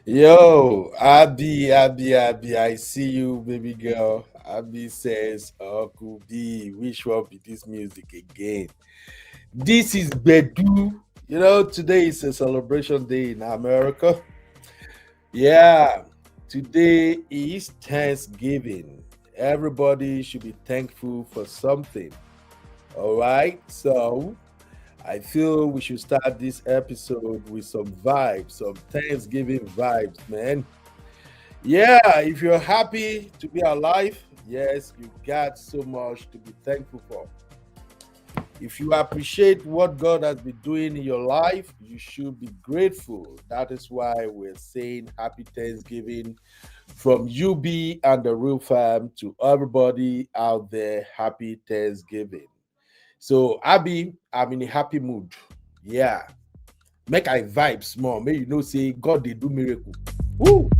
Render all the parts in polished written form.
Yo, Abby, I see you, baby girl. Abby says, Uncle B, which one be this music again? This is Bedu. Today is a celebration day in America. Yeah, today is Thanksgiving. Everybody should be thankful for something. All right, so I feel we should start this episode with some vibes, some Thanksgiving vibes, man. Yeah, if you're happy to be alive, yes, you got so much to be thankful for. If you appreciate what God has been doing in your life, you should be grateful. That is why we're saying happy Thanksgiving from UB and the Real Fam to everybody out there. Happy Thanksgiving. So, Abby, I'm in a happy mood. Yeah. Make I vibe small. May you know, say God they do miracle. Woo!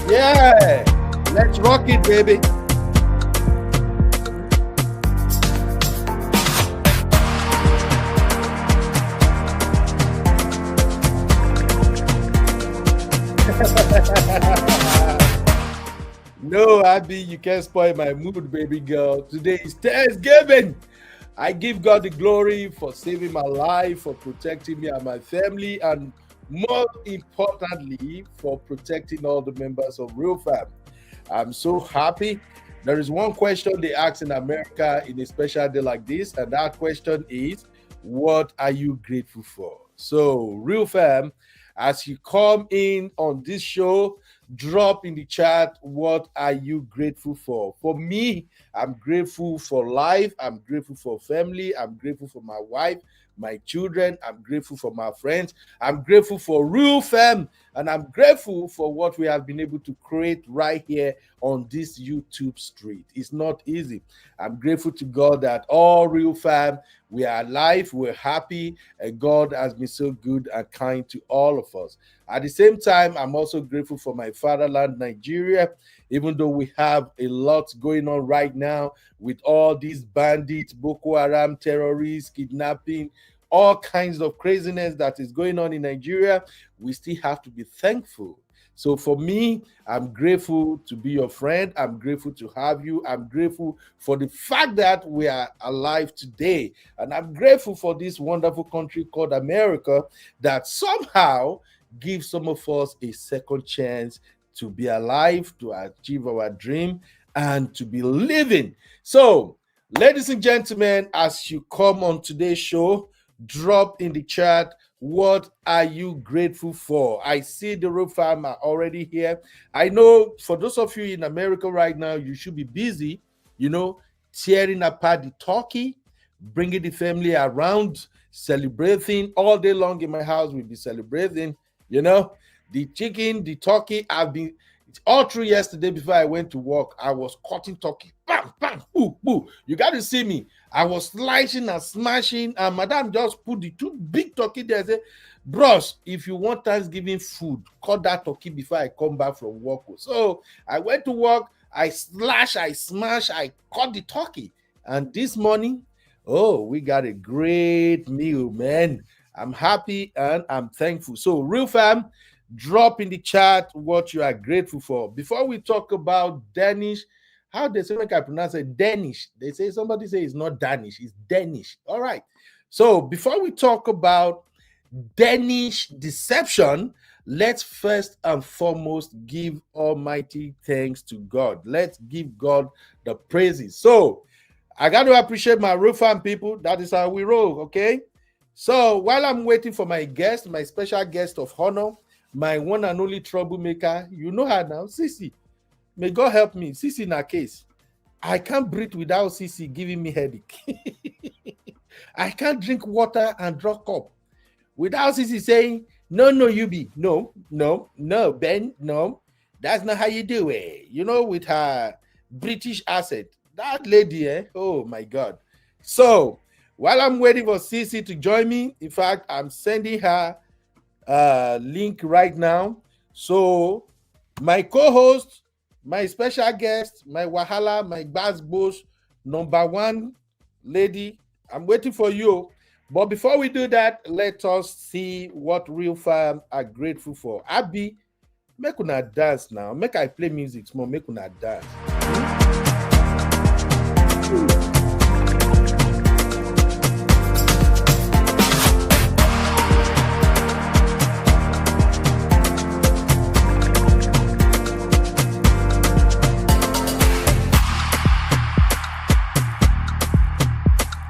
Yeah. Let's rock it, baby. No, Abby, you can't spoil my mood, baby girl. Today is Thanksgiving. I give God the glory for saving my life, for protecting me and my family, and more importantly, for protecting all the members of Real Fam. I'm so happy. There is one question they ask in America in a special day like this, and that question is, what are you grateful for? So, Real Fam, as you come in on this show, drop in the chat what are you grateful for. For me, I'm grateful for life, I'm grateful for family, I'm grateful for my wife, my children, I'm grateful for my friends, I'm grateful for Real Fam, and I'm grateful for what we have been able to create right here on this YouTube street. It's not easy. I'm grateful to God that all Real Fam, we are alive, we're happy, and God has been so good and kind to all of us. At the same time, I'm also grateful for my fatherland, Nigeria, even though we have a lot going on right now with all these bandits, Boko Haram, terrorists, kidnapping, all kinds of craziness that is going on in Nigeria, we still have to be thankful. So for me, I'm grateful to be your friend. I'm grateful to have you. I'm grateful for the fact that we are alive today. And I'm grateful for this wonderful country called America that somehow gives some of us a second chance to be alive, to achieve our dream, and to be living. So, ladies and gentlemen, as you come on today's show, drop in the chat what are you grateful for. I see the Real Fam are already here. I know for those of you in America right now, you should be busy, tearing apart the turkey, bringing the family around, celebrating all day long. In my house, we'll be celebrating. The chicken, the turkey. I've been all through yesterday before I went to work. I was cutting turkey, bam, bam, boo, boo. You got to see me. I was slicing and smashing, and Madam just put the two big turkey there. Say, bros, if you want Thanksgiving food, cut that turkey before I come back from work. So I went to work. I slash, I smash, I cut the turkey, and this morning, we got a great meal, man. I'm happy and I'm thankful. So, Real Fam, drop in the chat what you are grateful for. Before we talk about Danish, how they say, like I pronounce it, Danish. They say somebody say it's not Danish, it's Danish. All right. So, before we talk about Danish deception, let's first and foremost give almighty thanks to God. Let's give God the praises. So, I got to appreciate my Real Fam people. That is how we roll, okay? So while I'm waiting for my guest, my special guest of honor, my one and only troublemaker, you know her now, Sissy. May God help me. Sissy in her case. I can't breathe without Sissy giving me headache. I can't drink water and draw cup without Sissy saying, no, you be. No, Ben, no. That's not how you do it. With her British accent. That lady, oh my God. So, while I'm waiting for Cece to join me, in fact, I'm sending her a link right now. So, my co-host, my special guest, my Wahala, my Bass Bush, number one lady, I'm waiting for you. But before we do that, let us see what real fam are grateful for. Abby, make una dance now. Make I play music small. Make una dance.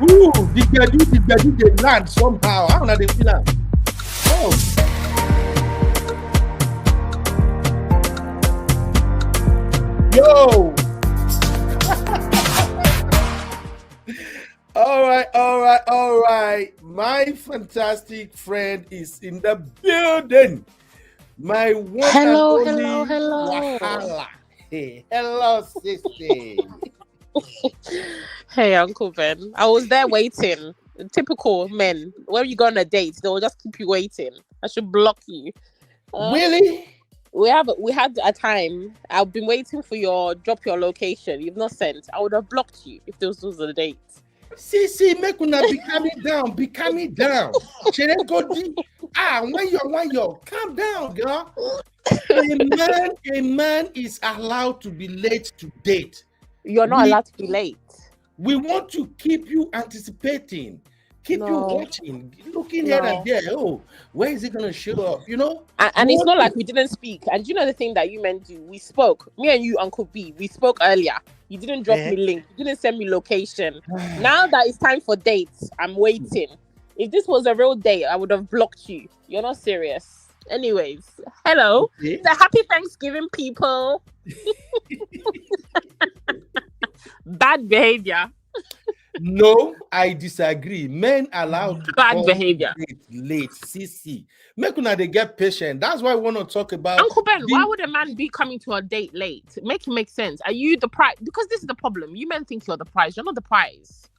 Ooh, the land somehow. How na they feel am? Oh, yo. All right. My fantastic friend is in the building. My one and Hello, hello, only hello. Wahala. Hey, hello, sister. Hey, Uncle Ben. I was there waiting. Typical men. When you go on a date, they will just keep you waiting. I should block you. Uh, Really? we had a time. I've been waiting for your drop your location. You've not sent. I would have blocked you if this was a date. See, make una be calming down. Be calming down. Chere go deep. When you're calm down, girl. A man is allowed to be late to date. You're not We allowed to be late. we want to keep you anticipating, keep you No, watching, looking here and no. there. Oh, where is it gonna show up? And We it's want not like to we didn't speak. And you know the thing that you meant to? We spoke. Me and you, Uncle B, we spoke earlier. You didn't drop eh? me link. You didn't send me location. Now that it's time for dates, I'm waiting. If this was a real date, I would have blocked you. You're not serious. Anyways, hello. Okay. The happy Thanksgiving, people. Bad behavior. No, I disagree. Men allowed to Bad come behavior. late. See. Make una they get patient. That's why I want to talk about Uncle Ben, why the would a man be coming to a date late? Make it make sense. Are you the prize? Because this is the problem. You men think you're the prize. You're not the prize.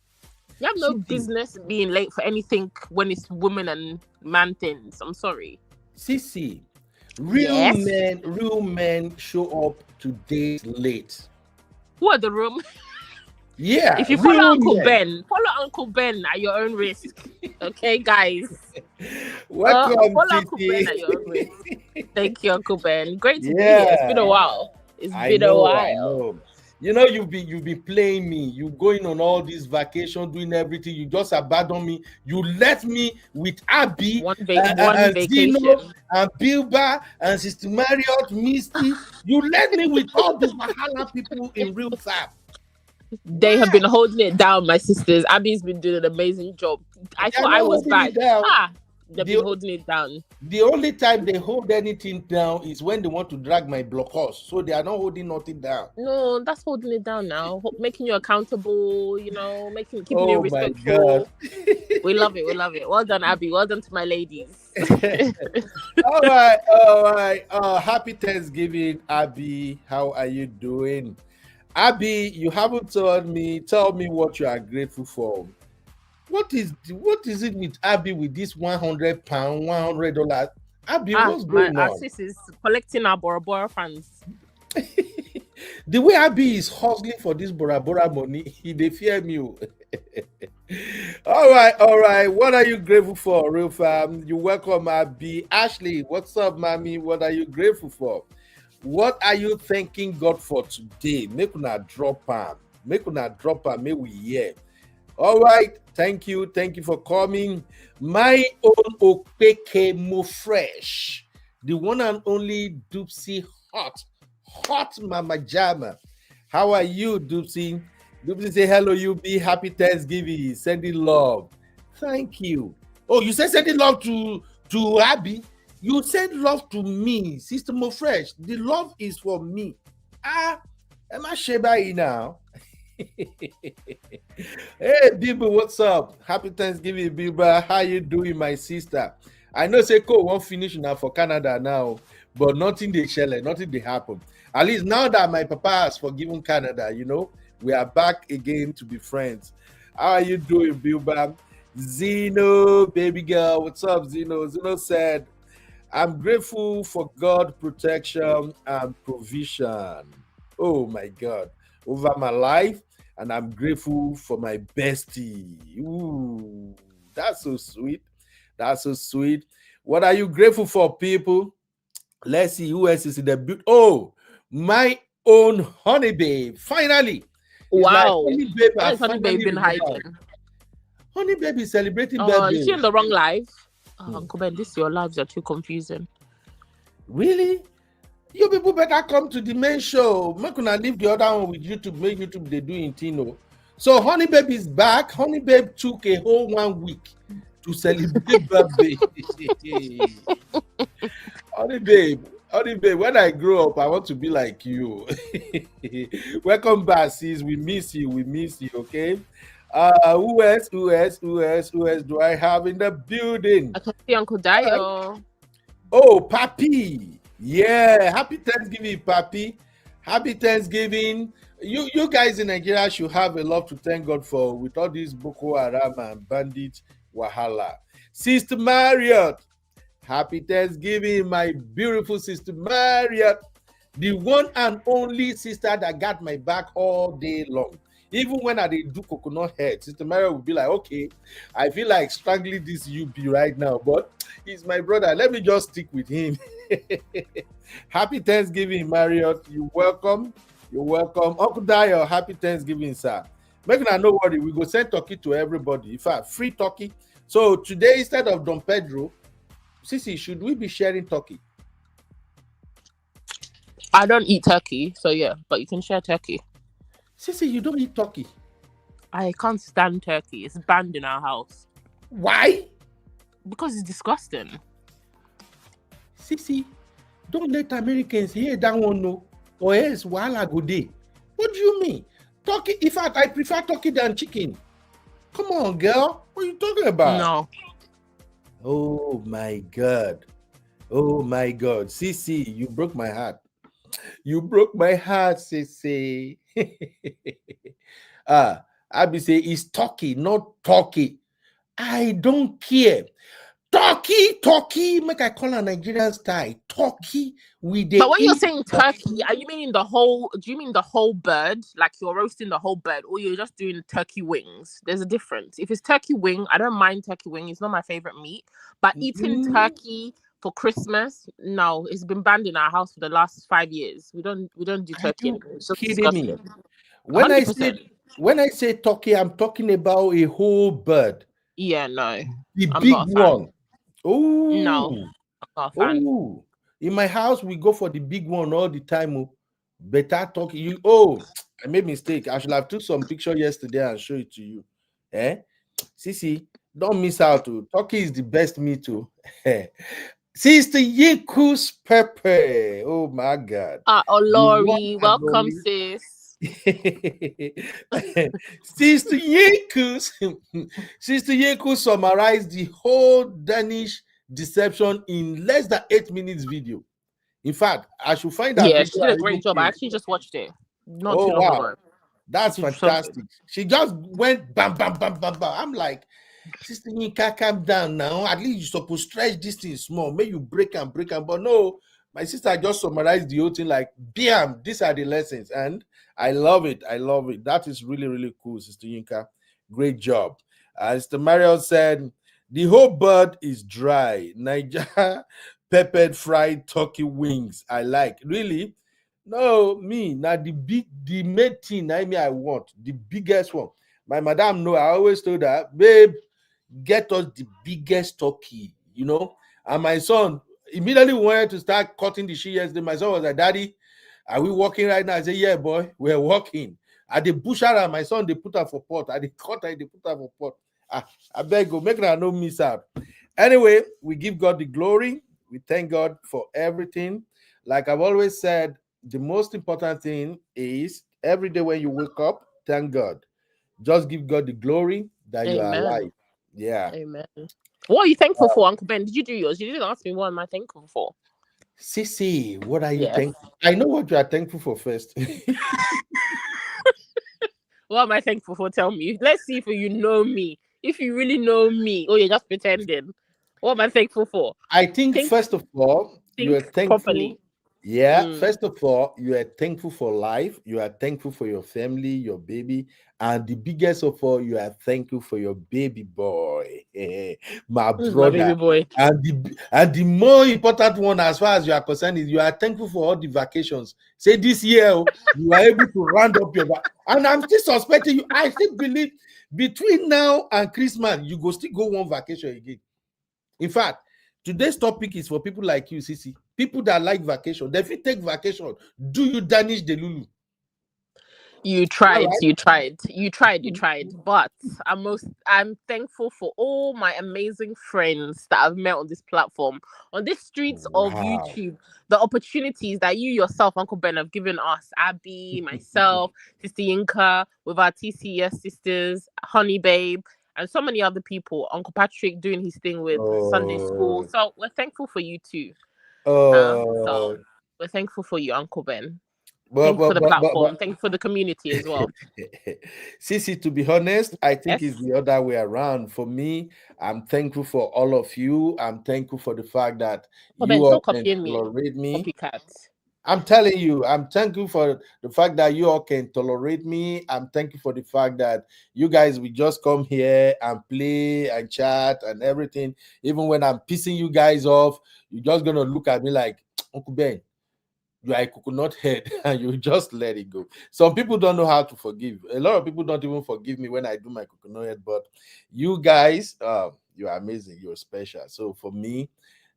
You have no see. business being late for anything when it's women and man things. I'm sorry. See. Yes. Real men show up to date late. Who are the room? Yeah, If you follow real Uncle men. Ben, follow Uncle Ben at your own risk. Okay, guys. Welcome, Follow Uncle Ben at your own Titi. risk. Thank you, Uncle Ben. Great to be here. It's been a Yeah, while. It's I been a know, I while. know. You've been playing me. You going on all this vacation, doing everything. You just abandon me. You left me with Abby One and Zeno vacation. and Bilba and Sister Marriott, Misty. You left me with all these Wahala people in real time. They have Why? been holding it down, my sisters. Abby's been doing an amazing job. I They are thought I not was holding it bad. down. They've The been holding it down. the only time they hold anything down is when they want to drag my blockers. So they are not holding nothing down. No, that's holding it down now. Making you accountable, keeping you Oh my God. respectful. We love it. We love it. Well done, Abby. Well done to my ladies. All right. Happy Thanksgiving, Abby. How are you doing? Abby, you haven't told me. Tell me what you are grateful for. What is it with Abby with this £100, $100? Abby, what's going Our on? sis is collecting our Bora Bora fans. The way Abby is hustling for this Bora Bora money, they fear me. All right. What are you grateful for, real fam? You welcome, Abby. Ashley, what's up, mommy? What are you grateful for? What are you thanking God for today? Make una drop am. May we hear. All right. Thank you for coming. My own Okpeke Mo Fresh, the one and only Doopsy hot Mama Jama. How are you, Doopsy? Doopsy say hello, you be happy Thanksgiving. Sending love. Thank you. Oh, you said sending love to Abby. You send love to me, Sister Mo Fresh. The love is for me. Am I Sheba now? Hey, Biba, what's up? Happy Thanksgiving, Biba. How you doing, my sister? I know Seiko won't finish now for Canada now, but nothing they shell, nothing they happen. At least now that my papa has forgiven Canada, we are back again to be friends. How are you doing, Biba? Zeno, baby girl, what's up, Zeno? Zeno said, I'm grateful for God protection and provision. Oh my God. Over my life. And I'm grateful for my bestie. Ooh, that's so sweet. That's so sweet. What are you grateful for, people? Let's see who else is in the Oh, my own honey babe. Finally. It's like Wow. honey babe Where are has Honey Babe finally been in the house. hiding? Honey babe is celebrating Is birthday. she in the wrong live? Uncle Ben, your lives are too confusing. Really? You people better come to the main show. Make una leave the other one with YouTube. Make YouTube they do in Tino. So Honey Babe is back. Honey Babe took a whole 1 week to celebrate birthday. Honey Babe, when I grow up, I want to be like you. Welcome back, sis. We miss you. Okay. Who else do I have in the building? I can see Uncle Dio. Oh, Papi. Yeah, happy Thanksgiving, Papi. Happy Thanksgiving. You guys in Nigeria should have a lot to thank God for with all these Boko Haram and bandit wahala. Sister Marriott, happy Thanksgiving, my beautiful Sister Marriott. The one and only sister that got my back all day long. Even when I do coconut head, Sister Maria would be like, okay, I feel like strangling this UB right now, but he's my brother. Let me just stick with him. Happy Thanksgiving, Marriott. You're welcome. Uncle Dio, happy Thanksgiving, sir. Make sure no worry, we go send turkey to everybody. In fact, free turkey. So today, instead of Don Pedro, Sisi, should we be sharing turkey? I don't eat turkey, so yeah, but you can share turkey. Sisi, you don't eat turkey? I can't stand turkey. It's banned in our house. Why? Because it's disgusting. Sisi, don't let Americans hear that one, no. Or else, wahala go dey. What do you mean? Turkey, in fact, I prefer turkey than chicken. Come on, girl. What are you talking about? No. Oh, my God. Oh, my God. Sisi, you broke my heart. You broke my heart, Sisi. I be say it's turkey, not turkey. I don't care. Turkey. Make I call a Nigerian style. Turkey with the. But when you're saying turkey, are you meaning the whole? Do you mean the whole bird? Like you're roasting the whole bird, or you're just doing turkey wings? There's a difference. If it's turkey wing, I don't mind turkey wing. It's not my favorite meat. But eating turkey for Christmas, no, it's been banned in our house for the last 5 years. We don't do turkey anymore. It's just disgusting. Me. When 100%. When I say turkey, I'm talking about a whole bird. Yeah, no. The big one. Oh no, I'm not a fan. Oh, in my house we go for the big one all the time. Oh, better turkey. I made mistake. I should have took some picture yesterday and show it to you. Sisi, don't miss out. Turkey is the best meat too. Sister Yiku's pepper. Oh my God. Lori, welcome, sis. Sister Yeku summarized the whole Danish deception in less than 8 minutes video. In fact, I should find that. Yeah, she did a great job. I actually just watched it not too long ago. That's fantastic. She just went bam, bam, bam, bam, bam. I'm like, Sister Yinka, calm down now. At least you're supposed to stretch this thing small. May you break and. But no, my sister just summarized the whole thing like, bam, these are the lessons. And I love it. That is really, really cool, Sister Yinka. Great job. Sister Mariel said, the whole bird is dry. Niger peppered fried turkey wings. I like. Really? No, me. Now the main thing I want. The biggest one. My madam know. I always told her, babe, get us the biggest turkey, And my son immediately wanted to start cutting the shit yesterday. My son was like, Daddy, are we walking right now? I said, yeah, boy, we're walking. At the bush area, my son, they put her for pot. At the cutter, they put her for pot. I beg you, make her no miss out. Anyway, we give God the glory. We thank God for everything. Like I've always said, the most important thing is every day when you wake up, thank God. Just give God the glory that you are alive. Yeah. Amen. What are you thankful for, Uncle Ben? Did you do yours? You didn't ask me what am I thankful for. Sisi, what are you thankful for? I know what you are thankful for first. What am I thankful for? Tell me. Let's see if you know me. If you really know me, or you're just pretending. What am I thankful for? I think first of all, you are thankful. Properly. Yeah, first of all, you are thankful for life, you are thankful for your family, your baby, and the biggest of all, you are thankful for your baby boy, my Who's my baby brother. boy? And the more important one, as far as you are concerned, is you are thankful for all the vacations. Say this year, you are able to round up and I'm still suspecting you. I still believe between now and Christmas, you go still go one vacation again. In fact, today's topic is for people like you, Sisi. People that like vacation. If you take vacation, do you Danish the Lulu? You tried, but I'm thankful for all my amazing friends that I've met on this platform, on this streets of Wow. YouTube. The opportunities that you yourself, Uncle Ben, have given us, Abby, myself, Sister Yinka, with our TCS sisters, Honey Babe, and so many other people. Uncle Patrick doing his thing with Sunday school. Oh, So we're thankful for you too. So oh, we're thankful for you, Uncle Ben. but Thank you for but the but but, platform. but. Thank you for the community as well. Sisi, to be honest, I think it's Yes. the other way around. For me, I'm thankful for all of you. I'm thankful for the fact that Oh, you Ben, all stop can copying me. tolerate me. Copycat. I'm telling you, I'm thankful for the fact that you all can tolerate me. I'm thankful for the fact that you guys will just come here and play and chat and everything. Even when I'm pissing you guys off, you're just gonna look at me like, Uncle Ben, you are a coconut head, and you just let it go. Some people don't know how to forgive. A lot of people don't even forgive me when I do my coconut head, but you guys, you're amazing. You're special. So for me,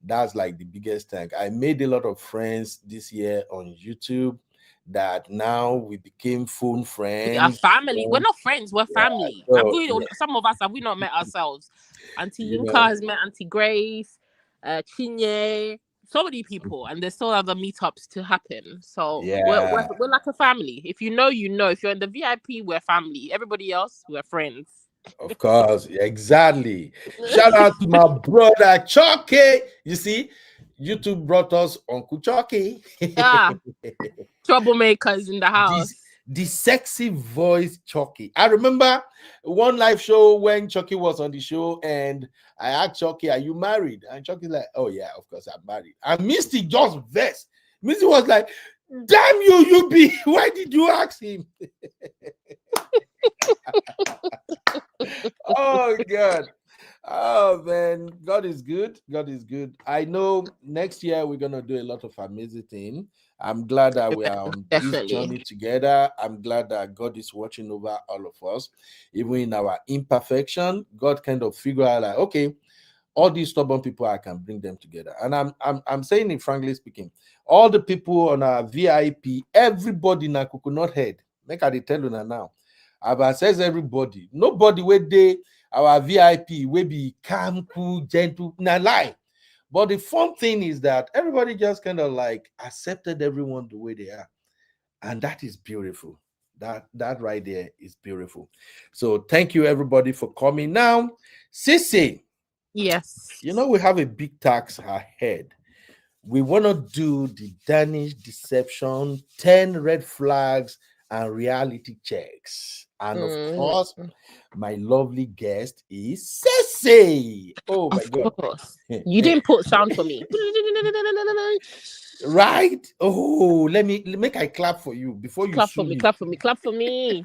that's like the biggest thank. I made a lot of friends this year on YouTube that now we became phone We are friends. family. We're not friends. We're Yeah, family. Have so we? yeah, Some of us have we not met ourselves? Auntie you Yinka know, has met Auntie Grace, Chinye. So many people, and there's still other meetups to happen. So yeah. we're like a family. If you know, you know. If you're in the VIP, we're family. Everybody else, we're friends. Of course, exactly. Shout out to my brother Chucky. You see, YouTube brought us Uncle Chucky. Ah, troublemakers in the this house. the sexy voice Chucky. I remember one live show when Chucky was on the show, and I asked Chucky, "Are you married?" And Chucky's like, "Oh yeah, of course I'm married." And Misty just vexed. Misty was like, "Damn you, you be! Why did you ask him?" Oh God. Oh man, God is good. God is good. I know next year we're gonna do a lot of amazing things. I'm glad that we are on this Definitely. journey together. I'm glad that God is watching over all of us, even in our imperfection. God kind of figure out like, okay, all these stubborn people, I can bring them together. And I'm saying it frankly speaking, all the people on our VIP, everybody in our coconut head, make I dey tell you now. I've assessed everybody. Nobody where they our VIP will be calm, cool, gentle, na lie. But the fun thing is that everybody just kind of like accepted everyone the way they are, and that is beautiful. That right there is beautiful. So thank you everybody for coming. Now, Sissy, Yes. we have a big task ahead. We want to do the Danish deception, 10 red flags, and reality checks. And of Mm, course, my lovely guest is Cece. Oh my of God. course. You didn't put sound for me. Right? Oh, let me make I clap for you before you Clap for sue me, me. clap for me, clap for me.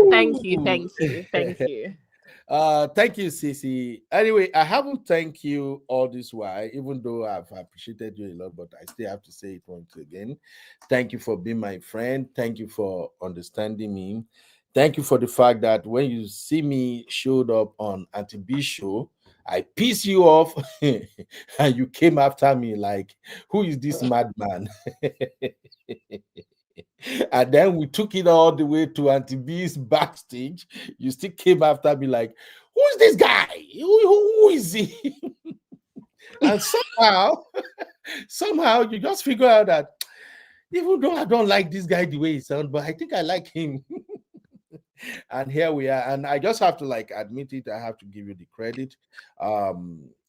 Thank you, Woo! thank you, thank you. Thank you, Cece. Anyway, I haven't thanked you all this while, even though I've appreciated you a lot, but I still have to say it once again. Thank you for being my friend. Thank you for understanding me. Thank you for the fact that when you see me showed up on Auntie B show, I piss you off and you came after me like, who is this madman? And then we took it all the way to Auntie B's backstage. You still came after me like, who's this guy? Who is he? And somehow you just figure out that even though I don't like this guy the way he sounds, but I think I like him. And here we are. And I just have to like admit it. I have to give you the credit.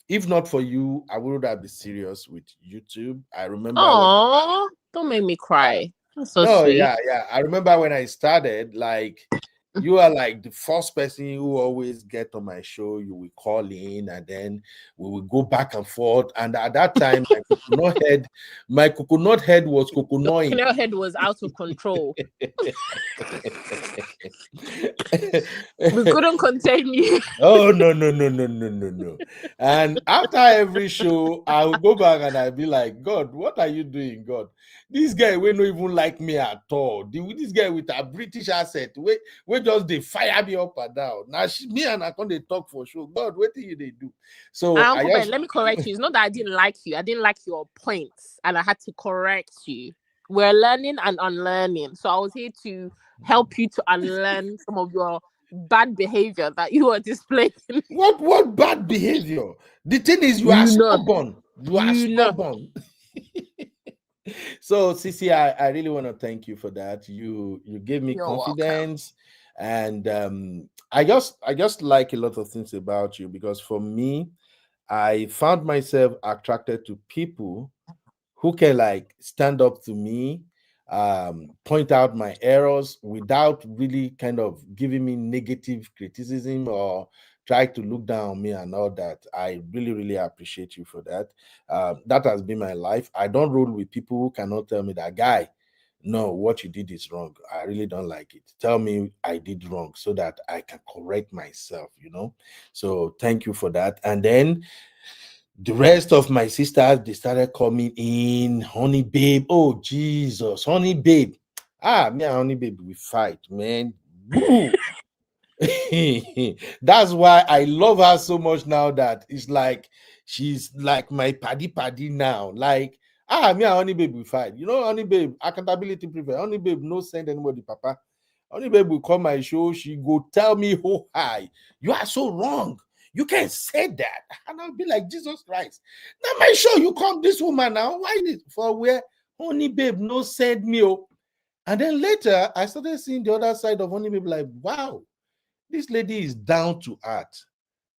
If not for you, I would have been serious with YouTube. I remember when Oh, don't make me cry. That's so no, sweet. yeah. I remember when I started, like You are like the first person who always get on my show. You will call in, and then we will go back and forth. And at that time, my coconut head was Your coconut. canal head was out of control. We couldn't contain you. Oh, no, no, no, no, no, no, no. And after every show, I'll go back and I'll be like, God, what are you doing, God? This guy will not even like me at all. This guy with a British accent, we just they fire me up and down. Now me and I can't they talk for sure. God, what do you they do? So I Uncle Ben, just let me correct you. It's not that I didn't like you. I didn't like your points, and I had to correct you. We're learning and unlearning. So I was here to help you to unlearn some of your bad behavior that you were displaying. what bad behavior? The thing is, you are You know. stubborn. You are You know. stubborn. So Sisi, I really want to thank you for that. You gave me You're welcome. confidence, and I just like a lot of things about you, because for me, I found myself attracted to people who can like stand up to me, point out my errors without really kind of giving me negative criticism or try to look down on me and all that. I really, really appreciate you for that. That has been my life. I don't roll with people who cannot tell me that, guy, no, what you did is wrong. I really don't like it. Tell me I did wrong so that I can correct myself. So thank you for that. And then the rest of my sisters, they started coming in. Honey babe, oh Jesus, honey babe. Me and honey babe, we fight, man. Boo. That's why I love her so much now, that it's like she's like my paddy now. Like, me and honey babe, we fight. Honey babe, accountability prefer. Honey babe, no send anybody, papa. Honey babe will come my show. She go tell me, oh hi, you are so wrong. You can't say that. And I'll be like, Jesus Christ. Now my show, you come this woman now. Why this? For where honey babe no send me. Oh. And then later, I started seeing the other side of honey babe, like, wow, this lady is down to earth.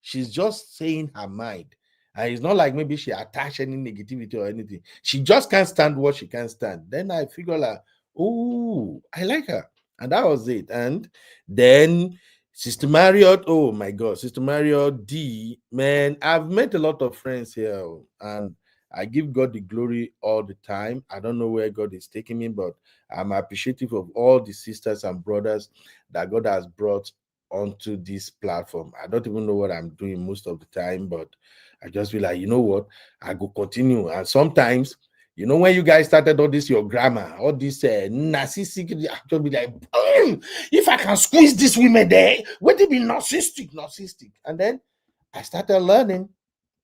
She's just saying her mind. And it's not like maybe she attached any negativity or anything. She just can't stand what she can't stand. Then I figure like, oh, I like her. And that was it. And then Sister Marriott, oh my God, Sister Marriott D, man, I've met a lot of friends here, and I give God the glory all the time. I don't know where God is taking me, but I'm appreciative of all the sisters and brothers that God has brought onto this platform. I don't even know what I'm doing most of the time, but I just feel like, you know what, I go continue. And sometimes, when you guys started all this, your grammar, all this narcissistic, I just be like, if I can squeeze these women there, would they be narcissistic? And then I started learning.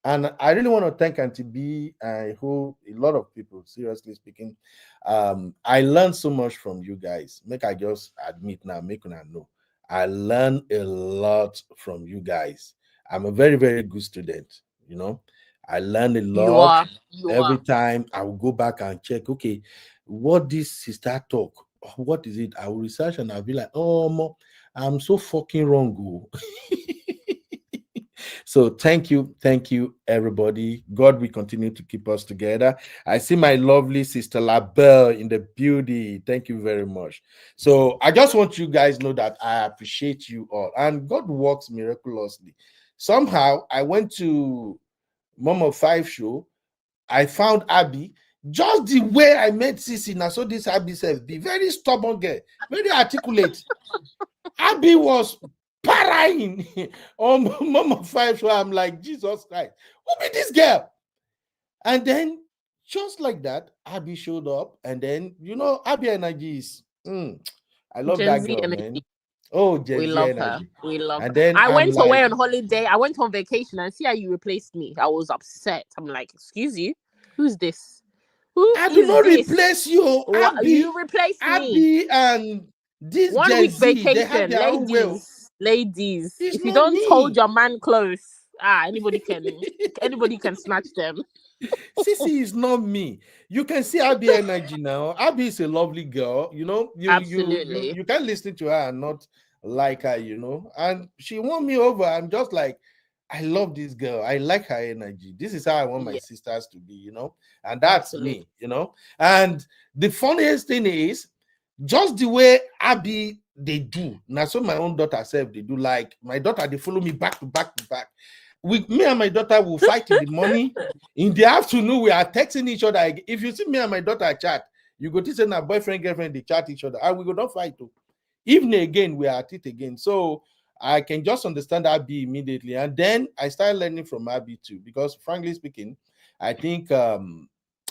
And I really want to thank Auntie B, who a lot of people, seriously speaking, I learned so much from you guys. Make I just admit now, make una know. I learned a lot from you guys. I'm a very, very good student. I learned a You lot. are. You Every are. time I will go back and check, okay, what this sister talk, what is it? I will research and I'll be like, oh, I'm so fucking wrong. Oh. So thank you, everybody. God will continue to keep us together. I see my lovely sister LaBelle in the building. Thank you very much. So I just want you guys know that I appreciate you all, and God works miraculously. Somehow I went to Mom of Five show. I found Abby. Just the way I met Sissy, now so this Abby self be very stubborn girl, very articulate. Abby was parrying on Mom of Five, so I'm like, Jesus Christ, who be this girl? And then just like that, Abby showed up, and then Abby energy is I love Gen that Z girl, man. energy. Oh, Gen We Z love her. energy. We love And her. then I I'm went like, away on holiday. I went on vacation and see how you replaced me. I was upset. I'm like, excuse you? Who's this? Who I do is not this? replace you, You replaced me. Abby, and this 1 week Gen Z. They have vacation, their own will. ladies. It's If you not don't hold me. your man close, anybody can snatch them. Sissy is not me. You can see Abby energy now. Abby is a lovely girl. Absolutely. You can listen to her and not like her. And she won me over. I'm just like, I love this girl. I like her energy. This is how I want my Yeah, sisters to be. And that's absolutely. me. And the funniest thing is, just the way Abby they do. Now, so my own daughter self, they do. Like my daughter, they follow me back to back to back. Me and my daughter will fight in the morning. In the afternoon, we are texting each other. If you see me and my daughter chat, you go to say now boyfriend, girlfriend, they chat each other. And we go not fight too. Evening again, we are at it again. So I can just understand Abby immediately. And then I started learning from Abby too. Because frankly speaking, I think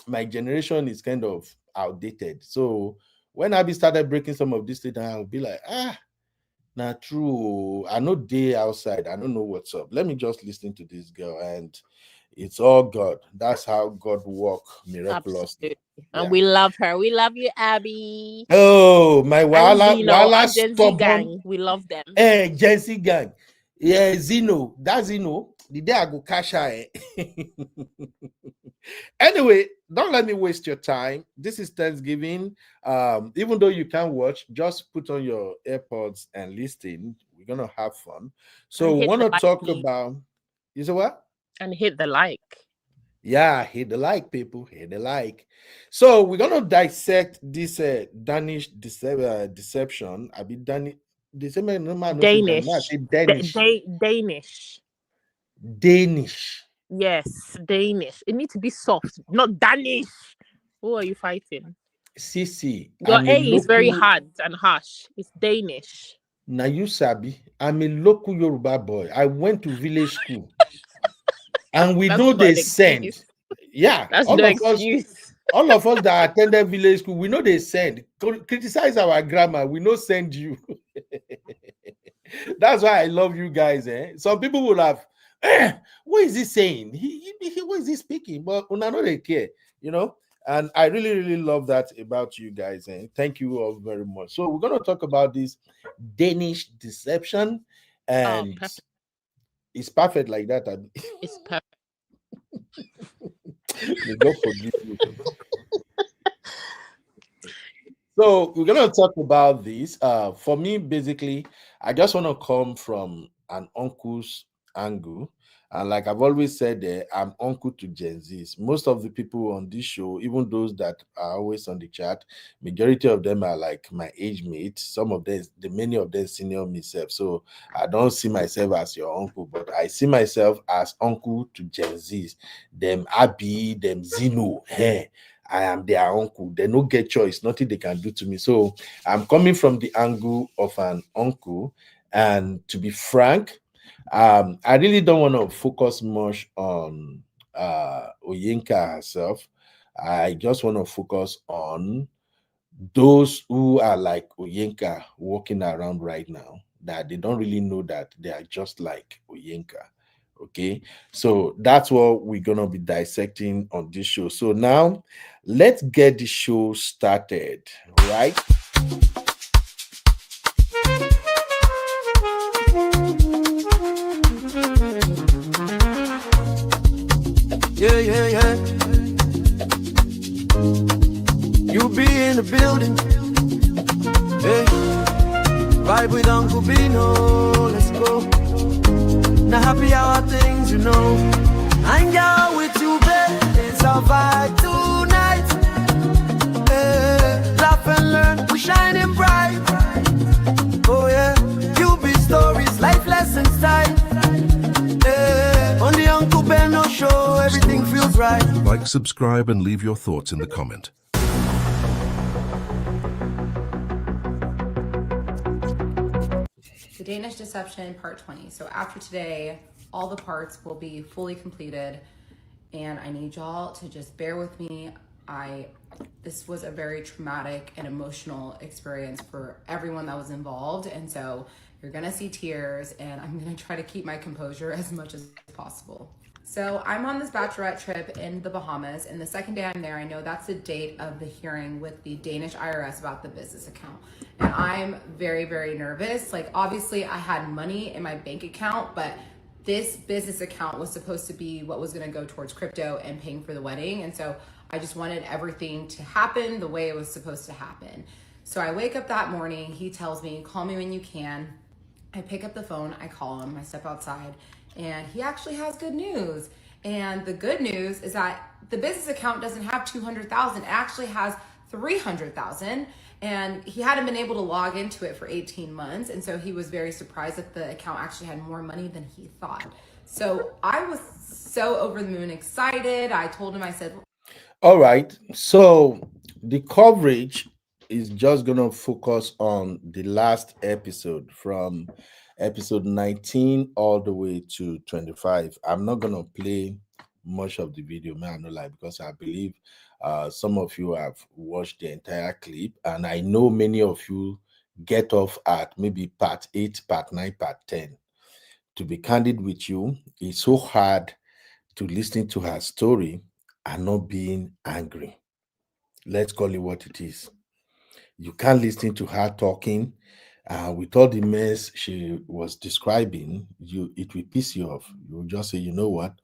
my generation is kind of outdated. So when Abby started breaking some of these things down, I'll be like, now true. I know day outside. I don't know what's up. Let me just listen to this girl, and it's all God. That's how God work miraculously. Absolutely. And we love her. We love you, Abby. Oh, my And Wala Zeno, Wala our Gen Z stubborn. gang. We love them. Gen Z gang. Yeah, Zeno. That's Zeno. The day I go cash her. Anyway, don't let me waste your time. This is Thanksgiving. Even though you can't watch, just put on your AirPods and listen. We're gonna have fun. So we want to talk about. You say what? And hit the like. Yeah, hit the like, people. Hit the like. So we're gonna dissect this Danish deception. I be Danish. Danish. Danish. Danish. Yes, Danish. It needs to be soft, not Danish. Who are you fighting? Sisi. Your A is very hard and harsh. It's Danish. Now you sabi, I'm a local Yoruba boy. I went to village school. And we know they send. Yeah, that's no excuse. All of us that attended village school, we know they send. Criticize our grammar, we know send you. That's why I love you guys. Some people will have, what is he saying? What is he speaking? But I know they care, And I really, really love that about you guys. And thank you all very much. So we're going to talk about this Danish deception. And it's perfect like that. It's perfect. God forgive you. So we're gonna talk about this. For me, basically, I just want to come from an uncle's angle. And like I've always said, I'm uncle to Gen Zs. Most of the people on this show, even those that are always on the chat, majority of them are like my age mates. Some of them, many of them senior myself. So I don't see myself as your uncle, but I see myself as uncle to Gen Zs. Them Abby, them Zeno. Hey, I am their uncle. They no get choice. Nothing they can do to me. So I'm coming from the angle of an uncle. And to be frank, I really don't want to focus much on Oyinka herself. I just want to focus on those who are like Oyinka walking around right now, that they don't really know that they are just like Oyinka. Okay, so that's what we're gonna be dissecting on this show. So now let's get the show started, right? Yeah. You be in the building. Hey, vibe with Uncle Bino. Let's go. Now happy hour things, Hang out with you, babe. It's our vibe tonight. Hey, laugh and learn. We shining bright. Oh yeah, you be stories, life lessons time. On the Uncle Benno show, everything feels right. Like, subscribe, and leave your thoughts in the comment. The Danish Deception, Part 20. So after today, all the parts will be fully completed, and I need y'all to just bear with me. This was a very traumatic and emotional experience for everyone that was involved, and so you're gonna see tears, and I'm gonna try to keep my composure as much as possible. So I'm on this bachelorette trip in the Bahamas, and the second day I'm there, I know that's the date of the hearing with the Danish IRS about the business account. And I'm very, very nervous. Like, obviously I had money in my bank account, but this business account was supposed to be what was gonna go towards crypto and paying for the wedding. And so I just wanted everything to happen the way it was supposed to happen. So I wake up that morning, he tells me, call me when you can. I pick up the phone, I call him, I step outside, and he actually has good news. And the good news is that the business account doesn't have 200,000, it actually has 300,000. and he hadn't been able to log into it for 18 months. And so he was very surprised that the account actually had more money than he thought. So I was so over the moon excited. I told him, I said, All right. So the coverage is just going to focus on the last episode from episode 19 all the way to 25. I'm not going to play much of the video, man, no lie, because I believe some of you have watched the entire clip, and I know many of you get off at maybe part 8, part 9, part 10. To be candid with you, it's so hard to listen to her story and not being angry. Let's call it what it is. You can't listen to her talking with all the mess she was describing. It will piss you off. You will just say, you know what,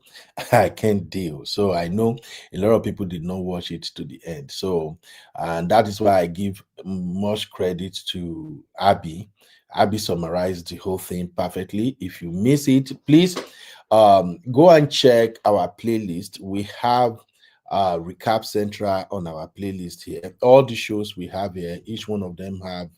I can't deal. So I know a lot of people did not watch it to the end. So, and that is why I give much credit to Abby. Abby summarized the whole thing perfectly. If you miss it, please go and check our playlist. We have recap central on our playlist here. All the shows we have here, each one of them have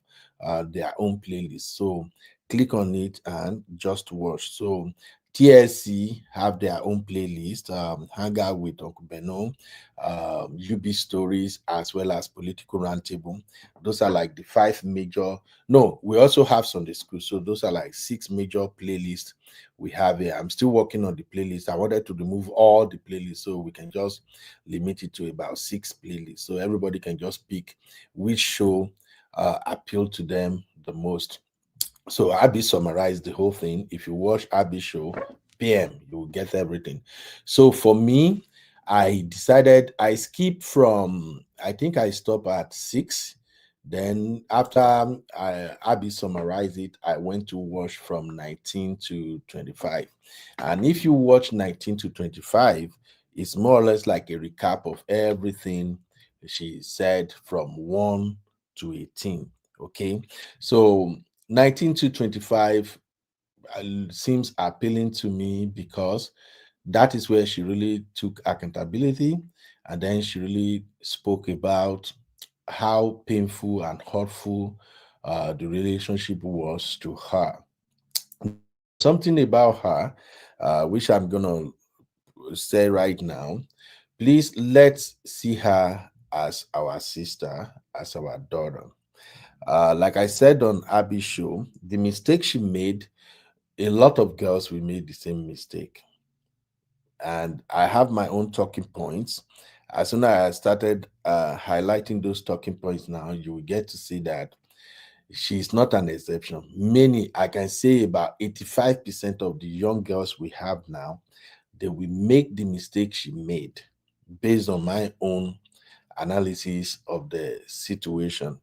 their own playlist. So click on it and just watch. So TSC have their own playlist, Hang Out with Uncle Beno, UB Stories, as well as Political Roundtable. Those are like the 5 major. No, we also have Sunday School. So those are like 6 major playlists we have here. I'm still working on the playlist. I wanted to remove all the playlists so we can just limit it to about 6 playlists. So everybody can just pick which show appealed to them the most. So Abby summarized the whole thing. If you watch Abby's show, PM, you will get everything. So for me, I decided I skip from, I think I stop at 6. Then after Abby summarized it, I went to watch from 19 to 25. And if you watch 19 to 25, it's more or less like a recap of everything she said from 1 to 18. Okay. So 19 to 25 seems appealing to me because that is where she really took accountability, and then she really spoke about how painful and hurtful the relationship was to her. Something about her, which I'm gonna say right now. Please let's see her as our sister, as our daughter. Like I said on Abby's show, the mistake she made, a lot of girls will make the same mistake. And I have my own talking points. As soon as I started highlighting those talking points now, you will get to see that she's not an exception. Many, I can say about 85% of the young girls we have now, they will make the mistake she made based on my own analysis of the situation.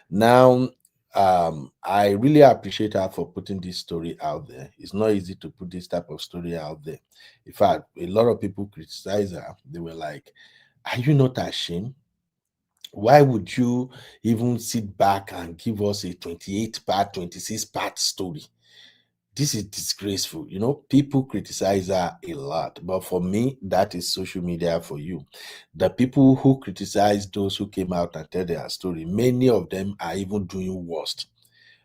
Now, I really appreciate her for putting this story out there. It's not easy to put this type of story out there. In fact, a lot of people criticize her. They were like, are you not ashamed? Why would you even sit back and give us a 28 part, 26 part story? This is disgraceful. You know, people criticize her a lot, but for me, that is social media for you. The people who criticize those who came out and tell their story, many of them are even doing worse.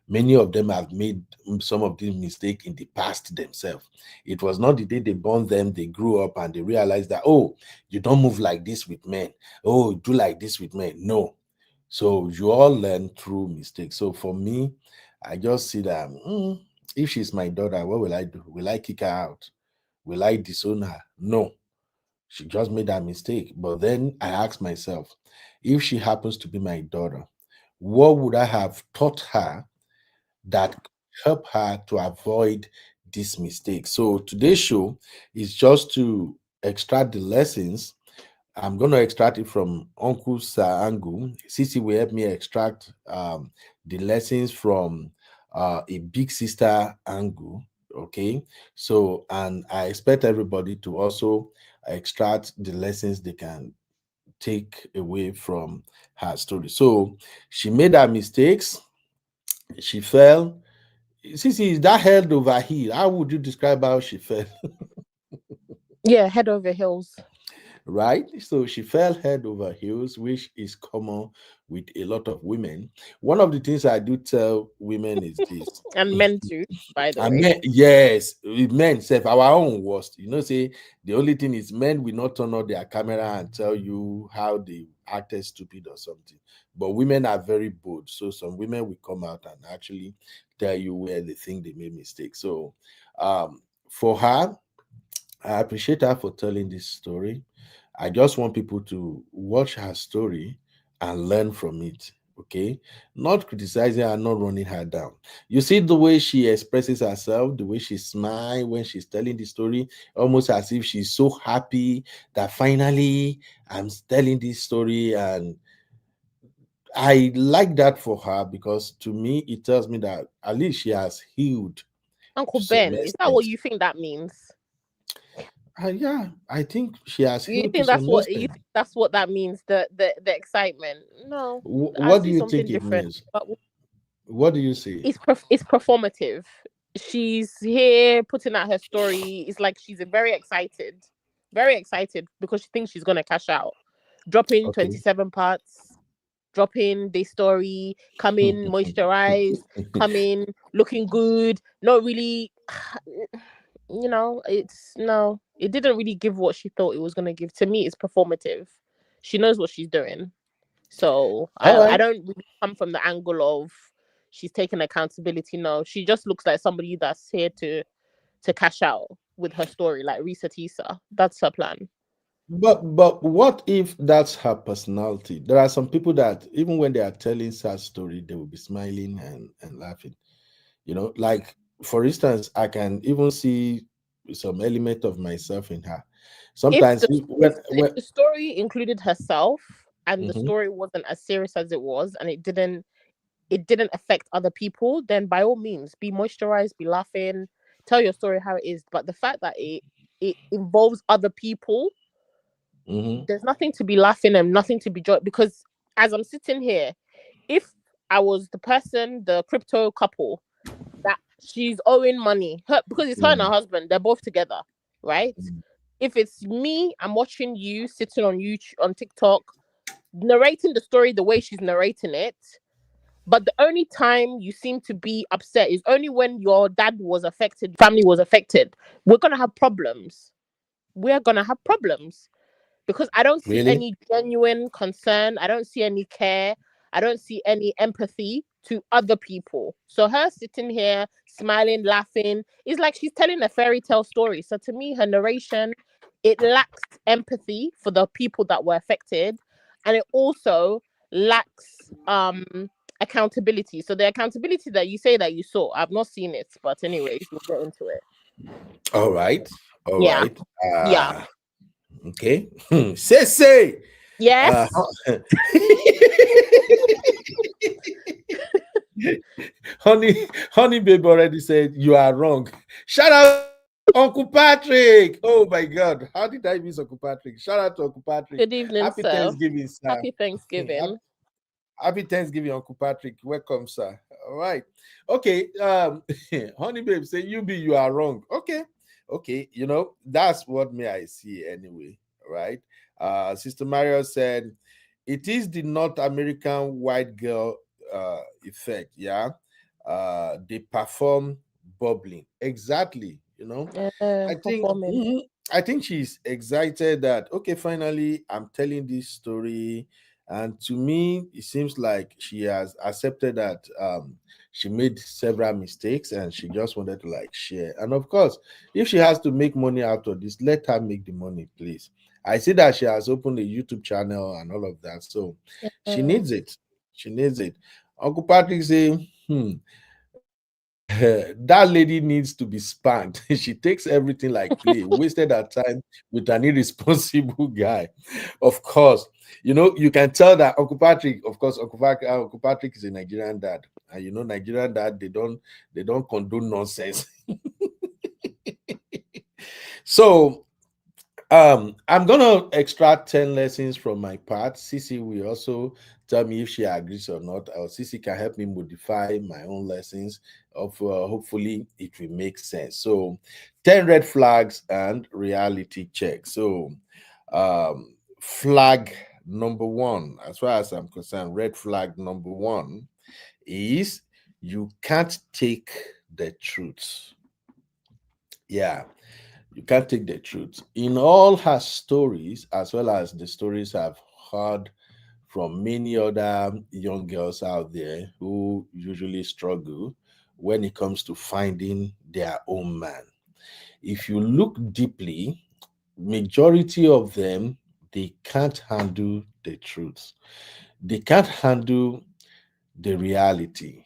Many of them have made some of these mistakes in the past themselves. It was not the day they born them, they grew up and they realized that, oh, you don't move like this with men. Oh, do like this with men. No. So you all learn through mistakes. So for me, I just see that if she's my daughter, what will I do? Will I kick her out? Will I disown her? No. She just made that mistake. But then I ask myself, if she happens to be my daughter, what would I have taught her that could help her to avoid this mistake? So today's show is just to extract the lessons. I'm going to extract it from Uncle Saangu. Sisi will help me extract the lessons from a big sister angle. Okay. So, and I expect everybody to also extract the lessons they can take away from her story. So, she made her mistakes. She fell. Sisi, is that head over heel? How would you describe how she fell? Yeah, head over heels. right? So she fell head over heels, which is common with a lot of women. One of the things I do tell women is this. And men too, by the I way. mean, yes, with men self our own worst. Say the only thing is men will not turn on their camera and tell you how they acted stupid or something. But women are very bold. So some women will come out and actually tell you where they think they made mistakes. So for her, I appreciate her for telling this story. I just want people to watch her story and learn from it. Okay, not criticizing her, not running her down. You see the way she expresses herself, the way she smiles when she's telling the story, almost as if she's so happy that finally I'm telling this story. And I like that for her because to me, it tells me that at least she has healed Uncle to some Ben, is that what extent. you think that means? Yeah, I think she has You healed to think some you extent. think that's what that means? The excitement? No, I What do see you think something it different. means? But What do you see? it's performative. She's here putting out her story. It's like she's very excited because she thinks she's gonna cash out. Dropping Okay. 27 parts, dropping the story, coming moisturized, coming looking good. Not really, it's no. It didn't really give what she thought it was gonna give. To me, it's performative. She knows what she's doing. So All I right. don't really come from the angle of she's taking accountability. No, she just looks like somebody that's here to cash out with her story, like Risa Tisa. That's her plan. But what if that's her personality? There are some people that even when they are telling sad story, they will be smiling and laughing. Like for instance, I can even see some element of myself in her. If Sometimes the if when the story included herself and the Mhm, story wasn't as serious as it was, and it didn't affect other people, then by all means, be moisturized, be laughing, tell your story how it is. But the fact that it involves other people, mhm, there's nothing to be laughing and nothing to be joy because as I'm sitting here, if I was the person, the crypto couple that she's owing money, because it's her and her mhm, husband, they're both together, right? mhm, If it's me, I'm watching you sitting on YouTube, on TikTok, narrating the story the way she's narrating it. But the only time you seem to be upset is only when your dad was affected, family was affected. We're gonna have problems. We're gonna have problems because I don't see really? any genuine concern. I don't see any care. I don't see any empathy to other people. So her sitting here smiling, laughing, is like she's telling a fairy tale story. So to me, her narration, it lacks empathy for the people that were affected, and it also lacks accountability. So the accountability that you say that you saw, I've not seen it, but anyways, we'll get into it. All right. All Yeah. right. Yeah. Okay. Say. Uh, Yes. honey babe already said you are wrong. Shout out Uncle Patrick. Oh my God. How did I miss Uncle Patrick? Shout out to Uncle Patrick. Good evening, Happy sir. Thanksgiving, sir. Happy Thanksgiving. Happy Thanksgiving, Uncle Patrick. Welcome, sir. All right. Okay. Honey babe say you are wrong. Okay. Okay. That's what me I see anyway. Right. Sister Mario said it is the North American white girl effect. Yeah. They perform bubbling. Exactly. I think Performing. I think she's excited that okay, finally I'm telling this story. And to me, it seems like she has accepted that she made several mistakes and she just wanted to like share. And of course, if she has to make money out of this, let her make the money, please. I see that she has opened a YouTube channel and all of that. So she Uh, needs it. She needs it. Uncle Patrick say, that lady needs to be spanked. She takes everything like play, wasted her time with an irresponsible guy. Of course, you can tell that Uncle Patrick, of course, Uncle Patrick is a Nigerian dad. And Nigerian dad, they don't condone nonsense. So I'm gonna extract 10 lessons from my part. Cece will also tell me if she agrees or not, or Cece can help me modify my own lessons. Of hopefully it will make sense. So, 10 red flags and reality check. So, Flag number one, as far as I'm concerned, red flag number one is you can't take the truth. Yeah, you can't take the truth. In all her stories, as well as the stories I've heard from many other young girls out there who usually struggle when it comes to finding their own man. If you look deeply, majority of them, they can't handle the truth. They can't handle the reality.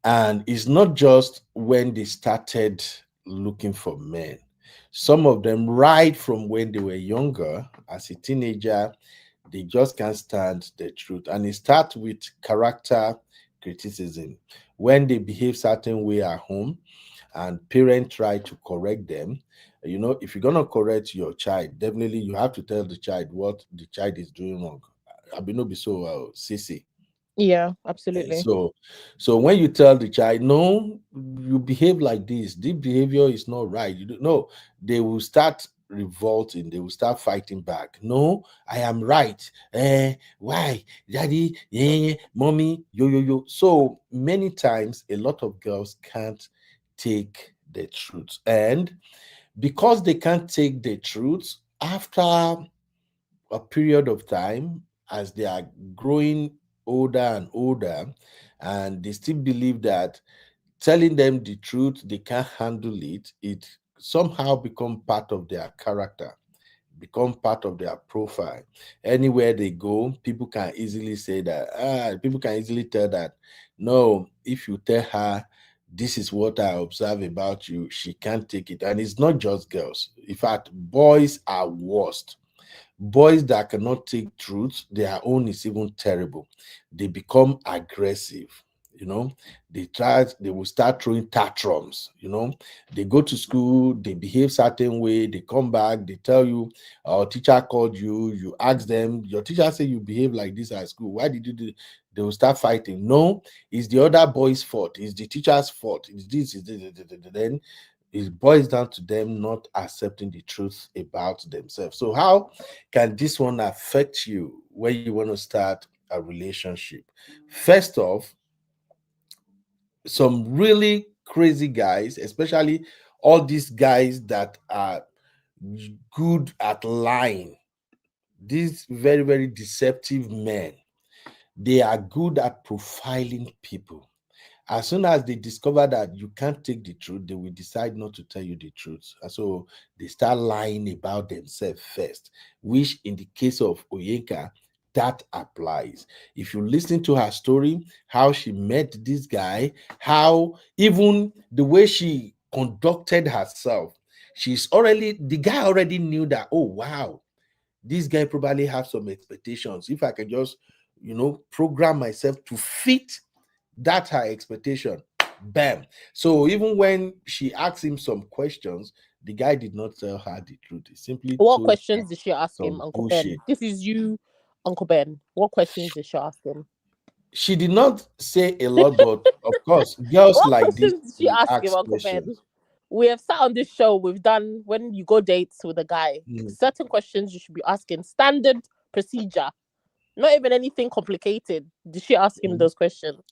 And it's not just when they started looking for men. Some of them, right from when they were younger, as a teenager, they just can't stand the truth. And it starts with character criticism. When they behave certain way at home and parents try to correct them, if you're gonna correct your child, definitely you have to tell the child what the child is doing wrong. I be no be so sissy. Yeah, Eh, absolutely. So, so when you tell the child, no, you behave like this behavior is not right. You don't know, they will start revolting, they will start fighting back. No, I am right. Why, daddy, mommy, yo. So many times, a lot of girls can't take the truth, and because they can't take the truth, after a period of time, as they are growing older and older, and they still believe that telling them the truth, they can't handle it, it somehow become part of their character, become part of their profile. Anywhere they go, people can easily say that, people can easily tell that, no, if you tell her this is what I observe about you, she can't take it. And it's not just girls. In fact, boys are worst. Boys that cannot take truth, their own is even terrible. They become aggressive. You know, they will start throwing tantrums. They go to school, they behave certain way, they come back, they tell you, our teacher called you, you ask them, your teacher say you behave like this at school. Why did you do? They will start fighting. No, it's the other boy's fault, it's the teacher's fault, it's this, it's this. Then it boils down to them not accepting the truth about themselves. So, how can this one affect you when you want to start a relationship? First off, some really crazy guys, especially all these guys that are good at lying, these very, very deceptive men, they are good at profiling people. As soon as they discover that you can't take the truth, they will decide not to tell you the truth. And so they start lying about themselves first, which in the case of Oyenka, that applies. If you listen to her story, how she met this guy, how even the way she conducted herself, the guy already knew that, oh, wow, this guy probably have some expectations. If I can just, program myself to fit that her expectation, bam. So even when she asked him some questions, the guy did not tell her the truth. He simply What told her questions did she ask him, some Uncle Ben? bullshit. This is you, Uncle Ben. What questions did she ask him? She did not say a lot, but of course, girls What like this questions did she will ask him, ask Uncle Ben? questions. We have sat on this show. We've done when you go dates with a guy. Mm, Certain questions you should be asking. Standard procedure. Not even anything complicated. Did she ask him mm. those questions?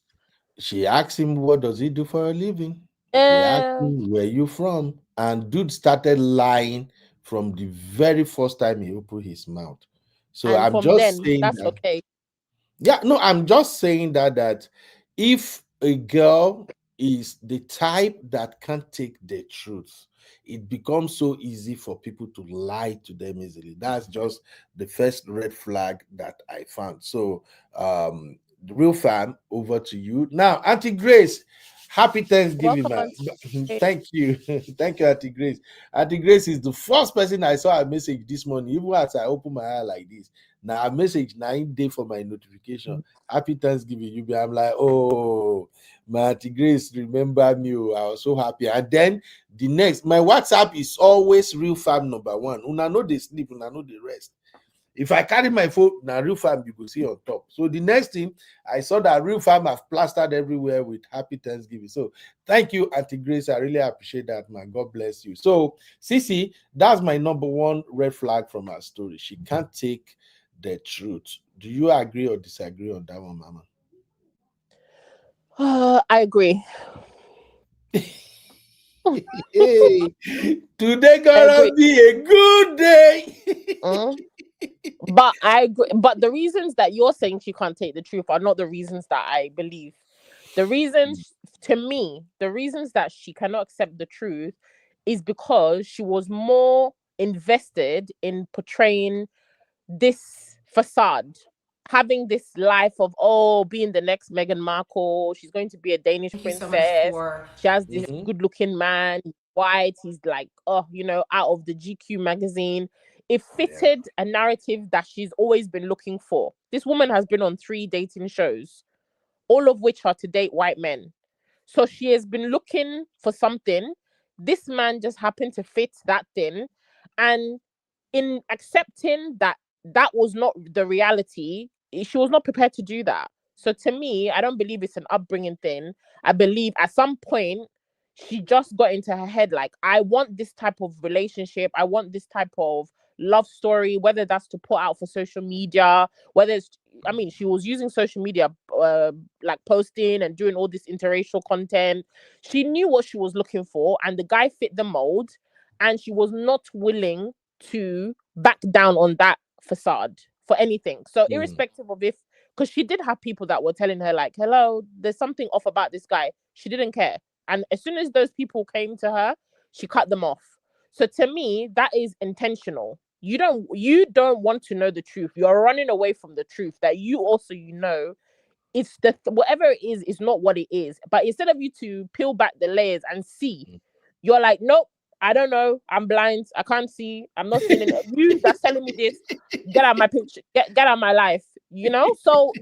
She asked him, what does he do for a living? She asked Uh, him, where you from? And dude started lying from the very first time he opened his mouth. So and I'm from just then, saying that's that. okay. Yeah, no, I'm just saying that if a girl is the type that can't take the truth, it becomes so easy for people to lie to them easily. That's just the first red flag that I found. So, the real fan, over to you now, Auntie Grace. Happy Thanksgiving, Welcome man. on stage. Thank you. Thank you, Auntie Grace. Auntie Grace is the first person I saw a message this morning, even as I opened my eye like this. Now a message 9 day for my notification. Happy Thanksgiving, you be. I'm like, oh, my Auntie Grace, remember me. Oh, I was so happy. And then the next, my WhatsApp is always real fam number one. Una know they sleep, una know the rest. If I carry my phone, now real farm you go see on top. So the next thing I saw that real farm have plastered everywhere with happy Thanksgiving. So thank you, Auntie Grace. I really appreciate that, man. God bless you. So Sissy, that's my number one red flag from her story. She can't take the truth. Do you agree or disagree on that one, Mama? I agree. Hey, today I agree. gonna be a good day. Mm. But I agree. But the reasons that you're saying she can't take the truth are not the reasons that I believe. The reasons, to me, the reasons that she cannot accept the truth is because she was more invested in portraying this facade, having this life of, oh, being the next Meghan Markle. She's going to be a Danish Thank you so much princess. for She has this good looking man, he's white, he's like, oh, out of the GQ magazine. It fitted a narrative that she's always been looking for. This woman has been on 3 dating shows, all of which are to date white men. So she has been looking for something. This man just happened to fit that thing. And in accepting that that was not the reality, she was not prepared to do that. So to me, I don't believe it's an upbringing thing. I believe at some point she just got into her head like, I want this type of relationship. I want this type of love story, whether that's to put out for social media, whether it's, I mean, she was using social media, like posting and doing all this interracial content. She knew what she was looking for, and the guy fit the mold, and she was not willing to back down on that facade for anything. So irrespective of if, because she did have people that were telling her like, hello, there's something off about this guy. She didn't care. And as soon as those people came to her, she cut them off. So to me, that is intentional. You don't want to know the truth. You're running away from the truth that you also, it's whatever it is not what it is. But instead of you to peel back the layers and see, you're like, nope, I don't know. I'm blind. I can't see. I'm not seeing it. You that's telling me this. Get out of my picture. Get out of my life. So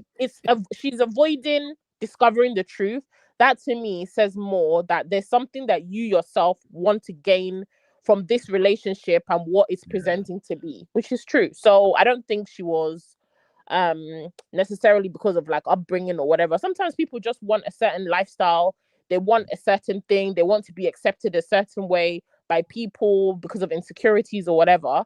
she's avoiding discovering the truth. That to me says more that there's something that you yourself want to gain from this relationship and what it's presenting to be, which is true. So I don't think she was necessarily because of like upbringing or whatever. Sometimes people just want a certain lifestyle, they want a certain thing, they want to be accepted a certain way by people because of insecurities or whatever,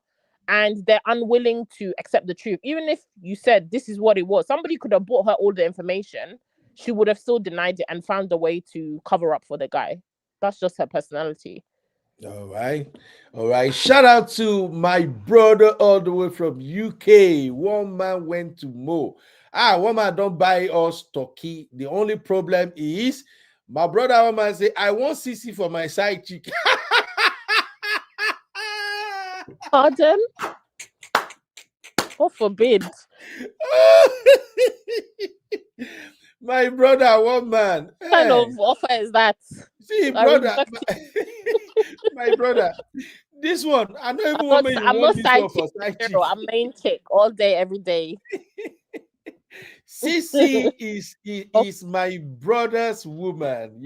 and they're unwilling to accept the truth. Even if you said this is what it was, somebody could have brought her all the information, she would have still denied it and found a way to cover up for the guy. That's just her personality. All right. Shout out to my brother all the way from UK. One man went to Mo. One man don't buy us turkey. The only problem is my brother one man say, I want CC for my side chick. Pardon? God forbid. My brother, one man. What kind of offer is that? See, brother, my brother, this one, I don't even want I'm not side chick. chick. I'm main chick all day, every day. Sissy is my brother's woman,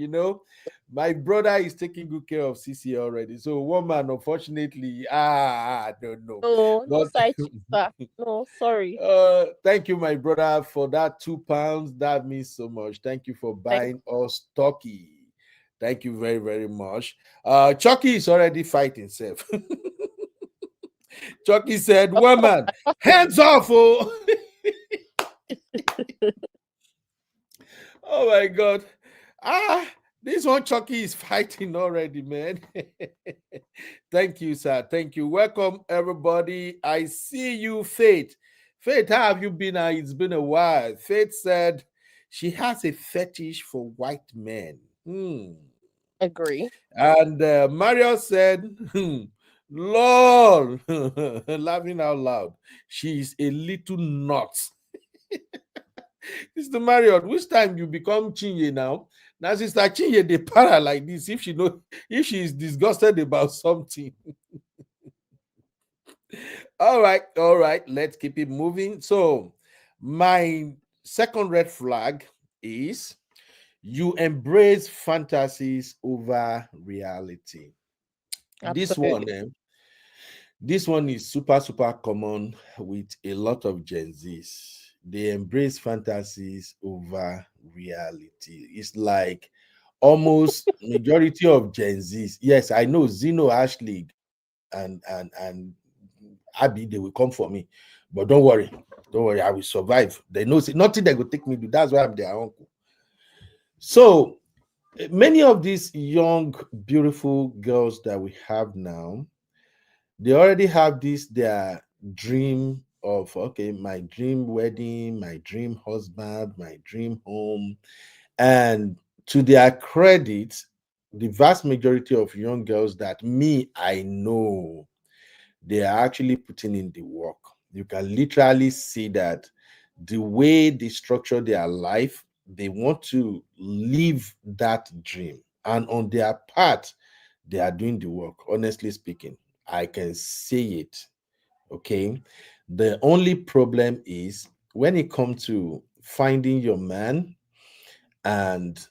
My brother is taking good care of Sissy already. So woman, unfortunately, I don't know. No side chick, sir. No, sorry. Thank you, my brother, for that £2. That means so much. Thank you for buying us turkey. Thank you very, very much. Chucky is already fighting self. Chucky said, woman, hands off, oh. Oh my God. This one Chucky is fighting already, man. Thank you, sir. Thank you. Welcome, everybody. I see you, Faith. Faith, how have you been? It's been a while. Faith said she has a fetish for white men. Agree. And Mario said, lol, laughing out loud. She's a little nuts. Mr. Marriott, which time you become Chinye now? Now, Sister Chinye, they para like this if she is disgusted about something. All right, let's keep it moving. So, my second red flag is you embrace fantasies over reality. Absolutely. This one is super, super common with a lot of Gen Zs. They embrace fantasies over reality. It's like almost majority of Gen Zs. Yes, I know Zeno, Ashley, and Abby, they will come for me. But don't worry, I will survive. They know nothing they will take me to. That's why I'm their uncle. So many of these young, beautiful girls that we have now, they already have this their dream of, okay, my dream wedding, my dream husband, my dream home. And to their credit, the vast majority of young girls that me I know, they are actually putting in the work. You can literally see that the way they structure their life, they want to live that dream. And on their part, they are doing the work. Honestly speaking, I can say it. Okay. The only problem is when it comes to finding your man and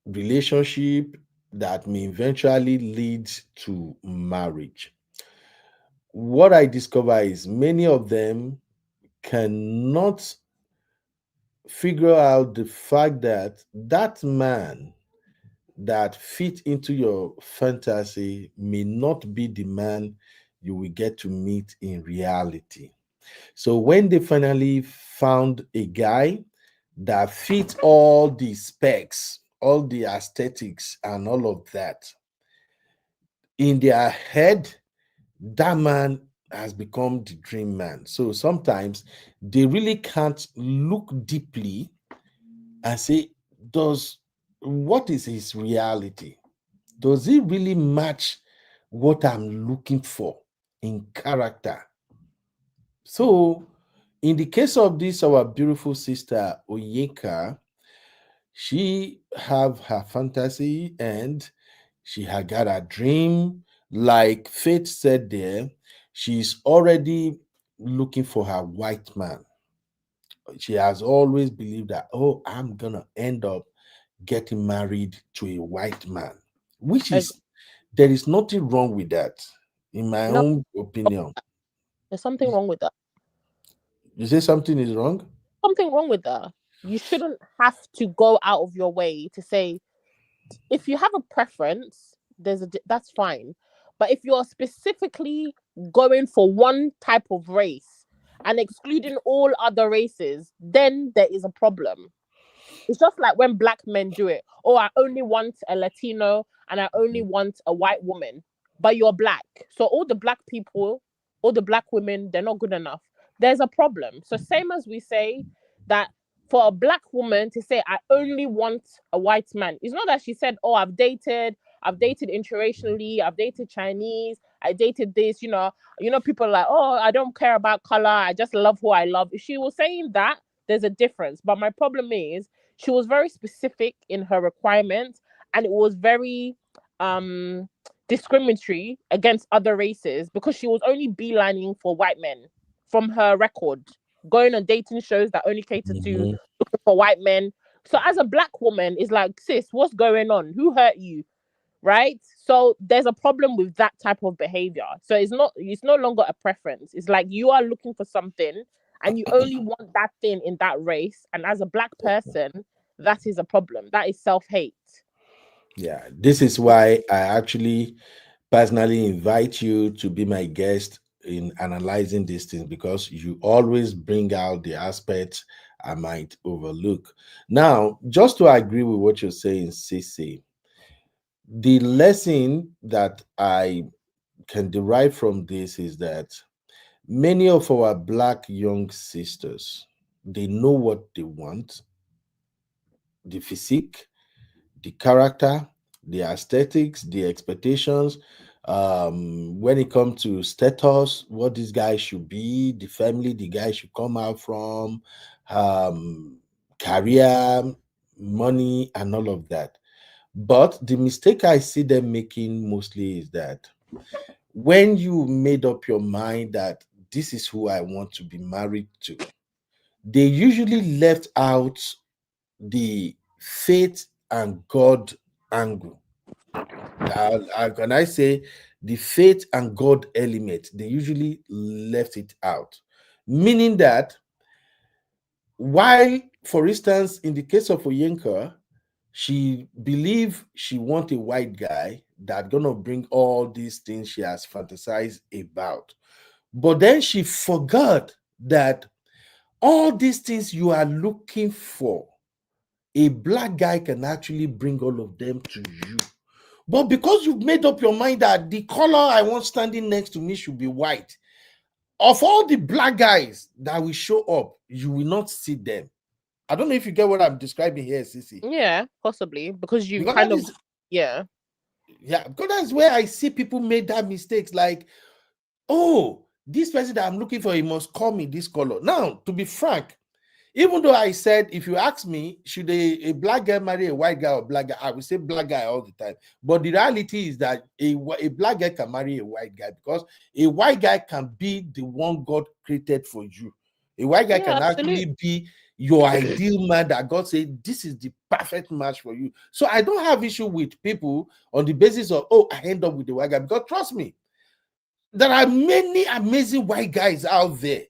relationship that may eventually lead to marriage. What I discover is many of them cannot figure out the fact that that man that fit into your fantasy may not be the man you will get to meet in reality. So when they finally found a guy that fit all the specs, all the aesthetics, and all of that, in their head, that man has become the dream man. So sometimes they really can't look deeply and say, does what is his reality? Does it really match what I'm looking for in character? So, in the case of this, our beautiful sister Oyeka, she have her fantasy and she had got a dream. Like Faith said there, she's already looking for her white man. She has always believed that, oh, I'm gonna end up getting married to a white man, which Ex- is there is nothing wrong with that, in my No, own opinion. there's something wrong with that. You say something is wrong? Something wrong with that. You shouldn't have to go out of your way to say, if you have a preference, that's fine. But if you're specifically going for one type of race and excluding all other races, then there is a problem. It's just like when black men do it. Oh, I only want a Latino and I only want a white woman. But you're black. So all the black people, all the black women, they're not good enough. There's a problem. So same as we say that for a black woman to say, I only want a white man. It's not that she said, oh, I've dated interracially, I've dated Chinese, I dated this, people are like, oh, I don't care about color, I just love who I love. If she was saying that, there's a difference. But my problem is she was very specific in her requirements and it was very discriminatory against other races because she was only beelining for white men from her record, going on dating shows that only cater to Mhm. looking for white men. So as a black woman, it's like, sis, what's going on? Who hurt you? Right? So there's a problem with that type of behavior. So it's no longer a preference. It's like you are looking for something and you only want that thing in that race. And as a black person, that is a problem. That is self-hate. Yeah, this is why I actually personally invite you to be my guest in analyzing these things because you always bring out the aspects I might overlook. Now, just to agree with what you're saying, Cece, the lesson that I can derive from this is that many of our black young sisters, they know what they want, the physique, the character, the aesthetics, the expectations. When it comes to status, what this guy should be, the family the guy should come out from, um, career, money, and all of that. But the mistake I see them making mostly is that when you made up your mind that this is who I want to be married to, they usually left out the faith and God angle. Can I say the faith and God element, they usually left it out. Meaning that while, for instance, in the case of Oyenka, she believed she want a white guy that gonna bring all these things she has fantasized about. But then she forgot that all these things you are looking for, a black guy can actually bring all of them to you. But because you've made up your mind that the color I want standing next to me should be white, of all the black guys that will show up, you will not see them. I don't know if you get what I'm describing here, Sissy. Yeah, possibly because you Because kind that of is, yeah. yeah, because that's where I see people made that mistakes. Like, oh, this person that I'm looking for, he must call me this color. Now, to be frank, even though I said, if you ask me, should a black guy marry a white guy or black guy, I will say black guy all the time. But the reality is that a black guy can marry a white guy because a white guy can be the one God created for you. A white guy Yeah, can absolutely. actually be your ideal man that God said, this is the perfect match for you. So I don't have issue with people on the basis of, oh, I end up with the white guy. Because trust me, there are many amazing white guys out there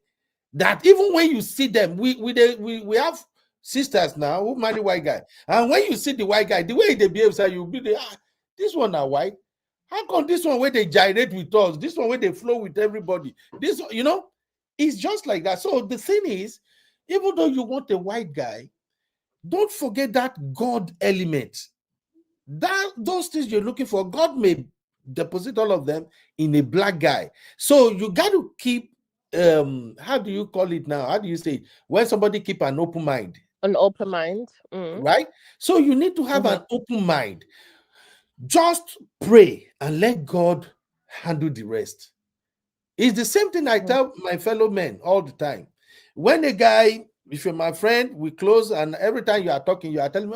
that even when you see them, we have sisters now who marry white guy, and when you see the white guy, the way they behave, so you'll be the this one are white. How come this one where they gyrate with us, this one where they flow with everybody? This, it's just like that. So the thing is, even though you want a white guy, don't forget that God element. That those things you're looking for, God may deposit all of them in a black guy. So you got to keep how do you call it now? How do you say it? When somebody keep an open mind? An open mind. Mm. Right? So you need to have an open mind. Just pray and let God handle the rest. It's the same thing I tell my fellow men all the time. When a guy, if you're my friend, we close, and every time you are talking, you are telling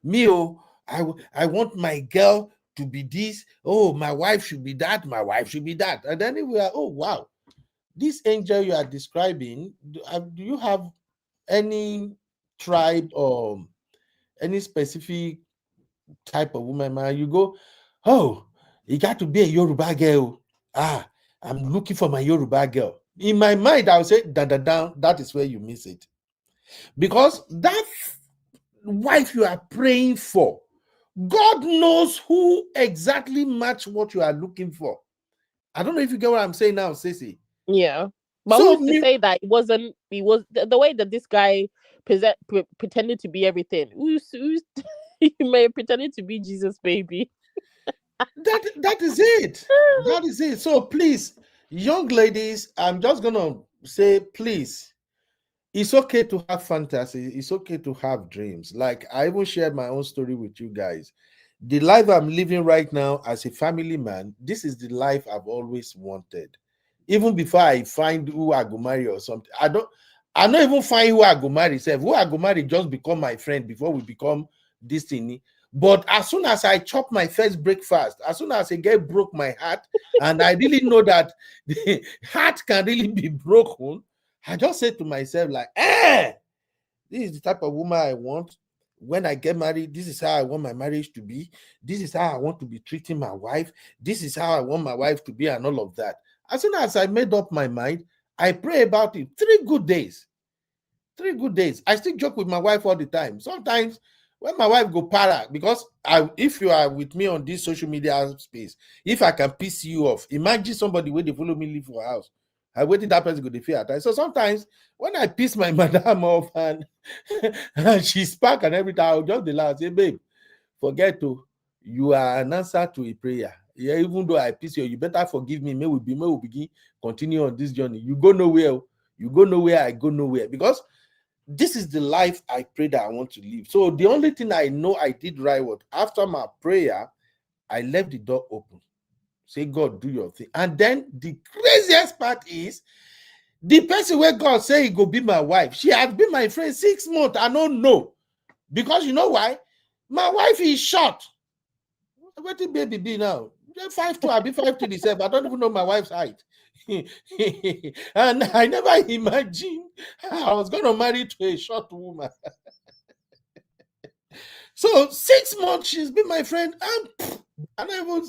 me, oh, I want my girl to be this. Oh, my wife should be that. My wife should be that. And then we are, oh, wow. This angel you are describing, do you have any tribe or any specific type of woman, man? You go, oh, you got to be a Yoruba girl. I'm looking for my Yoruba girl. In my mind, I'll say, that is where you miss it. Because that wife you are praying for, God knows who exactly match what you are looking for. I don't know if you get what I'm saying now, Ceci. Yeah. But So who's to say that it was the way that this guy pretended to be everything? Who's he may have pretended to be Jesus, baby. that is it. That is it. So please, young ladies, I'm just gonna say, please, it's okay to have fantasy. It's okay to have dreams. Like I even shared my own story with you guys. The life I'm living right now as a family man, this is the life I've always wanted. Even before I find who I go marry or something, I don't even find who I go marry. Who I go marry just become my friend before we become this thing. But as soon as I chop my first breakfast, as soon as a girl broke my heart, and I really know that the heart can really be broken, I just said to myself, like, this is the type of woman I want. When I get married, this is how I want my marriage to be. This is how I want to be treating my wife. This is how I want my wife to be, and all of that. As soon as I made up my mind, I pray about it. 3 good days. 3 good days. I still joke with my wife all the time. Sometimes when my wife go para, because if you are with me on this social media space, if I can piss you off, imagine somebody where they follow me leave for house. I waiting that person go to fear at. So sometimes when I piss my madam off and she's back and everything, I'll just laugh, say, babe, forget to, you are an answer to a prayer. Yeah, even though I piss you better forgive me. May we begin continue on this journey. You go nowhere. You go nowhere, I go nowhere. Because this is the life I pray that I want to live. So the only thing I know I did right was after my prayer, I left the door open. Say, God, do your thing. And then the craziest part is the person where God say he go be my wife. She has been my friend 6 months. I don't know. Because you know why? My wife is short. What the baby be now? 5'2", I'll be 5'3" itself. I don't even know my wife's height. And I never imagined I was going to marry to a short woman. So 6 months she's been my friend, and I don't even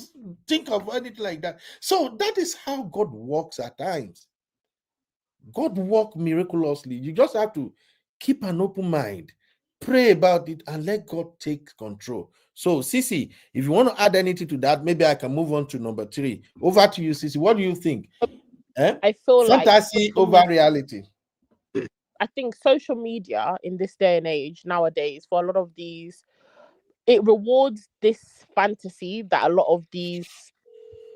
think of anything like that. So that is how God works at times. God works miraculously. You just have to keep an open mind, pray about it, and let God take control. So, Sissy, if you want to add anything to that, maybe I can move on to number 3. Over to you, Sissy. What do you think? I feel like Fantasy over reality. I think social media in this day and age nowadays, for a lot of these, it rewards this fantasy that a lot of these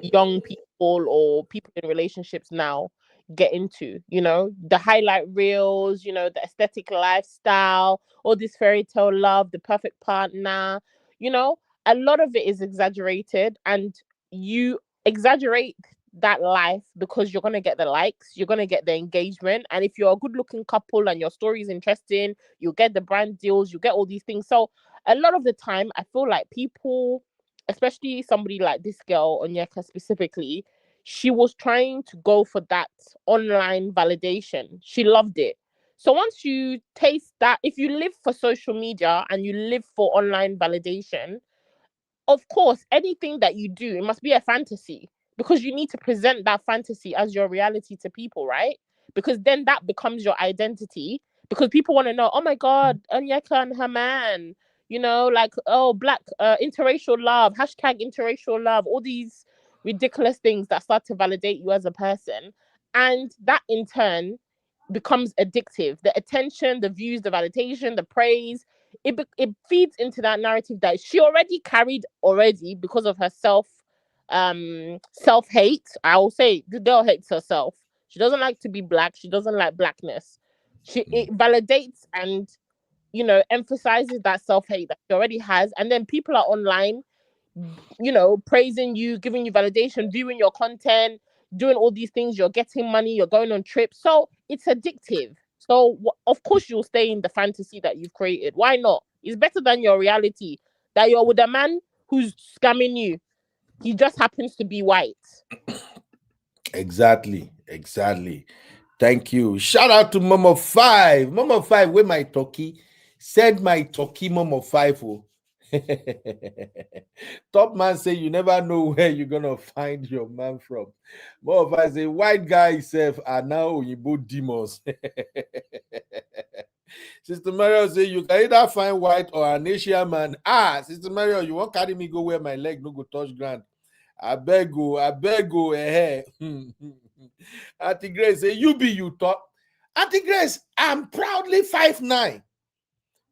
young people or people in relationships now get into, the highlight reels, the aesthetic lifestyle, all this fairy tale love, the perfect partner, you know, a lot of it is exaggerated, and you exaggerate that life because you're going to get the likes, you're going to get the engagement, and if you're a good looking couple and your story is interesting, you'll get the brand deals, you get all these things. So a lot of the time I feel like people, especially somebody like this girl, Onyeka specifically, she was trying to go for that online validation. She loved it. So once you taste that, if you live for social media and you live for online validation, of course, anything that you do, it must be a fantasy, because you need to present that fantasy as your reality to people, right? Because then that becomes your identity. Because people want to know, oh my God, Onyeka and her man, like, oh, black, interracial love, hashtag interracial love, all these ridiculous things that start to validate you as a person. And that in turn becomes addictive. The attention, the views, the validation, the praise, it feeds into that narrative that she already carried because of her self hate. I will say the girl hates herself. She doesn't like to be black. She doesn't like blackness. It validates and emphasizes that self hate that she already has, and then people are online, praising you, giving you validation, viewing your content, doing all these things. You're getting money, you're going on trips. So it's addictive. So of course you'll stay in the fantasy that you've created. Why not? It's better than your reality that you're with a man who's scamming you. He just happens to be white. Exactly. Thank you. Shout out to Mama 5. Mama 5, where my turkey? Send my turkey, Mama 5. Oh. Top man say you never know where you're gonna find your man from. Mama 5 say white guy self are now Oyibo demons. Sister Mario say you can either find white or an Asian man. Sister Mario, you won't carry me go where my leg no go touch ground. I beg go, Auntie Grace say, you thought. Auntie Grace, I'm proudly 5'9".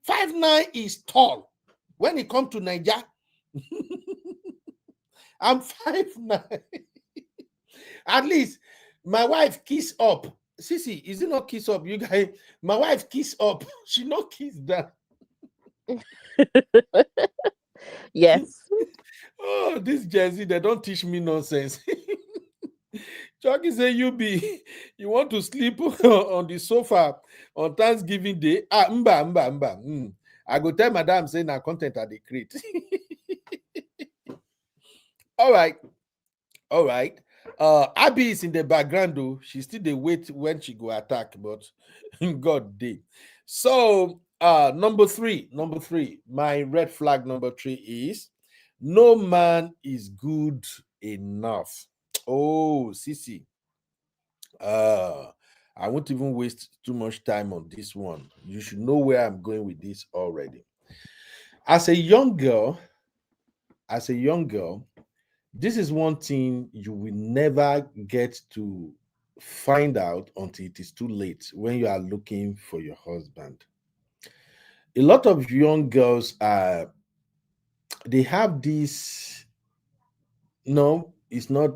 5'9" is tall. When it comes to Nigeria, I'm 5'9". At least my wife kiss up. Sissy, is it not kiss up? You guys, my wife kiss up. She not kiss down. Yes. Oh, this Jersey, they don't teach me nonsense. Chucky say you want to sleep on the sofa on Thanksgiving Day. Mba. I go tell madam say na content I dey create. All right. Abby is in the background though. She still dey wait when she go attack, but God day. So number three, my red flag number 3 is no man is good enough. Oh, Sissy. I won't even waste too much time on this one. You should know where I'm going with this already. As a young girl, this is one thing you will never get to find out until it is too late when you are looking for your husband. A lot of young girls they have this no, it's not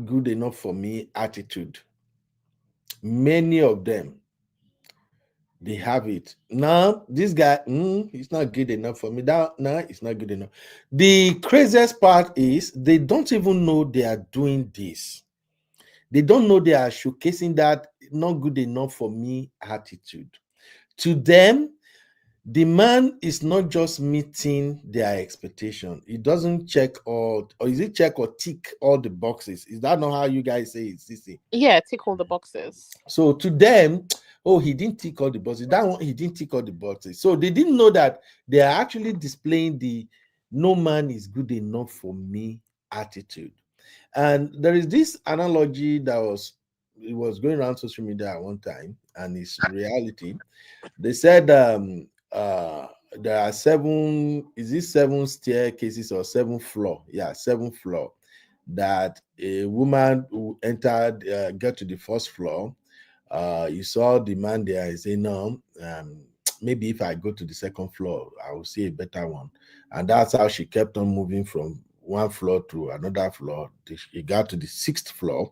good enough for me attitude. Many of them, they have it. Now, this guy, he's not good enough for me. It's not good enough. The craziest part is they don't even know they are doing this. They don't know they are showcasing that not good enough for me attitude. To them, the man is not just meeting their expectation. It doesn't check or is it check or tick all the boxes? Is that not how you guys say it, Sissy? Yeah, tick all the boxes. So to them, Oh, he didn't tick all the boxes. That one, he didn't tick all the boxes. So they didn't know that they are actually displaying the no man is good enough for me attitude. And there is this analogy that was going around social media at one time, and it's reality. They said there are seven, is it seven staircases or seven floor? Yeah, seven floor. That a woman who entered, get to the first floor, you saw the man there. He say, no, maybe if I go to the second floor, I will see a better one. And that's how she kept on moving from one floor to another floor. She got to the sixth floor.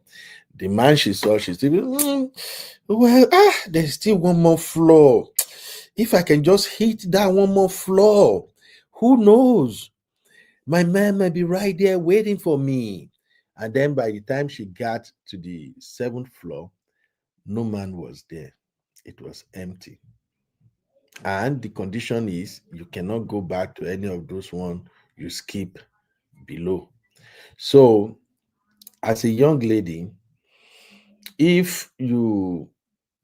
The man she saw, she said, well, there's still one more floor. If I can just hit that one more floor, who knows? My man might be right there waiting for me. And then by the time she got to the seventh floor, no man was there. It was empty. And the condition is you cannot go back to any of those one you skip below. So, as a young lady, if you,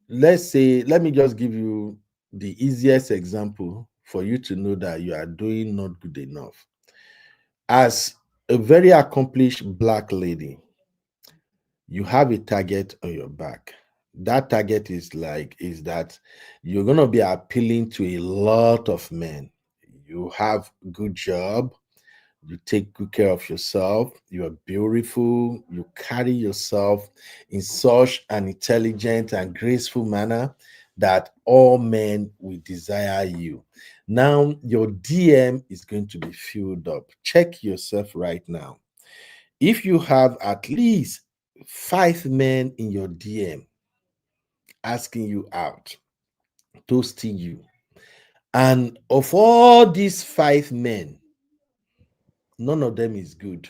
let's say, let me just give you the easiest example for you to know that you are doing not good enough. As a very accomplished black lady, you have a target on your back. That target is that you're going to be appealing to a lot of men. You have good job, you take good care of yourself, you are beautiful, you carry yourself in such an intelligent and graceful manner that all men will desire you. Now your DM is going to be filled up. Check yourself right now. If you have at least 5 men in your DM asking you out, toasting you, and of all these 5 men, none of them is good.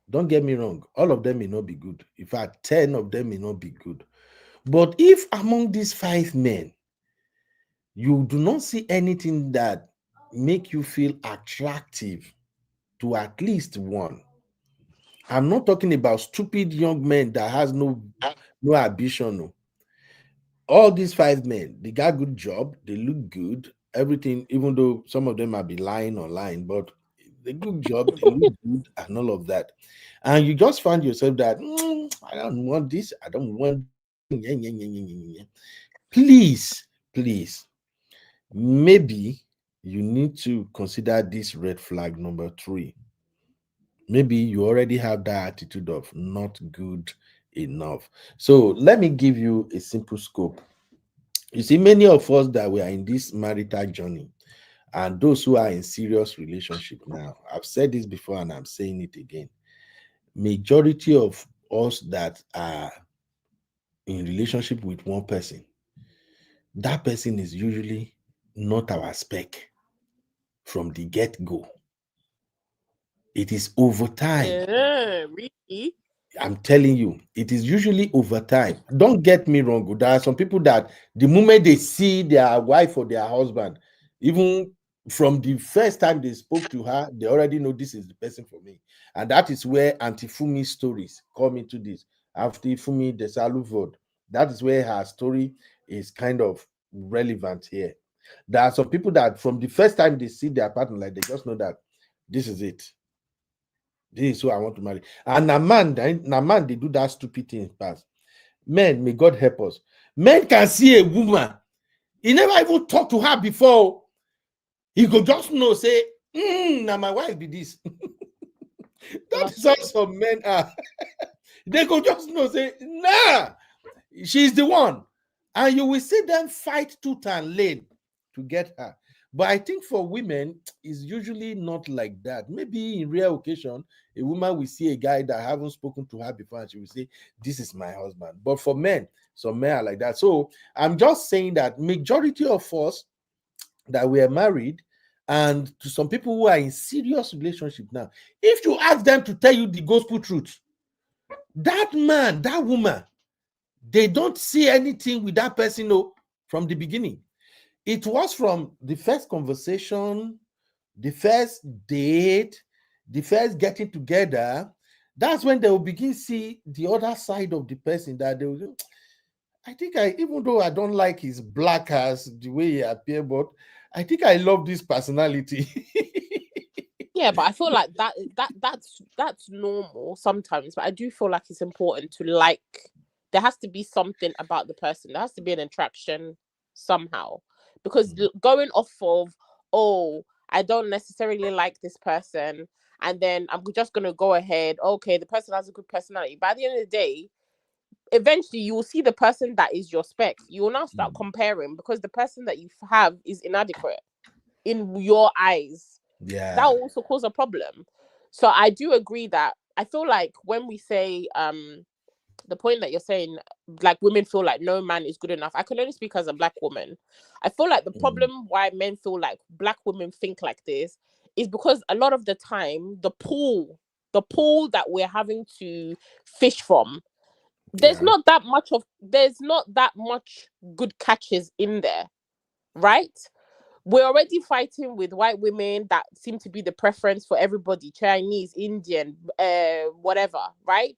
Don't get me wrong, all of them may not be good. In fact, 10 of them may not be good. But if among these 5 men, you do not see anything that make you feel attractive to at least one, I'm not talking about stupid young men that has no ambition. No. All these 5 men, they got good job, they look good, everything, even though some of them might be lying online, but they good job, they look good, and all of that. And you just find yourself that I don't want this, I don't want. Please, please, maybe you need to consider this red flag number 3. Maybe you already have that attitude of not good enough. So let me give you a simple scope. You see, many of us that we are in this marital journey and those who are in serious relationship now, I've said this before and I'm saying it again. Majority of us that are in relationship with one person, that person is usually not our spec from the get-go. It is over time. Really? I'm telling you, it is usually over time. Don't get me wrong. There are some people that the moment they see their wife or their husband, even from the first time they spoke to her, they already know this is the person for me. And that is where Auntie Fumi's stories come into this. Auntie Fumi the Saluvod, that is where her story is kind of relevant here. There are some people that from the first time they see their partner, like they just know that this is it. This is who I want to marry. And a man, they do that stupid thing past. Men, may God help us. Men can see a woman. He never even talked to her before. He could just know, say, now my wife be this. That is how some men are. They could just know, say, nah, she's the one. And you will see them fight tooth and nail to get her. But I think for women, it's usually not like that. Maybe in rare occasion, a woman will see a guy that haven't spoken to her before and she will say, this is my husband. But for men, some men are like that. So I'm just saying that majority of us that we are married, and to some people who are in serious relationship now, if you ask them to tell you the gospel truth, that man, that woman, they don't see anything with that person from the beginning. It was from the first conversation, the first date, the first getting together. That's when they will begin to see the other side of the person that they will, I think even though I don't like his black ass, the way he appear, but I think I love this personality. Yeah, but I feel like that's normal sometimes. But I do feel like it's important to like. There has to be something about the person. There has to be an attraction somehow, because going off of, oh, I don't necessarily like this person, and then I'm just gonna go ahead. Okay, the person has a good personality. By the end of the day, eventually you will see the person that is your spec. You will now start comparing because the person that you have is inadequate in your eyes. Yeah. That will also cause a problem. So I do agree that I feel like when we say the point that you're saying, like women feel like no man is good enough. I can only speak as a black woman. I feel like the problem why men feel like black women think like this is because a lot of the time the pool that we're having to fish from, there's not that much good catches in there, right? We're already fighting with white women that seem to be the preference for everybody, Chinese, Indian, whatever, right?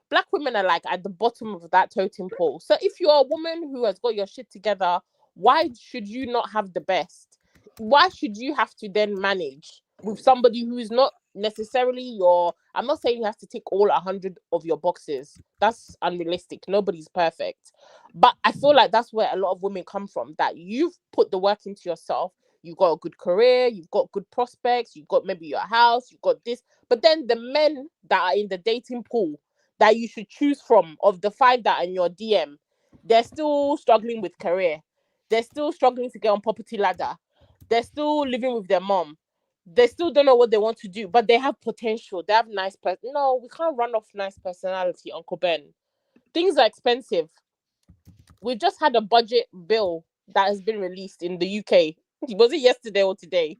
Black women are like at the bottom of that totem pole. So if you're a woman who has got your shit together, why should you not have the best? Why should you have to then manage with somebody who is not necessarily your... I'm not saying you have to tick all 100 of your boxes. That's unrealistic. Nobody's perfect. But I feel like that's where a lot of women come from, that you've put the work into yourself. You've got a good career, you've got good prospects, you've got maybe your house, you've got this. But then the men that are in the dating pool that you should choose from, of the 5 that are in your DM, they're still struggling with career. They're still struggling to get on property ladder. They're still living with their mom. They still don't know what they want to do, but they have potential. They have nice No, we can't run off nice personality, Uncle Ben. Things are expensive. We've just had a budget bill that has been released in the UK. Was it yesterday or today?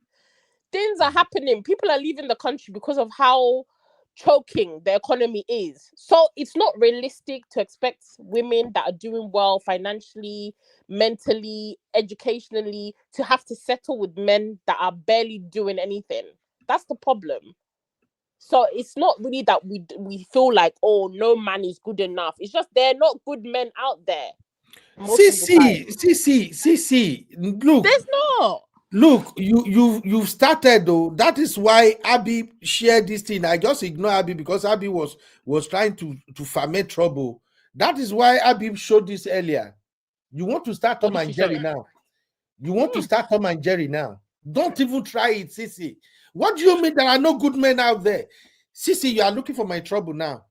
Things are happening. People are leaving the country because of how choking the economy is. So it's not realistic to expect women that are doing well financially, mentally, educationally, to have to settle with men that are barely doing anything. That's the problem. So it's not really that we feel like, oh, no man is good enough. It's just there are not good men out there. See, look. There's not. Look, you've started though. That is why Abby shared this thing. I just ignore Abby because Abby was trying to ferment trouble. That is why Abby showed this earlier. You want to start Tom and Jerry now. You want to start Tom and Jerry now. Don't even try it, Sissy. What do you mean there are no good men out there? Sissy, you are looking for my trouble now.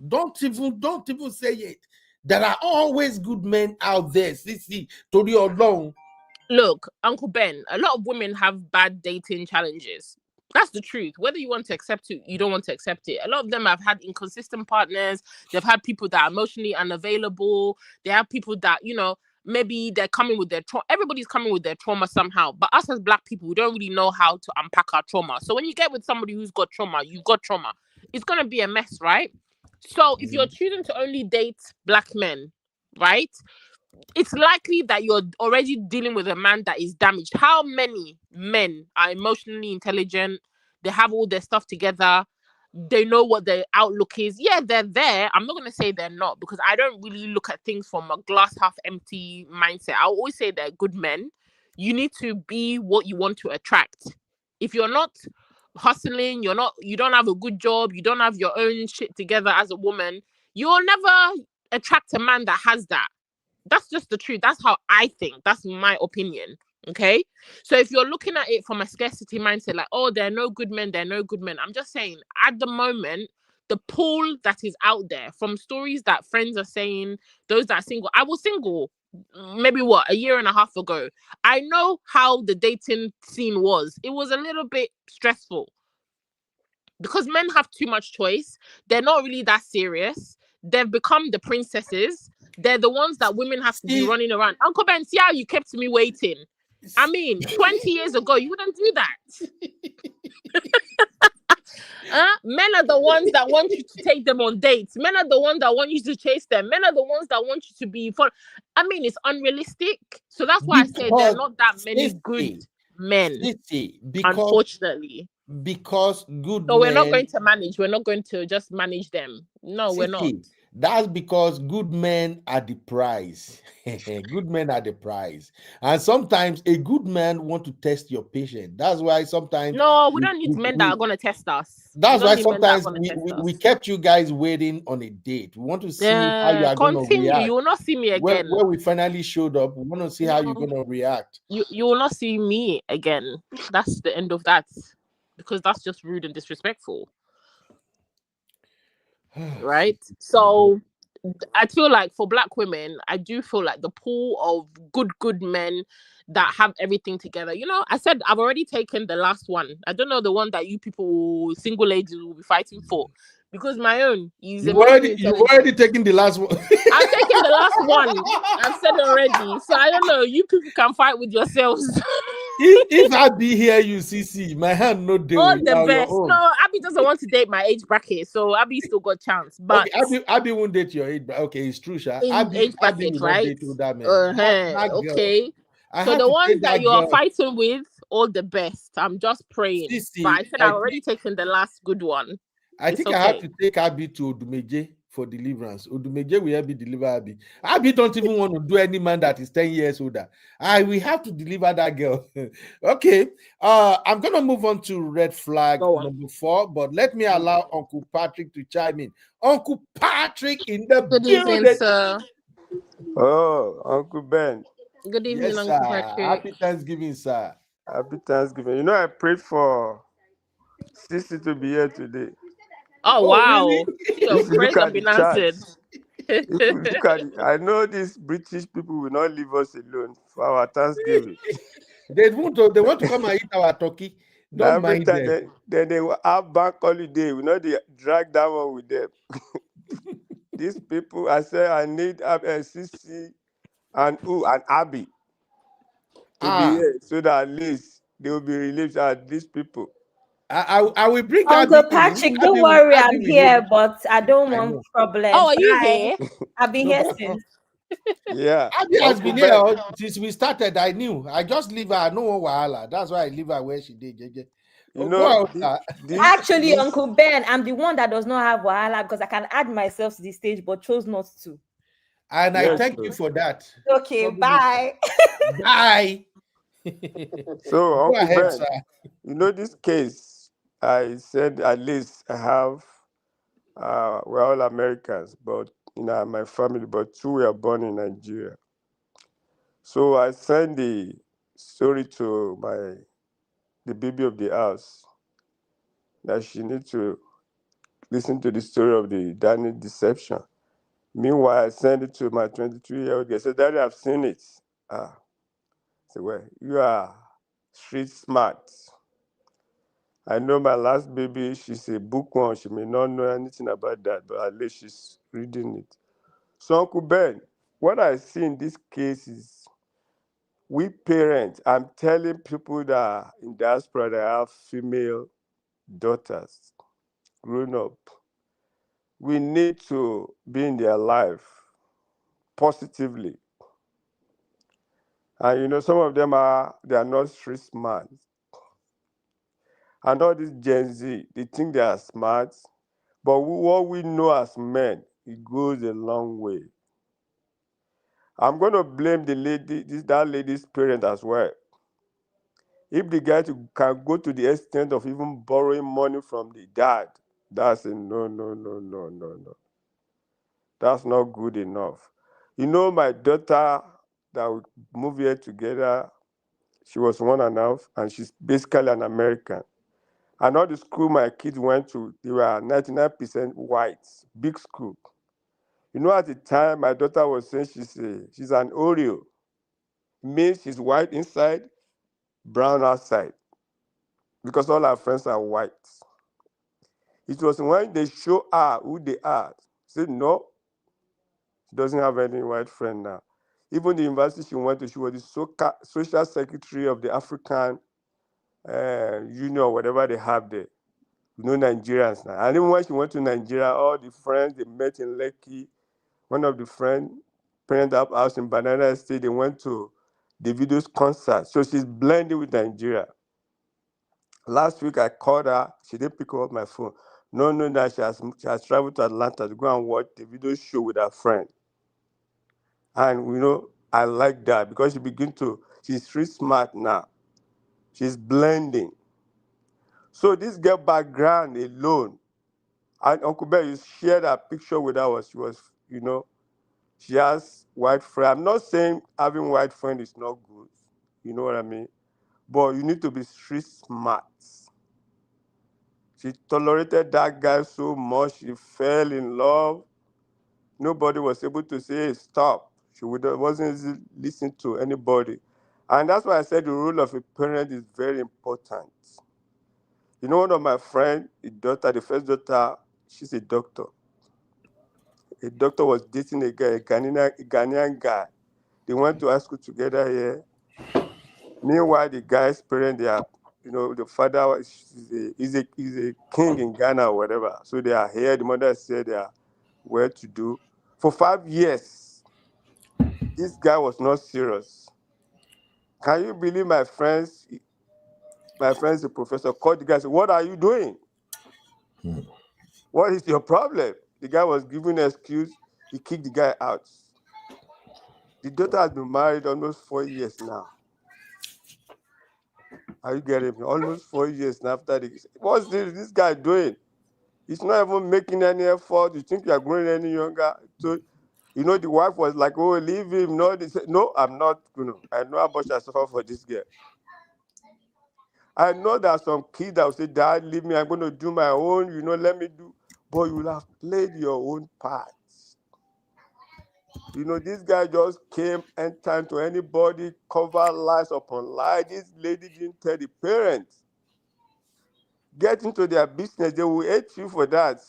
Don't even say it. There are always good men out there, Sissy. Tori alone. Look, Uncle Ben, a lot of women have bad dating challenges. That's the truth. Whether you want to accept it, you don't want to accept it. A lot of them have had inconsistent partners. They've had people that are emotionally unavailable. They have people that, maybe they're coming with their trauma. Everybody's coming with their trauma somehow. But us as black people, we don't really know how to unpack our trauma. So when you get with somebody who's got trauma, you've got trauma. It's going to be a mess, right? So if you're choosing to only date black men, right, it's likely that you're already dealing with a man that is damaged. How many men are emotionally intelligent? They have all their stuff together. They know what their outlook is. Yeah, they're there. I'm not going to say they're not, because I don't really look at things from a glass half empty mindset. I always say they're good men. You need to be what you want to attract. If you're not hustling, you don't have a good job, you don't have your own shit together as a woman, you'll never attract a man that has that. That's just the truth. That's how I think. That's my opinion. Okay. So if you're looking at it from a scarcity mindset, like, oh, there are no good men, I'm just saying, at the moment, the pool that is out there, from stories that friends are saying, those that are single, I was single maybe a year and a half ago. I know how the dating scene was. It was a little bit stressful because men have too much choice. They're not really that serious. They've become the princesses. They're the ones that women have to be running around. Uncle Ben, see how you kept me waiting. I mean, 20 years ago, you wouldn't do that. Men are the ones that want you to take them on dates. Men are the ones that want you to chase them. Men are the ones that want you to be fun. I mean, it's unrealistic. So that's why I say there are not that many good men, unfortunately. Because good so we're not going to manage. We're not going to just manage them. No, we're not. That's because good men are the prize. Good men are the prize. And sometimes a good man want to test your patience. That's why sometimes No, we we, don't need we, men that we are gonna test us. We that's don't why need men that are sometimes gonna test we us. kept you guys waiting on a date. We want to see how you are going to Continue. react. You will not see me When, again. when we finally showed up, we want to see how you're No. going to react. You will not see me again. That's the end of that. Because that's just rude and disrespectful. Right? So I feel like for black women, I do feel like the pool of good men that have everything together. You know, I said I've already taken the last one. I don't know the one that you people, single ladies, will be fighting for, because my own is emotionally You've intelligent. already taken the last one. I've taken the last one. I've said it already. So I don't know. You people can fight with yourselves. if I be here, you see, my hand no deal All with the now your best. own. No, Abby doesn't want to date my age bracket, so Abby still got chance. But Okay, Abby won't date your age. Okay, it's true, Sha. in age Abby bracket, will not right? date older men. That girl. Okay. I So had the to ones take that that you are girl. fighting with, all the best. I'm just praying. But I said I've already taken the last good one. I It's think I had okay. to take Abby to Odumeje for deliverance. Odumeje will help me deliver Abby. Abby don't even want to do any man that is 10 years older. We have to deliver that girl. Okay. I'm gonna move on to red flag Go on. number 4, but let me allow Uncle Patrick to chime in. Uncle Patrick in the Good evening, building. sir. Oh, Uncle Ben. Good evening, Yes, sir. Uncle Patrick. Happy Thanksgiving, sir. Happy Thanksgiving. You know, I prayed for Sissy to be here today. Oh, Oh, wow. really? Your If you prayers look have at the been answered. charts, if you look at it, I know these British people will not leave us alone for our Thanksgiving. They want to come and eat our turkey. Now, Don't every mind time them. they will have bank holiday, we know they drag that one with them. These people, I say, I need Sissy and Abby to be here so that at least they will be relieved at these people. I will bring Uncle Abby in. Patrick, don't worry, Abby I'm will hate here, me. but I don't I want know. problems. Oh, are you Bye. here? I've been No, here but since. Yeah. Abby has Uncle been here Ben. since we started. I knew. I just leave her. I know wahala. That's why I leave her where she did. JJ. You Oh, go know, out, sir. Actually, Uncle Ben, I'm the one that does not have Wahala because I can add myself to the stage, but chose not to. And I yes. thank you for that. Okay, bye. Bye. So, Go Uncle ahead, Ben, sir. you know this case. I said at least I have. We're all Americans, but my family, but two were born in Nigeria. So I sent the story to the baby of the house that she needs to listen to the story of the Danish deception. Meanwhile, I sent it to my 22-year-old girl. I said, Daddy, I've seen it. I said, well, you are street smart. I know my last baby, she's a bookworm. She may not know anything about that, but at least she's reading it. So, Uncle Ben, what I see in this case is we parents, I'm telling people that are in diaspora that have female daughters grown up, we need to be in their life positively. And some of them they are not street smart. And all this Gen Z, they think they are smart, but what we know as men, it goes a long way. I'm going to blame that lady's parent as well. If the guy can go to the extent of even borrowing money from the dad, that's a no, no, no, no, no, no. That's not good enough. My daughter that we moved here together, she was 1.5, and she's basically an American. And all the school my kids went to, they were 99% white, big school. At the time, my daughter was saying she's an Oreo. It means she's white inside, brown outside, because all her friends are white. It was when they show her who they are, she said, no, she doesn't have any white friend now. Even the university she went to, she was the social secretary of the African Union, whatever they have there. Nigerians now. And even when she went to Nigeria, all the friends they met in Lekki, one of the friends, parent up house in Banana State, they went to Davido's concert. So she's blending with Nigeria. Last week I called her, she didn't pick up my phone. not knowing that she has traveled to Atlanta to go and watch the video show with her friend. And I like that because she's street smart now. She's blending. So this girl background alone, and Uncle Ben, you shared that picture with her. She was, she has white friend. I'm not saying having white friend is not good. You know what I mean? But you need to be street smart. She tolerated that guy so much. She fell in love. Nobody was able to say, hey, stop. She wasn't listening to anybody. And that's why I said the role of a parent is very important. One of my friends, the first daughter, she's a doctor. A doctor was dating a guy, a Ghanaian guy. They went to high school together here. Meanwhile, the guy's parents, they are, the father is a king in Ghana or whatever. So they are here. The mother said they are well to do. For 5 years, this guy was not serious. Can you believe my friends, the professor, called the guy and said, what are you doing? What is your problem? The guy was giving an excuse. He kicked the guy out. The daughter has been married almost 4 years now. Are you getting me? Almost 4 years after what's this guy doing? He's not even making any effort. You think you are growing any younger? So, the wife was like, oh, leave him. No, they said, no, I'm not. I know how much I suffer for this girl. I know there are some kids that will say, Dad, leave me. I'm going to do my own. Let me do. But you will have played your own part. This guy just came and time to anybody, cover lies upon lies. This lady didn't tell the parents. Get into their business. They will hate you for that.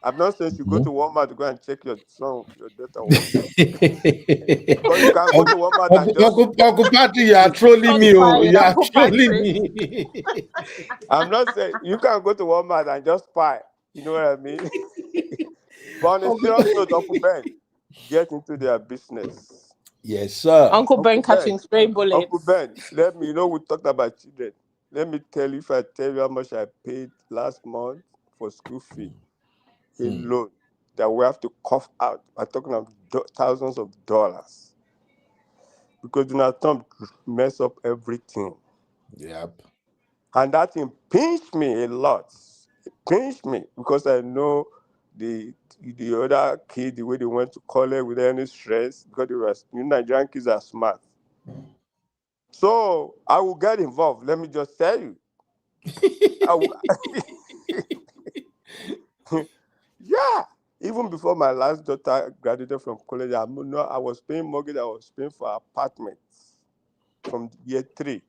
I'm not saying you go to Walmart to go and check your son, your daughter working. Because you can go to Walmart and just... Uncle Patrick, you are trolling me. You are trolling me. I'm not saying you can go to Walmart and just spy. You know what I mean? But on a serious note, Uncle Ben, get into their business. Yes, sir. Uncle Ben catching stray bullets. Uncle Ben, we talked about children. Let me tell you, if I tell you how much I paid last month for school fee alone, that we have to cough out. I'm talking about thousands of dollars. Because Donald Trump mess up everything. Yep. And that thing pinched me a lot. It pinched me because I know the other kid, the way they went to college without any stress, because they were, Nigerian kids are smart. So I will get involved. Let me just tell you. Yeah. Even before my last daughter graduated from college, I was paying mortgage. I was paying for apartments from year 3.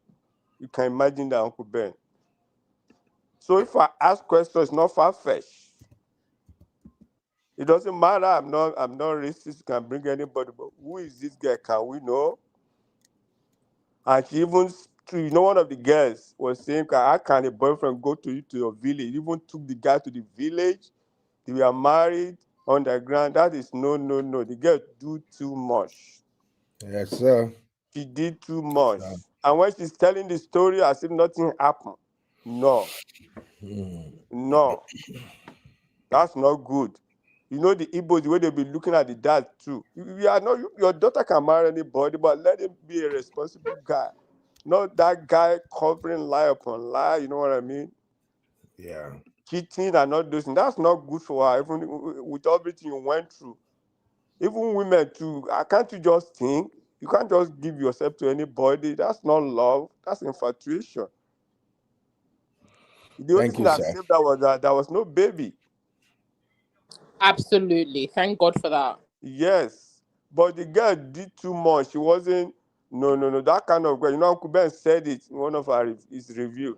You can imagine that, Uncle Ben. So if I ask questions, it's not far-fetched. It doesn't matter. I'm not racist. You can bring anybody. But who is this guy? Can we know? And she even, one of the girls was saying, how can a boyfriend go to your village? He even took the guy to the village. They were married on the ground. That is no. The girl do too much. Yes, sir. She did too much. Yeah. And when she's telling the story as if nothing happened, no. No. That's not good. The Igbos, the way they be looking at the dad too. Your daughter can marry anybody, but let him be a responsible guy. Not that guy covering lie upon lie, you know what I mean? Yeah. Cheating and not doing. That's not good for her, even with everything you went through. Even women too. Can't you just think? You can't just give yourself to anybody. That's not love. That's infatuation. The only thing that saved that was that there was no baby. Absolutely. Thank God for that. Yes. But the girl did too much. She wasn't, no. That kind of girl. Uncle Ben said it in one of his review.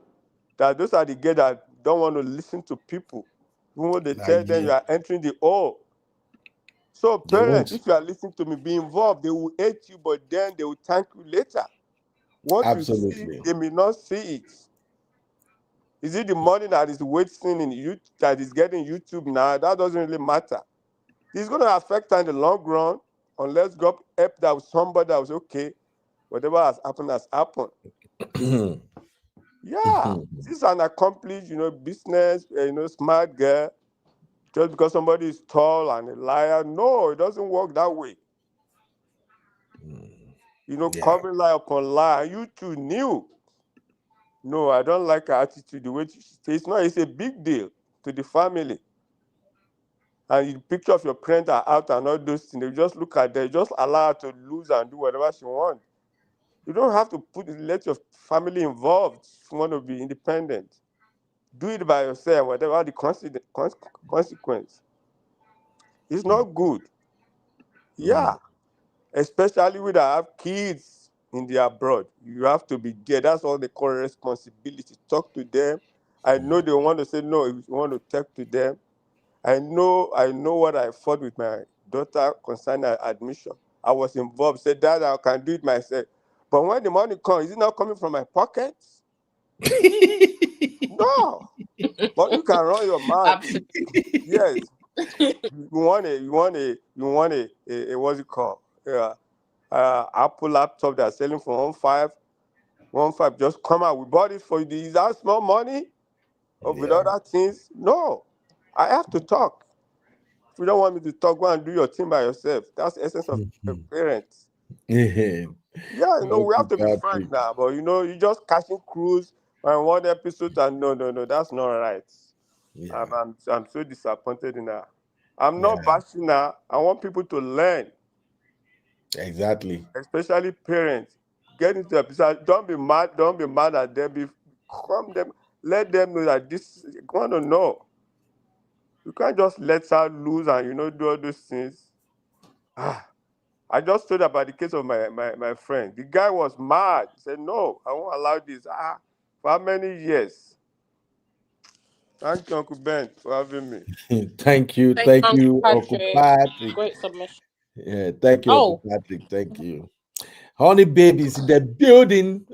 That those are the girls that don't want to listen to people. Even when they tell them you are entering the hole. So parents, if you are listening to me, be involved. They will hate you, but then they will thank you later. Once you see, they may not see it. Is it the money that is wasting in you that is getting YouTube now? That doesn't really matter. It's going to affect her in the long run unless God help that somebody that was okay. Whatever has happened has happened. Yeah, she's an accomplished, business, smart girl. just because somebody is tall and a liar. No, it doesn't work that way. You know, Yeah. covering lie upon lie. You two knew. No, I don't like her attitude. The way she says, it's a big deal to the family. And the picture of your parents are out and all those things. They just look at them, just allow her to lose and do whatever she wants. You don't have to let your family involved if you want to be independent. Do it by yourself, whatever the consequence. It's not good. Yeah. Especially when I have kids in the abroad. You have to be there. That's all they call responsibility. Talk to them. I know they want to say no if you want to talk to them. I know what I fought with my daughter concerning her admission. I was involved, said that I can do it myself. But when the money comes, is it not coming from my pockets? No. But you can run your mouth. Absolutely. Yes. You want a what's it called? Apple laptop that's selling for 1.5. Just come out. We bought it for you. Is that small money? Or with other things? No. I have to talk. If you don't want me to talk, go and do your thing by yourself. That's the essence of a parent. Yeah. Yeah, we have to be Patrick. frank now. But you just catching cruise on one episode and no, that's not right. Yeah. I'm so disappointed in her. I'm not bashing her. I want people to learn, Exactly. especially parents. Get into a position. Don't be mad. Don't be mad at them. Calm them. Let them know that this. You want to know. You can't just let her lose and do all those things. I just told about the case of my friend. The guy was mad. He said, "No, I won't allow this." For how many years? Thank you, Uncle Ben, for having me. Thank you, Uncle Patrick. Great submission. Yeah, thank you, Uncle Oh, Patrick. Thank you. Honey babies in the building.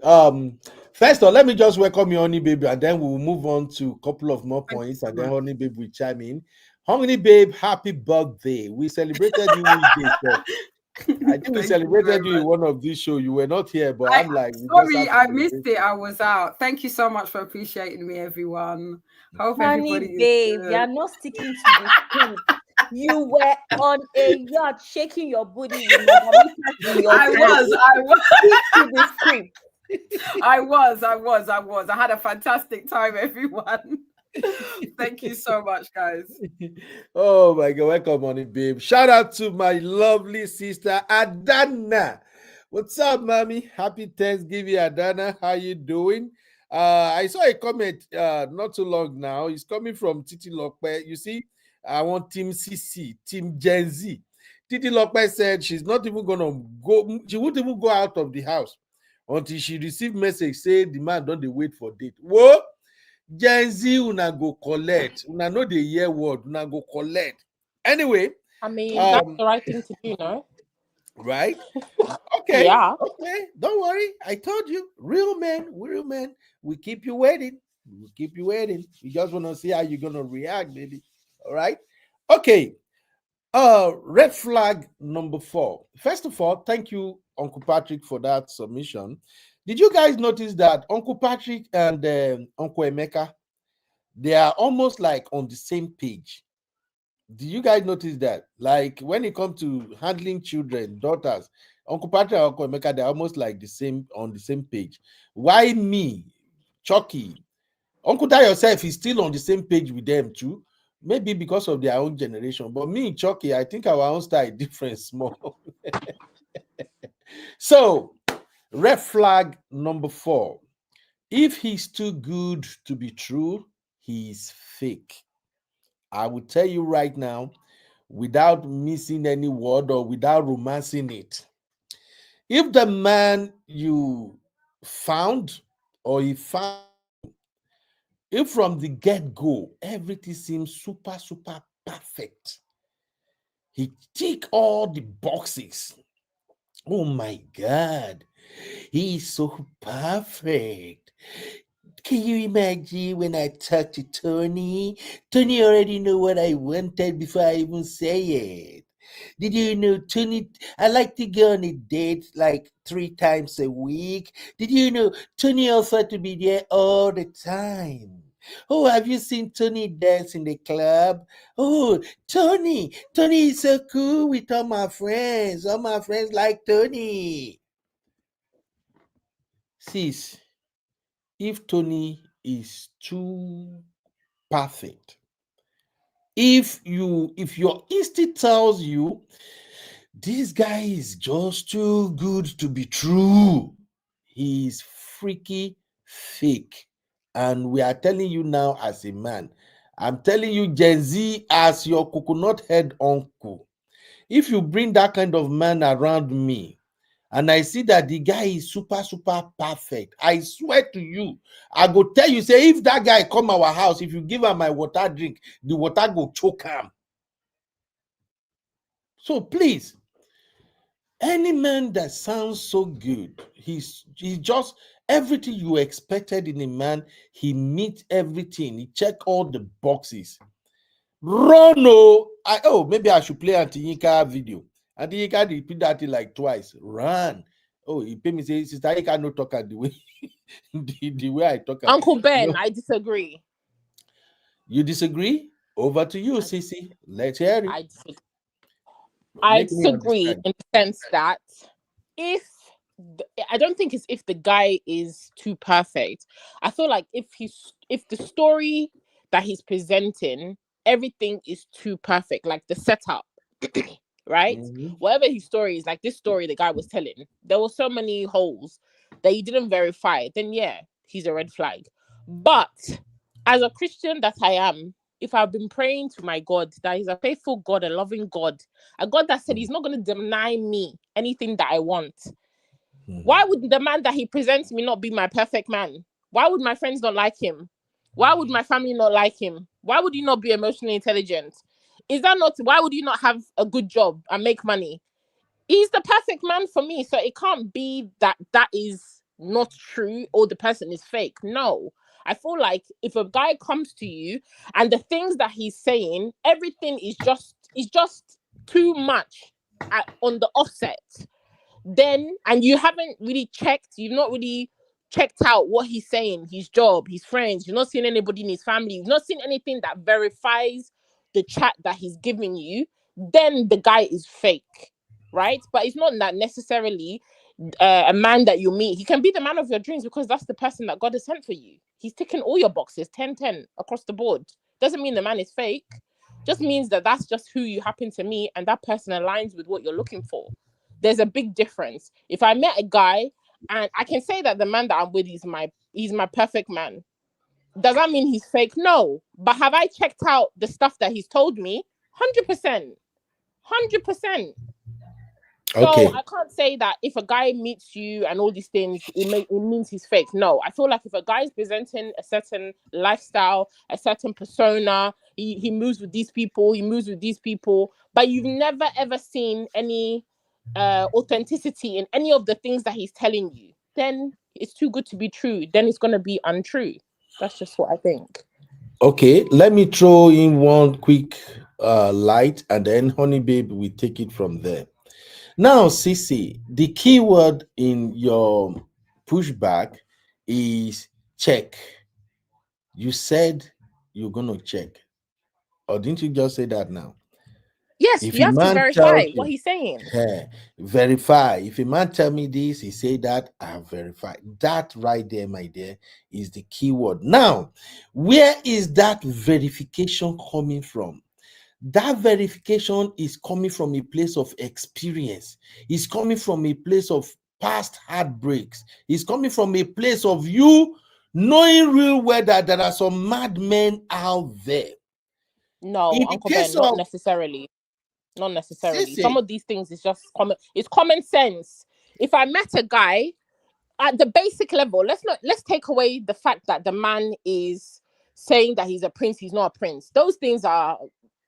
First of all, let me just welcome you, Honey Baby, and then we'll move on to a couple of more points, and then Honey Baby will chime in. Honey Babe, happy birthday. We celebrated you which day, sir? I think we celebrated you in one of these shows. You were not here, but I'm like, sorry, I missed it. I was out. Thank you so much for appreciating me, everyone. Hope everybody Honey, is babe, good. you're not sticking to the script. You were on a yacht shaking your booty with Margaritas in your I was. Stick to the script. I was. I had a fantastic time, everyone. Thank you so much, guys. Oh my God, welcome, Honey Babe. Shout out to my lovely sister Adana. What's up, mommy? Happy Thanksgiving, Adana. How you doing? I saw a comment not too long now. It's coming from Titi Lokpe. You see, I want Team CC, Team Gen Z. Titi Lokpe said she's not even gonna go. She won't even go out of the house until she received message saying the man don't they wait for date. Whoa! Gen Z una go collect. Una know the year word. Una go collect. Anyway, I mean, that's the right thing to do, no? right? Okay. Yeah. Okay. Don't worry. I told you. Real men, we keep you waiting. We keep you waiting. We just want to see how you're gonna react, baby. All right. Okay. Red flag number 4. First of all, thank you, Uncle Patrick, for that submission. Did you guys notice that Uncle Patrick and Uncle Emeka, they are almost like on the same page? Do you guys notice that? Like when it comes to handling children, daughters, Uncle Patrick and Uncle Emeka, they're almost like the same on the same page. Why me, Chucky, Uncle Dad yourself is still on the same page with them too? Maybe because of their own generation. But me and Chucky, I think our own style is different, small. So, red flag number 4. If he's too good to be true, he's fake. I will tell you right now, without missing any word or without romancing it. If the man you found or he found, if from the get-go everything seems super, super perfect, he tick all the boxes. Oh my God, he's so perfect. Can you imagine when I talk to Tony? Tony already know what I wanted before I even say it. Did you know Tony? I like to go on a date like 3 times a week. Did you know Tony offered to be there all the time? Oh, have you seen Tony dance in the club? Oh, Tony is so cool with all my friends. All my friends like Tony. Sis, if Tony is too perfect, if your instinct tells you this guy is just too good to be true, he's freaky fake. And we are telling you now as a man, I'm telling you, Gen Z, as your coconut head uncle, if you bring that kind of man around me and I see that the guy is super perfect, I swear to you, I go tell you, say, if that guy come our house, if you give him my water drink, the water go choke him. So please, any man that sounds so good, he's just everything you expected in a man. He meets everything. He check all the boxes. Run! Maybe I should play Auntie Yinka video. Auntie Yinka repeat that thing like twice. Run! Oh, he pay me say, Sister Yinka no talk the way the way I talk. Uncle Ben, I disagree. You disagree? Over to you, Sissy. Let's hear it. I disagree in the sense that I don't think it's if the guy is too perfect. I feel like if the story that he's presenting, everything is too perfect, like the setup, right? Whatever his story is, like this story the guy was telling, there were so many holes that you didn't verify, then yeah, he's a red flag. But as a Christian that I am, if I've been praying to my God, that he's a faithful God, a loving God, a God that said he's not going to deny me anything that I want, why would the man that he presents me not be my perfect man? Why would my friends not like him? Why would my family not like him? Why would he not be emotionally intelligent? Why would you not have a good job and make money? He's the perfect man for me. So it can't be that is not true or the person is fake. No. I feel like if a guy comes to you and the things that he's saying, everything is just too much on the offset, then, and you haven't really checked, you've not really checked out what he's saying, his job, his friends, you've not seen anybody in his family, you've not seen anything that verifies the chat that he's giving you, then the guy is fake, right? But it's not that necessarily a man that you meet. He can be the man of your dreams because that's the person that God has sent for you. He's ticking all your boxes, 10-10 across the board. Doesn't mean the man is fake. Just means that that's just who you happen to meet and that person aligns with what you're looking for. There's a big difference. If I met a guy and I can say that the man that I'm with is he's my perfect man, does that mean he's fake? No. But have I checked out the stuff that he's told me? 100%. 100%. Okay. So I can't say that if a guy meets you and all these things, it means he's fake. No, I feel like if a guy is presenting a certain lifestyle, a certain persona, he moves with these people, but you've never ever seen any authenticity in any of the things that he's telling you, then it's too good to be true. Then it's going to be untrue. That's just what I think. Okay, let me throw in one quick light and then Honey Babe will take it from there. Now, Sissy, the key word in your pushback is check. You said you're going to check. Or didn't you just say that now? Yes, if you have to verify what he's saying. Verify. If a man tell me this, he say that, I verify. That right there, my dear, is the key word. Now, where is that verification coming from? That verification is coming from a place of experience. It's coming from a place of past heartbreaks. It's coming from a place of you knowing real well that there are some madmen out there. No, Uncle Ben, not necessarily. Not necessarily. Some of these things is just common. It's common sense. If I met a guy at the basic level, let's take away the fact that the man is saying that he's a prince, he's not a prince. Those things are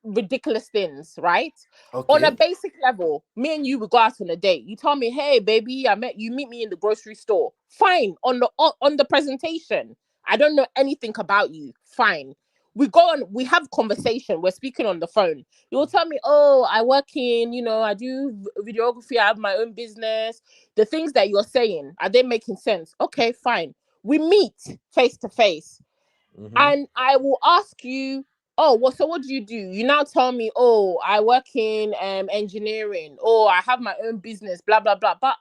ridiculous things, right? Okay. On a basic level, me and you would go out on a date. You tell me, hey baby, you meet me in the grocery store. Fine. On the presentation, I don't know anything about you. Fine. We go on, we have conversation, we're speaking on the phone. You'll tell me, oh, I work in, I do videography, I have my own business. The things that you're saying, are they making sense? Okay, fine. We meet face to face. and I will ask you, oh, well, so what do? You now tell me, oh, I work in engineering, or I have my own business, blah, blah, blah. But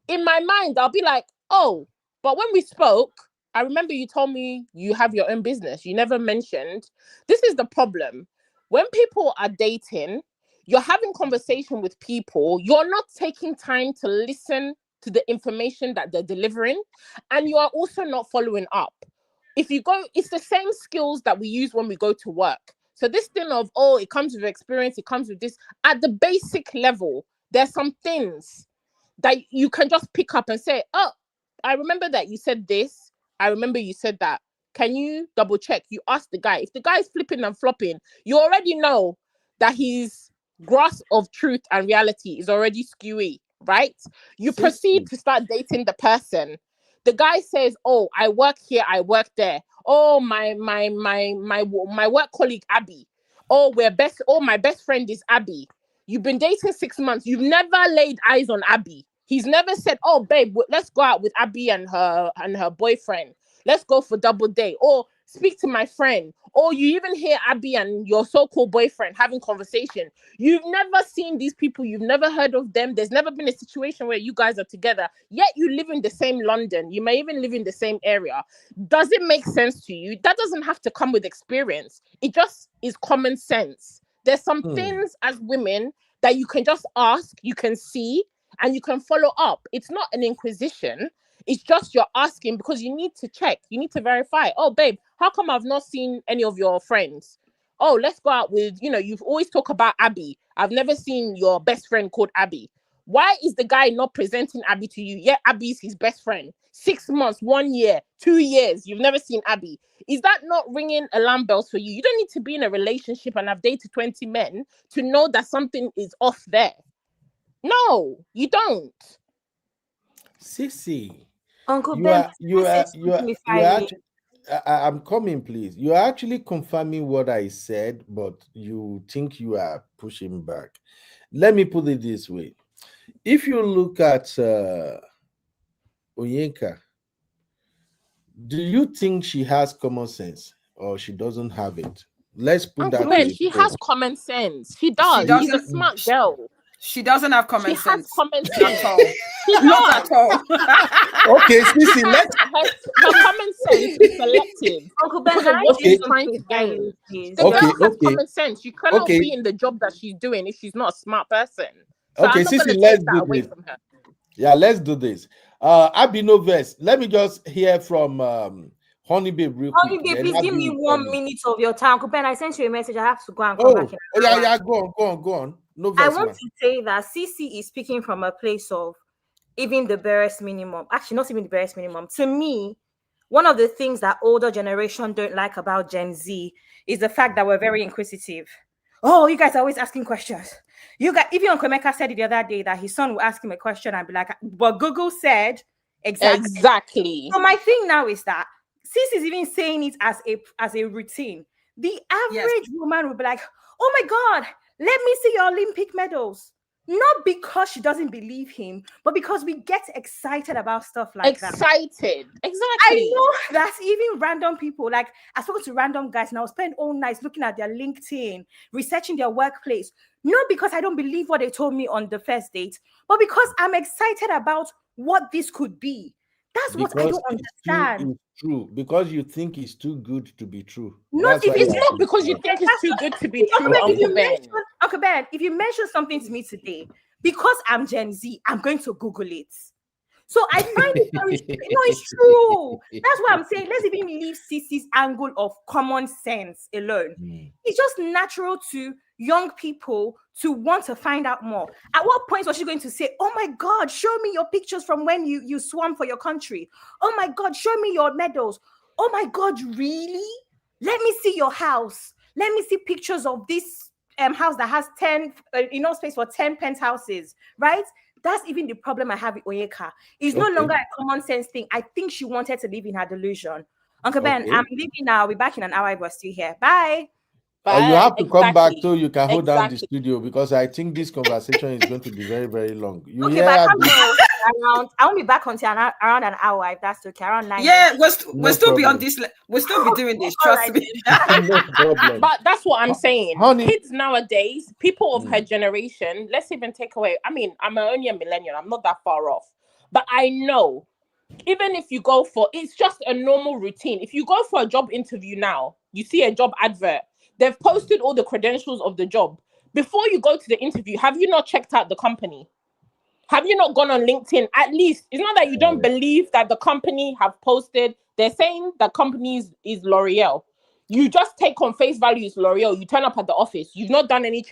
in my mind, I'll be like, oh, but when we spoke, I remember you told me you have your own business. You never mentioned. This is the problem. When people are dating, you're having conversation with people, you're not taking time to listen to the information that they're delivering, and you are also not following up. If you go, it's the same skills that we use when we go to work. So this thing of, oh, it comes with experience, it comes with this. At the basic level, there's some things that you can just pick up and say, oh, I remember that you said this. I remember you said that. Can you double check? You ask the guy. If the guy is flipping and flopping, you already know that his grasp of truth and reality is already skewy, right? You proceed to start dating the person. The guy says, oh, I work here, I work there. Oh, my work colleague Abby. Oh, my best friend is Abby. You've been dating 6 months. You've never laid eyes on Abby. He's never said, oh, babe, let's go out with Abby and her boyfriend. Let's go for double date. Or speak to my friend. Or you even hear Abby and your so-called boyfriend having conversation. You've never seen these people. You've never heard of them. There's never been a situation where you guys are together. Yet you live in the same London. You may even live in the same area. Does it make sense to you? That doesn't have to come with experience. It just is common sense. There's some things as women that you can just ask, you can see, and you can follow up. It's not an inquisition. It's just you're asking because you need to check. You need to verify. Oh, babe, how come I've not seen any of your friends? Oh, let's go out with, you've always talked about Abby. I've never seen your best friend called Abby. Why is the guy not presenting Abby to you? Yeah, Abby's his best friend. 6 months, 1 year, 2 years. You've never seen Abby. Is that not ringing alarm bells for you? You don't need to be in a relationship and have dated 20 men to know that something is off there. No, you don't. Sissy, Uncle Ben, I'm coming, please. You're actually confirming what I said, but you think you are pushing back. Let me put it this way. If you look at Onyeka, do you think she has common sense or she doesn't have it? Let's put Uncle Ben, she has common sense. She does. She's a smart girl. She doesn't have common sense. She has common sense. At all. Not at all. Okay, Sissy, her common sense is selective. Uncle Ben, what she's trying to gain. The girl has common sense. You cannot be in the job that she's doing if she's not a smart person. So okay, Sissy, let's do this. Yeah, let's do this. Abby Noves, let me just hear from Honey Babe real quick. Honey Babe, please give me 1 minute of your time. Uncle Ben, I sent you a message. I have to go and come back. Yeah, go on. No I want to say that CC is speaking from a place of even the barest minimum. Actually, not even the barest minimum. To me, one of the things that older generation don't like about Gen Z is the fact that we're very inquisitive. Oh, you guys are always asking questions. You guys, even Uncle Emeka said it the other day that his son will ask him a question and be like, but Google said exactly. So my thing now is that CC is even saying it as a routine. The average woman will be like, oh my God, let me see your Olympic medals. Not because she doesn't believe him, but because we get excited about stuff like that. Exactly. I know that's even random people. Like, I spoke to random guys and I'll spend all night looking at their LinkedIn, researching their workplace. Not because I don't believe what they told me on the first date, but because I'm excited about what this could be. That's what I don't understand. It's true because you think it's too good to be true. It's not because you think it's too good to be true, Uncle Ben, if you mention something to me today, because I'm Gen Z, I'm going to Google it. So I find it very it's true. That's why I'm saying let's even leave Cece's angle of common sense alone. It's just natural to young people to want to find out more. At what point was she going to say, oh my God, show me your pictures from when you swam for your country? Oh my God, show me your medals. Oh my God, really? Let me see your house. Let me see pictures of this house that has 10, space for 10 penthouses, right? That's even the problem I have with Onyeka. It's no longer a common sense thing. I think she wanted to live in her delusion. Uncle Ben, I'm leaving now. I'll be back in an hour if we're still here. Bye. You have to come back so you can hold down the studio because I think this conversation is going to be very, very long. around. I won't be back until around an hour, if that's okay. Around 9. Yeah, we'll No still be on problem. this. We'll still be doing this. All Trust right me. No problem. But that's what I'm saying. Honey. Kids nowadays, people of her generation, let's even take away. I mean, I'm only a millennial. I'm not that far off. But I know, even if you go for, it's just a normal routine. If you go for a job interview now, you see a job advert, they've posted all the credentials of the job. Before you go to the interview, have you not checked out the company? Have you not gone on LinkedIn? At least, it's not that you don't believe that the company have posted. They're saying the company is L'Oreal. You just take on face value it's L'Oreal. You turn up at the office. You've not done any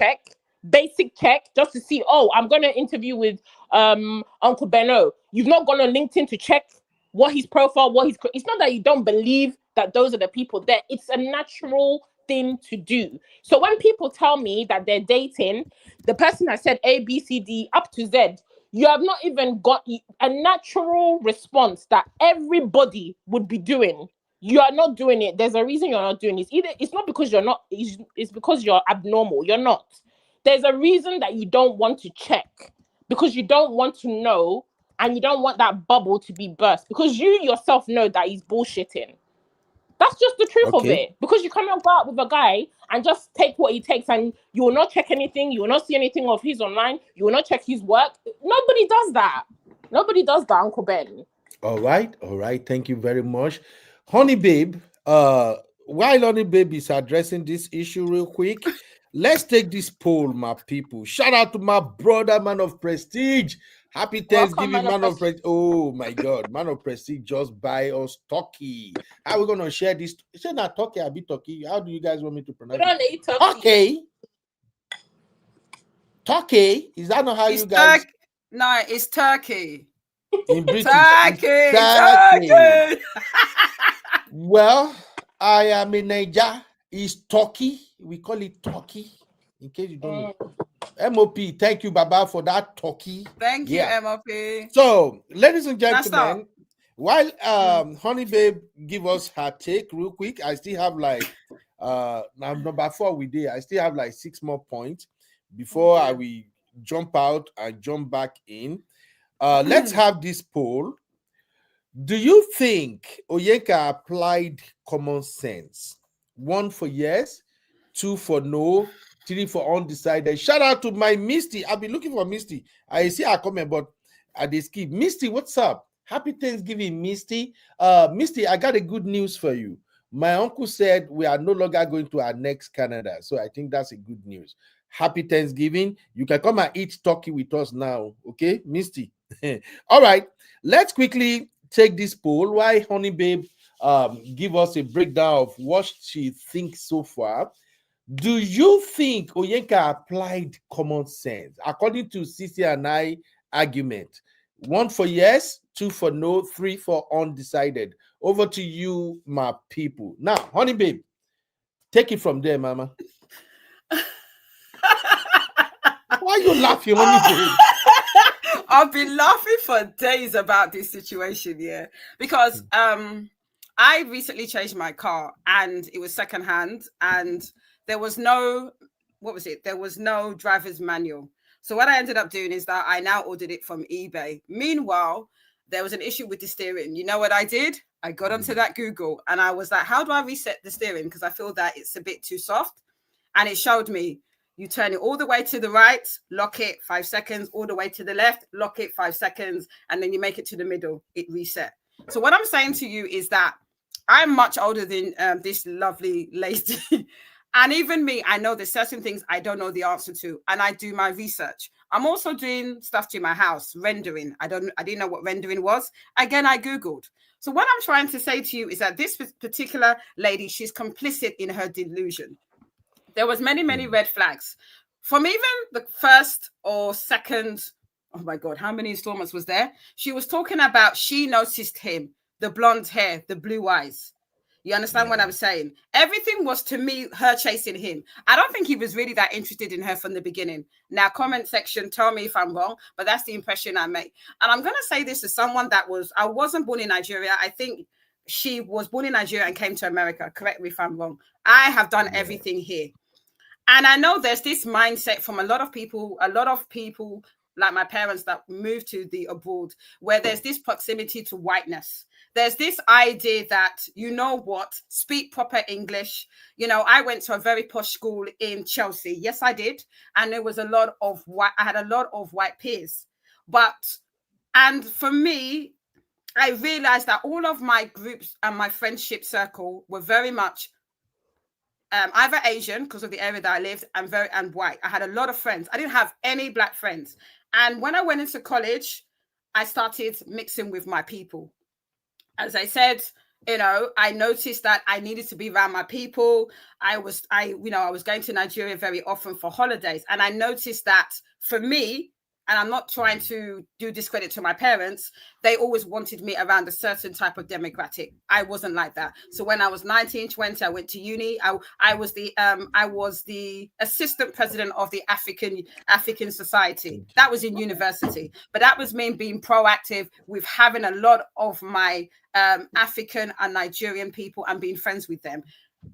basic check, just to see, oh, I'm going to interview with Uncle Benno. You've not gone on LinkedIn to check what his profile, it's not that you don't believe that those are the people there. It's a natural thing to do. So when people tell me that they're dating, the person has said A, B, C, D, up to Z, you have not even got a natural response that everybody would be doing. You are not doing it. There's a reason you're not doing it. It's not because you're not, it's because you're abnormal. You're not. There's a reason that you don't want to check, because you don't want to know, and you don't want that bubble to be burst, because you yourself know that he's bullshitting. That's just the truth of it. Because you cannot go out with a guy and just take what he takes, and you will not check anything. You will not see anything of his online. You will not check his work. Nobody does that. Nobody does that, Uncle Ben. All right. Thank you very much. Honey Babe, while Honey Babe is addressing this issue real quick, let's take this poll, my people. Shout out to my brother, Man of Prestige. Happy Thanksgiving, Man of Prestige. Oh my God, Man of Prestige just buy us turkey. How are we gonna share this? Is it not turkey? I be turkey. How do you guys want me to pronounce it? We don't eat turkey. Turkey? Is that not how you guys? No, it's turkey. In British, turkey. Well, I am in Niger. It's turkey. We call it turkey. In case you don't know. MOP, thank you, Baba, for that turkey. Thank you, MOP. So, ladies and gentlemen, while Honey Babe give us her take real quick, I still have like now number 4 we did. I still have like 6 more points before I will jump out and jump back in. Let's have this poll. Do you think Oyenka applied common sense? 1 for yes, 2 for no, 3 for undecided. Shout out to my Misty. I've been looking for Misty. I see her comment, but I did skip. Misty, what's up? Happy Thanksgiving, Misty. Misty, I got a good news for you. My uncle said we are no longer going to annex Canada. So I think that's a good news. Happy Thanksgiving. You can come and eat turkey with us now. Okay, Misty. All right. Let's quickly take this poll. Why Honey Babe give us a breakdown of what she thinks so far. Do you think Oyenka applied common sense? According to Sisi and I argument, 1 for yes, 2 for no, 3 for undecided. Over to you, my people. Now, Honey Babe, take it from there, Mama. Why are you laughing, Honey Babe? I've been laughing for days about this situation, because I recently changed my car and it was secondhand, and there was no, there was no driver's manual. So what I ended up doing is that I now ordered it from eBay. Meanwhile, there was an issue with the steering. You know what I did? I got onto that Google and I was like, how do I reset the steering? Because I feel that it's a bit too soft. And it showed me, you turn it all the way to the right, lock it 5 seconds, all the way to the left, lock it 5 seconds, and then you make it to the middle, it reset. So what I'm saying to you is that I'm much older than this lovely lady. And even me, I know there's certain things I don't know the answer to, and I do my research. I'm also doing stuff to my house, rendering. I didn't know what rendering was. Again, I Googled. So what I'm trying to say to you is that this particular lady, she's complicit in her delusion. There was many red flags. From even the first or second, oh my God, how many installments was there? She was talking about she noticed him, the blonde hair, the blue eyes. You understand what I'm saying? Everything was, to me, her chasing him. I don't think he was really that interested in her from the beginning. Now, comment section, tell me if I'm wrong, but that's the impression I make. And I'm going to say this as someone that I wasn't born in Nigeria. I think she was born in Nigeria and came to America. Correct me if I'm wrong. I have done everything here. And I know there's this mindset from a lot of people like my parents that moved to the abroad, where there's this proximity to whiteness. There's this idea that, you know what, speak proper English. You know, I went to a very posh school in Chelsea. Yes, I did. And there was a lot of white, I had a lot of white peers. And for me, I realized that all of my groups and my friendship circle were very much either Asian because of the area that I lived, and white. I had a lot of friends. I didn't have any black friends. And when I went into college, I started mixing with my people. As I said, you know, I noticed that I needed to be around my people. I was going to Nigeria very often for holidays. And I noticed that for me, and I'm not trying to do discredit to my parents, they always wanted me around a certain type of demographic. I wasn't like that. So when I was 19, 20, I went to uni. I was the assistant president of the African Society. That was in university. But that was me being proactive with having a lot of my African and Nigerian people and being friends with them.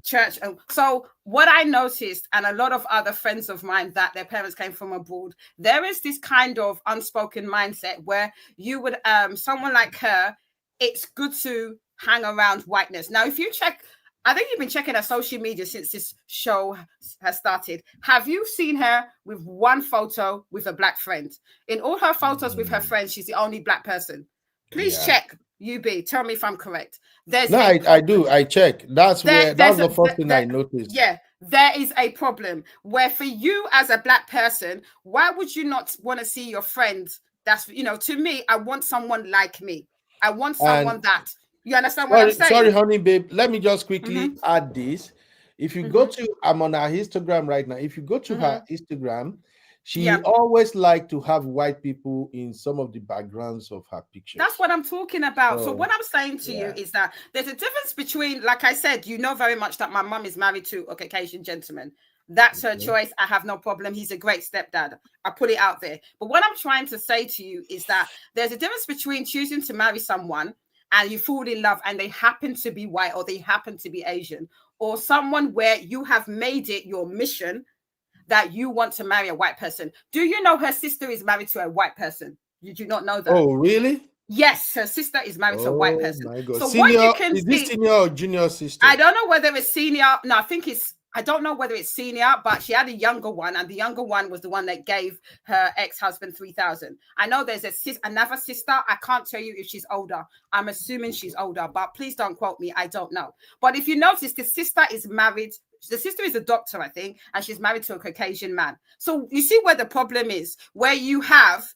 Church. So what I noticed, and a lot of other friends of mine that their parents came from abroad, there is this kind of unspoken mindset where you would someone like her, it's good to hang around whiteness. Now, if you check, I think you've been checking her social media since this show has started. Have you seen her with one photo with a black friend? In all her photos with her friends, she's the only black person. Please check. UB, tell me if I'm correct. I do. I check. That's the first thing I noticed. Yeah, there is a problem where for you as a black person, why would you not want to see your friends? That's, you know, to me, I want someone like me. I want someone that, you understand what I'm saying? Sorry, honey, babe. Let me just quickly add this. If you go to, I'm on her Instagram right now. If you go to her Instagram, she always liked to have white people in some of the backgrounds of her pictures. That's what I'm talking about. So what I'm saying to you is that there's a difference between, like I said, you know very much that my mum is married to a Caucasian gentleman. That's her choice. I have no problem. He's a great stepdad. I put it out there. But what I'm trying to say to you is that there's a difference between choosing to marry someone and you fall in love and they happen to be white or they happen to be Asian, or someone where you have made it your mission that you want to marry a white person. Do you know her sister is married to a white person? Did you not know that? Oh, really? Yes, her sister is married to a white person. My God. So senior, what you can is this senior or junior sister? I don't know whether it's senior. No, I don't know whether it's senior, but she had a younger one, and the younger one was the one that gave her ex-husband 3,000. I know there's another sister. I can't tell you if she's older. I'm assuming she's older, but please don't quote me. I don't know. But if you notice, the sister is married. The sister is a doctor, I think, and she's married to a Caucasian man. So you see where the problem is, where you have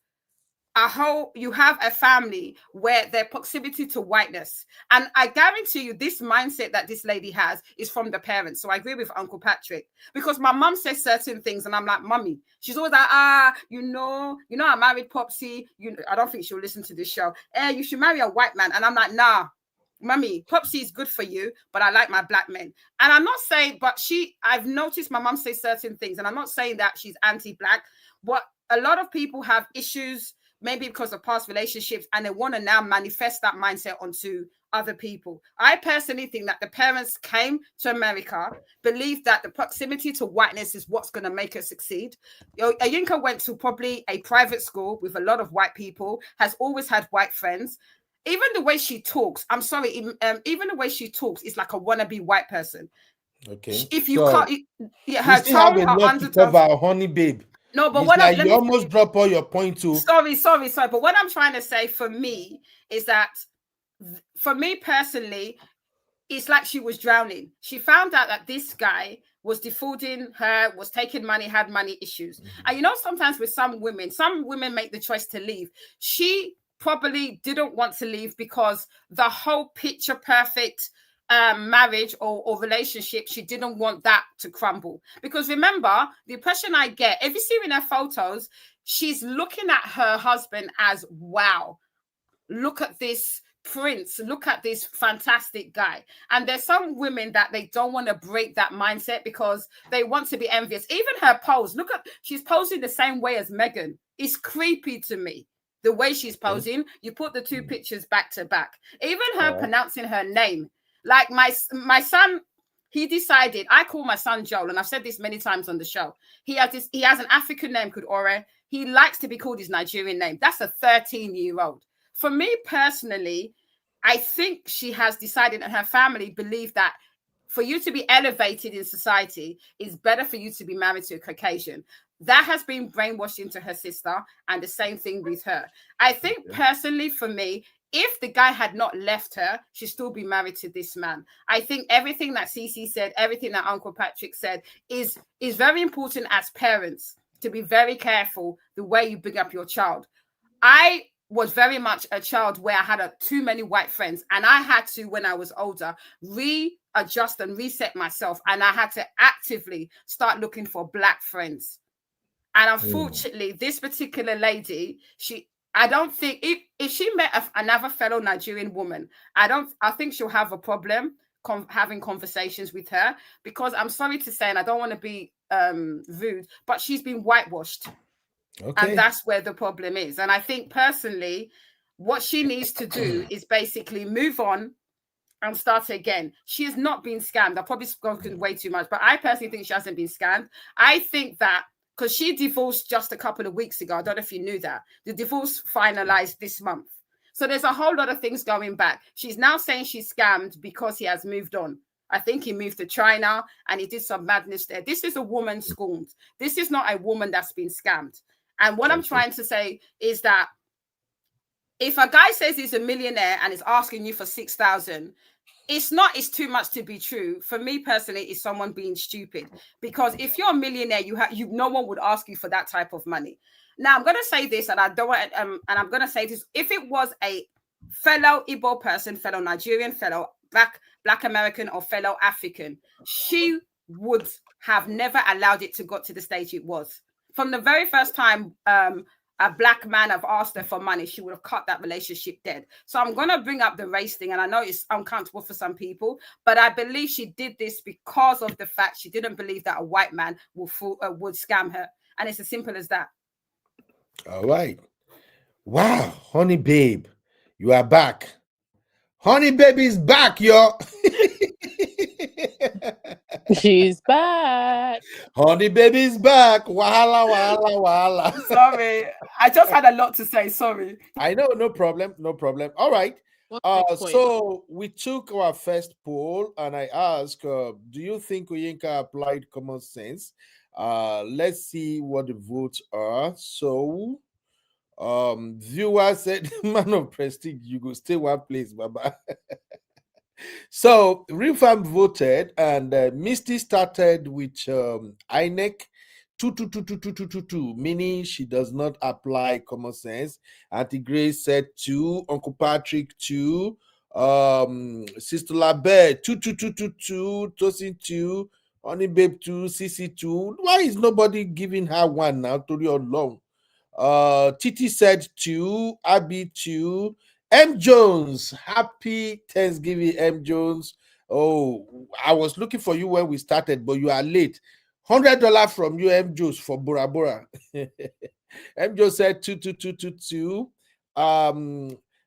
a family where their proximity to whiteness. And I guarantee you this mindset that this lady has is from the parents. So I agree with Uncle Patrick, because my mom says certain things and I'm like, Mommy, she's always like, you know, I married Popsy. I don't think she'll listen to this show. You should marry a white man. And I'm like, nah, Mommy, Popsy is good for you, but I like my black men. And I'm not saying, but I've noticed my mom say certain things, and I'm not saying that she's anti-black, but a lot of people have issues, maybe because of past relationships, and they want to now manifest that mindset onto other people. I personally think that the parents came to America, believed that the proximity to whiteness is what's going to make her succeed. Ayinka went to probably a private school with a lot of white people, has always had white friends. Even the way she talks, I'm sorry, even the way she talks is like a wannabe white person. Okay. If you can't, her tone, her undertone, honey, babe. No, but it's what like you almost drop all your point to. Sorry. But what I'm trying to say for me is that, for me personally, it's like she was drowning. She found out that this guy was defrauding her, was taking money, had money issues. And you know, sometimes with some women make the choice to leave. She probably didn't want to leave because the whole picture perfect marriage or relationship, she didn't want that to crumble. Because remember, the impression I get, if you see in her photos, she's looking at her husband as, wow, look at this prince, look at this fantastic guy. And there's some women that they don't want to break that mindset because they want to be envious. Even her pose, she's posing the same way as Meghan. It's creepy to me. The way she's posing, you put the two pictures back to back. Even her pronouncing her name. Like my son, he decided, I call my son Joel, and I've said this many times on the show. He has an African name called Ore. he likes to be called his Nigerian name. That's a 13-year-old. For me personally, I think she has decided, and her family believe, that for you to be elevated in society, it's better for you to be married to a Caucasian. That has been brainwashed into her sister, and the same thing with her. I think personally, for me, if the guy had not left her, she'd still be married to this man. I think everything that Cece said, everything that Uncle Patrick said is very important as parents, to be very careful the way you bring up your child. I was very much a child where I had too many white friends, and I had to, when I was older, readjust and reset myself, and I had to actively start looking for black friends. And unfortunately, this particular lady, I don't think if she met another fellow Nigerian woman, I think she'll have a problem having conversations with her, because I'm sorry to say, and I don't want to be rude, but she's been whitewashed. Okay. And that's where the problem is. And I think personally, what she needs to do is basically move on and start again. She has not been scammed. I've probably spoken way too much, but I personally think she hasn't been scammed. I think that because she divorced just a couple of weeks ago. I don't know if you knew that. The divorce finalized this month. So there's a whole lot of things going back. She's now saying she's scammed because he has moved on. I think he moved to China and he did some madness there. This is a woman scorned. This is not a woman that's been scammed. And what I'm trying to say is that if a guy says he's a millionaire and is asking you for 6,000, it's too much to be true. For me personally, it's someone being stupid, because if you're a millionaire, no one would ask you for that type of money. Now I'm going to say this, and I don't want, and I'm going to say this: if it was a fellow Igbo person, fellow Nigerian, fellow Black American, or fellow African, she would have never allowed it to got to the stage it was. From the very first time a black man have asked her for money, she would have cut that relationship dead. So I'm going to bring up the race thing, and I know it's uncomfortable for some people, but I believe she did this because of the fact she didn't believe that a white man would scam her. And it's as simple as that. All right. Wow, honey babe, you are back. Honey baby's back, yo. She's back. Honey baby's back. Wahala, wahala, wahala. Sorry, I just had a lot to say. Sorry. I know, no problem, no problem. All right. So we took our first poll, and I asked, do you think Oyinka applied common sense? Let's see what the votes are. So viewer said, man of prestige, you go stay one place, Baba. So Refam voted, and Misty started with INEC 2, meaning she does not apply common sense. Auntie Grace said 2, Uncle Patrick 2, Sister Labe 2, Tosin 2, Honey Babe 2, CC 2. Why is nobody giving her one now? Tori long. Titi said 2, Abby 2, M Jones. Happy Thanksgiving, M Jones. Oh, I was looking for you when we started, but you are late. $100 from you, M Jones, for Bora Bora. M Jones said 2.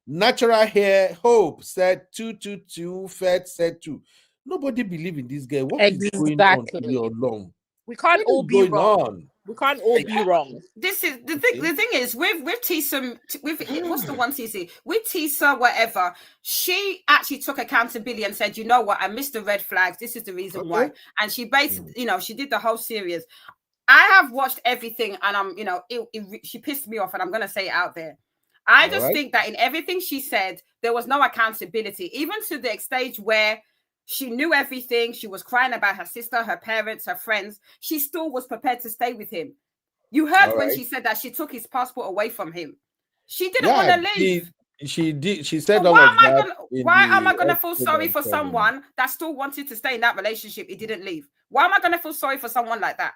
Natural Hair Hope said 2. Fed said 2. Nobody believe in this guy. What is going on all along? We can't all be wrong. We can't all be wrong. This is the thing. The thing is, with Tisa, what's the one Tisa? With Tisa, whatever, she actually took accountability and said, you know what, I missed the red flags. This is the reason why. And she basically, she did the whole series. I have watched everything, and I'm, she pissed me off, and I'm gonna say it out there. I just think that in everything she said, there was no accountability, even to the stage where she knew everything. She was crying about her sister, her parents, her friends. She still was prepared to stay with him. You heard when she said that she took his passport away from him. She didn't want to leave. She did. She said, so why am I going to feel sorry for someone that still wanted to stay in that relationship? He didn't leave. Why am I going to feel sorry for someone like that?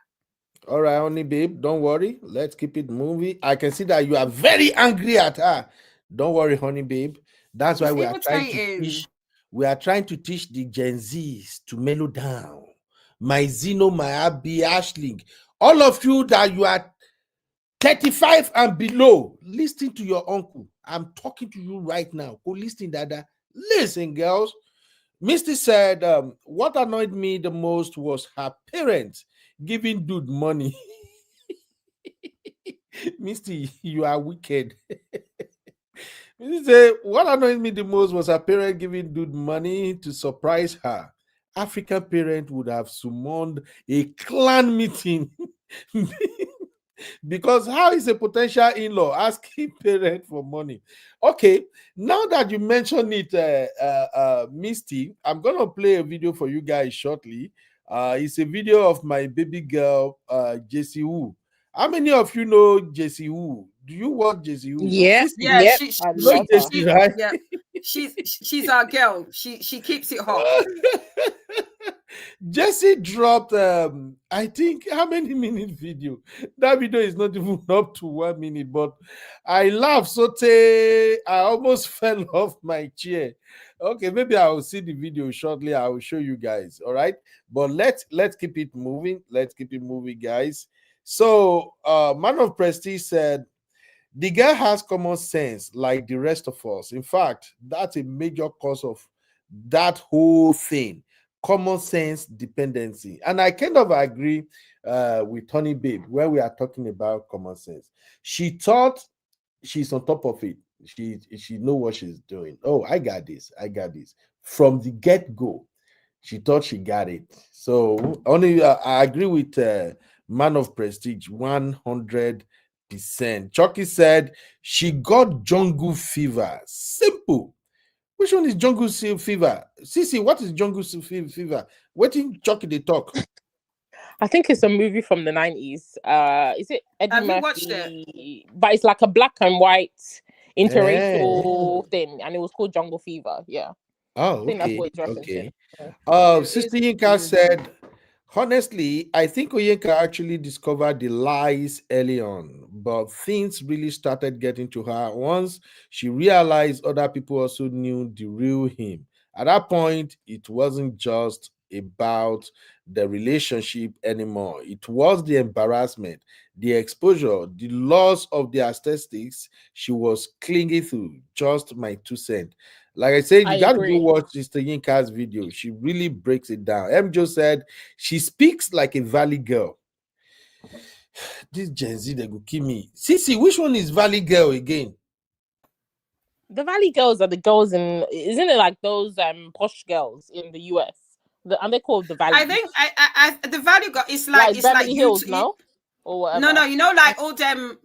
All right, honey babe, don't worry. Let's keep it moving. I can see that you are very angry at her. Don't worry, honey babe. That's why we are trying to teach. We are trying to teach the Gen Zs to mellow down. My Zeno, my Abby, Ashling, all of you that you are 35 and below, listen to your uncle. I'm talking to you right now. Go listen, Dada. Listen, girls. Misty said, what annoyed me the most was her parents giving dude money. Misty, you are wicked. Misty say, what annoyed me the most was her parent giving dude money to surprise her. African parent would have summoned a clan meeting. Because how is a potential in-law asking parent for money? Okay, now that you mention it, Misty, I'm gonna play a video for you guys shortly. It's a video of my baby girl, JC Wu. How many of you know JC Wu? Do you watch JC Wu? Yeah, Sissy, Yeah, yep, she, I you know love her. JC, right? yeah, she's our girl. She keeps it hot. Jesse dropped I think how many minute video? That video is not even up to 1 minute, but I laughed so I almost fell off my chair. Okay, maybe I will see the video shortly. I will show you guys. All right, but let's keep it moving. Let's keep it moving, guys. So Man of Prestige said the guy has common sense like the rest of us. In fact, that's a major cause of that whole thing. Common sense dependency. And I kind of agree with Tony Babe when we are talking about common sense. She thought she's on top of it. She know what she's doing. Oh, I got this. I got this. From the get-go, she thought she got it. So only I agree with Man of Prestige 100%. Chucky said she got jungle fever. Simple. Which one is jungle fever? Sissy, what is jungle fever? What in Chucky they talk? I think it's a movie from the 90s. Is it Eddie Have you Murphy? watched it? But it's like a black and white interracial thing, and it was called Jungle Fever. Yeah. Oh, I think that's okay. what it's referencing. Okay. Yeah. Sister Yinka said, honestly, I think Oyinka actually discovered the lies early on, but things really started getting to her once she realized other people also knew the real him. At that point, it wasn't just about the relationship anymore. It was the embarrassment, the exposure, the loss of the aesthetics she was clinging to. Just my 2 cents. Like I said, I you got to go agree. watch Sister Yinka's video. She really breaks it down. MJ said she speaks like a valley girl. This Gen Z, they go kill me. Sissy, which one is valley girl again? The Valley girls are the girls in, isn't it like those posh girls in the US? And they called the Valley. I think I the value got it's like it's Beverly like Hills, you, no? Or whatever. No, you know, like all them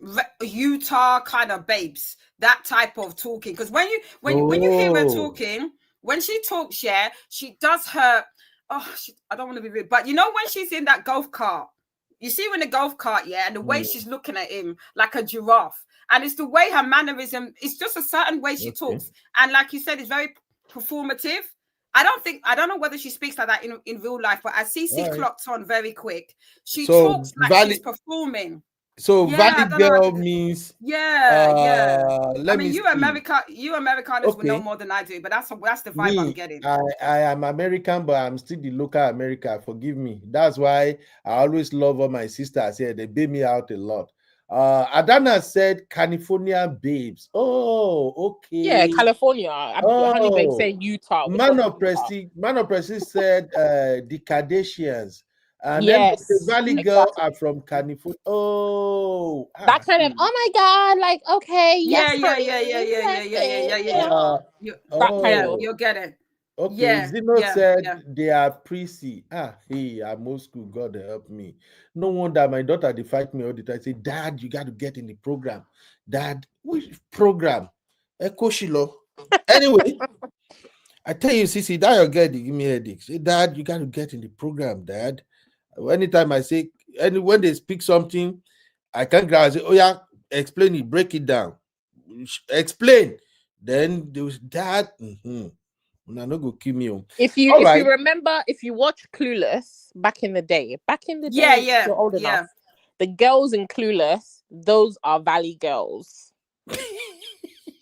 Utah kind of babes, that type of talking. Because when you hear her talking, when she talks, yeah, she does her. I don't want to be rude, but you know when she's in that golf cart, you see her in the golf cart, yeah, and the way she's looking at him like a giraffe, and it's the way her mannerism. It's just a certain way she talks, and like you said, it's very performative. I don't know whether she speaks like that in real life, but as CC clocked on very quick, she talks like she's performing. So Valley girl means I mean, you Americaners will know more than I do, but that's the vibe I'm getting. I am American, but I'm still the local America. Forgive me. That's why I always love all my sisters here. They bail me out a lot. Adana said California babes. Oh, okay. Yeah, California. Honey babe saying Utah. Man of Prestige said the Kardashians. And yes, then the Valley girl are from California. Oh, that kind of my god, like okay, yeah. You'll get it. Okay, Zeno said they are prissy. Hey, I'm old school. God help me. No wonder my daughter they fight me all the time. I say, Dad, you got to get in the program. Dad, which program? Echo Shilo. Anyway, I tell you, Sissy, that your girl, they give me headaches. Say, Dad, you got to get in the program, Dad. Anytime I say, when they speak something, I can't grab. I say, oh yeah, explain it, break it down, explain. Then there was that. Not go kill me. If you remember, if you watch Clueless back in the day, you're old enough. The girls in Clueless, those are Valley girls.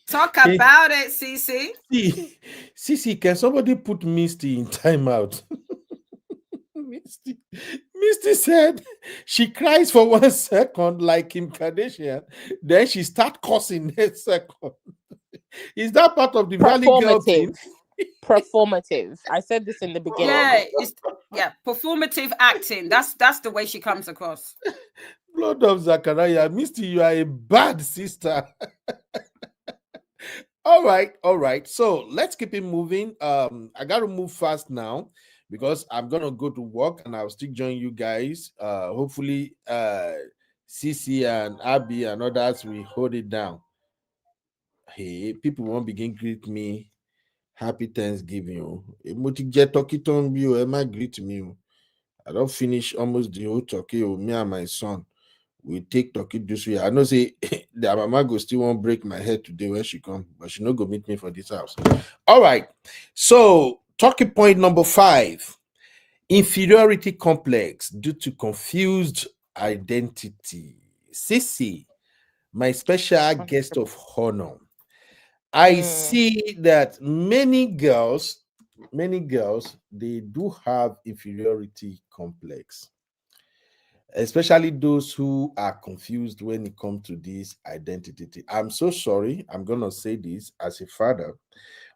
Talk about it, Cece. Cece, can somebody put Misty in timeout? Misty said she cries for 1 second like Kim Kardashian, then she start cursing next second. Is that part of the Valley girl thing? Performative. I said this in the beginning. Performative acting. That's the way she comes across. Blood of Zachariah. Misty, you are a bad sister. All right. So let's keep it moving. I gotta move fast now because I'm gonna go to work and I'll still join you guys. Hopefully, Cece and Abby and others will hold it down. Hey, people won't begin greet me. Happy Thanksgiving. Emoti get talkie tongue you, Emma greet me. I don't finish almost the whole turkey. Me and my son. We take turkey this way. I know say the mama go still won't break my head today when she come, but she no go meet me for this house. All right. So talking point number 5: inferiority complex due to confused identity. Sissy, my special guest of honor. I see that many girls, they do have inferiority complex, especially those who are confused when it comes to this identity. I'm so sorry. I'm going to say this as a father.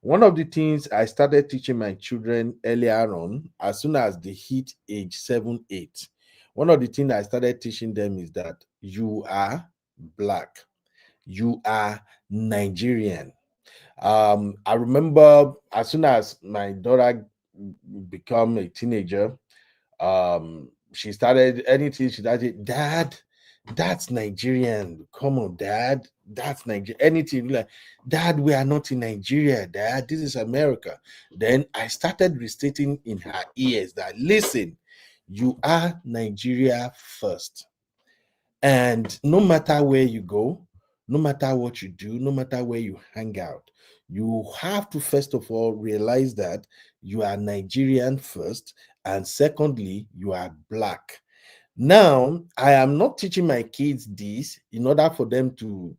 One of the things I started teaching my children earlier on, as soon as they hit age 7, 8, one of the things I started teaching them is that you are Black, you are Nigerian. I remember as soon as my daughter became a teenager, she started anything she started, Dad, that's Nigerian. Come on, Dad, that's Nigeria. Anything like, Dad, we are not in Nigeria, Dad, this is America. Then I started restating in her ears that, listen, you are Nigeria first. And no matter where you go, no matter what you do, no matter where you hang out, you have to first of all realize that you are Nigerian first, and secondly, you are Black. Now, I am not teaching my kids this in order for them to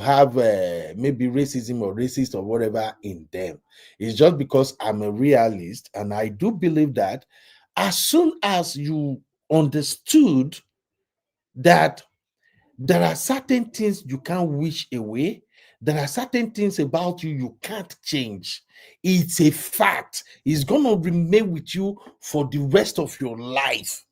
have maybe racism or racist or whatever in them. It's just because I'm a realist, and I do believe that as soon as you understood that there are certain things you can't wish away, there are certain things about you can't change. It's a fact. It's going to remain with you for the rest of your life.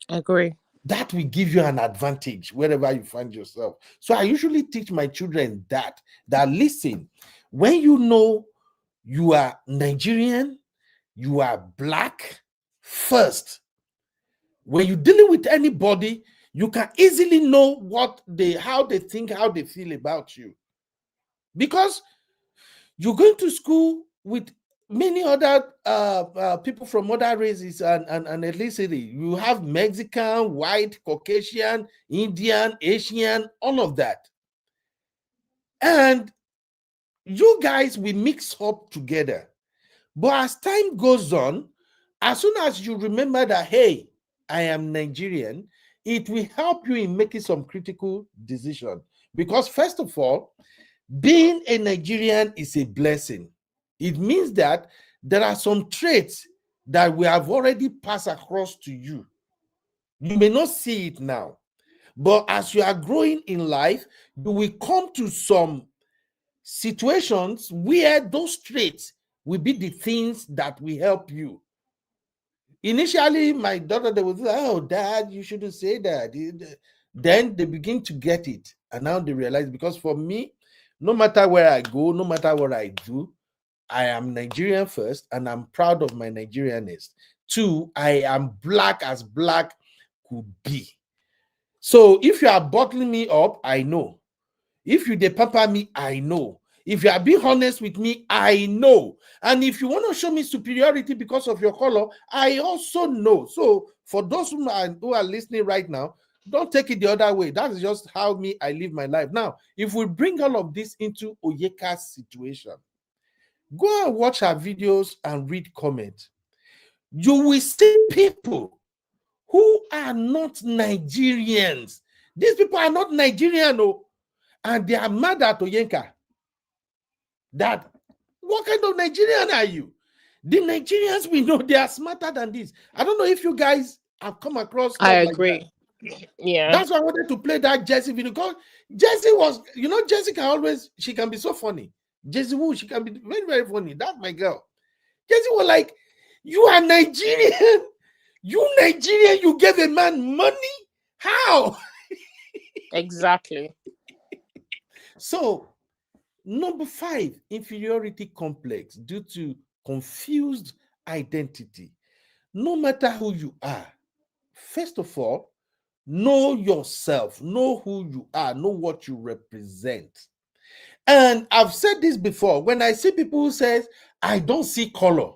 I agree. That will give you an advantage wherever you find yourself. So I usually teach my children that listen, when you know you are Nigerian, you are Black first, when you're dealing with anybody, you can easily know how they think, how they feel about you. Because you're going to school with many other people from other races and ethnicity. You have Mexican, white, Caucasian, Indian, Asian, all of that. And you guys will mix up together. But as time goes on, as soon as you remember that, hey, I am Nigerian, it will help you in making some critical decisions. Because first of all, being a Nigerian is a blessing. It means that there are some traits that we have already passed across to you. You may not see it now, but as you are growing in life, you will come to some situations where those traits will be the things that will help you. Initially, my daughter, they would say, oh, Dad, you shouldn't say that. Then they begin to get it. And now they realize, because for me, no matter where I go, no matter what I do, I am Nigerian first, and I'm proud of my Nigerianness. 2, I am Black as Black could be. So if you are bottling me up, I know. If you pamper me, I know. If you are being honest with me, I know. And if you want to show me superiority because of your color, I also know. So for those who are listening right now, don't take it the other way. That is just how I live my life. Now, if we bring all of this into Oyeka's situation, go and watch her videos and read comments. You will see people who are not Nigerians. These people are not Nigerian, and they are mad at Oyeka. That, what kind of Nigerian are you? The Nigerians we know, they are smarter than this. I don't know if you guys have come across. I agree. Like yeah, that's why I wanted to play that Jessie video, because Jessie was, Jessie she can be so funny. Jessie Wu, she can be very, very funny. That's my girl. Jessie was like, you are Nigerian. You Nigerian, you gave a man money? How? Exactly. So, number 5, inferiority complex due to confused identity. No matter who you are, first of all, know yourself, know who you are, know what you represent. And I've said this before. When I see people who says, I don't see color,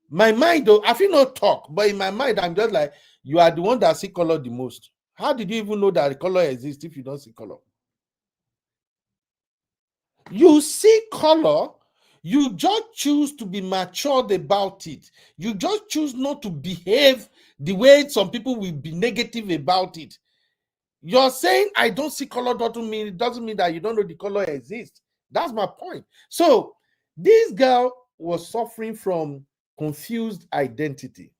my mind, though, I feel not talk, but in my mind, I'm just like, you are the one that see color the most. How did you even know that color exists if you don't see color? You see color, you just choose to be matured about it. You just choose not to behave the way some people will be negative about it. You're saying I don't see color doesn't mean that you don't know the color exists. That's my point. So this girl was suffering from confused identity.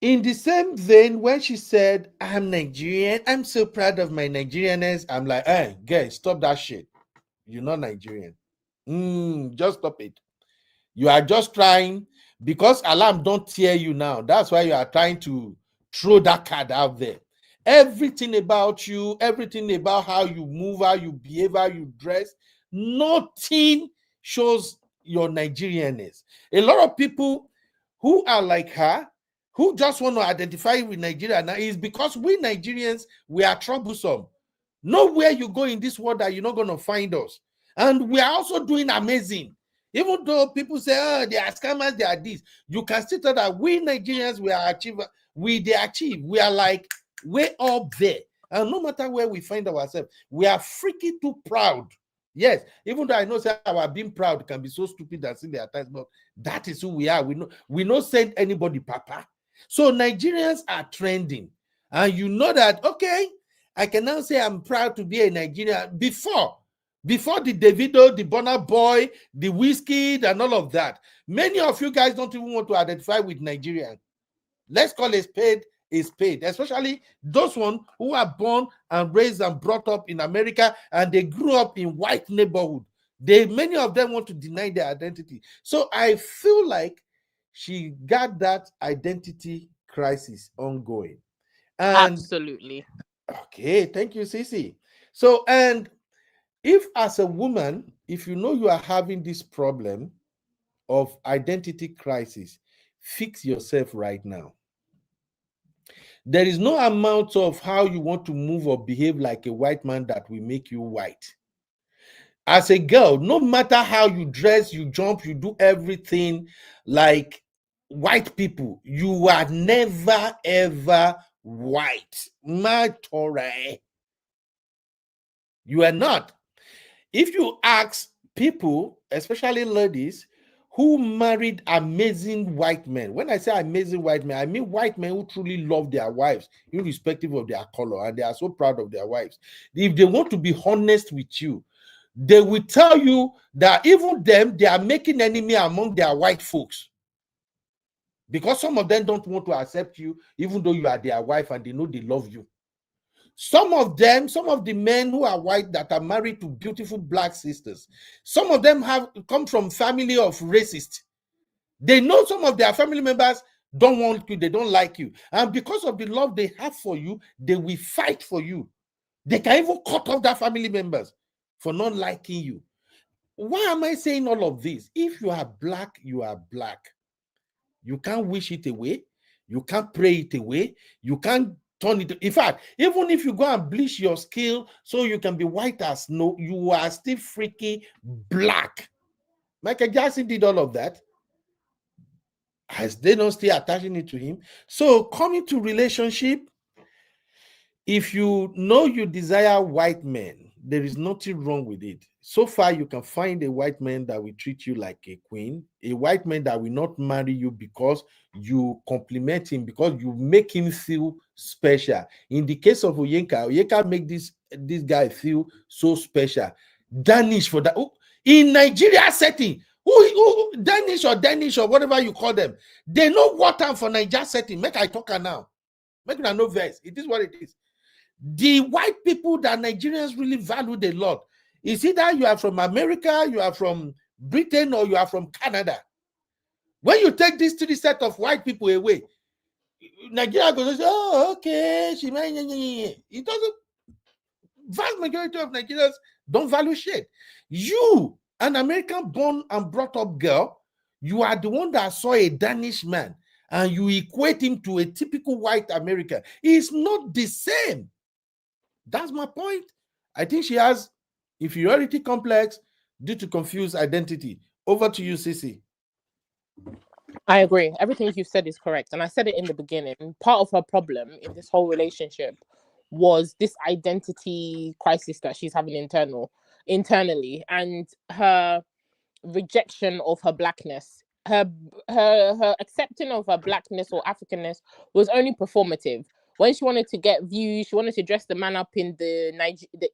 In the same vein, when she said, I'm Nigerian, I'm so proud of my Nigerianness, I'm like, hey, guys, stop that shit. You're not Nigerian. Just stop it. You are just trying, because alarm don't tear you now. That's why you are trying to throw that card out there. Everything about you, everything about how you move, how you behave, how you dress, nothing shows your Nigerianness. A lot of people who are like her, who just want to identify with Nigeria now, is because we Nigerians, we are troublesome. Nowhere you go in this world that you're not going to find us. And we are also doing amazing. Even though people say, oh, they are scammers, they are this, you can still tell that we Nigerians, we are achievers, they achieve. We are like way up there. And no matter where we find ourselves, we are freaking too proud. Yes, even though I know that our being proud can be so stupid and silly at times, but that is who we are. We don't send anybody papa. So Nigerians are trending. And you know that, okay, I can now say I'm proud to be a Nigerian. Before the Davido, the Burna Boy, the Whiskey, and all of that, many of you guys don't even want to identify with Nigerian. Let's call a spade, especially those ones who are born and raised and brought up in America, and they grew up in white neighborhood. Many of them want to deny their identity. So I feel like she got that identity crisis ongoing. And absolutely. Okay, thank you, Cece. So, and if as a woman, if you know you are having this problem of identity crisis, fix yourself right now. There is no amount of how you want to move or behave like a white man that will make you white. As a girl, no matter how you dress, you jump, you do everything like white people, you are never ever white. My Torah. You are not. If you ask people, especially ladies, who married amazing white men, when I say amazing white men, I mean white men who truly love their wives, irrespective of their color, and they are so proud of their wives. If they want to be honest with you, they will tell you that even them, they are making enemy among their white folks. Because some of them don't want to accept you, even though you are their wife and they know they love you. Some of the men who are white that are married to beautiful black sisters, some of them have come from family of racists. They know some of their family members don't want you, they don't like you. And because of the love they have for you, they will fight for you. They can even cut off their family members for not liking you. Why am I saying all of this? If you are black, you are black. You can't wish it away. You can't pray it away. You can't turn it. In fact, even if you go and bleach your skin so you can be white as snow, you are still freaking black. Michael Jackson did all of that. As they don't still attaching it to him. So coming to relationship, if you know you desire white men, there is nothing wrong with it. So far, you can find a white man that will treat you like a queen, a white man that will not marry you because you compliment him, because you make him feel special. In the case of Oyenka make this guy feel so special. Danish for that. In Nigeria setting, who Danish or whatever you call them, they know what time for Nigeria setting. Make I talk now. Make I know verse. It is what it is. The white people that Nigerians really value a lot is either you are from America, you are from Britain, or you are from Canada. When you take these 3 sets of white people away, Nigeria goes, oh, okay, it doesn't. vast majority of Nigerians don't value shit. You, an American-born and brought-up girl, you are the one that saw a Danish man and you equate him to a typical white American. It's not the same. That's my point. I think she has inferiority complex due to confused identity. Over to you, Sissy. I agree. Everything you said is correct. And I said it in the beginning. Part of her problem in this whole relationship was this identity crisis that she's having internally, and her rejection of her blackness. Her accepting of her blackness or Africanness was only performative. When she wanted to get views, she wanted to dress the man up in the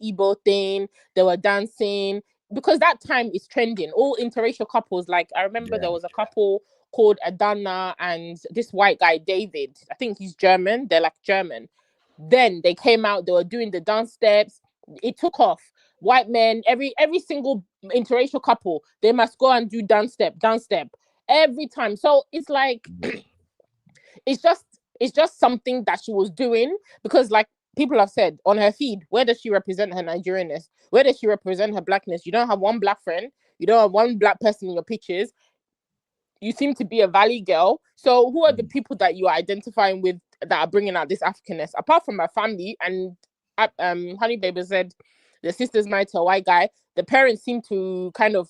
Igbo thing. They were dancing because that time is trending. All interracial couples, like I remember there was a couple called Adana and this white guy David. I think he's German. They're like German. Then they came out. They were doing the dance steps. It took off. White men, every single interracial couple, they must go and do dance step every time. So it's like it's just something that she was doing because, like people have said on her feed, where does she represent her Nigerianness? Where does she represent her blackness? You don't have one black friend. You don't have one black person in your pictures. You seem to be a valley girl. So who are the people that you are identifying with that are bringing out this Africanness? Apart from her family, and Honey Baby said the sister's married to a white guy. The parents seem to kind of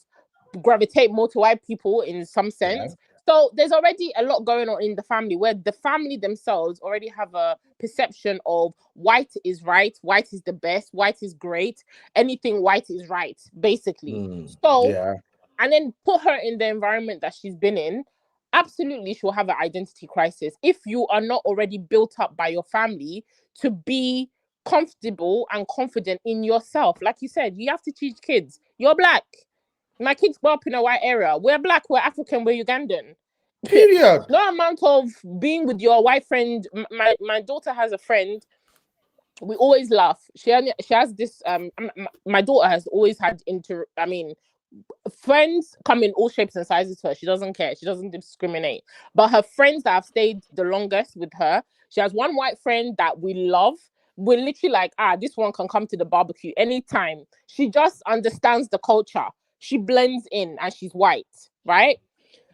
gravitate more to white people in some sense. So there's already a lot going on in the family where the family themselves already have a perception of white is right, white is the best, white is great, anything white is right, basically. And then put her in the environment that she's been in, absolutely she'll have an identity crisis. If you are not already built up by your family to be comfortable and confident in yourself. Like you said, you have to teach kids, you're black. My kids grow up in a white area. We're black, we're African, we're Ugandan. Period. No amount of being with your white friend. My daughter has a friend. We always laugh. She has this, my daughter has always had friends come in all shapes and sizes to her. She doesn't care. She doesn't discriminate. But her friends that have stayed the longest with her, she has one white friend that we love. We're literally like, this one can come to the barbecue anytime. She just understands the culture. She blends in and she's white, right?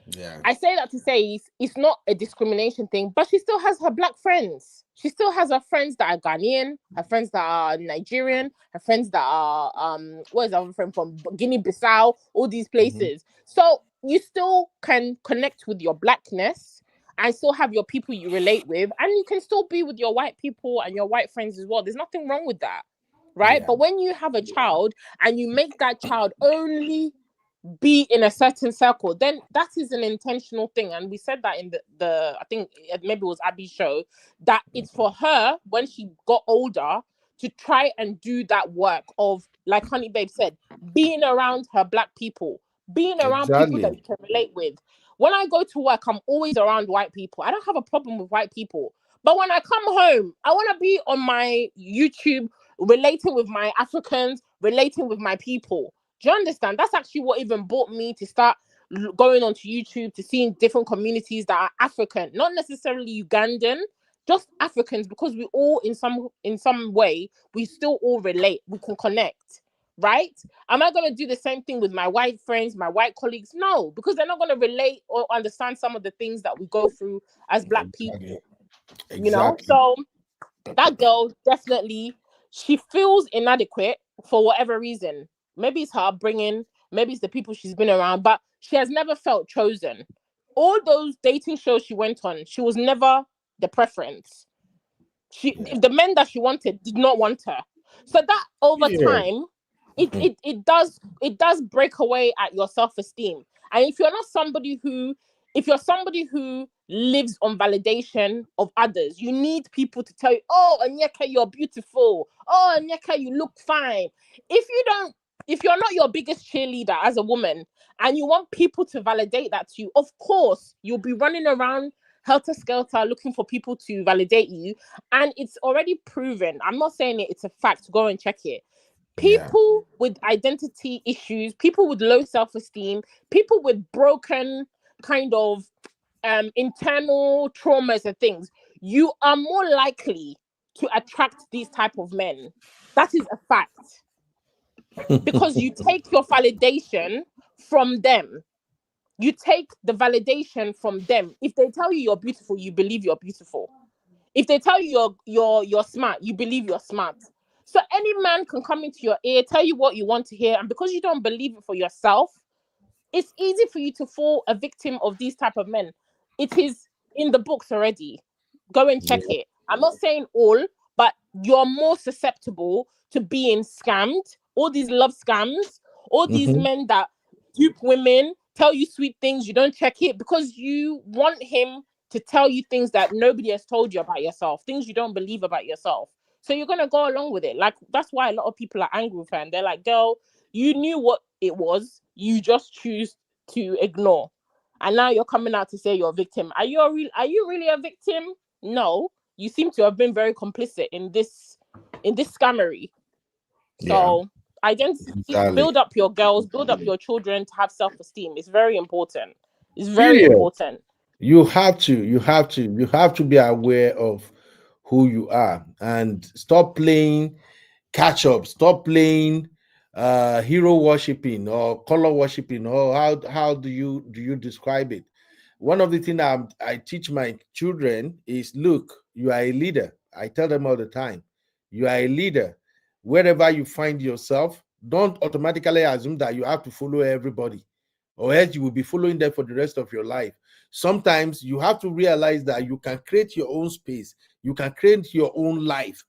Yeah. I say that to say it's not a discrimination thing, but she still has her black friends. She still has her friends that are Ghanaian, her friends that are Nigerian, her friends that are what is our friend from Guinea-Bissau, all these places. So you still can connect with your blackness and still have your people you relate with, and you can still be with your white people and your white friends as well. There's nothing wrong with that, right? But when you have a child and you make that child only be in a certain circle, then that is an intentional thing. And we said that in the I think maybe it was Abby's show, that it's for her when she got older to try and do that work of, like Honey Babe said, being around her black people, being around people that you can relate with. When I go to work, I'm always around white people. I don't have a problem with white people. But when I come home, I want to be on my YouTube relating with my Africans, relating with my people. Do you understand? That's actually what even brought me to start going onto YouTube, to seeing different communities that are African, not necessarily Ugandan, just Africans, because we all in some way, we still all relate. We can connect, right? Am I going to do the same thing with my white friends, my white colleagues? No, because they're not going to relate or understand some of the things that we go through as black people. You know? So that girl definitely, she feels inadequate for whatever reason. Maybe it's her upbringing, maybe it's the people she's been around, but she has never felt chosen. All those dating shows she went on, she was never the preference. The men that she wanted did not want her. So that over time, it does break away at your self-esteem. And if you're somebody who lives on validation of others, you need people to tell you, oh, Anyeka, you're beautiful. Oh, Anyeka, you look fine. If you're not your biggest cheerleader as a woman and you want people to validate that to you, of course, you'll be running around helter-skelter looking for people to validate you. And it's already proven. I'm not saying it's a fact. Go and check it. People with identity issues, people with low self-esteem, people with broken kind of internal traumas and things, you are more likely to attract these type of men. That is a fact. Because you take your validation from them. You take the validation from them. If they tell you you're beautiful, you believe you're beautiful. If they tell you you're smart, you believe you're smart. So any man can come into your ear, tell you what you want to hear, and because you don't believe it for yourself, it's easy for you to fall a victim of these type of men. It is in the books already. Go and check it. I'm not saying all, but you're more susceptible to being scammed. All these love scams, all these men that dupe women, tell you sweet things, you don't check it because you want him to tell you things that nobody has told you about yourself, things you don't believe about yourself. So you're going to go along with it. Like, that's why a lot of people are angry with her. And they're like, girl, you knew what it was. You just choose to ignore. And now you're coming out to say you're a victim. Are you really a victim? No. You seem to have been very complicit in this scammery. So identity, build up your girls, build up your children to have self-esteem. It's very important. It's very important. You have to be aware of who you are and stop playing catch up. Stop playing hero worshiping or color worshiping, or how do you describe it? One of the things I teach my children is, look, you are a leader. I tell them all the time, you are a leader. Wherever you find yourself, don't automatically assume that you have to follow everybody, or else you will be following them for the rest of your life. Sometimes you have to realize that you can create your own space. You can create your own life.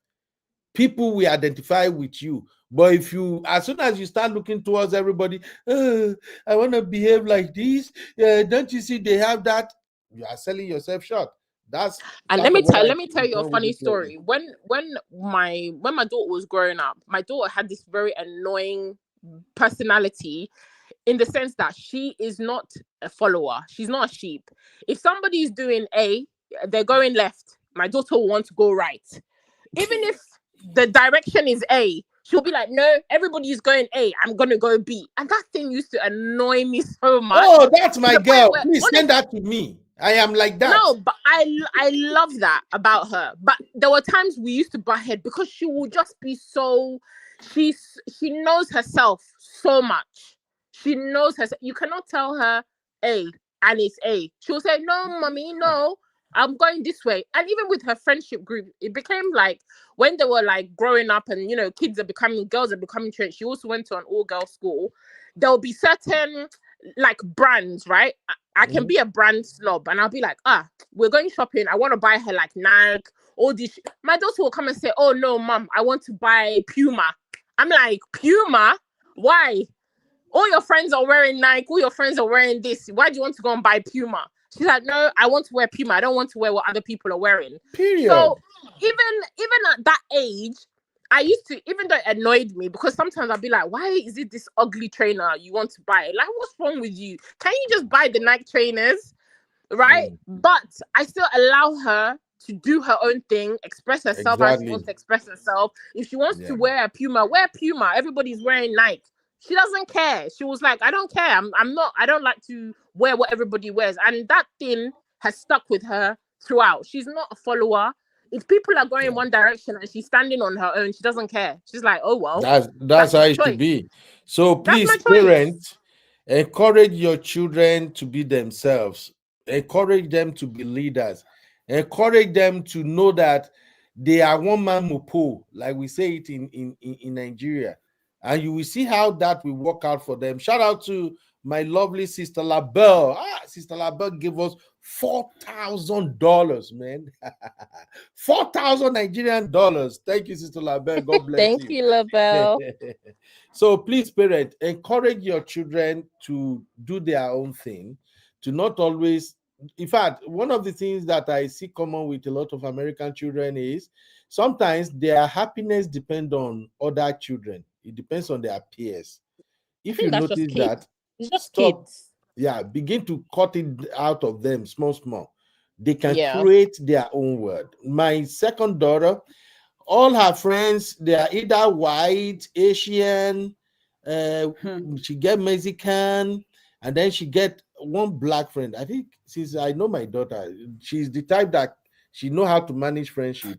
People will identify with you. But if you, as soon as you start looking towards everybody, I want to behave like this, don't you see they have that? You are selling yourself short. And let me tell you a funny story. When my daughter was growing up, my daughter had this very annoying personality, in the sense that she is not a follower. She's not a sheep. If somebody is doing A, they're going left, my daughter will want to go right. Even if the direction is A, she'll be like, no, everybody is going A, I'm going to go B. And that thing used to annoy me so much. Oh, that's my girl. Please send that to me. I am like that. No, but I love that about her. But there were times we used to butt head because she will just be so, she knows herself so much. She knows herself. You cannot tell her A and it's A. She'll say, no, mommy, no, I'm going this way. And even with her friendship group, it became like when they were like growing up and, you know, girls are becoming trained. She also went to an all-girls school. There'll be certain like brands, right? I can be a brand snob and I'll be like, we're going shopping. I want to buy her like Nike, all this. My daughter will come and say, oh no, mom, I want to buy Puma. I'm like, Puma? Why? All your friends are wearing Nike. All your friends are wearing this. Why do you want to go and buy Puma? She's like, no, I want to wear Puma. I don't want to wear what other people are wearing. Period. So even at that age, I used to, even though it annoyed me, because sometimes I'd be like, why is it this ugly trainer you want to buy? Like, what's wrong with you? Can you just buy the Nike trainers? Right? But I still allow her to do her own thing, express herself as she wants to express herself. If she wants to wear a Puma, wear Puma. Everybody's wearing Nike. She doesn't care. She was like, I don't care. I don't like to wear what everybody wears. And that thing has stuck with her throughout. She's not a follower. If people are going one direction and she's standing on her own, she doesn't care. She's like, oh, well. That's how it should be. So please, parents, encourage your children to be themselves. Encourage them to be leaders. Encourage them to know that they are one man mopo, like we say it in Nigeria. And you will see how that will work out for them. Shout out to my lovely sister LaBelle. Sister LaBelle gave us $4,000, man. 4,000 Nigerian dollars. Thank you, Sister LaBelle. God bless you. Thank you, LaBelle. So please, parents, encourage your children to do their own thing, to not always. In fact, one of the things that I see common with a lot of American children is sometimes their happiness depends on other children. It depends on their peers. If you notice that, it's just kids. Yeah, begin to cut it out of them, small. They can create their own world. My second daughter, all her friends, they are either white, Asian, she get Mexican, and then she get one black friend. I think since I know my daughter, she's the type that she know how to manage friendship.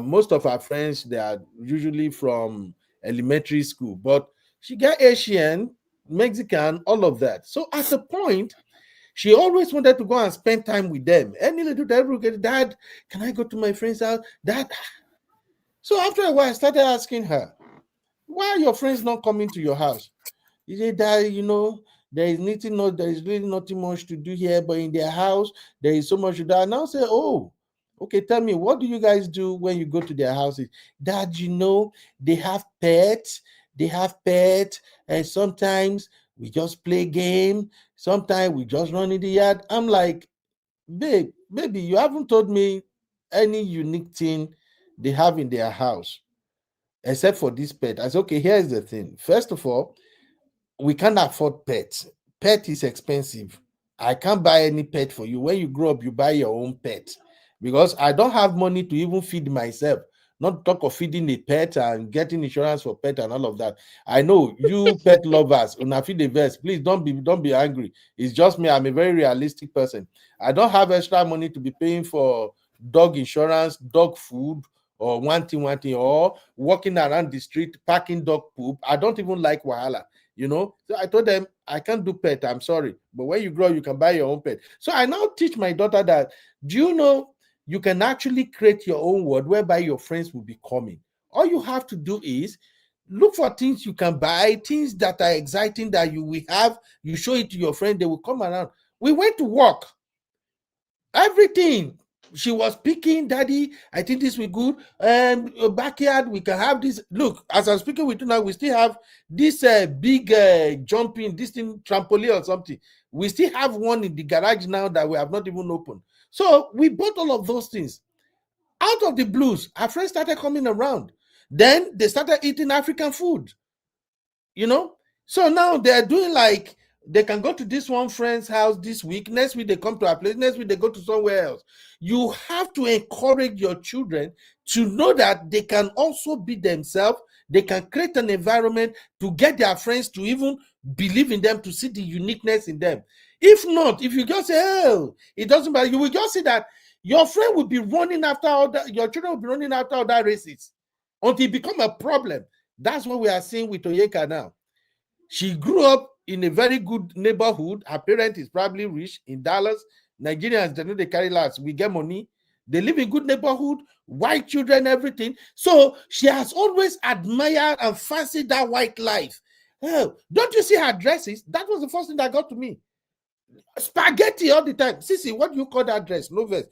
Most of her friends, they are usually from elementary school, but she got Asian, Mexican, all of that. So at the point, she always wanted to go and spend time with them. Any little dad, can I go to my friend's house? Dad. So after a while, I started asking her, why are your friends not coming to your house? He said, Dad, there is nothing, there is really nothing much to do here, but in their house, there is so much to do. And I'll say, oh, okay, tell me, what do you guys do when you go to their houses? Dad, they have pets, and sometimes we just play game, sometimes we just run in the yard. I'm like, baby, you haven't told me any unique thing they have in their house, except for this pet. I said, okay, here's the thing. First of all, we can't afford pets. Pet is expensive. I can't buy any pet for you. When you grow up, you buy your own pet, because I don't have money to even feed myself. Not talk of feeding a pet and getting insurance for pet and all of that. I know you pet lovers, una feed the vest. Please don't be angry. It's just me. I'm a very realistic person. I don't have extra money to be paying for dog insurance, dog food, or one thing, or walking around the street packing dog poop. I don't even like wahala. So I told them, I can't do pet, I'm sorry, but when you grow, you can buy your own pet. So I now teach my daughter that, do you know, you can actually create your own world whereby your friends will be coming. All you have to do is look for things you can buy, things that are exciting that you will have, you show it to your friend, they will come around. We went to work, everything. She was picking, Daddy, I think this will be good. Backyard, we can have this. Look, as I'm speaking with you now, we still have this big jumping, this thing, trampoline or something. We still have one in the garage now that we have not even opened. So we bought all of those things. Out of the blues, our friends started coming around. Then they started eating African food. So now they're doing like, they can go to this one friend's house this week. Next week, they come to our place. Next week, they go to somewhere else. You have to encourage your children to know that they can also be themselves. They can create an environment to get their friends to even believe in them, to see the uniqueness in them. If not, if you just say, oh, it doesn't matter, you will just see that your friend will be running after all that, your children will be running after all that races until it become a problem. That's what we are seeing with Oyeka now. She grew up in a very good neighborhood. Her parent is probably rich in Dallas. Nigerians, they know they carry lots. We get money. They live in good neighborhood, white children, everything. So she has always admired and fancied that white life. Oh, don't you see her dresses? That was the first thing that got to me. Spaghetti all the time. Sissy, what do you call that dress? No vest.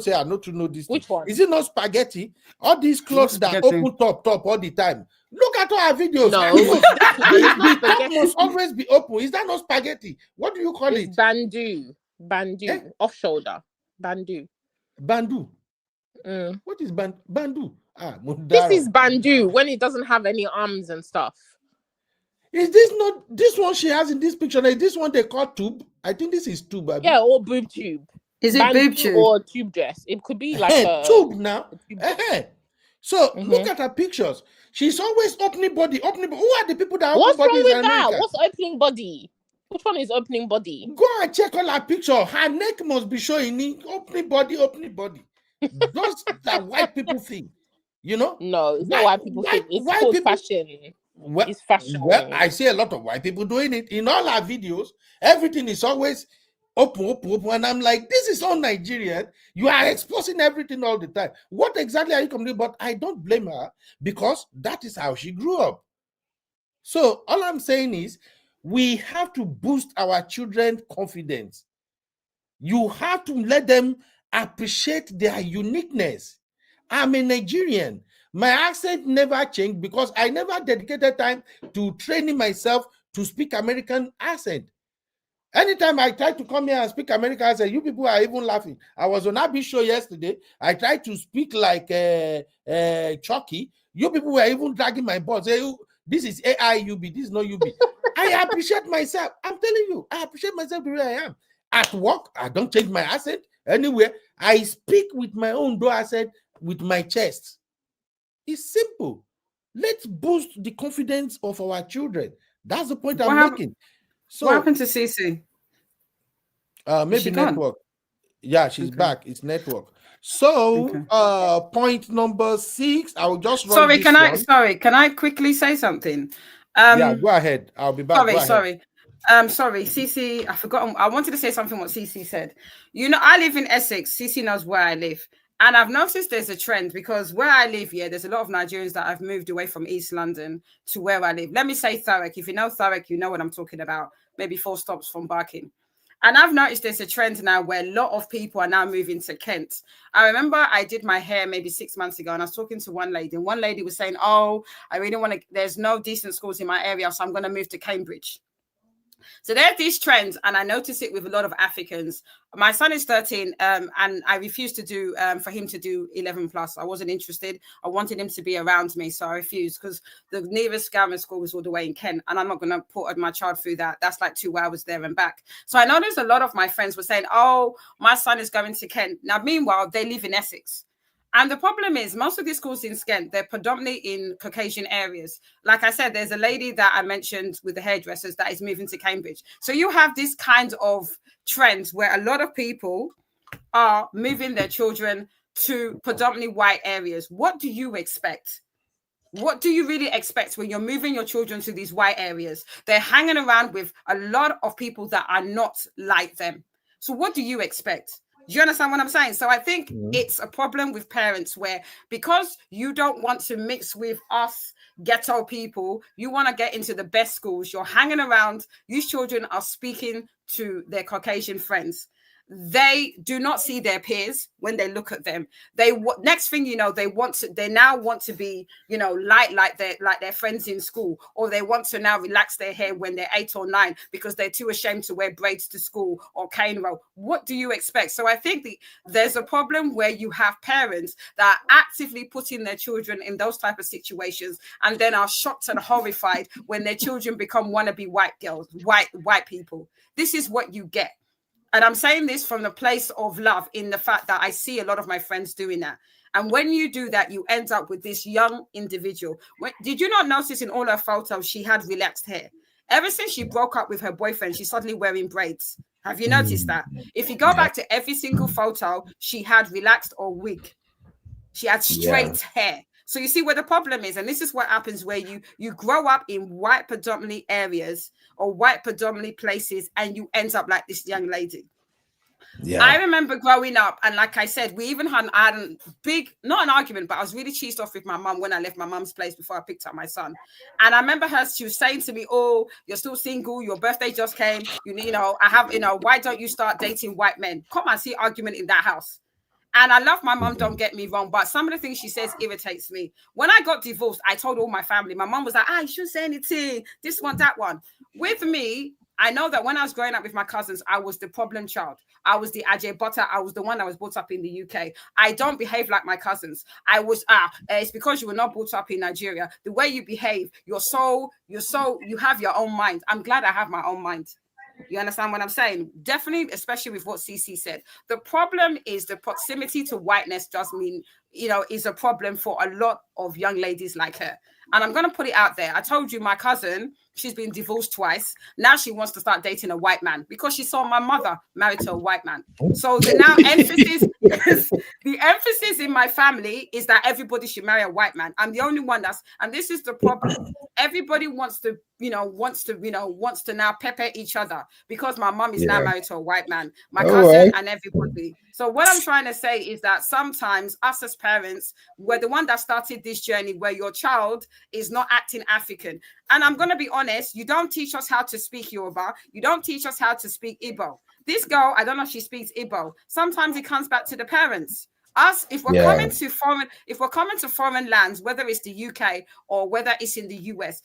Say I know to know this. Which one? Is it not spaghetti? All these clothes that open top all the time. Look at all our videos. No, the top must always be open. Is that not spaghetti? What do you call it? Bandu, off shoulder, bandu. What is bandu? This is bandu when it doesn't have any arms and stuff. Is this not this one she has in this picture? Like this one they call tube? I think this is tube. Yeah, or boob tube. Is it boob tube or tube dress? It could be like a tube now. So look at her pictures. She's always opening body. Who are the people that open bodies in America? What's wrong with that? What's opening body? Which one is opening body? Go and check all her picture. Her neck must be showing opening body. Those that white people think. No, it's not white people think. It's called fashion. It's fashion. Well, I see a lot of white people doing it. In all our videos, everything is always open. And I'm like, this is all Nigerian. You are exposing everything all the time. What exactly are you complaining about? I don't blame her because that is how she grew up. So all I'm saying is we have to boost our children's confidence. You have to let them appreciate their uniqueness. I'm a Nigerian. My accent never changed because I never dedicated time to training myself to speak American accent. Anytime I try to come here and speak American accent, you people are even laughing. I was on Abby's show yesterday. I tried to speak like Chucky. You people were even dragging my balls. Say, this is AIUB. This is not UB. I appreciate myself. I'm telling you, I appreciate myself the way I am. At work, I don't change my accent. Anywhere, I speak with my own door accent with my chest. It's simple. Let's boost the confidence of our children. That's the point I'm making. So what happened to Cece? Maybe network. Yeah, she's back. It's network. So, point number 6, I'll just run Sorry, this can one. can I quickly say something? Yeah, go ahead. I'll be back. Sorry. Sorry, Cece, I forgot. I wanted to say something what Cece said. You know, I live in Essex. Cece knows where I live. And I've noticed there's a trend because where I live, there's a lot of Nigerians that have moved away from East London to where I live. Let me say Thurrock. If you know Thurrock, you know what I'm talking about. Maybe 4 stops from Barking. And I've noticed there's a trend now where a lot of people are now moving to Kent. I remember I did my hair maybe 6 months ago and I was talking to one lady, and one lady was saying, oh, I really want to, there's no decent schools in my area, so I'm going to move to Cambridge. So there are these trends, and I notice it with a lot of Africans. My son is 13, and I refused to do for him to do 11 plus. I wasn't interested. I wanted him to be around me, so I refused because the nearest grammar school was all the way in Kent, and I'm not going to put my child through that. That's like 2 hours there and back. So I noticed a lot of my friends were saying, "Oh, my son is going to Kent." Now, meanwhile, they live in Essex. And the problem is most of these schools in Kent, they're predominantly in Caucasian areas. Like I said, there's a lady that I mentioned with the hairdressers that is moving to Cambridge. So you have this kind of trend where a lot of people are moving their children to predominantly white areas. What do you expect? What do you really expect when you're moving your children to these white areas? They're hanging around with a lot of people that are not like them. So what do you expect? Do you understand what I'm saying? So I think it's a problem with parents where because you don't want to mix with us ghetto people, you want to get into the best schools, you're hanging around, these children are speaking to their Caucasian friends. They do not see their peers when they look at them. Next thing you know, they now want to be, like their friends in school, or they want to now relax their hair when they're 8 or 9 because they're too ashamed to wear braids to school or cane roll. What do you expect? So I think there's a problem where you have parents that are actively putting their children in those type of situations and then are shocked and horrified when their children become wannabe white girls, white people. This is what you get. And I'm saying this from the place of love in the fact that I see a lot of my friends doing that. And when you do that, you end up with this young individual. Did you not notice in all her photos, she had relaxed hair? Ever since she broke up with her boyfriend, she's suddenly wearing braids. Have you noticed that? If you go back to every single photo, she had relaxed or wig. She had straight hair. So you see where the problem is. And this is what happens where you grow up in white predominantly areas or white predominantly places and you end up like this young lady. Yeah. I remember growing up, and like I said, we even had a big, not an argument, but I was really cheesed off with my mum when I left my mum's place before I picked up my son. And I remember she was saying to me, oh, you're still single, your birthday just came, why don't you start dating white men? Come and see argument in that house. And I love my mom, don't get me wrong, but some of the things she says irritates me. When I got divorced, I told all my family. My mom was like, you shouldn't say anything, this one, that one. With me, I know that when I was growing up with my cousins, I was the problem child. I was the Ajay Butter. I was the one that was brought up in the UK. I don't behave like my cousins. I was, it's because you were not brought up in Nigeria. The way you behave, you have your own mind. I'm glad I have my own mind. You understand what I'm saying? Definitely, especially with what CC said. The problem is the proximity to whiteness does mean, is a problem for a lot of young ladies like her. And I'm going to put it out there. I told you my cousin, she's been divorced twice. Now she wants to start dating a white man because she saw my mother married to a white man. So the emphasis in my family is that everybody should marry a white man. I'm the only one and this is the problem. Everybody wants to now pepper each other because my mom is now married to a white man, my cousin and everybody. So what I'm trying to say is that sometimes us as parents, we're the one that started this journey where your child is not acting African. And I'm going to be honest, you don't teach us how to speak Yoruba. You don't teach us how to speak Igbo. This girl, I don't know if she speaks Igbo. Sometimes it comes back to the parents. Us, if we're coming to foreign lands, whether it's the UK or whether it's in the US,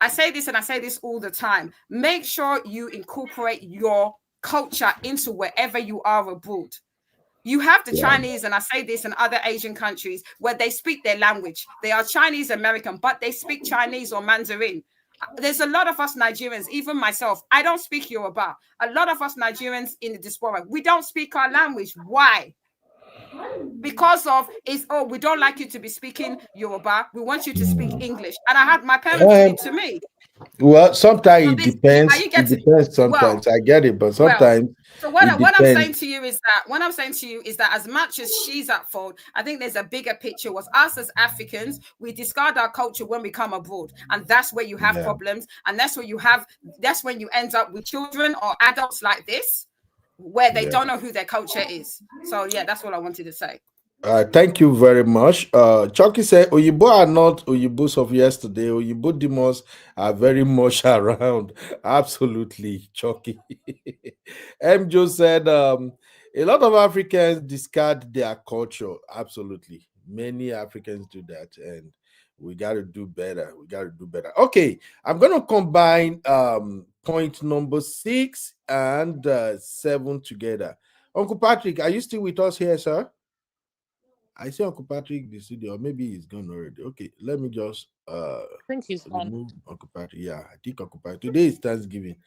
I say this and I say this all the time. Make sure you incorporate your culture into wherever you are abroad. You have the Chinese, and I say this in other Asian countries, where they speak their language. They are Chinese American, but they speak Chinese or Mandarin. There's a lot of us Nigerians, even myself, I don't speak Yoruba. A lot of us Nigerians in the diaspora, we don't speak our language. Why? Because we don't like you to be speaking Yoruba. We want you to speak English. And I had my parents do it to me. Well, sometimes So it this, are depends. you It getting? depends. Well, Sometimes I get it, but well. sometimes So it what I'm saying depends. to you is that as much as she's at fault, I think there's a bigger picture. Was us as Africans, we discard our culture when we come abroad, and that's where you have Yeah. problems, and that's when you end up with children or adults like this, where they Yeah. don't know who their culture is. So yeah, that's what I wanted to say. Thank you very much. Chucky said, Oyibo are not Oyibos of yesterday. Oyibo demons are very much around. Absolutely, Chucky. M. Joe said, a lot of Africans discard their culture. Absolutely. Many Africans do that, and we got to do better. We got to do better. Okay, I'm going to combine point number 6 and 7 together. Uncle Patrick, are you still with us here, sir? I see Uncle Patrick the studio, or maybe he's gone already. Okay, let me just I think he's gone. remove Uncle Patrick. Yeah, I think Uncle Patrick. Today is Thanksgiving.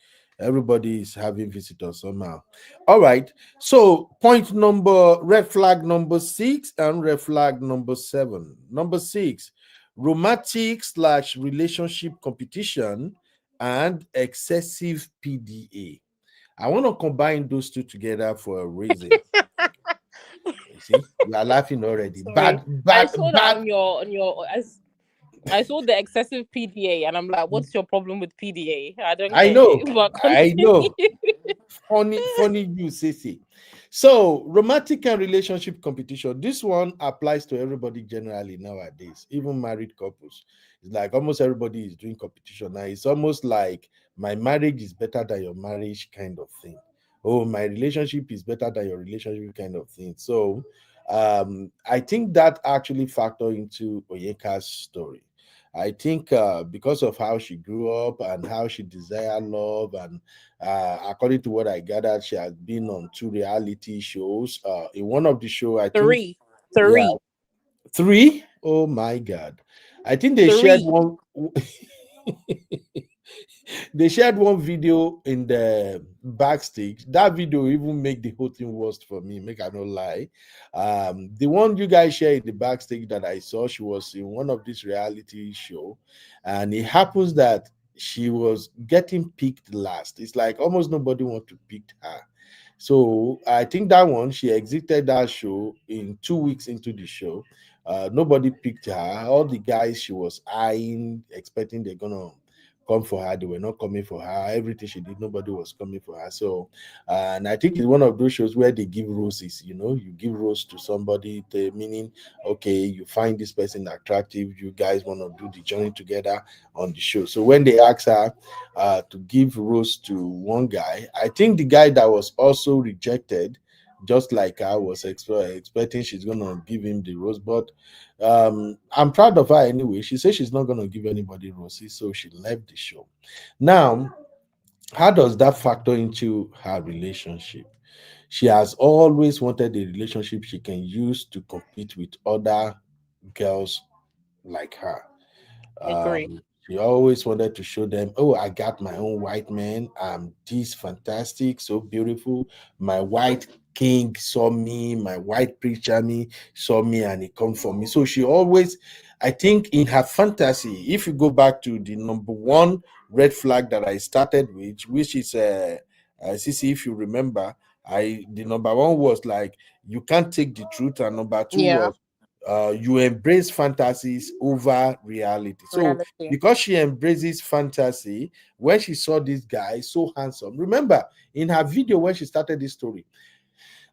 Everybody is having visitors somehow. All right. So red flag number 6 and red flag number 7. Number 6, romantic / relationship competition and excessive PDA. I want to combine those two together for a reason. You see, you are laughing already. Sorry, I saw that on your. I saw the excessive PDA, and I'm like, "What's your problem with PDA? I don't I get know, it." But I know. continue. Funny you, Sissy. So, romantic and relationship competition. This one applies to everybody generally nowadays, even married couples. It's like almost everybody is doing competition now. It's almost like my marriage is better than your marriage kind of thing. Oh, my relationship is better than your relationship kind of thing. So, I think that actually factor into Oyeka's story. I think because of how she grew up and how she desired love, and according to what I gathered, she has been on 2 reality shows. In one of the show, I think, Three, yeah, three, 3. Oh my God! I think they shared three. one. They shared one video in the backstage. That video even make the whole thing worse for me. Make I not lie. The one you guys shared in the backstage that I saw, she was in one of this reality show, and it happens that she was getting picked last. It's like almost nobody want to pick her. So I think that one she exited that show in 2 weeks into the show. Nobody picked her. All the guys she was eyeing, expecting they're gonna come for her. They were not coming for her. Everything she did, nobody was coming for her. So, and I think it's one of those shows where they give roses. You know, you give rose to somebody, meaning, okay, you find this person attractive. You guys want to do the journey together on the show. So when they asked her to give rose to one guy, I think the guy that was also rejected, just like I was expecting she's gonna give him the rose, but I'm proud of her anyway. She says she's not gonna give anybody roses, so she left the show. Now, how does that factor into her relationship? She has always wanted a relationship she can use to compete with other girls like her. Agree. She always wanted to show them, oh, I got my own white man. I'm this fantastic, so beautiful. My white king saw me, my white preacher me saw me, and he come for me. So she always, I think, in her fantasy, if you go back to the number 1 red flag that I started with, which is Sissy, if you remember, the number 1 was like you can't take the truth, and number 2 Yeah, was you embrace fantasies over reality. So reality. because she embraces fantasy, when she saw this guy so handsome, remember in her video when she started this story,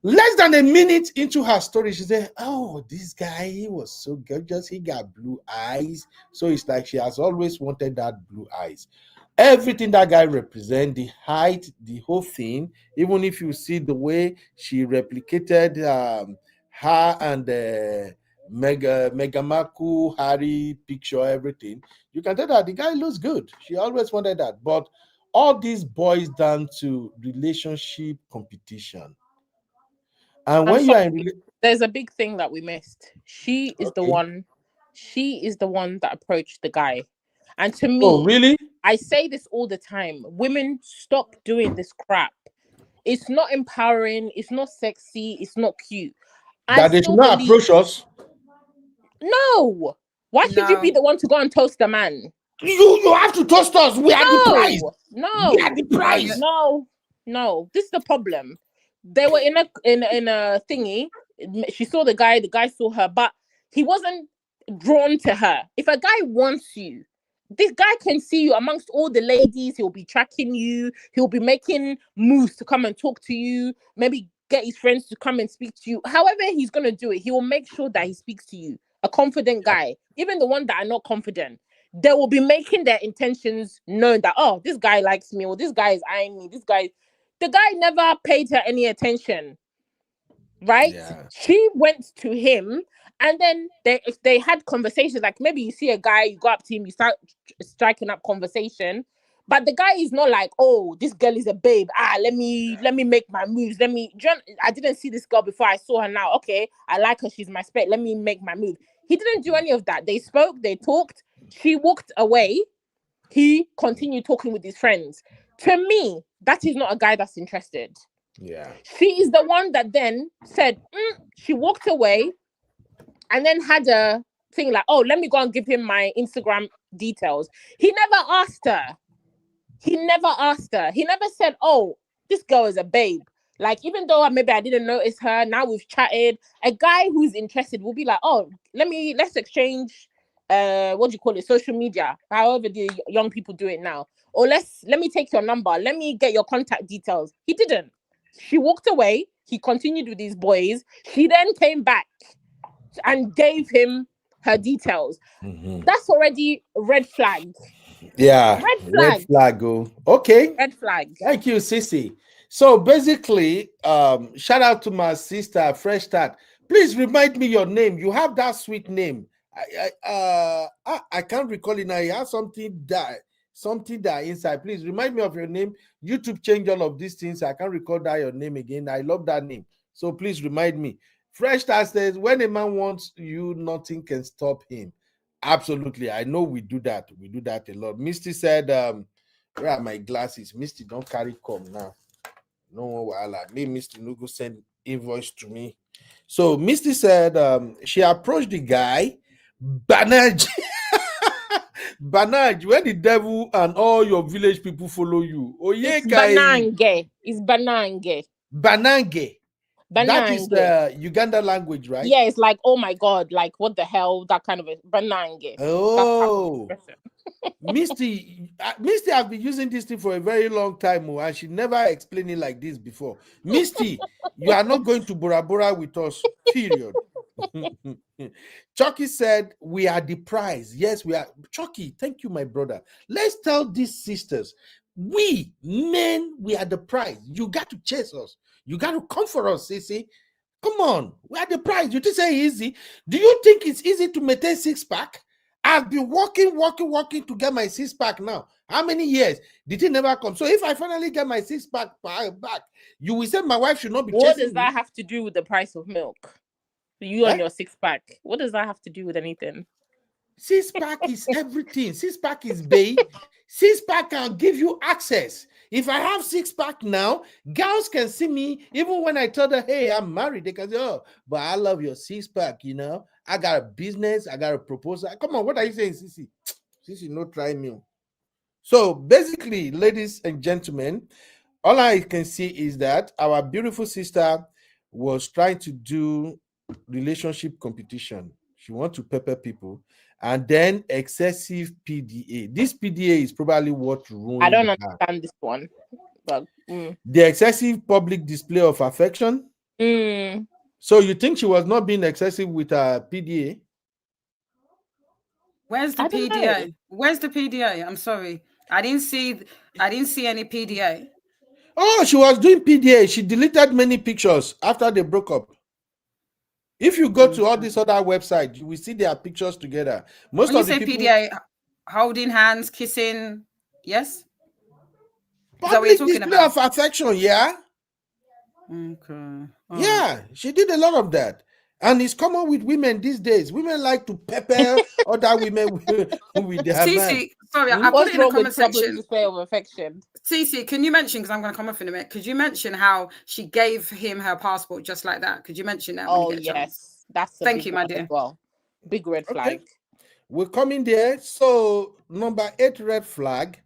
less than a minute into her story, she said, oh, this guy, he was so gorgeous, he got blue eyes. So it's like she has always wanted that blue eyes. Everything that guy represent, the height, the whole thing, even if you see the way she replicated her and Megamaku Harry picture, everything, you can tell that the guy looks good. She always wanted that. But all this boils down to relationship competition. And And when you are in sorry, there's a big thing that we missed. She is the okay. one. She is the one that approached the guy. And to Oh, me, really? I say this all the time. Women, stop doing this crap. It's not empowering. It's not sexy. It's not cute. I That they should still not believe. approach us. No. Why should you be No. the one to go and toast the man? You have to trust us. We are the prize. No, We are the prize. no. This is the problem. They were in a thingy. She saw the guy saw her, but he wasn't drawn to her. If a guy wants you, this guy can see you amongst all the ladies. He'll be tracking you. He'll be making moves to come and talk to you. Maybe get his friends to come and speak to you. However he's going to do it, he will make sure that he speaks to you. A confident guy, even the ones that are not confident, they will be making their intentions known that, oh, this guy likes me, or this guy is eyeing me. The guy never paid her any attention, right? Yeah. She went to him, and then they had conversations. Like maybe you see a guy, you go up to him, you start striking up conversation, but the guy is not like, oh, this girl is a babe. Let me make my moves. I didn't see this girl before. I saw her now. Okay, I like her. She's my spec. Let me make my move. He didn't do any of that. They spoke. They talked. She walked away. He continued talking with his friends. To me, that is not a guy that's interested. Yeah. She is the one that then said, she walked away and then had a thing like, oh, let me go and give him my Instagram details. He never asked her. He never said, oh, this girl is a babe. Like, even though maybe I didn't notice her, now we've chatted. A guy who's interested will be like, oh, let's exchange, social media, however the young people do it now. Or let me take your number. Let me get your contact details. He didn't. She walked away. He continued with these boys. She then came back and gave him her details. Mm-hmm. That's already red flag. Yeah. Red flag. Oh. Okay. Red flag. Thank you, Sissy. So basically, shout out to my sister, Fresh Start. Please remind me your name. You have that sweet name. I can't recall it now. You have something that inside. Please remind me of your name. YouTube changed all of these things. I can't recall that your name again. I love that name. So please remind me. Fresh Start says, when a man wants you, nothing can stop him. Absolutely. I know we do that. We do that a lot. Misty said, where are my glasses? Misty, don't carry come now. No one will. Me, Misty, no go send invoice to me. So Misty said she approached the guy, Banaj. Banaj, when the devil and all your village people follow you. Oh yeah, it's Banange. It's Banange. Banange. That is the Uganda language, right? Yeah, it's like, oh my God, like what the hell? That kind of a Banange. Oh, Misty, I've been using this thing for a very long time, and she never explained it like this before. Misty, you are not going to Bora Bora with us, period. Chucky said, we are the prize. Yes, we are. Chucky, thank you, my brother. Let's tell these sisters, we men, we are the prize. You got to chase us. You got to come for us, Sissy. Come on, we are the prize. You just say easy. Do you think it's easy to maintain six-pack? I've been working to get my six-pack now. How many years? Did it never come? So if I finally get my six-pack back, you will say my wife should not be chasing What does that have to do with the price of milk? You and your six-pack. What does that have to do with anything? Six-pack is everything. Six-pack is big. Six-pack can give you access. If I have six-pack now, girls can see me even when I tell them, hey, I'm married. They can say, oh, but I love your six-pack, you know. I got a business. I got a proposal. Come on, what are you saying, Sissy? Sissy, no try me. So basically, ladies and gentlemen, all I can see is that our beautiful sister was trying to do relationship competition. She wants to pepper people. And then excessive PDA. This PDA is probably what ruined. I don't understand this one. But the excessive public display of affection. So you think she was not being excessive with her PDA? Where's the PDA? Where's the PDA? I'm sorry, I didn't see any PDA. Oh, she was doing PDA. She deleted many pictures after they broke up. If you go to all these other websites, you will see their pictures together. Most when of you the say people, PDA, holding hands, kissing, yes. Public display of affection, yeah. Okay. Oh. Yeah, she did a lot of that, and it's common with women these days. Women like to pepper other women with their man. Sorry, I put it in the comment section. Public display of affection. Cece, can you mention, because I'm going to come off in a minute, could you mention how she gave him her passport just like that? Could you mention that? Oh, yes. That's thank you, my dear. Well, big red flag. We're coming there. So, number 8 red flag,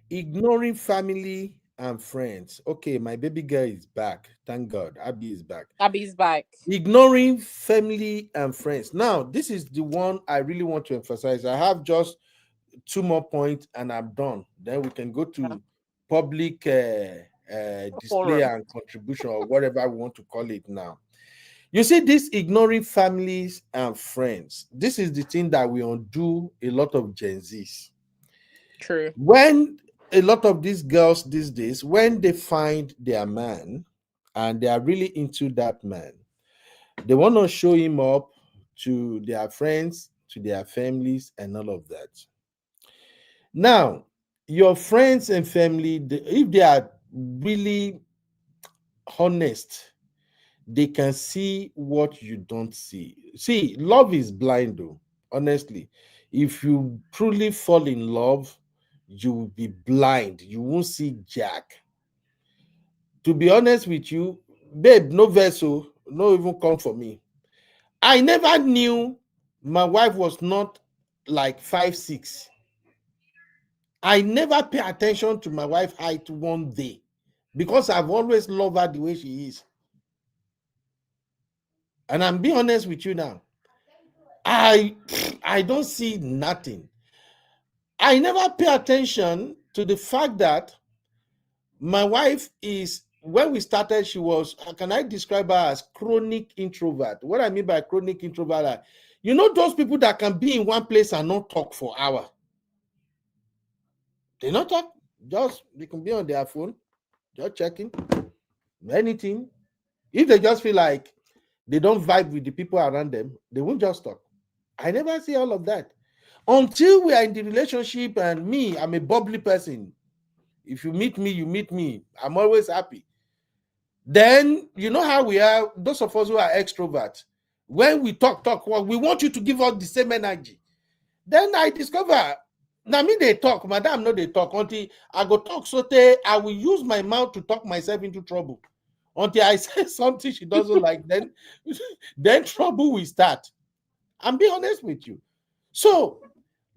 ignoring family and friends. Okay, my baby girl is back. Thank God. Abby is back. Abby's back. Ignoring family and friends. Now, this is the one I really want to emphasize. I have just 2 more points and I'm done. Then we can go to public display Forum. and contribution or whatever we want to call it now. You see, this ignoring families and friends, this is the thing that we undo a lot of Gen Zs. True. When a lot of these girls these days, when they find their man and they are really into that man, they want to show him up to their friends, to their families, and all of that. Now, your friends and family, if they are really honest, they can see what you don't see. See, love is blind, though. Honestly, if you truly fall in love, you will be blind. You won't see Jack. To be honest with you, babe, no vessel, no even come for me. I never knew my wife was not like 5'6". I never pay attention to my wife's height one day because I've always loved her the way she is. And I'm being honest with you now. I don't see nothing. I never pay attention to the fact that my wife is, when we started, she was, can I describe her as chronic introvert? What I mean by chronic introvert, you know those people that can be in one place and not talk for hours. They not talk, just they can be on their phone, just checking anything. If they just feel like they don't vibe with the people around them, they won't just talk. I never see all of that until we are in the relationship. And me, I'm a bubbly person. If you meet me, you meet me. I'm always happy. Then you know how we are. Those of us who are extroverts, when we talk, well, we want you to give us the same energy. Then I discover, now me they talk, madam, no they talk. Until I go talk sote, I will use my mouth to talk myself into trouble. Until I say something she doesn't like, then trouble will start. I'm being honest with you. So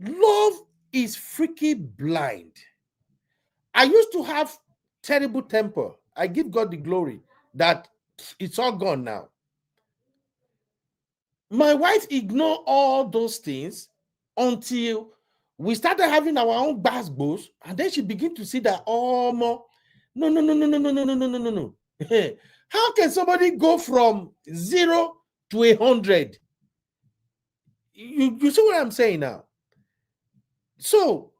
love is freaky blind. I used to have terrible temper. I give God the glory that it's all gone now. My wife ignored all those things until we started having our own basketballs, and then she began to see that, oh, no. How can somebody go from 0 to 100? You see what I'm saying now? So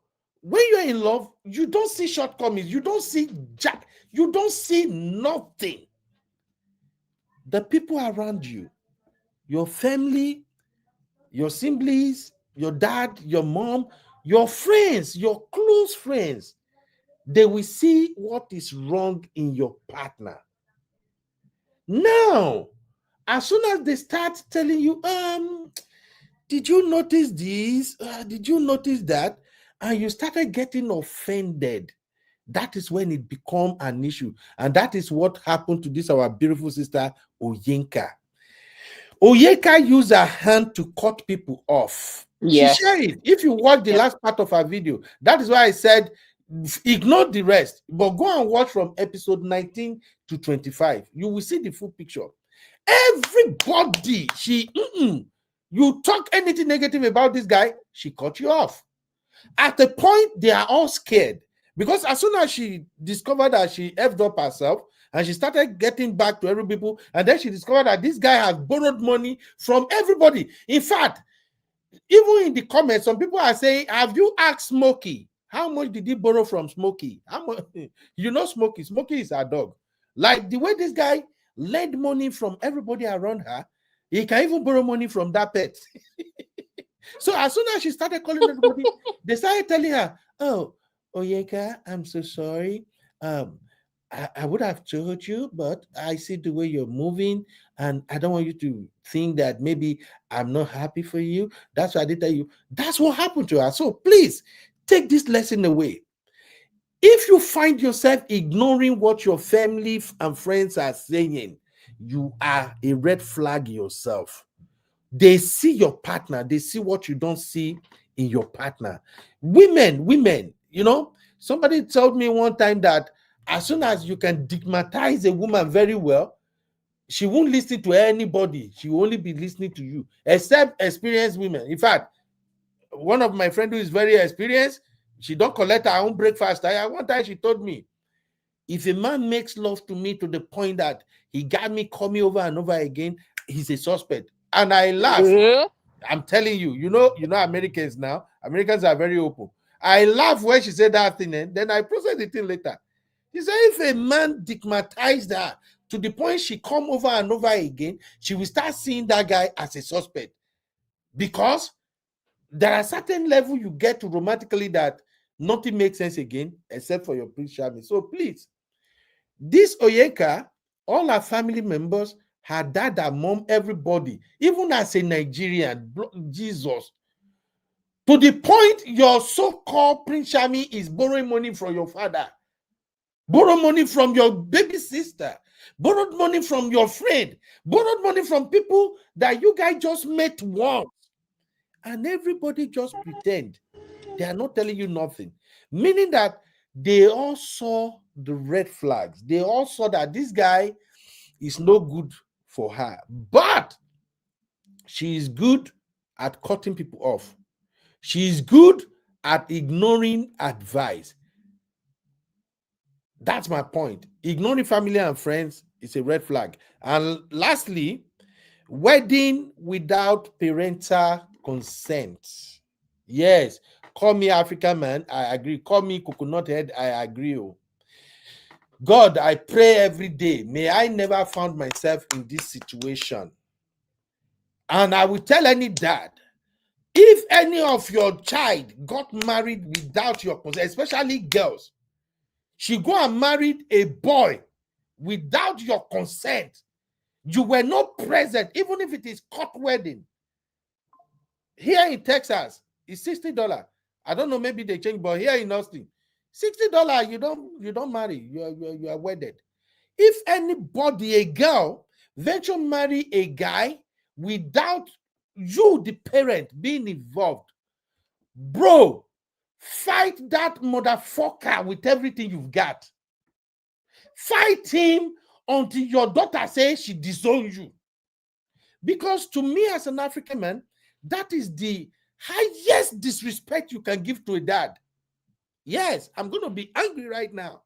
when you're in love, you don't see shortcomings, you don't see Jack, you don't see nothing. The people around you, your family, your siblings, your dad, your mom, your friends, your close friends, they will see what is wrong in your partner. Now, as soon as they start telling you, did you notice this? Did you notice that? And you started getting offended. That is when it becomes an issue. And that is what happened to this, our beautiful sister, Oyinka. Oyinka used her hand to cut people off. Yes. She shared it. If you watch the last part of her video, that is why I said, ignore the rest, but go and watch from episode 19 to 25. You will see the full picture. Everybody, you talk anything negative about this guy, she cut you off. At the point, they are all scared because as soon as she discovered that she effed up herself and she started getting back to every people, and then she discovered that this guy has borrowed money from everybody. In fact, even in the comments, some people are saying, have you asked Smokey? How much did he borrow from Smokey? How much? You know Smokey. Smokey is our dog. Like the way this guy lent money from everybody around her, he can even borrow money from that pet. So as soon as she started calling everybody, they started telling her, oh, Oyeka, I'm so sorry. I would have told you, but I see the way you're moving, and I don't want you to think that maybe I'm not happy for you. That's why I did tell you. That's what happened to her. So please take this lesson away. If you find yourself ignoring what your family and friends are saying, you are a red flag yourself. They see your partner, they see what you don't see in your partner. Women, somebody told me one time that as soon as you can stigmatize a woman very well, she won't listen to anybody. She will only be listening to you, except experienced women. In fact, one of my friends who is very experienced, she don't collect her own breakfast. One time she told me, if a man makes love to me to the point that he got me coming over and over again, he's a suspect. And I laugh. Yeah. I'm telling you, you know Americans now. Americans are very open. I laugh when she said that thing, and then I process the thing later. She said, if a man stigmatized her to the point she come over and over again, she will start seeing that guy as a suspect. Because there are certain level you get to romantically that nothing makes sense again, except for your Prince Charming. So please, this Oyeka, all her family members, her dad, her mom, everybody, even as a Nigerian, Jesus, to the point your so-called Prince Charming is borrowing money from your father, borrow money from your baby sister, borrowed money from your friend, borrowed money from people that you guys just met once, and everybody just pretend they are not telling you nothing, meaning that they all saw the red flags. They all saw that this guy is no good for her, but she is good at cutting people off. She is good at ignoring advice. That's my point. Ignoring family and friends is a red flag. And lastly, wedding without parental consent. Yes, call me African man, I agree. Call me coconut head, I agree. God, I pray every day, may I never find myself in this situation. And I will tell any dad, if any of your child got married without your consent, especially girls, she go and married a boy without your consent, you were not present, even if it is court wedding. Here in Texas, it's $60. I don't know, maybe they change, but here in Austin, $60, you don't marry, you are wedded. If anybody, a girl, venture marry a guy without you, the parent, being involved, bro, fight that motherfucker with everything you've got. Fight him until your daughter says she disowns you. Because to me, as an African man, that is the highest disrespect you can give to a dad. Yes, I'm going to be angry right now.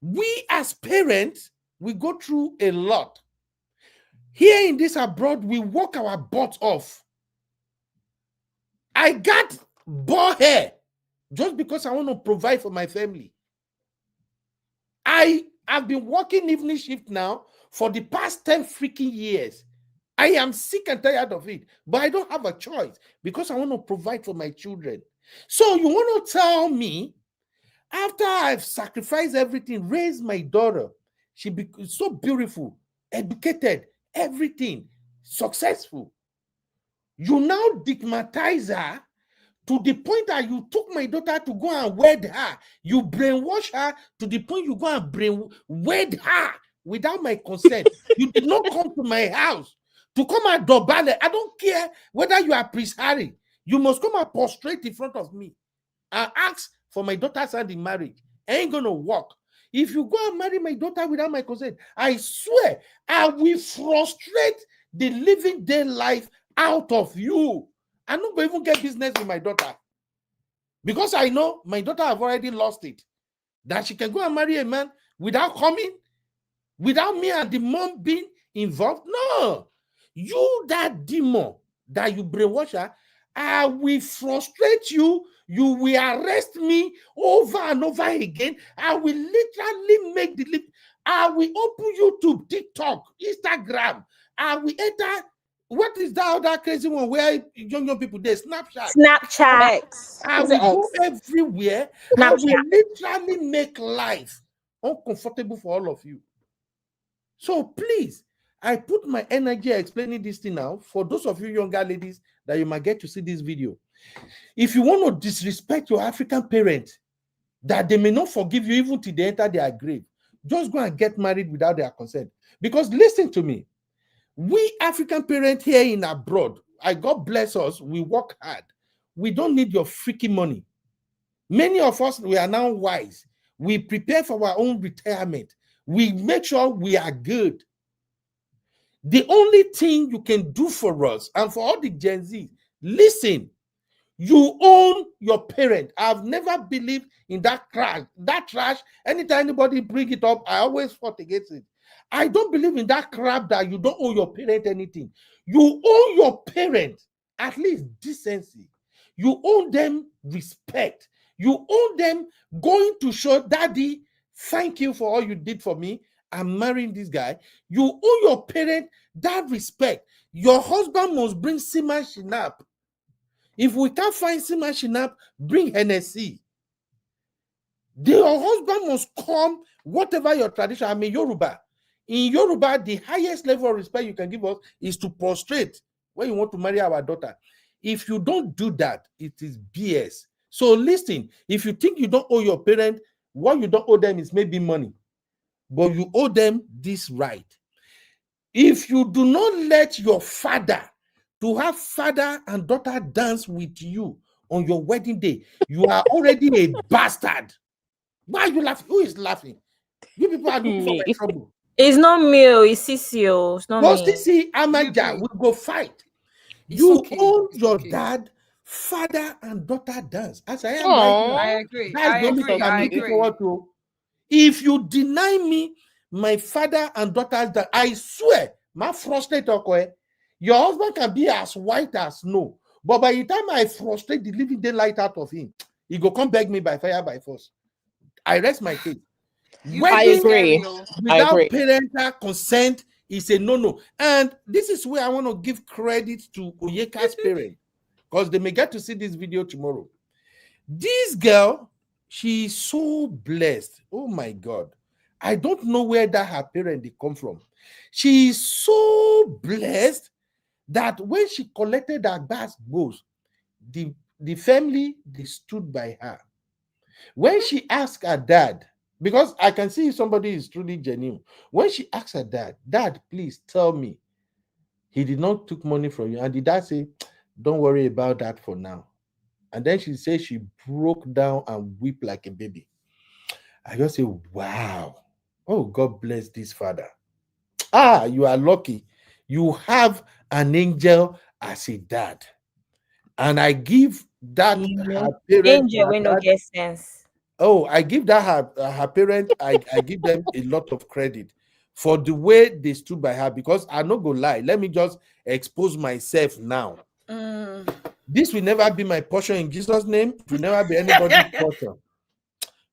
We as parents, we go through a lot. Here in this abroad, we work our butts off. I got bald hair just because I want to provide for my family. I have been working evening shift now for the past 10 freaking years. I am sick and tired of it, but I don't have a choice because I want to provide for my children. So you want to tell me, after I've sacrificed everything, raised my daughter, she became so beautiful, educated, everything, successful, you now stigmatize her to the point that you took my daughter to go and wed her. You brainwash her to the point you go and wed her without my consent. You did not come to my house to come and dobale. I don't care whether you are Prince Harry. You must come and prostrate in front of me and ask for my daughter's hand in marriage. Ain't gonna work. If you go and marry my daughter without my consent, I swear I will frustrate the living day life out of you. I'm not going to even get business with my daughter. Because I know my daughter have already lost it. That she can go and marry a man without coming, without me and the mom being involved. No. You, that demon that you brainwash her, I will frustrate you. You will arrest me over and over again. I will literally make the I will open YouTube, TikTok, Instagram. I will enter. What is that other crazy one where young people there? Snapchat. Snapchat. I will go everywhere. I will literally make life uncomfortable for all of you. So please, I put my energy explaining this thing now for those of you younger ladies that you might get to see this video. If you want to disrespect your African parents, that they may not forgive you even till they enter their grave, just go and get married without their consent. Because listen to me, We African parents here in abroad, God bless us, we work hard. We don't need your freaking money. Many of us, we are now wise. We prepare for our own retirement. We make sure we are good. The only thing you can do for us and for all the Gen Z, listen, you own your parent. I've never believed in that trash. That trash, anytime anybody bring it up, I always fought against it. I don't believe in that crap that you don't owe your parent anything. You owe your parent at least decency. You owe them respect. You owe them going to show, Daddy, thank you for all you did for me. I'm marrying this guy. You owe your parent that respect. Your husband must bring Sima Shinap. If we can't find Sima Shinap, bring Hennessy. Your husband must come, whatever your tradition. I mean, Yoruba. In Yoruba, the highest level of respect you can give us is to prostrate when you want to marry our daughter. If you don't do that, it is BS. So listen, if you think you don't owe your parent, what you don't owe them is maybe money, but you owe them this right. If you do not let your father to have father and daughter dance with you on your wedding day, you are already a bastard. Why are you laughing? Who is laughing? You people are looking for my trouble. It's not me, it's Sissy. It's not me. Sissy Amaja will go fight. You owe your dad father and daughter dance. As I am right now. I agree. That's the only thing I'm looking forward to. If you deny me my father and daughter's dance, I swear, my frustrate your husband can be as white as snow, but by the time I frustrate the living daylight out of him, he go come beg me by fire by force. I rest my case. I agree. Without parental consent is a no-no. And this is where I want to give credit to Onyeka's parents, because they may get to see this video tomorrow. This girl, she is so blessed. Oh my God. I don't know where that her parents they come from. She is so blessed that when she collected her bass goals, the family, they stood by her. When she asked her dad, because I can see somebody is truly genuine. When she asked her dad, Dad, please tell me, he did not took money from you. And the dad say, don't worry about that for now. And then she said she broke down and wept like a baby. I just say, wow. Oh, God bless this father. Ah, you are lucky. You have an angel as a dad. And I give that her parent, angel when no get sense. Oh, I give that her parent, I give them a lot of credit for the way they stood by her, because I'm not gonna lie. Let me just expose myself now. This will never be my portion in Jesus' name. It will never be anybody's portion.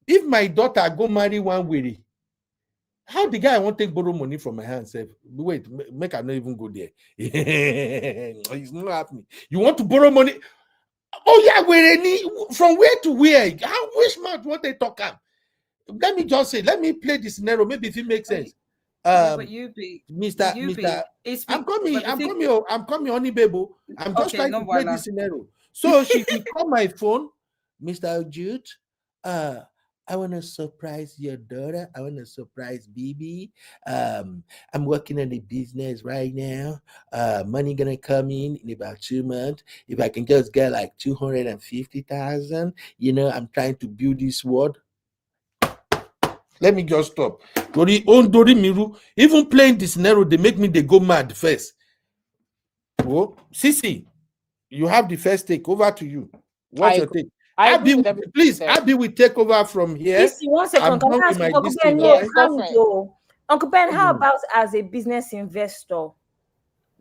If my daughter go marry one weary, how the guy won't take borrow money from my hand? Say, wait, make I not even go there. It's not happening. You want to borrow money? Oh yeah, from where to where? How which month what they talk about? Let me just say, let me play this scenario. Maybe if it makes sense. But you be Mr. I'm coming, honey baby. I'm just trying to play this scenario. So she will call my phone, Mr. Jude. I want to surprise your daughter. I want to surprise Bibi. I'm working on a business right now. Money gonna come in about 2 months. If I can just get like 250,000, I'm trying to build this world. Let me just stop. Even playing this scenario, they make me they go mad first. Oh, Sissy, you have the first take. Over to you. What's your take? Abby, please, Abby will take over from here. Sissy, 1 second. Can I ask Uncle Ben? No, Uncle Ben, how about as a business investor?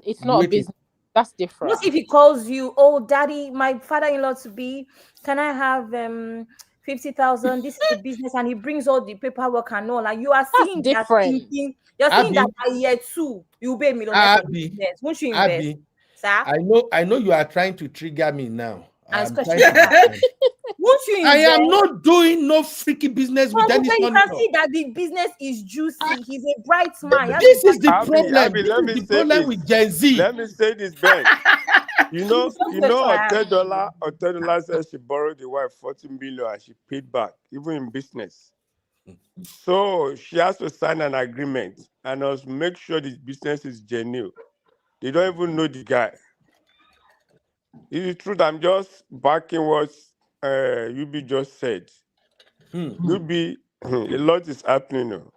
It's not a business. That's different. What if he calls you, oh, Daddy, my father-in-law to be, can I have 50,000? This is the business, and he brings all the paperwork and all. And you are seeing different. You're seeing that a year too, you'll be a millionaire for business. Won't you invest? Abby, sir? I know you are trying to trigger me now. Won't you invest? I am not doing no freaky business with any You can see that the business is juicy. He's a bright man. This is the problem. This is the problem with Gen Z. Let me say this, Ben. You know, $10 says she borrowed the wife 40 million and she paid back, even in business. So she has to sign an agreement and also make sure the business is genuine. They don't even know the guy. It is true that I'm just backing what Yubi just said. Yubi, a lot is happening now.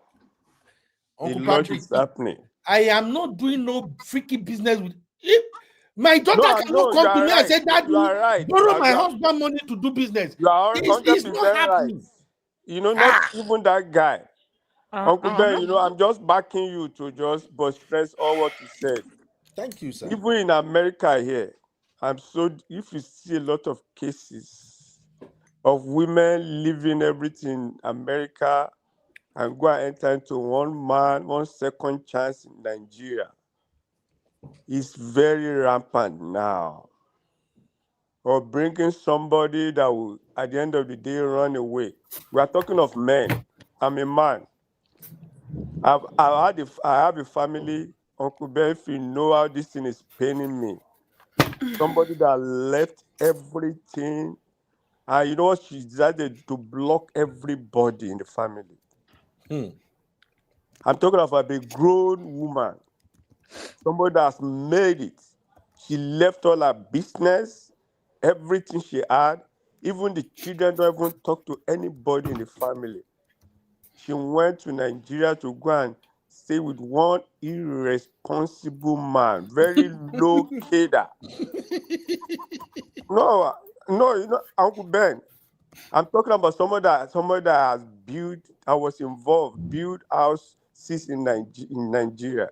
A Uncle lot Patrick, is happening. I am not doing no freaky business with it. My daughter No, cannot you come to are me and right. say, Daddy, You are right. borrow my husband money to do business. You are It's 100% not right. happening. You know, not even that guy. Uncle Ben, Uh-uh. you know, I'm just backing you to just but stress all what you said. Thank you, sir. Even in America here, if you see a lot of cases of women leaving everything in America and go and enter into one second chance in Nigeria, it's very rampant now. Or bringing somebody that will, at the end of the day, run away. We are talking of men. I'm a man. I have a family, Uncle Ben, if you know how this thing is paining me. Somebody that left everything, and you know what, she decided to block everybody in the family. I'm talking about a grown woman, somebody that's made it. She left all her business, everything she had. Even the children don't even talk to anybody in the family. She went to Nigeria to go and stay with one irresponsible man, very low cadre. No, you know, Uncle Ben, I'm talking about somebody that has built, I was involved, built houses in Nigeria,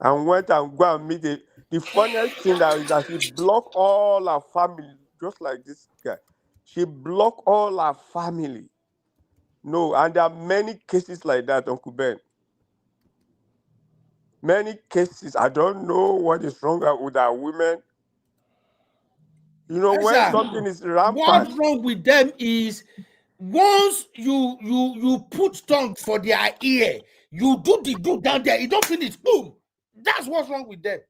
and went and go and meet it. The funniest thing that is that she blocked all her family, just like this guy. She blocked all her family. No, and there are many cases like that, Uncle Ben. Many cases. I don't know what is wrong with our women. You know, Yes, when sir. something is What's rampant, wrong with them is once you put tongue for their ear, you do down there, you don't finish. Boom. That's what's wrong with them.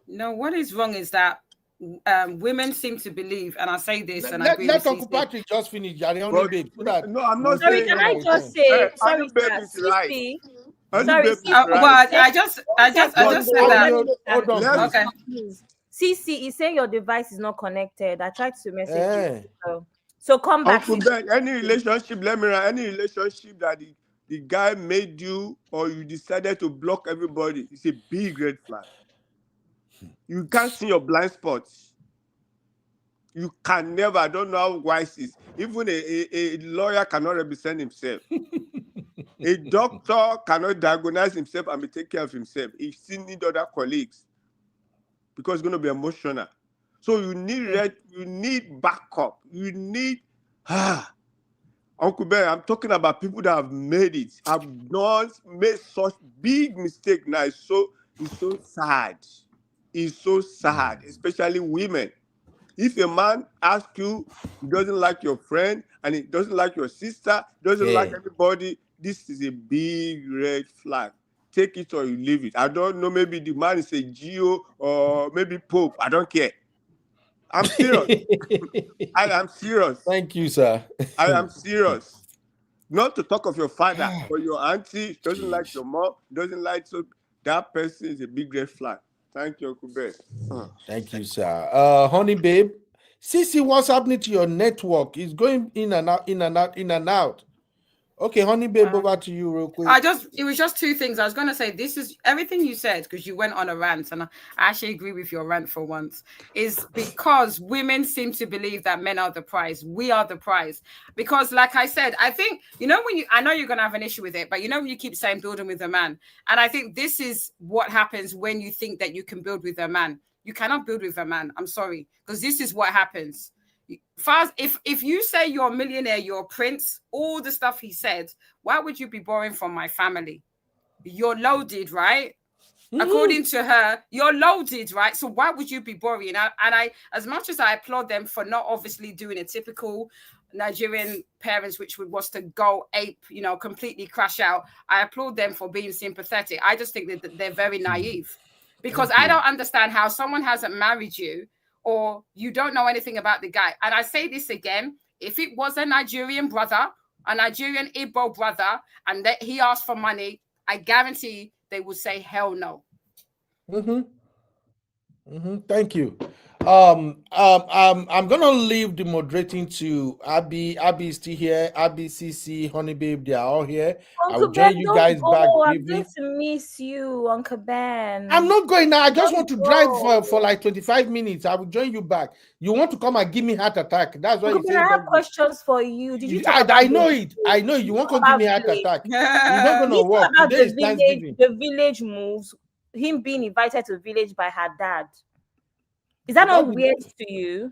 No, what is wrong is that women seem to believe, and I say this, and I agree Let with Uncle CC. Patrick just finish. You're the only but babe. So that no, I'm not Sorry, saying can one I at a just time. say, sorry, Anu babe sir, is right. Sissy, Anu sorry, babe is Sissy, right. Well, let- I just said But that. hold on, Let's- please. Okay. Please. CC is saying your device is not connected. I tried to message Eh. you. So come back. Uncle Ben, any relationship, let me know, any relationship that the guy made you or you decided to block everybody, it's a big red flag. You can't see your blind spots. You can never, I don't know how wise it is. Even a lawyer cannot represent himself. A doctor cannot diagnose himself and be taking care of himself. He still need other colleagues because it's going to be emotional. So you need backup. You need Uncle Ben, I'm talking about people that have made it. Have not made such big mistake. Now it's so sad. It's so sad, especially women. If a man asks you, he doesn't like your friend and he doesn't like your sister, doesn't like anybody, this is a big red flag. Take it or you leave it. I don't know, maybe the man is a Geo or maybe Pope. I don't care. I'm serious. I am serious. Thank you, sir. I am serious. Not to talk of your father, but your auntie doesn't like your mom, doesn't like, so that person is a big red flag. Thank you, Uncle Ben. Thank you, sir. Honey babe, Sissy, what's happening to your network? It's going in and out, in and out, in and out. Okay, honey babe, over to you real quick. It was just two things. I was going to say, this is everything you said, because you went on a rant, and I actually agree with your rant for once, is because women seem to believe that men are the prize. We are the prize. Because like I said, I think, I know you're going to have an issue with it, but when you keep saying building with a man, and I think this is what happens when you think that you can build with a man. You cannot build with a man. I'm sorry, because this is what happens. If you say you're a millionaire, you're a prince, all the stuff he said, why would you be borrowing from my family? You're loaded, right? According to her, you're loaded, right? So why would you be borrowing? And I, as much as I applaud them for not obviously doing a typical Nigerian parents, which was to go ape, completely crash out, I applaud them for being sympathetic. I just think that they're very naive, because I don't understand how someone hasn't married you, or you don't know anything about the guy. And I say this again, if it was a Nigerian brother, a Nigerian Igbo brother, and that he asked for money, I guarantee they would say, hell no. Thank you. I'm gonna leave the moderating to Abby. Abby is still here. Abby, CC, Honey Babe, they are all here. I will Uncle Ben, join you don't guys back go. I'm briefly. going to miss you, Uncle Ben. I'm not going now. I just want to drive go. for like 25 minutes. I will join you back. You want to come and give me heart attack? That's why you Uncle say Ben, I have don't go. questions for you. Did you talk I about know the it. I know you want to about give me heart village? attack. It's not Did gonna you work. talk about Today is Thanksgiving. the village moves? Him being invited to village by her dad. Is that not weird to you?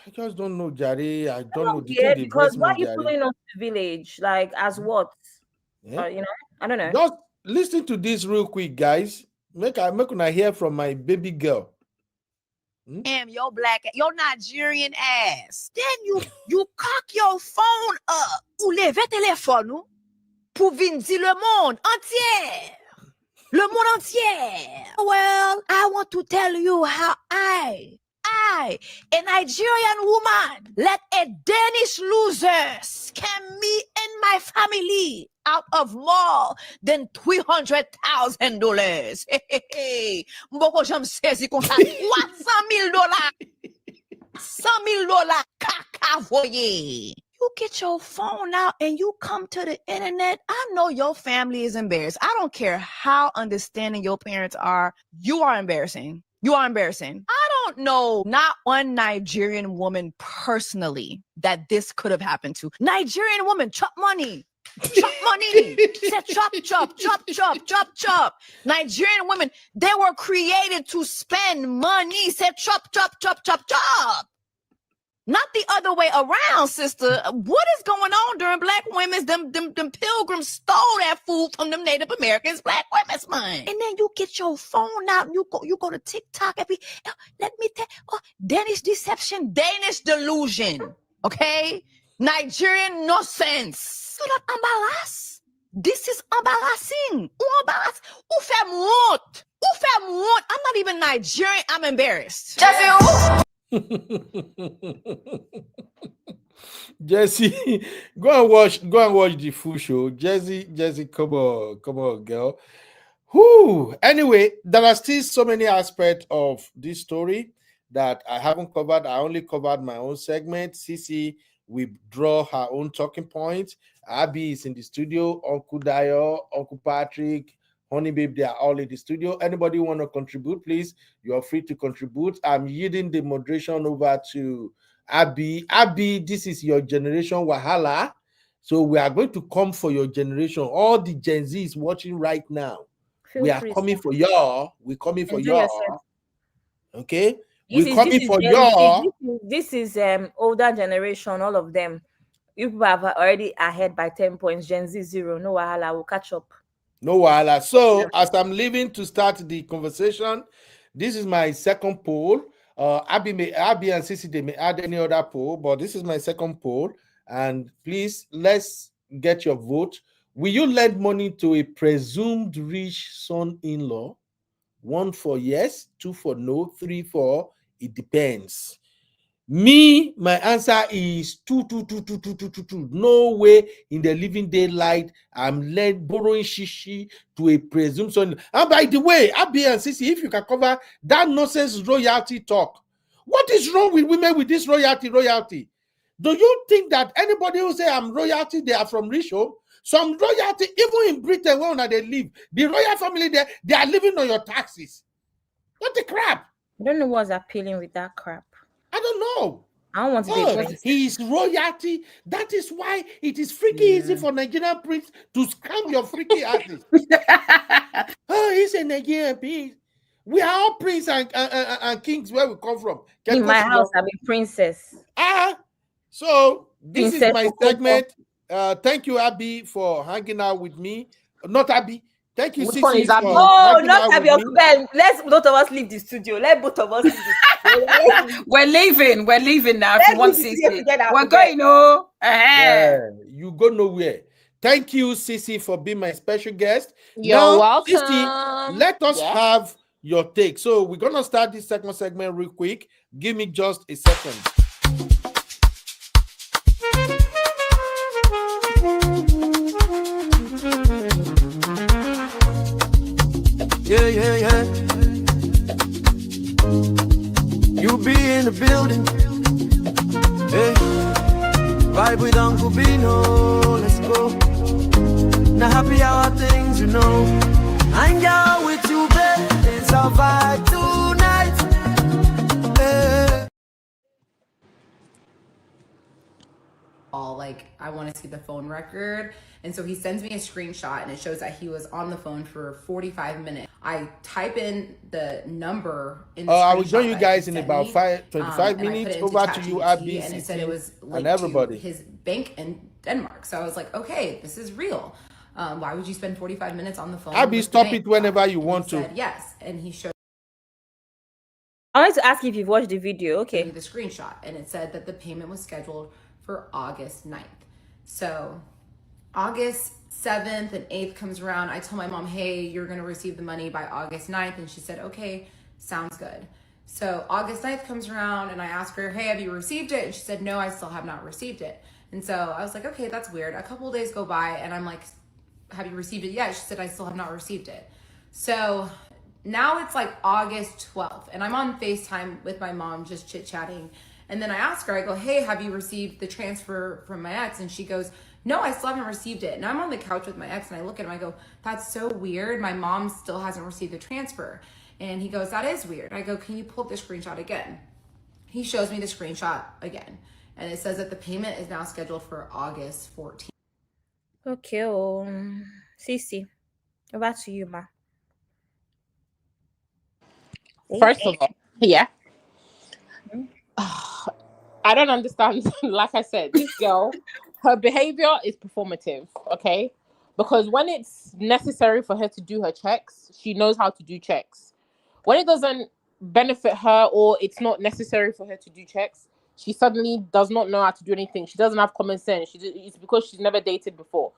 I just don't know, Jare. I don't know. Yeah, because why are you Jare. following us to village? Like, as what? Yeah. You know, I don't know. Just listen to this real quick, guys. Make I hear from my baby girl. Damn, your your Nigerian ass. Then you cock your phone up. Ou leve téléphone ou pour vin di le monde entier. Le monde entier. Well, I want to tell you how I, a Nigerian woman, let a Danish loser scam me and my family out of more than $300,000. Hey. Mboko jam sezi kon sa $300,000. $100,000 kaka voye. You get your phone out and you come to the internet. I know your family is embarrassed. I don't care how understanding your parents are. You are embarrassing. You are embarrassing. I don't know not one Nigerian woman personally that this could have happened to. Nigerian woman, chop money. Chop money. Say chop, chop, chop, chop, chop, chop. Nigerian women, they were created to spend money. Say chop, chop, chop, chop, chop. Not the other way around, sister. What is going on during Black Women's? Them pilgrims stole that food from them Native Americans, Black women's money. And then you get your phone out and you go to TikTok. Let me tell Danish deception, Danish delusion. Okay? Nigerian nonsense. So that embarrass. This is embarrassing. Embarrass. Ou fait honte. Ou fait honte. I'm not even Nigerian. I'm embarrassed. Jesse, go and watch the full show. Jesse, come on, girl. Whoo. Anyway, there are still so many aspects of this story that I haven't covered. I only covered my own segment. Cece will draw her own talking points. Abby is in the studio. Uncle Dio, Uncle Patrick, Honey Babe, they are all in the studio. Anybody want to contribute, please? You are free to contribute. I'm yielding the moderation over to Abby. Abby, this is your generation wahala. So we are going to come for your generation. All the Gen Zs watching right now. We are coming for y'all. We're coming for y'all. Okay? We're coming for y'all. This is older generation, all of them. You people have already ahead by 10 points. Gen Z 0. No wahala, we'll catch up. No wahala. So as I'm leaving to start the conversation, this is my second poll. Abby and Sissy, they may add any other poll, but this is my second poll. And please, let's get your vote. Will you lend money to a presumed rich son-in-law? 1 for yes, 2 for no, 3 for it depends. Me, my answer is 2. No way in the living daylight I'm borrowing shishi to a presumed son. And by the way, Abby and Sissy, if you can cover that nonsense royalty talk, what is wrong with women with this royalty? Do you think that anybody who say I'm royalty, they are from rich home? Some royalty, even in Britain, where they live, the royal family there, they are living on your taxes. What the crap? I don't know what's appealing with that crap. I don't know. I don't want to be he is royalty. That is why it is freaky easy for Nigerian prince to scam your freaky asses. He's a Nigerian prince. We are all prince and kings where we come from. In my house, I'm a princess. So this is my segment. Thank you, Abby, for hanging out with me. Not Abby. Thank you, Sissy. Oh, not Abby. Let's both of us leave the studio. Let both of us leave the studio. We're leaving now. If you want Sissy, we're going. Yeah, you go nowhere. Thank you, Sissy, for being my special guest. You're welcome. Sissy, let us have your take. So we're gonna start this second segment real quick. Give me just a second. Yeah, yeah, yeah. You be in the building. Hey, vibe with Uncle Bino. Let's go. Now happy hour things, you know. Hang out with you, babe. It's our vibe tonight. Hey. Like, I want to see the phone record. And so he sends me a screenshot and it shows that he was on the phone for 45 minutes. I type in the number in the I will join screenshot you that guys he in sent about me, 25 and I put minutes. it into Over to you, ChatGPT, and it said it RBCT, was and linked everybody. to his bank in Denmark. So I was like, okay, this is real. Why would you spend 45 minutes on the phone? Abby, with the stop bank it whenever guy? you And want he to. said yes, and he showed I wanted to ask you if you've watched the video. me Okay. the screenshot, and it said that the payment was scheduled for August 9th. So August 7th and 8th comes around. I told my mom, hey, you're going to receive the money by August 9th. And she said, okay, sounds good. So August 9th comes around and I asked her, hey, have you received it? And she said, no, I still have not received it. And so I was like, okay, that's weird. A couple of days go by and I'm like, have you received it yet? She said, I still have not received it. So now it's like August 12th and I'm on FaceTime with my mom just chit-chatting. And then I ask her, I go, hey, have you received the transfer from my ex? And she goes, no, I still haven't received it. And I'm on the couch with my ex and I look at him, I go, that's so weird. My mom still hasn't received the transfer. And he goes, that is weird. I go, can you pull up the screenshot again? He shows me the screenshot again. And it says that the payment is now scheduled for August 14th. Okay. Cece, over to you, ma. First of all, yeah. I don't understand. Like I said, this girl, her behavior is performative, okay? Because when it's necessary for her to do her checks, she knows how to do checks. When it doesn't benefit her or it's not necessary for her to do checks, she suddenly does not know how to do anything. She doesn't have common sense. It's because she's never dated before.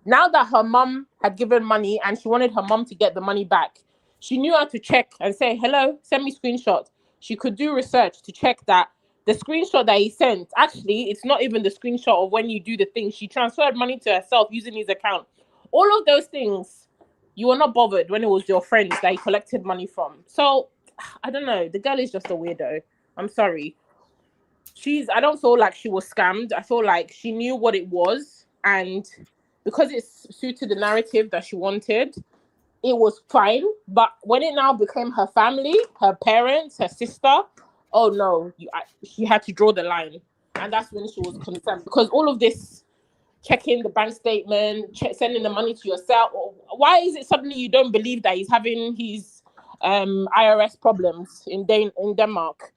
Now that her mum had given money and she wanted her mum to get the money back, she knew how to check and say, hello, send me screenshot. She could do research to check that the screenshot that he sent, actually, it's not even the screenshot of when you do the thing. She transferred money to herself using his account. All of those things, you were not bothered when it was your friends that he collected money from. So, I don't know. The girl is just a weirdo. I'm sorry. I don't feel like she was scammed. I feel like she knew what it was. And because it's suited the narrative that she wanted, it was fine. But when it now became her family, her parents, her sister, oh no, she had to draw the line. And that's when she was concerned. Because all of this, checking the bank statement, sending the money to yourself, why is it suddenly you don't believe that he's having his IRS problems in Denmark?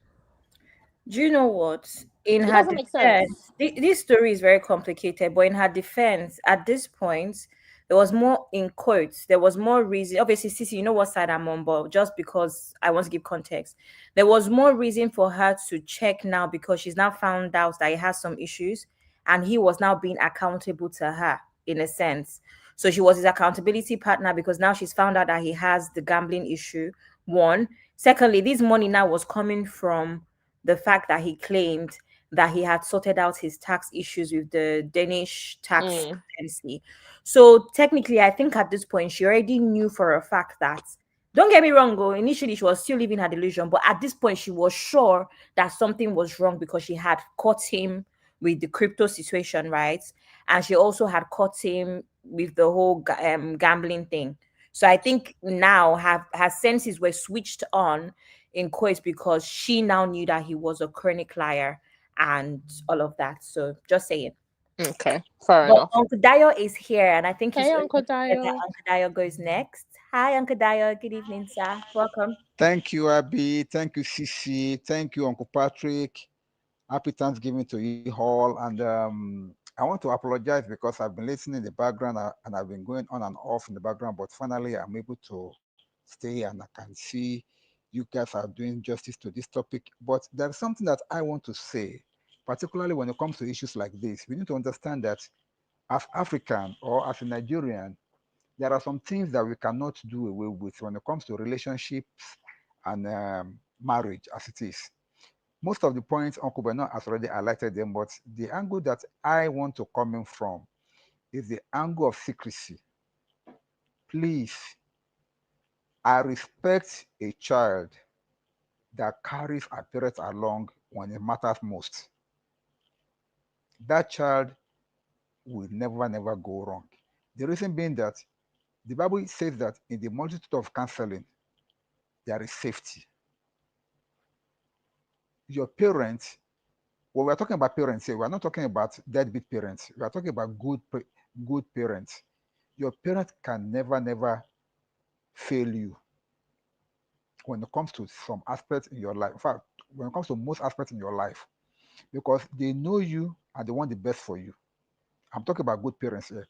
Do you know what? In It her doesn't make sense. defense, this story is very complicated, but in her defense, at this point, there was more in quotes, there was more reason. Obviously, Sissy, you know what side I'm on, but just because I want to give context, there was more reason for her to check now because she's now found out that he has some issues and he was now being accountable to her in a sense. So she was his accountability partner because now she's found out that he has the gambling issue. One. Secondly, this money now was coming from the fact that he claimed that he had sorted out his tax issues with the Danish tax agency. So technically, I think at this point, she already knew for a fact that, don't get me wrong, initially she was still living her delusion, but at this point, she was sure that something was wrong because she had caught him with the crypto situation, right? And she also had caught him with the whole gambling thing. So I think now her senses were switched on in quotes because she now knew that he was a chronic liar and all of that. So just saying. Okay, fair But enough. Uncle Dio is here, and I think Hey, it's Uncle that Dio. Uncle Dio goes next. Hi, Uncle Dio. Good evening, sir. Welcome. Thank you, Abby. Thank you, Cici. Thank you, Uncle Patrick. Happy Thanksgiving to you all. And I want to apologize because I've been listening in the background and I've been going on and off in the background, but finally I'm able to stay and I can see you guys are doing justice to this topic. But there's something that I want to say, particularly when it comes to issues like this. We need to understand that as African or as a Nigerian, there are some things that we cannot do away with when it comes to relationships and marriage as it is. Most of the points Uncle Bernard has already highlighted them, but the angle that I want to come in from is the angle of secrecy. Please, I respect a child that carries her parents along when it matters most. That child will never go wrong. The reason being that the Bible says that in the multitude of counseling, there is safety. Your parents, when we're talking about parents here, we're not talking about deadbeat parents. We are talking about good parents. Your parents can never fail you when it comes to some aspects in your life. In fact, when it comes to most aspects in your life, because they know you and they want the best for you. I'm talking about good parents here.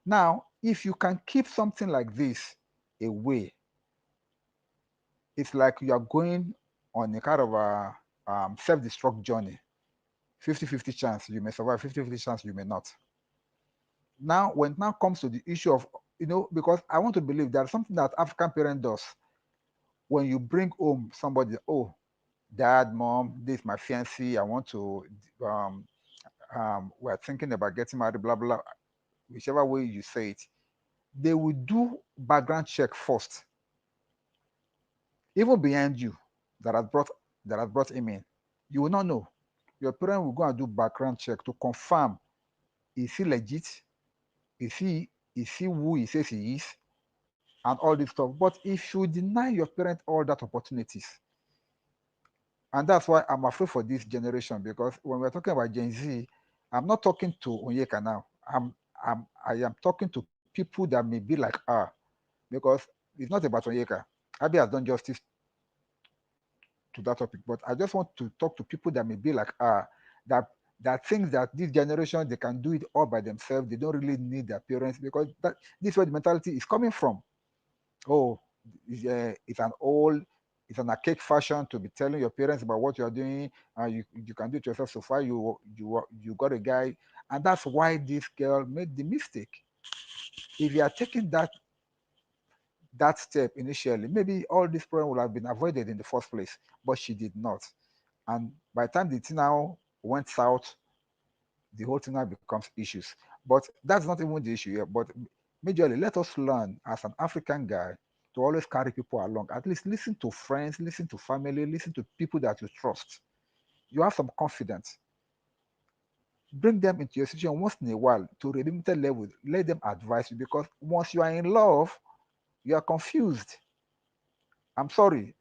Now, if you can keep something like this away, it's like you are going on a kind of a self-destruct journey. 50-50 chance you may survive, 50-50 chance you may not. Now, when it now comes to the issue of, because I want to believe there's something that African parent does. When you bring home somebody, oh, dad, mom, this is my fiancé, I want to, we're thinking about getting married, blah, blah, whichever way you say it, they will do background check first, even behind you, that has brought him in. You will not know. Your parent will go and do background check to confirm, is he legit? Is he who he says he is? And all this stuff. But if you deny your parent all that opportunities, and that's why I'm afraid for this generation, because when we're talking about Gen Z, I'm not talking to Onyeka now. I am talking to people that may be like her, because it's not about Onyeka. Abi has done justice to that topic, but I just want to talk to people that may be like her, that think that this generation they can do it all by themselves. They don't really need their parents, because this is where the mentality is coming from. Oh, it's an archaic fashion to be telling your parents about what you are doing. You can do it yourself. So far, you got a guy, and that's why this girl made the mistake. If you are taking that step initially, maybe all this problem would have been avoided in the first place, but she did not. And by the time the thing now went south, the whole thing now becomes issues. But that's not even the issue here. But majorly, let us learn as an African guy to always carry people along. At least listen to friends, listen to family, listen to people that you trust. You have some confidence. Bring them into your situation once in a while to a limited level. Let them advise you, because once you are in love, you are confused. I'm sorry.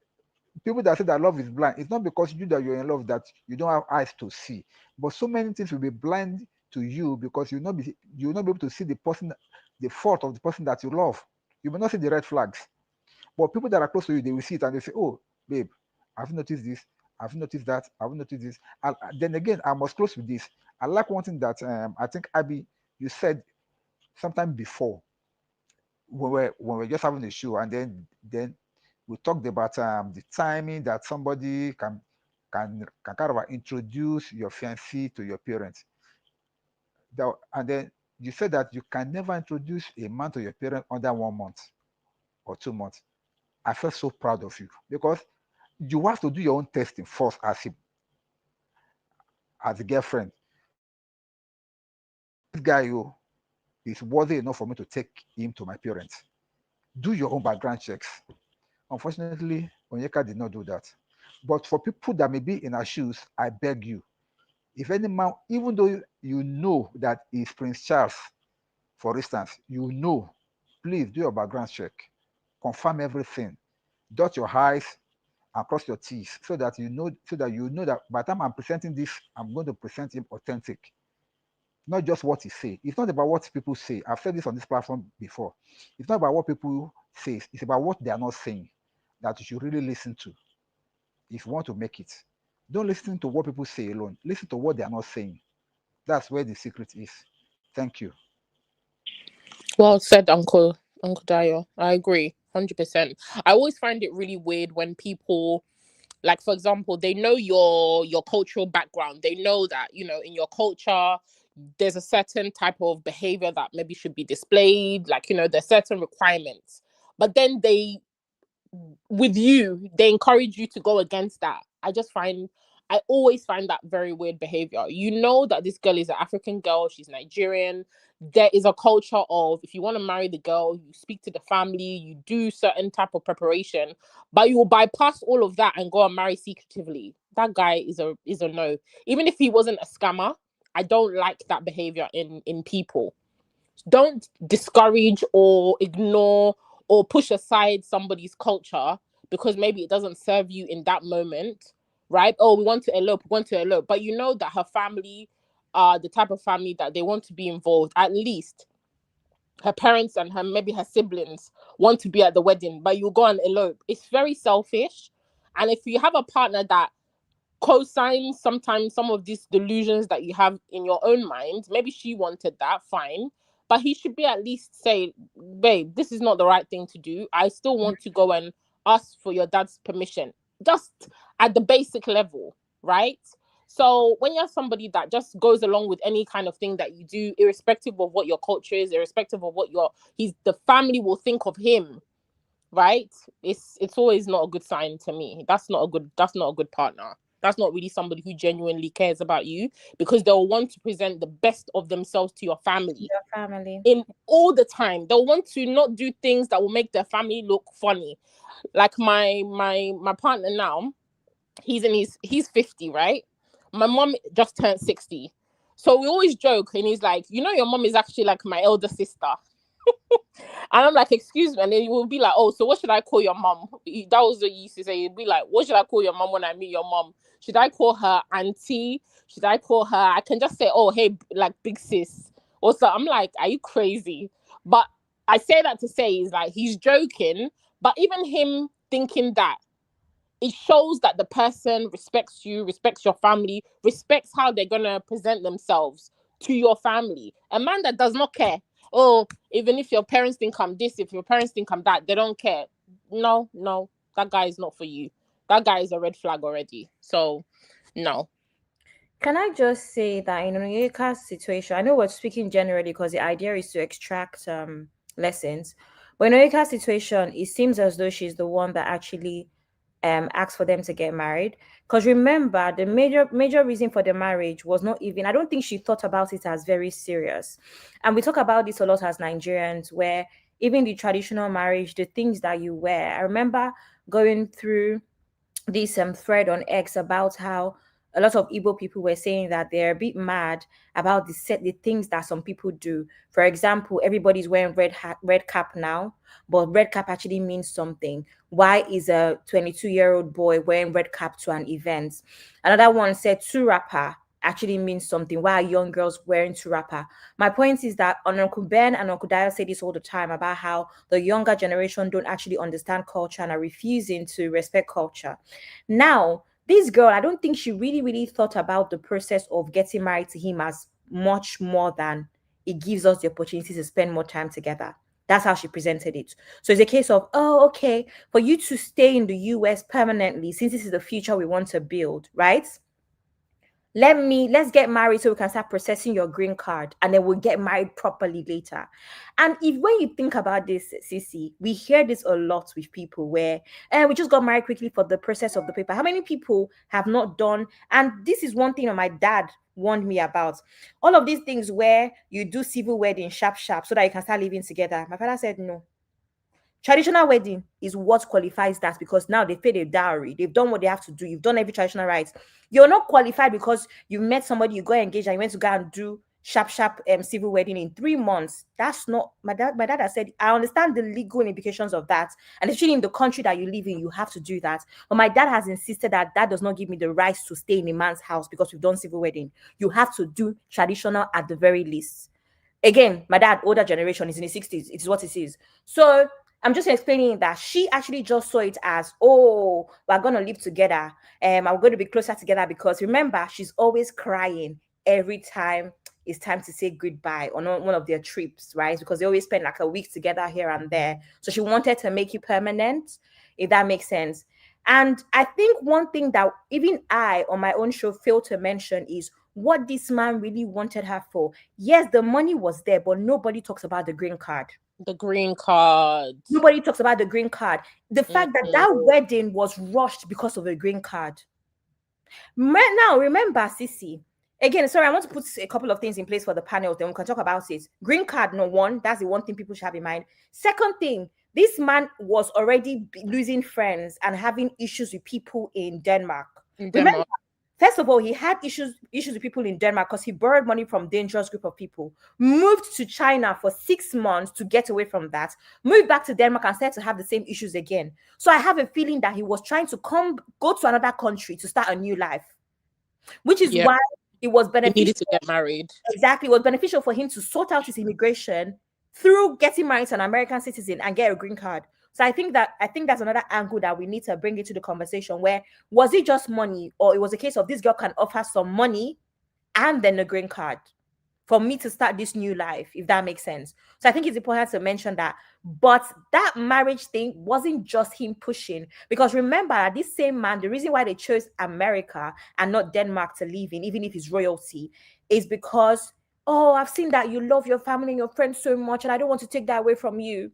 People that say that love is blind, it's not because you that you're in love that you don't have eyes to see. But so many things will be blind to you, because you will not be able to see the fault of the person that you love. You will not see the red flags. But people that are close to you, they will see it and they say, oh, babe, I've noticed this, I've noticed that, I've noticed this. Then again, I must close with this. I like one thing that I think, Abby, you said sometime before, when we're just having a show, and then we talked about the timing that somebody can kind of introduce your fiancé to your parents. And then you said that you can never introduce a man to your parents under 1 month or 2 months. I felt so proud of you, because you have to do your own testing first as a girlfriend. This guy is worthy enough for me to take him to my parents. Do your own background checks. Unfortunately, Onyeka did not do that. But for people that may be in our shoes, I beg you, if any man, even though you know that he's Prince Charles, for instance, please do your background check. Confirm everything. Dot your I's and cross your T's, so that you know that by the time I'm presenting this, I'm going to present him authentic. Not just what he say. It's not about what people say. I've said this on this platform before. It's not about what people say. It's about what they are not saying that you should really listen to if you want to make it. Don't listen to what people say alone. Listen to what they are not saying. That's where the secret is. Thank you. Well said, Uncle Dayo. I agree, 100%. I always find it really weird when people, like, for example, they know your cultural background. They know that, in your culture, there's a certain type of behavior that maybe should be displayed. Like, there's certain requirements. But then they encourage you to go against that. I just find I always find that very weird behavior. You know that this girl is an African girl, she's Nigerian. There is a culture of, if you want to marry the girl, you speak to the family, you do certain type of preparation, but you will bypass all of that and go and marry secretively. That guy is a no. Even if he wasn't a scammer, I don't like that behavior in people. Don't discourage or ignore or push aside somebody's culture because maybe it doesn't serve you in that moment, right? Oh, we want to elope, but you know that her family are the type of family that they want to be involved. At least her parents and maybe her siblings want to be at the wedding, but you go and elope. It's very selfish. And if you have a partner that co-signs sometimes some of these delusions that you have in your own mind, maybe she wanted that, fine, but he should be at least say, babe, this is not the right thing to do. I still want to go and ask for your dad's permission, just at the basic level, right? So when you're somebody that just goes along with any kind of thing that you do, irrespective of what your culture is, irrespective of what the family will think of him, right? It's always not a good sign to me. That's not a good partner. That's not really somebody who genuinely cares about you, because they'll want to present the best of themselves to your family. In all the time. They'll want to not do things that will make their family look funny. Like my partner now, he's 50, right? My mom just turned 60. So we always joke, and he's like, your mom is actually like my elder sister. And I'm like, excuse me. And then he will be like, oh, so what should I call your mom? That was what you used to say. He'd be like, what should I call your mom when I meet your mom? Should I call her auntie? Should I call her? I can just say, oh, hey, like big sis. Also, I'm like, are you crazy? But I say that to say is like, he's joking. But even him thinking that, it shows that the person respects you, respects your family, respects how they're going to present themselves to your family. A man that does not care. Oh, even if your parents think I'm this, if your parents think I'm that, they don't care. No, that guy is not for you. That guy is a red flag already. So, no. Can I just say that in Onyeka's situation, I know we're speaking generally because the idea is to extract lessons, but in Onyeka's situation, it seems as though she's the one that actually asked for them to get married. Because remember, the major reason for the marriage was not even, I don't think she thought about it as very serious. And we talk about this a lot as Nigerians, where even the traditional marriage, the things that you wear. I remember going through this thread on X about how a lot of Igbo people were saying that they're a bit mad about the things that some people do. For example, everybody's wearing red cap now, but red cap actually means something. Why is a 22-year-old boy wearing red cap to an event? Another one said turapa actually means something. Why are young girls wearing turapa? My point is that Uncle Ben and Uncle Dio say this all the time about how the younger generation don't actually understand culture and are refusing to respect culture. Now, this girl, I don't think she really thought about the process of getting married to him as much more than it gives us the opportunity to spend more time together. That's how she presented it. So it's a case of, oh, okay, for you to stay in the US permanently, since this is the future we want to build, right? Let's get married so we can start processing your green card, and then we'll get married properly later. And when you think about this, Sissy, we hear this a lot with people where we just got married quickly for the process of the paper. How many people have not done? And this is one thing that my dad warned me about. All of these things where you do civil wedding sharp so that you can start living together. My father said no. Traditional wedding is what qualifies that, because now they paid a dowry. They've done what they have to do. You've done every traditional rites. You're not qualified because you met somebody, you got engaged, and you went to go and do sharp civil wedding in 3 months. That's not, my dad has said, I understand the legal implications of that. And especially in the country that you live in, you have to do that. But my dad has insisted that does not give me the right to stay in a man's house because we've done civil wedding. You have to do traditional at the very least. Again, my dad, older generation, is in his 60s. It's what it is. So I'm just explaining that she actually just saw it as, oh, we're going to live together. We're going to be closer together, because remember, she's always crying every time it's time to say goodbye on one of their trips, right? Because they always spend like a week together here and there. So she wanted to make it permanent, if that makes sense. And I think one thing that even I on my own show failed to mention is what this man really wanted her for. Yes, the money was there, but nobody talks about the green card. The green card. Nobody talks about the green card. The fact that wedding was rushed because of a green card. Now, remember, Sissy. Again, sorry, I want to put a couple of things in place for the panel. Then we can talk about it. Green card, no one. That's the one thing people should have in mind. Second thing, this man was already losing friends and having issues with people in Denmark. Remember, first of all, he had issues with people in Denmark because he borrowed money from dangerous group of people, moved to China for 6 months to get away from that, moved back to Denmark and started to have the same issues again. So I have a feeling that he was trying to go to another country to start a new life, which is why it was beneficial. He needed to get married. Exactly. It was beneficial for him to sort out his immigration through getting married to an American citizen and get a green card. So I think that's another angle that we need to bring into the conversation, where was it just money, or it was a case of this girl can offer some money and then a green card for me to start this new life, if that makes sense. So I think it's important to mention that. But that marriage thing wasn't just him pushing, because remember that this same man, the reason why they chose America and not Denmark to live in, even if it's royalty, is because, oh, I've seen that you love your family and your friends so much, and I don't want to take that away from you.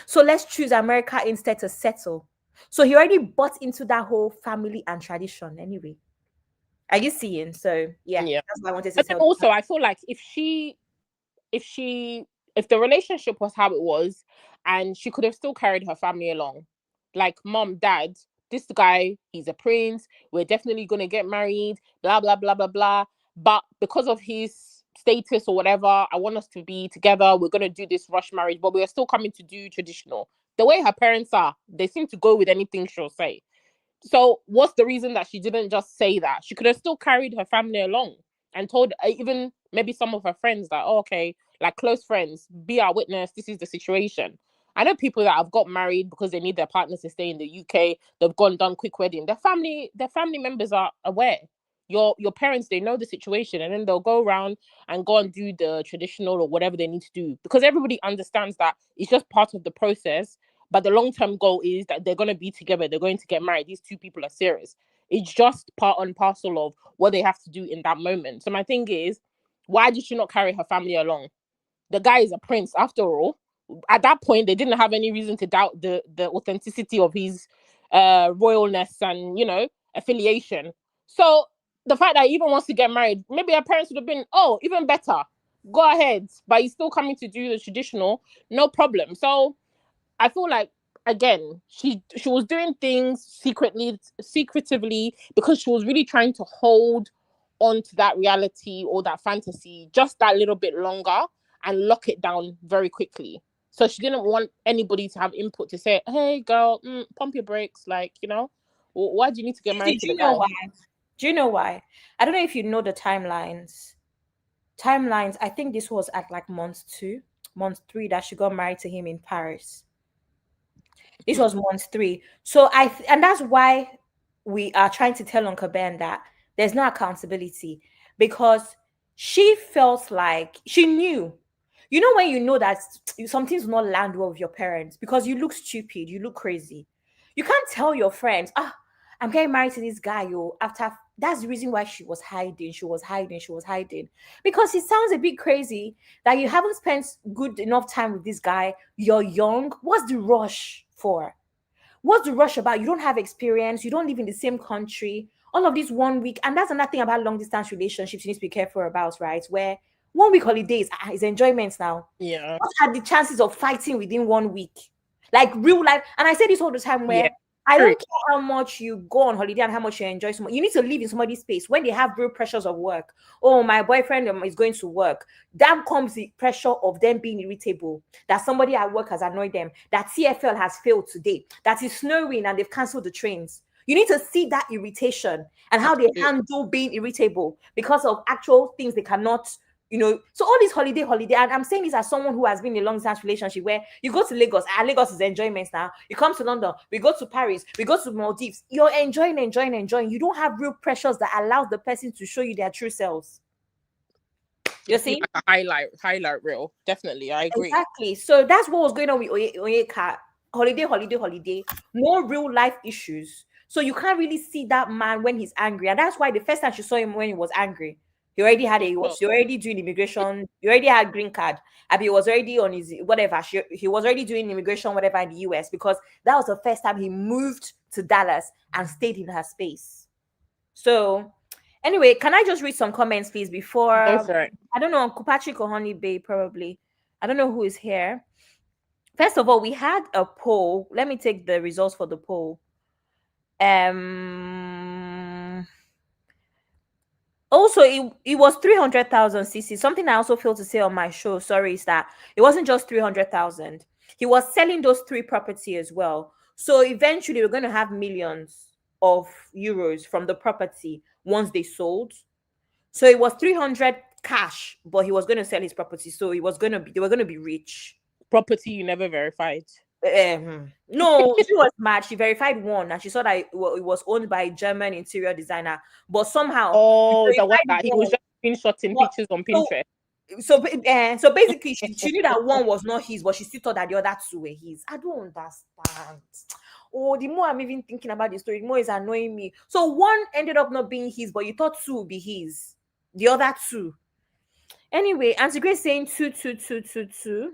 So let's choose America instead to settle. So he already bought into that whole family and tradition anyway. Are you seeing? So yeah. That's what I wanted to tell. Also, I feel like if the relationship was how it was, and she could have still carried her family along, like mom, dad, this guy, he's a prince, we're definitely gonna get married, blah blah blah blah blah. But because of his status or whatever, I want us to be together, we're gonna do this rush marriage, but we're still coming to do traditional. The way her parents are, they seem to go with anything she'll say. So what's the reason that she didn't just say that? She could have still carried her family along and told even maybe some of her friends that, oh, okay, like close friends, be our witness, this is the situation. I know people that have got married because they need their partners to stay in the UK. They've gone done quick wedding. Their family members are aware. Your parents, they know the situation, and then they'll go around and go and do the traditional or whatever they need to do, because everybody understands that it's just part of the process. But the long-term goal is that they're going to be together. They're going to get married. These two people are serious. It's just part and parcel of what they have to do in that moment. So my thing is, why did she not carry her family along? The guy is a prince, after all. At that point, they didn't have any reason to doubt the authenticity of his royalness and, affiliation. So the fact that he even wants to get married, maybe her parents would have been, oh, even better. Go ahead. But he's still coming to do the traditional. No problem. So I feel like, again, she was doing things secretively because she was really trying to hold on to that reality or that fantasy just that little bit longer and lock it down very quickly. So she didn't want anybody to have input to say, hey, girl, pump your brakes. Like, why do you need to get married to the guy? Do you know why? I don't know if you know the timelines. I think this was at like month 3 that she got married to him in Paris. This was month 3. So and that's why we are trying to tell Uncle Ben that there's no accountability, because she felt like she knew. You know when you know that something's will not land well with your parents because you look stupid, you look crazy. You can't tell your friends, I'm getting married to this guy, after. That's the reason why she was hiding. Because it sounds a bit crazy that you haven't spent good enough time with this guy. You're young. What's the rush for? What's the rush about? You don't have experience. You don't live in the same country. All of this 1 week. And that's another thing about long distance relationships you need to be careful about, right? Where 1 week holidays is enjoyment now. Yeah. What are the chances of fighting within 1 week? Like real life. And I say this all the time where I don't care how much you go on holiday and how much you enjoy someone. You need to live in somebody's space when they have real pressures of work. Oh, my boyfriend is going to work. Then comes the pressure of them being irritable. That somebody at work has annoyed them. That TFL has failed today. That it's snowing and they've cancelled the trains. You need to see that irritation and how they handle being irritable because of actual things they cannot. So all this holiday, and I'm saying this as someone who has been in a long-distance relationship where you go to Lagos, Lagos is enjoyment now. You come to London, we go to Paris, we go to Maldives. You're enjoying. You don't have real pressures that allows the person to show you their true selves. You see? Like a highlight reel. Definitely, I agree. Exactly. So that's what was going on with Onyeka. Holiday. No real life issues. So you can't really see that man when he's angry. And that's why the first time she saw him when he was angry, he already had he was already doing immigration. He already had green card. He was already on his whatever. He was already doing immigration, whatever, in the US, because that was the first time he moved to Dallas and stayed in her space. So, anyway, can I just read some comments, please, before Go for it. I don't know, Uncle Patrick or Honey Bay, probably. I don't know who is here. First of all, we had a poll. Let me take the results for the poll. Also, it was 300,000 cc. Something I also failed to say on my show, sorry, is that it wasn't just 300,000. He was selling those 3 property as well. So eventually we're going to have millions of euros from the property once they sold. So it was 300 cash, but he was going to sell his property. So they were going to be rich. Property you never verified. No, she was mad. She verified one, and she saw that it was owned by a German interior designer. But somehow, the one that he was just screenshotting pictures on Pinterest. So basically, she knew that one was not his, but she still thought that the other 2 were his. I don't understand. Oh, the more I'm even thinking about the story, the more it's annoying me. So one ended up not being his, but you thought 2 would be his. The other 2. Anyway, Auntie Grace saying 2, 2, 2, 2, 2.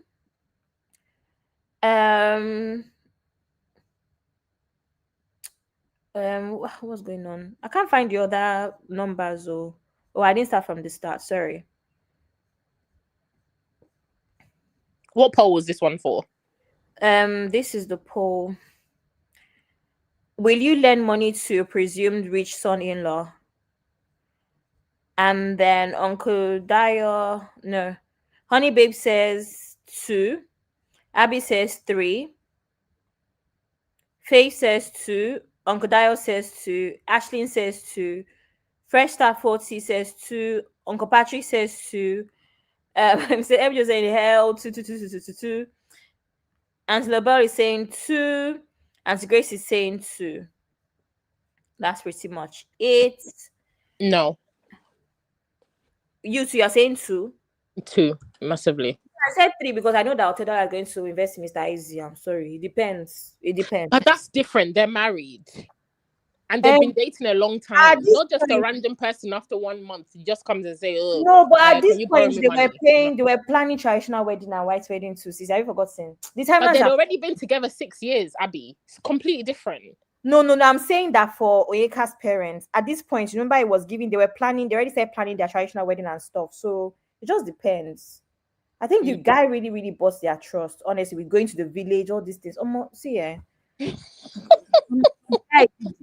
What's going on? I can't find the other numbers. Oh, I didn't start from the start. Sorry. What poll was this one for? This is the poll. Will you lend money to your presumed rich son-in-law? And then Uncle Dio, no. Honey Babe says 2. Abby says 3. Faith says 2. Uncle Dio says 2. Ashlyn says 2. Fresh Star 40 says 2. Uncle Patrick says 2. So everybody's saying hell 2, 2, 2, 2, 2, 2, 2. Auntie LaBelle is saying 2. Auntie Grace is saying 2. That's pretty much it. No. You 2, you're saying 2? 2, massively. I said 3 because I know that Otedora is going to invest in Mr. Easy. I'm sorry. It depends. But that's different. They're married. And they've been dating a long time. Not just a random person after 1 month. He just comes and say, oh. No, but at this point, they were planning traditional wedding and white wedding too. Sis, have you forgotten? But they'd already been together 6 years, Abby. It's completely different. No. I'm saying that for Oyeka's parents, at this point, remember they already started planning their traditional wedding and stuff. So it just depends. I think the guy really, really bought their trust. Honestly, we're going to the village, all these things.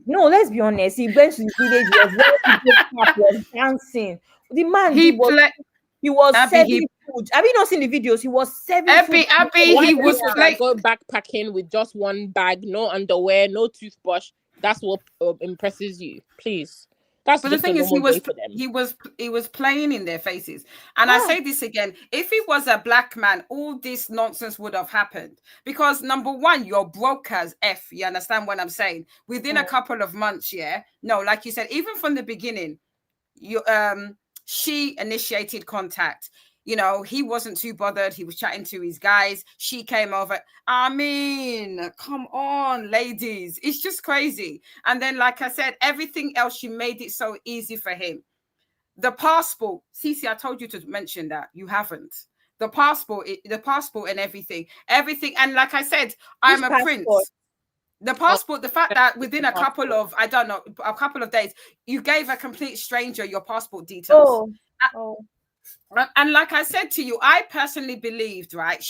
No, let's be honest. He went to the village, was dancing. The man, he was serving food. Have you not seen the videos? He was serving food. He was like go backpacking with just one bag, no underwear, no toothbrush. That's what impresses you, please. But the thing is, he was playing in their faces. And I say this again: if he was a black man, all this nonsense would have happened. Because number one, you're broke as F. You understand what I'm saying? Within a couple of months, like you said, even from the beginning, she initiated contact. He wasn't too bothered. He was chatting to his guys. She came over. I mean, come on, ladies. It's just crazy. And then, like I said, everything else, she made it so easy for him. The passport. Cece, I told you to mention that. You haven't. The passport and everything. Everything. And like I said, I'm a prince. The passport, the fact that within a couple of days, you gave a complete stranger your passport details. And like I said to you, I personally believed, right?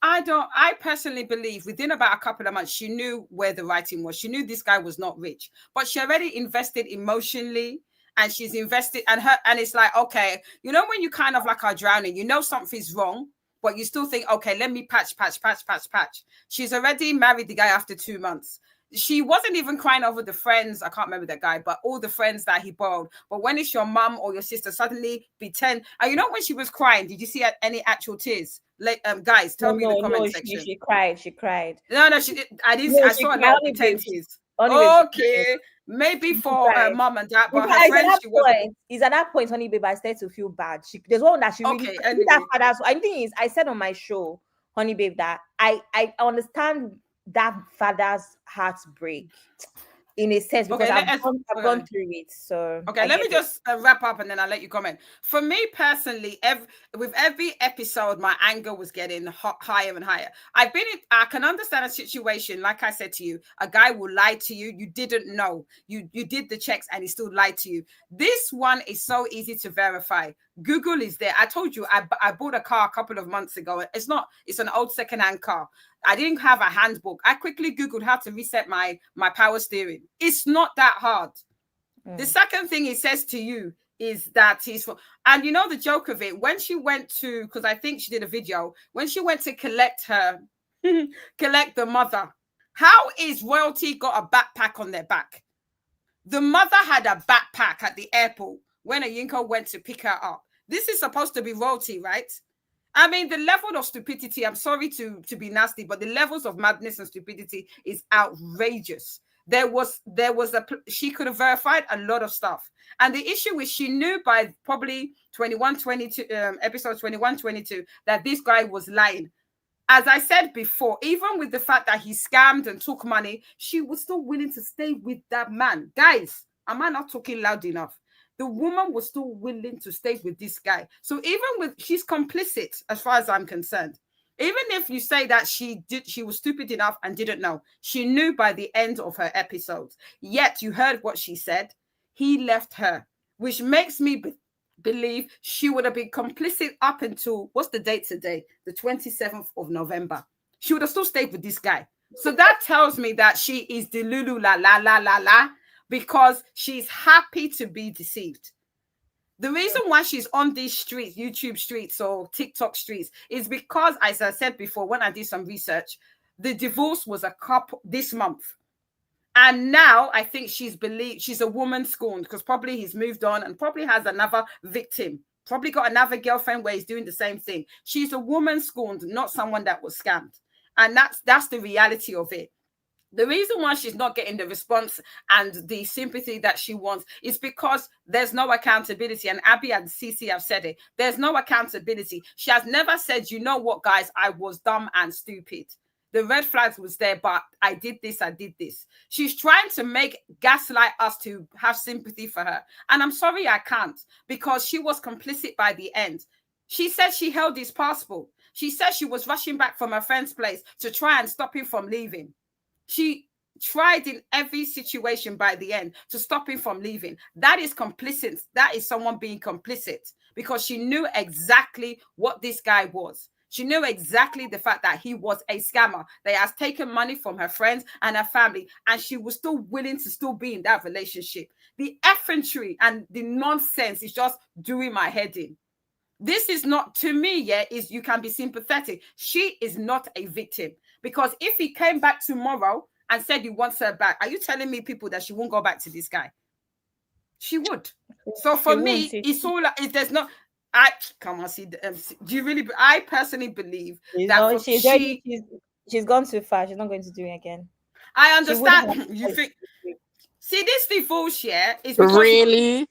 I personally believe within about a couple of months, she knew where the writing was. She knew this guy was not rich, but she already invested emotionally, and she's invested and it's like, okay, when you kind of like are drowning, something's wrong, but you still think, okay, let me patch. She's already married the guy after 2 months. She wasn't even crying over the friends. I can't remember that guy, but all the friends that he borrowed. But when it's your mum or your sister, suddenly pretend. And when she was crying, did you see any actual tears? Guys, tell me in the comment section. She cried. No, she did. I didn't. I saw a lot of pretend tears. Okay, maybe for her mum and dad, but her friends, she wasn't. It's at that point, honey babe, I started to feel bad. There's one that she really. Anyway. I think I said on my show, honey babe, that I understand that father's heartbreak. in a sense, because Okay, I've gone through it. So okay, let me just wrap up and then I'll let you comment. For me personally, with every episode, my anger was getting higher and higher. I can understand a situation, like I said to you, a guy will lie to you. You didn't know. You did the checks and he still lied to you. This one is so easy to verify. Google is there. I told you, I bought a car a couple of months ago. It's an old secondhand car. I didn't have a handbook. I quickly Googled how to reset my power steering. It's not that hard. The second thing he says to you is that and you know the joke of it, when she went to, because I think she did a video, when she went to collect the mother, how is royalty got a backpack on their back? The mother had a backpack at the airport when Ayinko went to pick her up. This is supposed to be royalty, right? I mean, the level of stupidity, I'm sorry to be nasty, but the levels of madness and stupidity is outrageous. She could have verified a lot of stuff. And the issue is she knew by probably 21-22, episode 21-22, that this guy was lying. As I said before, even with the fact that he scammed and took money, she was still willing to stay with that man. Guys, am I not talking loud enough? The woman was still willing to stay with this guy. So she's complicit as far as I'm concerned. Even if you say that she was stupid enough and didn't know, she knew by the end of her episodes. Yet you heard what she said. He left her, which makes me believe she would have been complicit up until, what's the date today? The 27th of November. She would have still stayed with this guy. So that tells me that she is the Lulu la la la la la, because she's happy to be deceived. The reason why she's on these streets, YouTube streets or TikTok streets, is because, as I said before, when I did some research, the divorce was a couple this month. And now I think she's a woman scorned, because probably he's moved on and probably has another victim, probably got another girlfriend where he's doing the same thing. She's a woman scorned, not someone that was scammed. And that's the reality of it. The reason why she's not getting the response and the sympathy that she wants is because there's no accountability. And Abby and Cece have said it. There's no accountability. She has never said, you know what, guys, I was dumb and stupid. The red flags was there, but I did this, I did this. She's trying to gaslight us to have sympathy for her. And I'm sorry, I can't, because she was complicit by the end. She said she held his passport. She said she was rushing back from her friend's place to try and stop him from leaving. She tried in every situation by the end to stop him from leaving. That is complicit. That is someone being complicit, because she knew exactly what this guy was. She knew exactly the fact that he was a scammer, that he has taken money from her friends and her family, and she was still willing to still be in that relationship. The effrontery and the nonsense is just doing my head in. This is not, to me, you can be sympathetic. She is not a victim. Because if he came back tomorrow and said he wants her back, are you telling me, people, that she won't go back to this guy? She would. So for me, it's all like, there's no, come on, see, do you really, I personally believe she's gone too far. She's not going to do it again. I understand. You think, see, this divorce, is because really?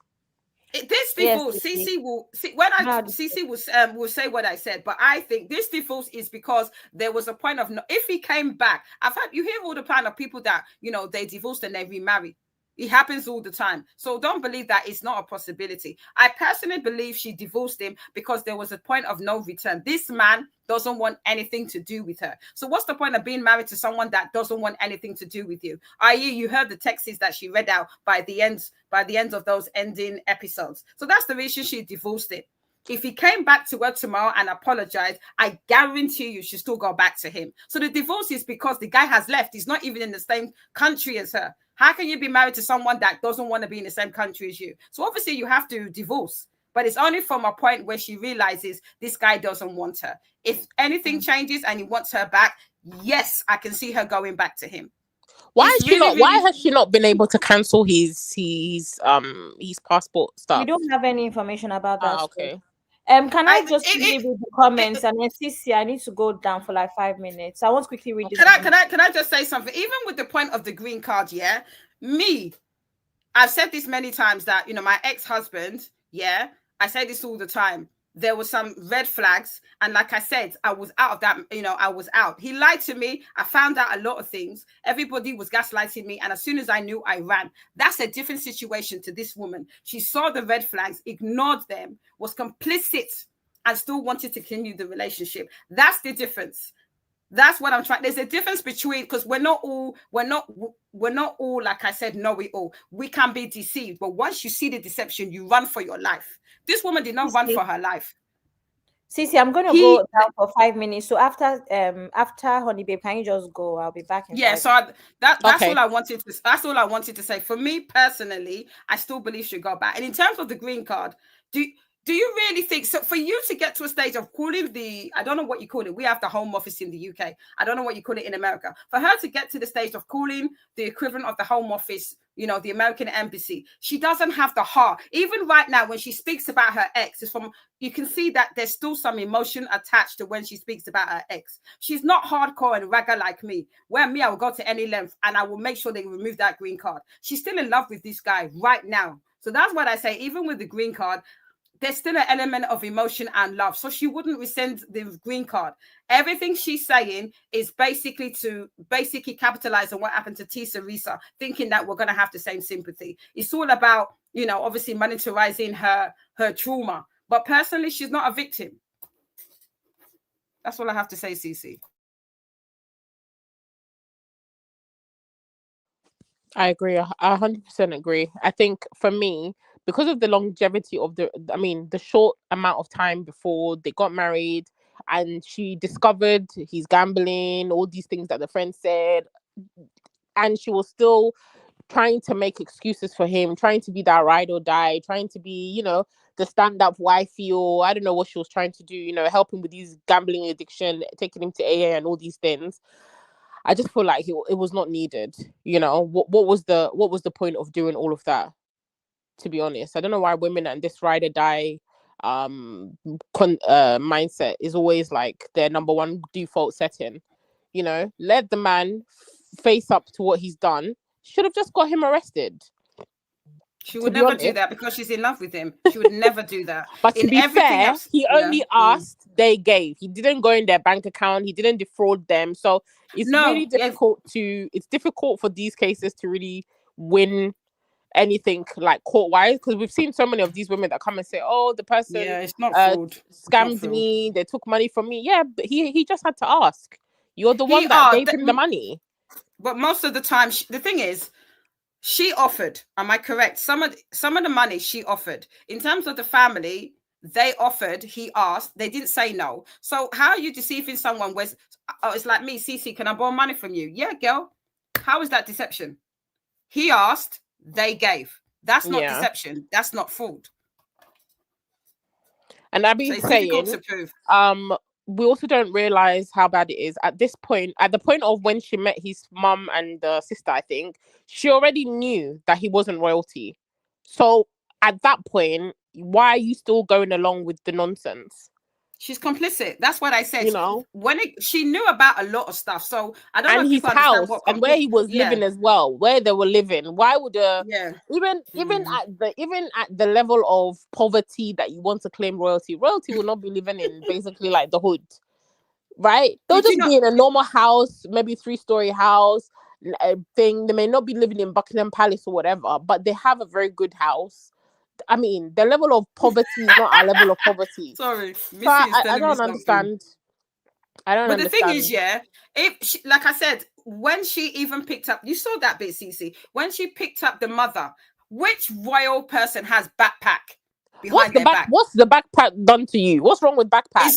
This divorce, Cece will see when Cece will say what I said, but I think this divorce is because there was a point of if he came back. You hear all the kind of people that they divorced and they remarry. It happens all the time. So don't believe that it's not a possibility. I personally believe she divorced him because there was a point of no return. This man doesn't want anything to do with her. So what's the point of being married to someone that doesn't want anything to do with you? I.e., you heard the texts that she read out by the end of those ending episodes. So that's the reason she divorced him. If he came back to her tomorrow and apologized, I guarantee you she'll still go back to him. So the divorce is because the guy has left. He's not even in the same country as her. How can you be married to someone that doesn't want to be in the same country as you? So obviously you have to divorce. But it's only from a point where she realizes this guy doesn't want her. If anything changes and he wants her back, yes, I can see her going back to him. Why has she not been able to cancel his passport stuff? We don't have any information about that. Okay. Can I just quickly read the comments? And then Cece, I need to go down for like 5 minutes. I want to quickly read this. Can I just say something? Even with the point of the green card, I've said this many times that my ex-husband, I say this all the time. there were some red flags. And like I said, I was out of that, I was out. He lied to me. I found out a lot of things. Everybody was gaslighting me. And as soon as I knew, I ran. That's a different situation to this woman. She saw the red flags, ignored them, was complicit, and still wanted to continue the relationship. That's the difference. That's what I'm trying. There's a difference between, because we're not all, like I said, know it all. We can be deceived, but once you see the deception, you run for your life. This woman did not run for her life. Cece, I'm gonna go down for 5 minutes. So after Honey Babe, can you just go? I'll be back in. Yeah, so that's all I wanted to. That's all I wanted to say. For me personally, I still believe she got back. And in terms of the green card, do you really think so? For you to get to a stage of calling I don't know what you call it. We have the Home Office in the UK. I don't know what you call it in America. For her to get to the stage of calling the equivalent of the Home Office, the American Embassy, she doesn't have the heart. Even right now, when she speaks about her ex, you can see that there's still some emotion attached to when she speaks about her ex. She's not hardcore and ragga like me, where I will go to any length and I will make sure they remove that green card. She's still in love with this guy right now. So that's what I say. Even with the green card, there's still an element of emotion and love. So she wouldn't rescind the green card. Everything she's saying is basically to capitalize on what happened to Risa, thinking that we're going to have the same sympathy. It's all about, obviously monetizing her trauma. But personally, she's not a victim. That's all I have to say, Cece. I agree. I 100% agree. I think for me, because of the longevity of the short amount of time before they got married, and she discovered he's gambling, all these things that the friend said, and she was still trying to make excuses for him, trying to be that ride or die, trying to be, the stand-up wifey, or I don't know what she was trying to do, help him with his gambling addiction, taking him to AA and all these things. I just feel like it was not needed. What was the point of doing all of that? To be honest, I don't know why women and this ride or die mindset is always like their number one default setting. Let the man face up to what he's done. Should have just got him arrested. She would never do that because she's in love with him. She would never do that. But to be fair, he only asked, they gave. He didn't go in their bank account. He didn't defraud them. So it's really difficult it's difficult for these cases to really win anything like court-wise, because we've seen so many of these women that come and say, oh, the person it's not fraud. Scammed me, they took money from me. Yeah, but he just had to ask. You're the one that gave him the money. But most of the time, the thing is, she offered. Am I correct? Some of the money she offered. In terms of the family, they offered. He asked. They didn't say no. So how are you deceiving someone? It's like me, Cece. Can I borrow money from you? Yeah, girl. How is that deception? He asked. They gave. That's not deception. That's not fraud. And I've been saying, we also don't realize how bad it is at this point. At the point of when she met his mum and sister, I think she already knew that he wasn't royalty. So at that point, why are you still going along with the nonsense? She's complicit. That's what I said. She knew about a lot of stuff. So I don't know if his house and where he was living as well, where they were living. Why would even at the level of poverty that you want to claim royalty will not be living in basically like the hood, right? They'll just be in a normal house, maybe 3-story house thing. They may not be living in Buckingham Palace or whatever, but they have a very good house. I mean, the level of poverty is not our level of poverty. Sorry, so I don't understand. But the thing is, if she, like I said, when she even picked up, you saw that bit, Cece. When she picked up the mother, which royal person has backpack behind their back? What's the backpack done to you? What's wrong with backpack?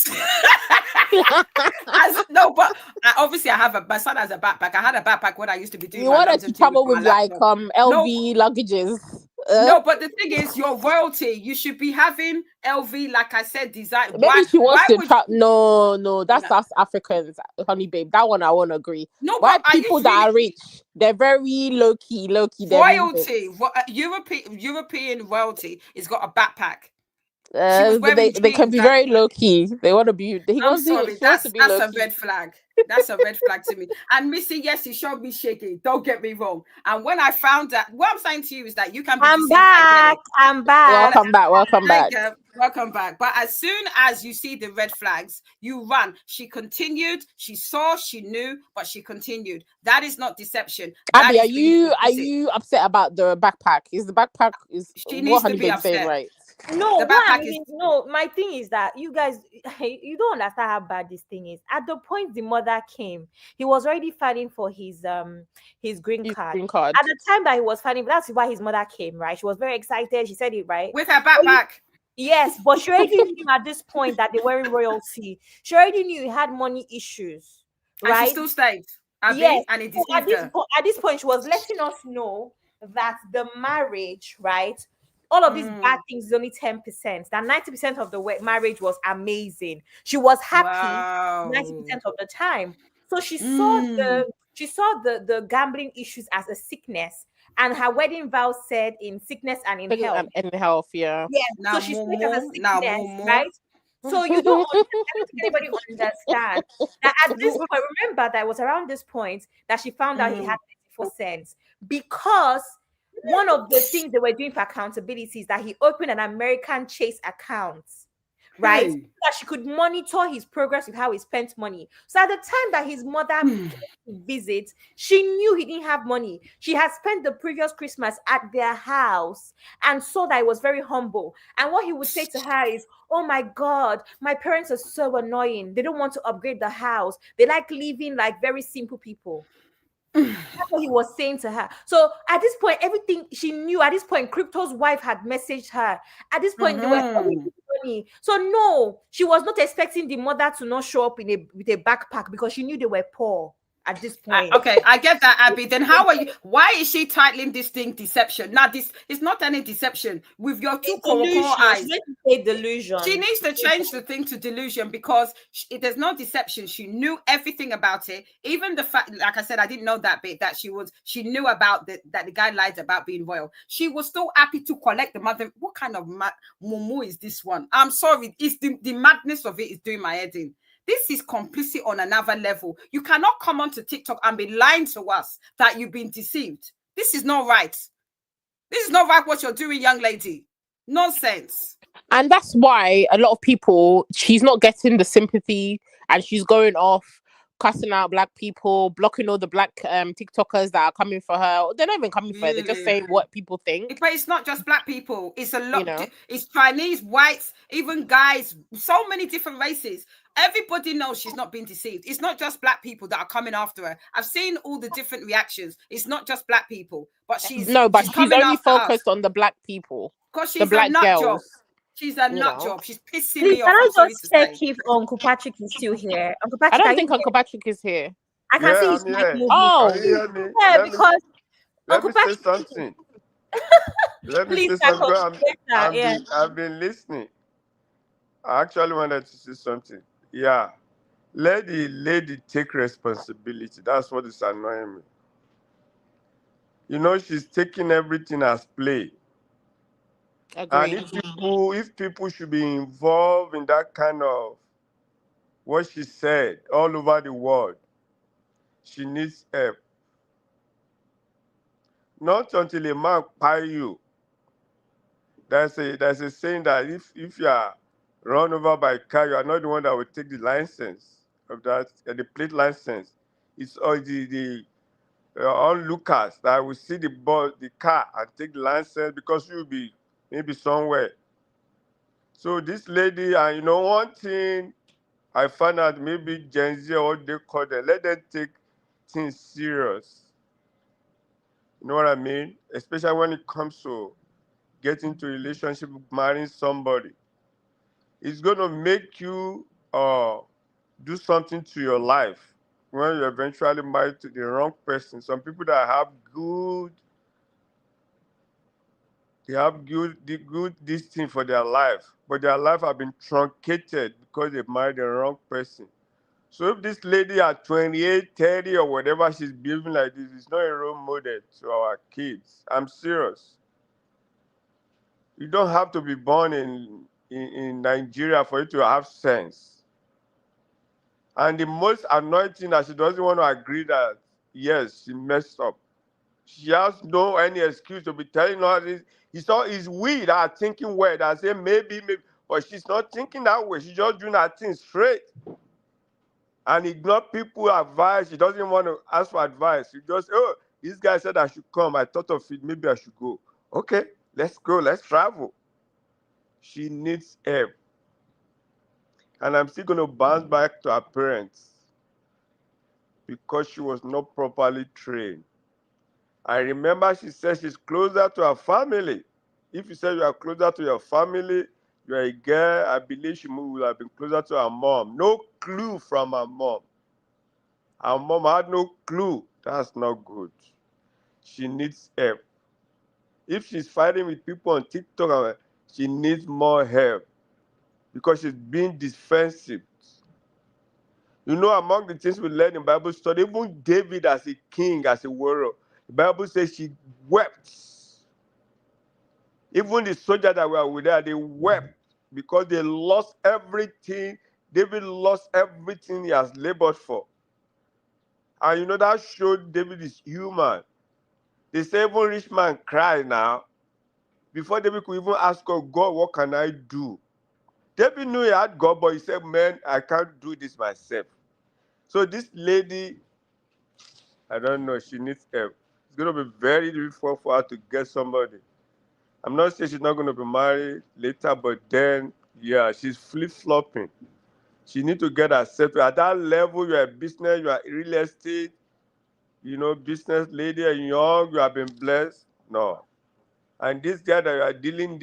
Obviously, my son has a backpack. I had a backpack when I used to be doing. You wanted to travel with like LV luggages. No, but the thing is, you're royalty. You should be having LV, like I said, design. Maybe she wants to No, that's us Africans, honey babe. That one I won't agree. No, why people that are rich, they're very low key. Royalty, European royalty has got a backpack. They can be very low key. They want to be. I'm sorry, that's a red flag. That's a red flag to me. And Missy, yes, he showed me shaking. Don't get me wrong. And when I found that, what I'm saying to you is that you can be I'm deceived. I get back. it. I'm back. Welcome back. Welcome back. Welcome back. But as soon as you see the red flags, you run. She continued. She saw. She knew, but she continued. That is not deception. That Abby, is being are complicit. you upset about the backpack? Is the backpack is She what needs to Honey be Babe saying upset. right? No, The what I backpack is. mean, no, my thing is that you guys, you don't understand how bad this thing is. At the point the mother came, he was already filing for his green His card. green card. At the time that he was filing, that's why his mother came, right? She was very excited. She said it right. With her backpack. Yes, but she already knew at this point that they were in royalty. She already knew he had money issues, And she right? still stayed. Abby, Yes. and it So deceived her. at this point, she was letting us know that the marriage, right? All of these bad things is only 10%. That 90% of the marriage was amazing. She was happy Wow. 90% of the time. So she saw the gambling issues as a sickness, and her wedding vow said in sickness and in health. And health, yeah. Yeah. Now So she saw it as a now sickness, more. right? So you don't understand, I don't think anybody understands that at this point, remember that it was around this point that she found out he had 94 cents, because one of the things they were doing for accountability is that he opened an American Chase account, right? So that she could monitor his progress with how he spent money. So at the time that his mother came to visit, she knew he didn't have money. She had spent the previous Christmas at their house and saw that he was very humble. And what he would say to her is, "Oh my God, my parents are so annoying. They don't want to upgrade the house. They like living like very simple people." That's what he was saying to her. So at this point, everything she knew, at this point, Crypto's wife had messaged her. At this point, they were owing money. So no, she was not expecting the mother to not show up with a backpack, because she knew they were poor at this point. Okay, I get that, Abby. Then how are you? Why is she titling this thing deception? Now, this is not any deception. With your two core eyes, delusion. she needs to change the thing to delusion, because there's no deception. She knew everything about it. Even the fact, like I said, I didn't know that bit, that she knew about that the guy lied about being royal. She was still happy to collect the mother. What kind of mumu is this one? I'm sorry. It's the madness of it is doing my head in. This is complicit on another level. You cannot come onto TikTok and be lying to us that you've been deceived. This is not right. This is not right what you're doing, young lady. Nonsense. And that's why a lot of people, she's not getting the sympathy, and she's going off cussing out black people, blocking all the black TikTokers that are coming for her. They're not even coming for her. They're just saying what people think. But it's not just black people. It's a lot. It's Chinese, whites, even guys, so many different races. Everybody knows she's not being deceived. It's not just black people that are coming after her. I've seen all the different reactions. It's not just black people, but she's only focused on the black people. Because she's the black a nut girls. job. She's a nut job. She's pissing Please, me off. can I I'm just check if Uncle Patrick is still here? Uncle Patrick, I don't think Uncle Patrick is here. I can see his mic moving. Oh, yeah, because Uncle Patrick. Say something. Let me say something. I've been listening. I actually wanted to say something. Yeah. Let the lady take responsibility. That's what is annoying me. You know, she's taking everything as play. Agreed. And if people should be involved in that kind of what she said all over the world, she needs help. Not until a man pay you. There's a saying that if you are run over by a car, you are not the one that will take the license of that, the plate license. It's all the onlookers that will see the car and take the license, because you'll be maybe somewhere. So this lady, and you know, one thing I found out, maybe Gen Z or what they call them, let them take things serious. You know what I mean? Especially when it comes to getting into a relationship, marrying somebody. It's going to make you do something to your life when you eventually marry to the wrong person. Some people that have good this thing for their life, but their life have been truncated because they married the wrong person. So if this lady at 28, 30 or whatever, she's behaving like this, it's not a role model to our kids. I'm serious. You don't have to be born in Nigeria for you to have sense. And the most annoying thing that she doesn't want to agree that, yes, she messed up. She has no any excuse to be telling her this. It's we that are thinking well, that say maybe, but she's not thinking that way. She's just doing her thing straight. And ignore people advice. She doesn't want to ask for advice. She just, oh, this guy said I should come. I thought of it. Maybe I should go. Okay, let's go. Let's travel. She needs help. And I'm still going to bounce back to her parents because she was not properly trained. I remember she said she's closer to her family. If you say you are closer to your family, you are a girl, I believe she would have been closer to her mom. No clue from her mom. Her mom had no clue. That's not good. She needs help. If she's fighting with people on TikTok, she needs more help because she's being defensive. You know, among the things we learn in Bible study, even David as a king, as a warrior, the Bible says she wept. Even the soldiers that were with her, they wept because they lost everything. David lost everything he has labored for. And you know, that showed David is human. They say even rich man cry now. Before David could even ask God, what can I do? David knew he had God, but he said, man, I can't do this myself. So this lady, I don't know, she needs help. It's going to be very difficult for her to get somebody. I'm not saying she's not going to be married later, but then, yeah, she's flip-flopping. She needs to get herself. At that level, you're a business, you are real estate, you know, business lady, and young, you have been blessed. No. And this guy that you are dealing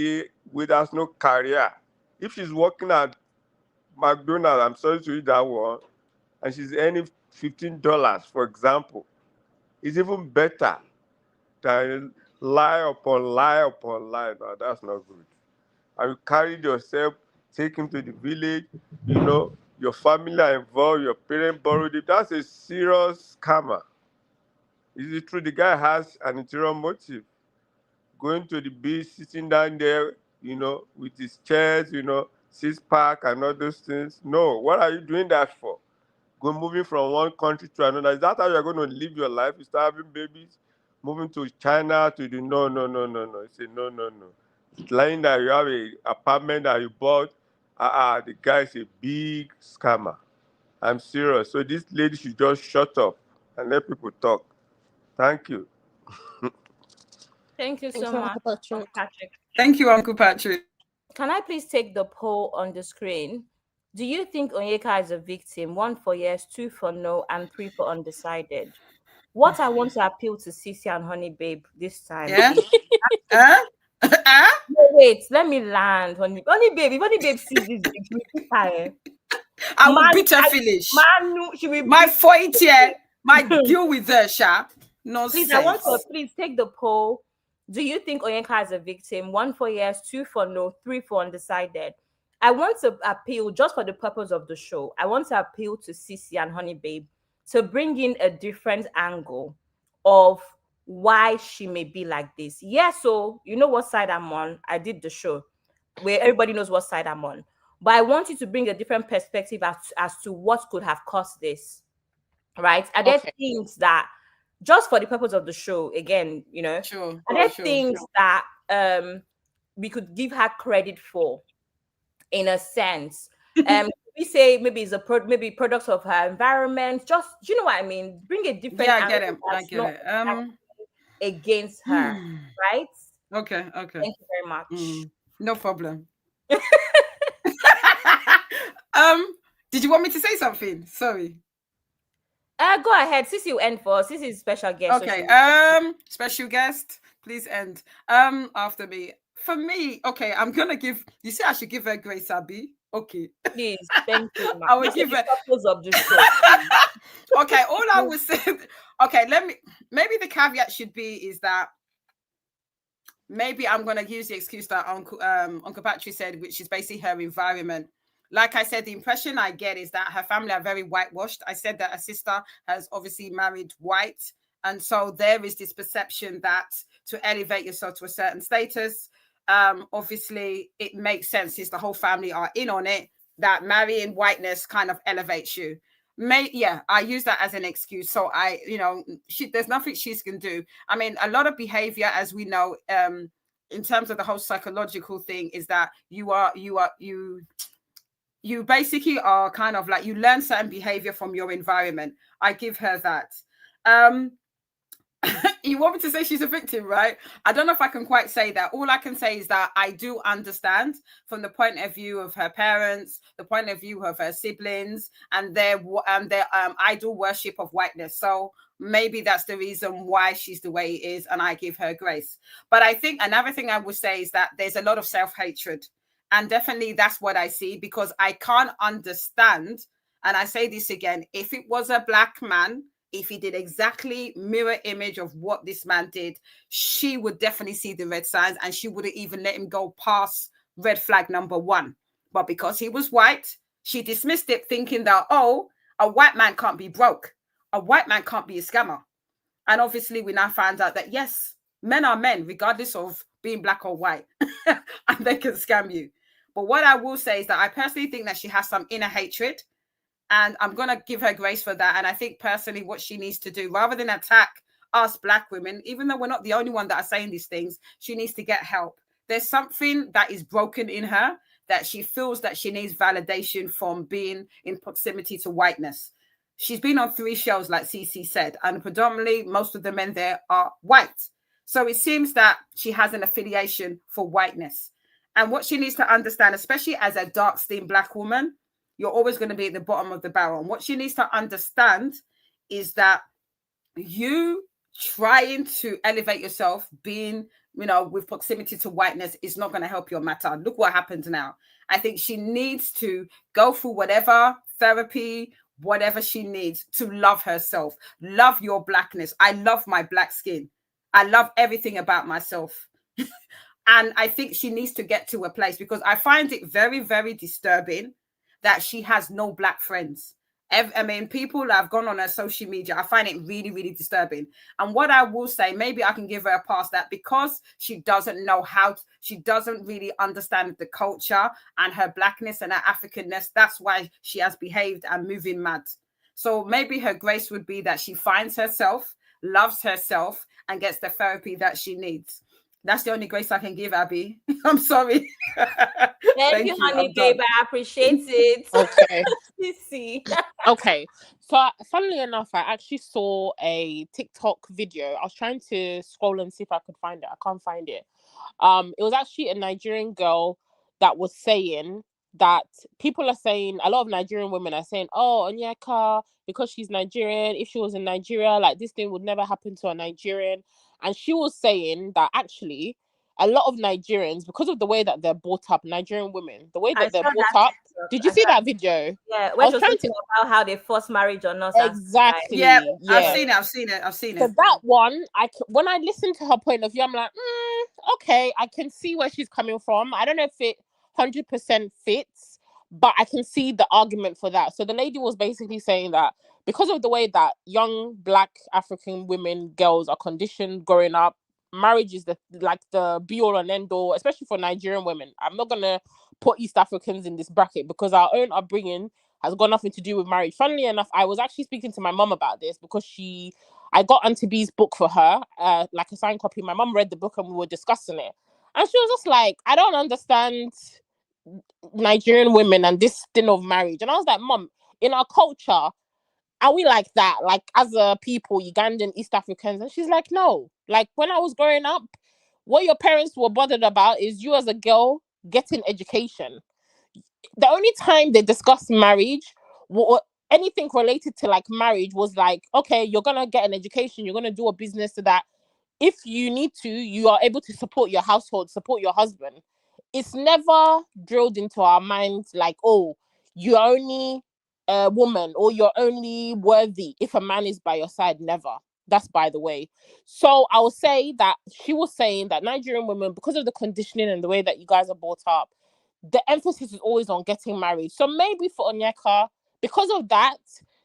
with has no career. If she's working at McDonald's, I'm sorry to use that one, and she's earning $15, for example, it's even better than lie upon lie upon lie. No, that's not good. And you carried yourself, take him to the village, you know, your family are involved, your parents borrowed it. That's a serious scammer. Is it true? The guy has an interior motive. Going to the beach, sitting down there, you know, with his chairs, you know, six-pack and all those things. No, what are you doing that for? Moving from one country to another. Is that how you're going to live your life? You start having babies, moving to China to the no. It's a no. It's lying that you have an apartment that you bought. The guy is a big scammer. I'm serious. So this lady should just shut up and let people talk. Thank you. Thank you Thanks, so much, Uncle Patrick. Patrick. Thank you, Uncle Patrick. Can I please take the poll on the screen? Do you think Onyeka is a victim? 1 for yes, 2 for no, and 3 for undecided. What I want to appeal to Sissy and Honey Babe this time Yeah? is no, wait, let me land. Honey Babe, if Honey Babe sees this, she will beat her. I will beat her finish. She will my fight here, my deal with her, Sha. No Please, sense. I want to please take the poll. Do you think Onyeka is a victim? 1 for yes, 2 for no, 3 for undecided. I want to appeal, just for the purpose of the show, I want to appeal to Sissy and Honey Babe to bring in a different angle of why she may be like this. Yeah, so you know what side I'm on. I did the show where everybody knows what side I'm on. But I want you to bring a different perspective as to what could have caused this. Right? Are there things that, just for the purpose of the show, again, you know, are there things that we could give her credit for, in a sense? We say maybe it's maybe products of her environment. Just, you know what I mean? Bring a different. Yeah, I get it. I get it. Against her, right? Okay. Thank you very much. No problem. Did you want me to say something? Sorry. Go ahead. Sissy will end for Sissy's special guest. Okay. Special guest, please end. After me. For me, okay, I'm gonna give. You see, I should give her grace, Abby. Okay. Please, thank you. I will give her. Of the show. Okay. All I will say. Okay. Maybe the caveat should be is that maybe I'm gonna use the excuse that Uncle Patrick said, which is basically her environment. Like I said, the impression I get is that her family are very whitewashed. I said that her sister has obviously married white. And so there is this perception that to elevate yourself to a certain status, obviously it makes sense, since the whole family are in on it, that marrying whiteness kind of elevates you. I use that as an excuse. So there's nothing she can do. I mean, a lot of behavior, as we know, in terms of the whole psychological thing, is that you basically are kind of like, you learn certain behavior from your environment. I give her that. You want me to say she's a victim, right? I don't know if I can quite say that. All I can say is that I do understand from the point of view of her parents, the point of view of her siblings, and their idol worship of whiteness. So maybe that's the reason why she's the way it is, and I give her grace. But I think another thing I would say is that there's a lot of self-hatred. And definitely that's what I see, because I can't understand, and I say this again, if it was a black man, if he did exactly mirror image of what this man did, she would definitely see the red signs, and she wouldn't even let him go past red flag number 1. But because he was white, she dismissed it, thinking that, oh, a white man can't be broke. A white man can't be a scammer. And obviously we now find out that, yes, men are men, regardless of being black or white, and they can scam you. But what I will say is that I personally think that she has some inner hatred, and I'm going to give her grace for that. And I think personally what she needs to do, rather than attack us black women, even though we're not the only one that are saying these things, she needs to get help. There's something that is broken in her, that she feels that she needs validation from being in proximity to whiteness. She's been on 3 shows, like Cece said, and predominantly most of the men there are white. So it seems that she has an affiliation for whiteness. And what she needs to understand, especially as a dark-skinned black woman, you're always going to be at the bottom of the barrel. And what she needs to understand is that you trying to elevate yourself, being, with proximity to whiteness, is not going to help your matter. Look what happens now. I think she needs to go through whatever therapy, whatever she needs to love herself. Love your blackness. I love my black skin. I love everything about myself. And I think she needs to get to a place, because I find it very, very disturbing that she has no black friends. I mean, people that have gone on her social media, I find it really, really disturbing. And what I will say, maybe I can give her a pass, that because she doesn't know she doesn't really understand the culture and her blackness and her Africanness, that's why she has behaved and moving mad. So maybe her grace would be that she finds herself, loves herself, and gets the therapy that she needs. That's the only grace I can give, Abby. I'm sorry. Thank you, honey, babe. I appreciate it. Okay. See. Okay. So, funnily enough, I actually saw a TikTok video. I was trying to scroll and see if I could find it. I can't find it. It was actually a Nigerian girl that was saying that people are saying, a lot of Nigerian women are saying, oh, Onyeka, because she's Nigerian, if she was in Nigeria, like, this thing would never happen to a Nigerian. And she was saying that actually a lot of Nigerians, because of the way that they're brought up, Nigerian women, the way that they're brought up. Did you see that video? Yeah, when she was talking about how they forced marriage on us. Exactly. Yeah, I've seen it. So that one, when I listen to her point of view, I'm like, okay, I can see where she's coming from. I don't know if it 100% fits, but I can see the argument for that. So the lady was basically saying that because of the way that young black African women, girls are conditioned growing up, marriage is the be all and end all, especially for Nigerian women. I'm not gonna put East Africans in this bracket because our own upbringing has got nothing to do with marriage. Funnily enough, I was actually speaking to my mom about this because I got Auntie B's book for her, like a signed copy. My mom read the book and we were discussing it, and she was just like, I don't understand Nigerian women and this thing of marriage. And I was like, Mom, in our culture, are we like that? Like, as a people, Ugandan, East Africans? And she's like, no. Like, when I was growing up, what your parents were bothered about is you as a girl getting education. The only time they discussed marriage or anything related to like marriage was like, okay, you're gonna get an education, you're gonna do a business so that if you need to, you are able to support your household, support your husband. It's never drilled into our minds like, oh, you're only a woman or you're only worthy if a man is by your side. Never. That's by the way. So I will say that she was saying that Nigerian women, because of the conditioning and the way that you guys are brought up, the emphasis is always on getting married. So maybe for Onyeka, because of that,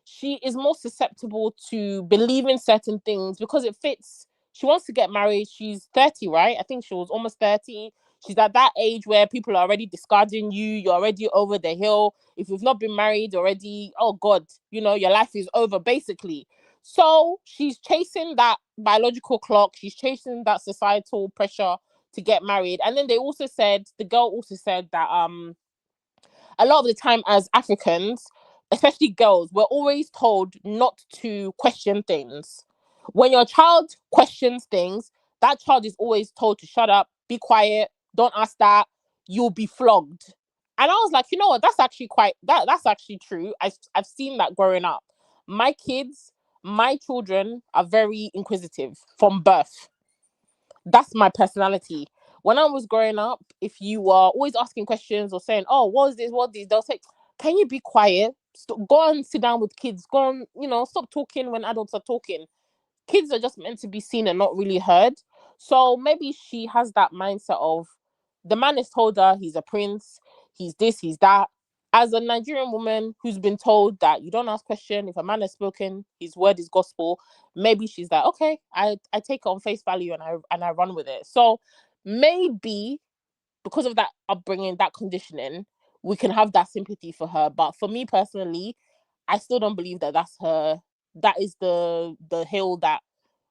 she is more susceptible to believing certain things because it fits. She wants to get married. She's 30, right? I think she was almost 30. She's at that age where people are already discarding you. You're already over the hill. If you've not been married already, oh God, you know, your life is over basically. So she's chasing that biological clock. She's chasing that societal pressure to get married. And then the girl also said that a lot of the time as Africans, especially girls, we're always told not to question things. When your child questions things, that child is always told to shut up, be quiet, don't ask that, you'll be flogged. And I was like, you know what, that's actually that's actually true. I've seen that growing up. My children are very inquisitive from birth. That's my personality. When I was growing up, if you were always asking questions or saying, "Oh, what is this? What is this?" They'll say, "Can you be quiet? Go and sit down with kids. Go and stop talking when adults are talking." Kids are just meant to be seen and not really heard. So maybe she has that mindset of the man has told her he's a prince, he's this, he's that. As a Nigerian woman who's been told that you don't ask questions, if a man has spoken, his word is gospel, maybe she's like, okay, I take it on face value and I run with it. So maybe because of that upbringing, that conditioning, we can have that sympathy for her. But for me personally, I still don't believe that that's her. That is the hill that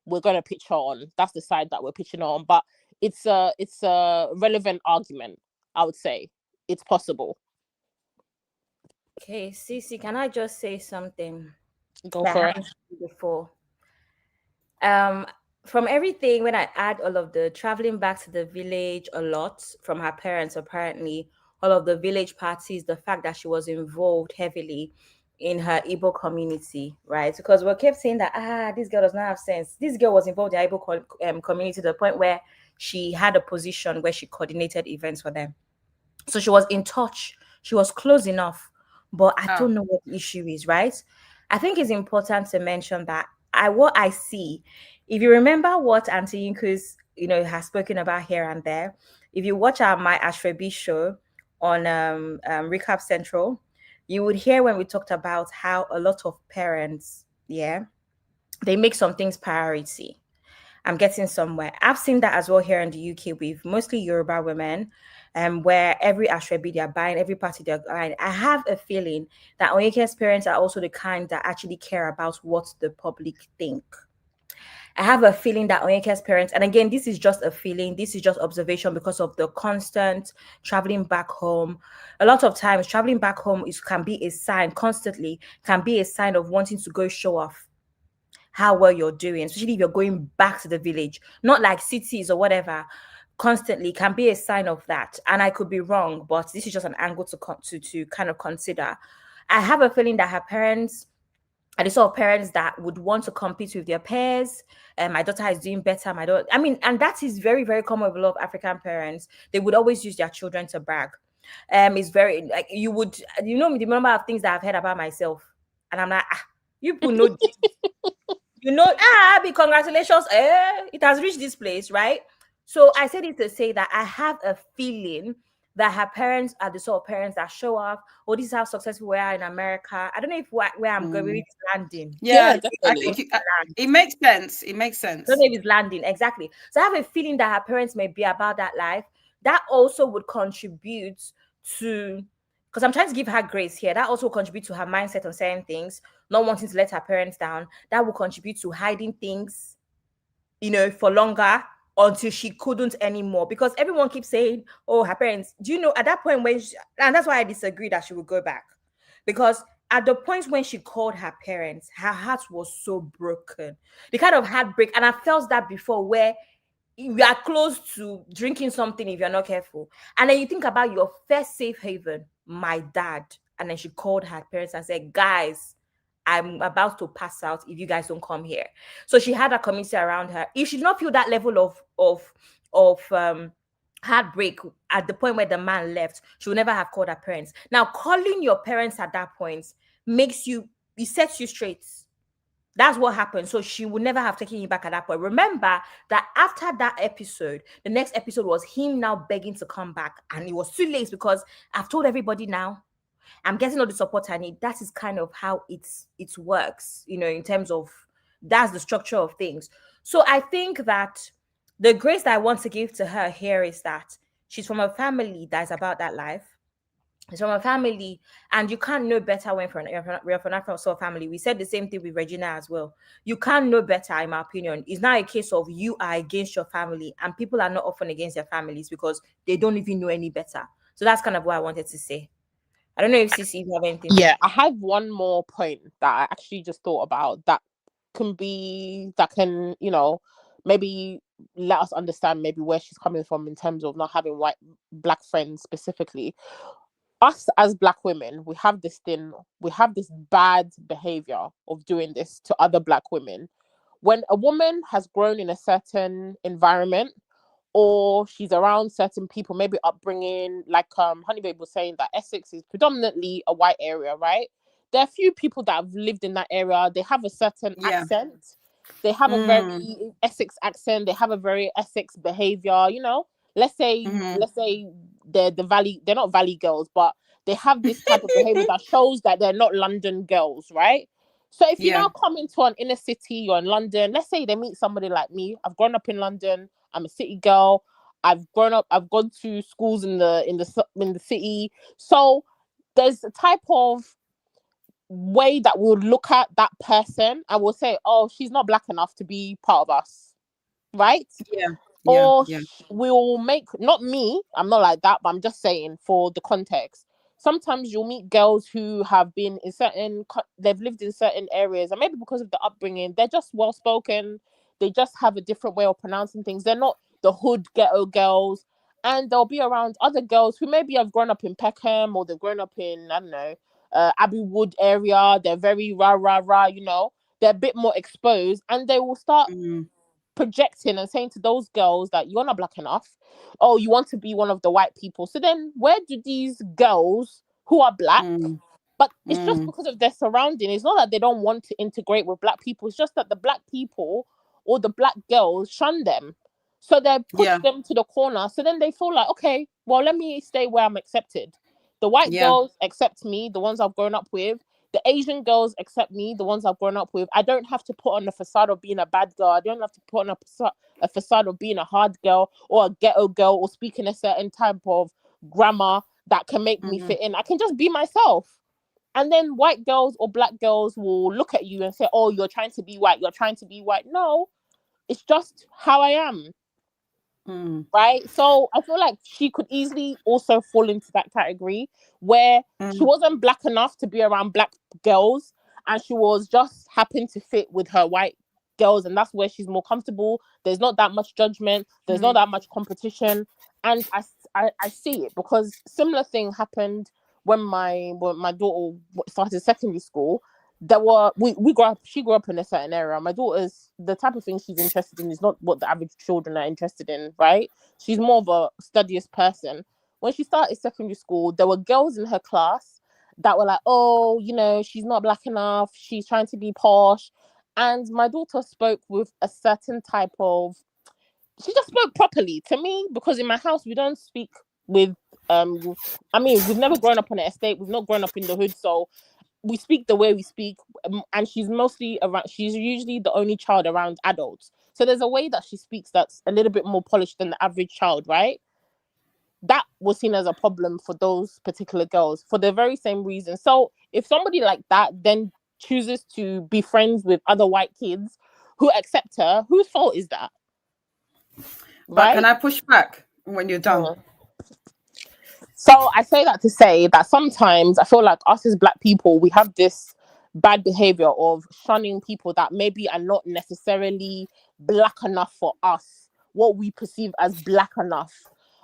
we're gonna pitch her on. That's the side that we're pitching her on. But it's a relevant argument. I would say it's possible. Okay, Cece, can I just say something Go that for it. happened to me before? From everything, when I add all of the traveling back to the village a lot from her parents, apparently, all of the village parties, the fact that she was involved heavily in her Igbo community, right? Because we kept saying that, this girl does not have sense. This girl was involved in the Igbo community to the point where she had a position where she coordinated events for them. So she was in touch. She was close enough, but I don't know what the issue is, right? I think it's important to mention that what I see, if you remember what Auntie Yinku's, has spoken about here and there, if you watch our My Ashrebi show on Recap Central, you would hear when we talked about how a lot of parents, they make some things priority. I'm getting somewhere. I've seen that as well here in the UK with mostly Yoruba women, where every Ashrebi they're buying, every party they're buying. I have a feeling that Onyeka's parents are also the kind that actually care about what the public think. I have a feeling that Onyeka's parents, and again, this is just a feeling, this is just observation because of the constant traveling back home. A lot of times, traveling back home can be a sign, constantly, can be a sign of wanting to go show off how well you're doing, especially if you're going back to the village, not like cities or whatever. Constantly can be a sign of that, and I could be wrong, but this is just an angle to kind of consider. I have a feeling that her parents are the sort of parents that would want to compete with their peers. My daughter is doing better. And that is very, very common with a lot of African parents. They would always use their children to brag. It's very like the number of things that I've heard about myself, and I'm like, you people know. Be congratulations, it has reached this place, right? So I said it to say that I have a feeling that her parents are the sort of parents that show off, this is how successful we are in America. I don't know if where I'm going, maybe it's landing. Yeah, I think it makes sense. It makes sense. I don't know if it's landing, exactly. So I have a feeling that her parents may be about that life. That also would contribute to, because I'm trying to give her grace here, that also contribute to her mindset on certain things, not wanting to let her parents down. That will contribute to hiding things, for longer until she couldn't anymore. Because everyone keeps saying, oh, her parents, do you know, at that point and that's why I disagree that she would go back. Because at the point when she called her parents, her heart was so broken. The kind of heartbreak, and I felt that before, where you are close to drinking something if you're not careful. And then you think about your first safe haven, my dad. And then she called her parents and said, guys, I'm about to pass out if you guys don't come here. So she had a community around her. If she did not feel that level of heartbreak at the point where the man left, she would never have called her parents. Now, calling your parents at that point it sets you straight. That's what happened. So she would never have taken you back at that point. Remember that after that episode, the next episode was him now begging to come back. And it was too late because I've told everybody now. I'm getting all the support I need. That is kind of how it works, in terms of that's the structure of things. So I think that the grace that I want to give to her here is that She's from a family that's about that life. It's from a family, and you can't know better when you're from African sort of family. We said the same thing with Regina as well. You can't know better, in my opinion. It's not a case of you are against your family, and people are not often against their families because they don't even know any better. So that's kind of what I wanted to say. I don't know if Cece, you have anything. Yeah, I have one more point that I actually just thought about that can, maybe let us understand maybe where she's coming from in terms of not having black friends specifically. Us as black women, we have this bad behavior of doing this to other black women. When a woman has grown in a certain environment, or she's around certain people, maybe upbringing, like Honey Babe was saying that Essex is predominantly a white area, right? There are a few people that have lived in that area. They have a certain accent. They have a very Essex accent. They have a very Essex behavior. Let's say they're they're not Valley girls, but they have this type of behavior that shows that they're not London girls, right? So if you now come into an inner city, you're in London, let's say they meet somebody like me. I've grown up in London. I'm a city girl. I've gone to schools in the city. So there's a type of way that we'll look at that person and we'll say, oh, she's not black enough to be part of us, right? We'll make, not me, I'm not like that, but I'm just saying for the context. Sometimes you'll meet girls who have been in they've lived in certain areas, and maybe because of the upbringing, they're just well spoken. They just have a different way of pronouncing things. They're not the hood ghetto girls, and they'll be around other girls who maybe have grown up in Peckham, or they've grown up in, I don't know, Abbey Wood area. They're very rah. They're a bit more exposed, and they will start projecting and saying to those girls that you're not black enough. Oh, you want to be one of the white people. So then where do these girls who are black, but it's just because of their surrounding, it's not that they don't want to integrate with black people, it's just that the black people or the black girls shun them. So they push them to the corner. So then they feel like, okay, well, let me stay where I'm accepted. The white girls accept me, the ones I've grown up with. The Asian girls accept me, the ones I've grown up with. I don't have to put on a facade of being a bad girl. I don't have to put on a facade of being a hard girl or a ghetto girl or speaking a certain type of grammar that can make me fit in. I can just be myself. And then white girls or black girls will look at you and say, oh, you're trying to be white. You're trying to be white. No, it's just how I am. Right? So I feel like she could easily also fall into that category where she wasn't black enough to be around black girls, and she was just happened to fit with her white girls, and that's where she's more comfortable. There's not that much judgment. There's not that much competition. And I see it because similar thing happened when my daughter started secondary school. She grew up in a certain area. My daughter's, the type of thing she's interested in is not what the average children are interested in, right? She's more of a studious person. When she started secondary school, there were girls in her class that were like, oh, she's not black enough, she's trying to be posh. And my daughter spoke with a certain type of, she just spoke properly to me, because in my house we don't speak with we've never grown up on an estate, we've not grown up in the hood, so we speak the way we speak, and she's usually the only child around adults. So there's a way that she speaks that's a little bit more polished than the average child, right? That was seen as a problem for those particular girls for the very same reason. So if somebody like that then chooses to be friends with other white kids who accept her, whose fault is that? But can I push back when you're done? So I say that to say that sometimes I feel like us as black people, we have this bad behavior of shunning people that maybe are not necessarily black enough for us, what we perceive as black enough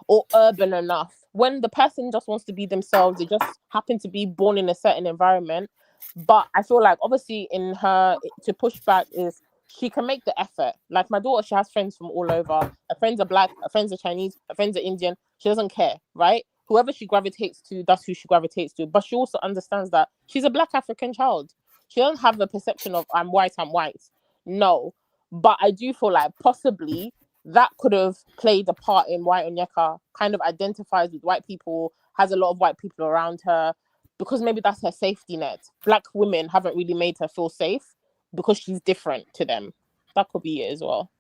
or urban enough. When the person just wants to be themselves, they just happen to be born in a certain environment. But I feel like obviously in her, to push back is she can make the effort. Like my daughter, she has friends from all over. Her friends are black, her friends are Chinese, her friends are Indian. She doesn't care, right? Whoever she gravitates to, that's who she gravitates to. But she also understands that she's a black African child. She doesn't have the perception of I'm white. No. But I do feel like possibly that could have played a part in why Onyeka kind of identifies with white people, has a lot of white people around her, because maybe that's her safety net. Black women haven't really made her feel safe because she's different to them. That could be it as well.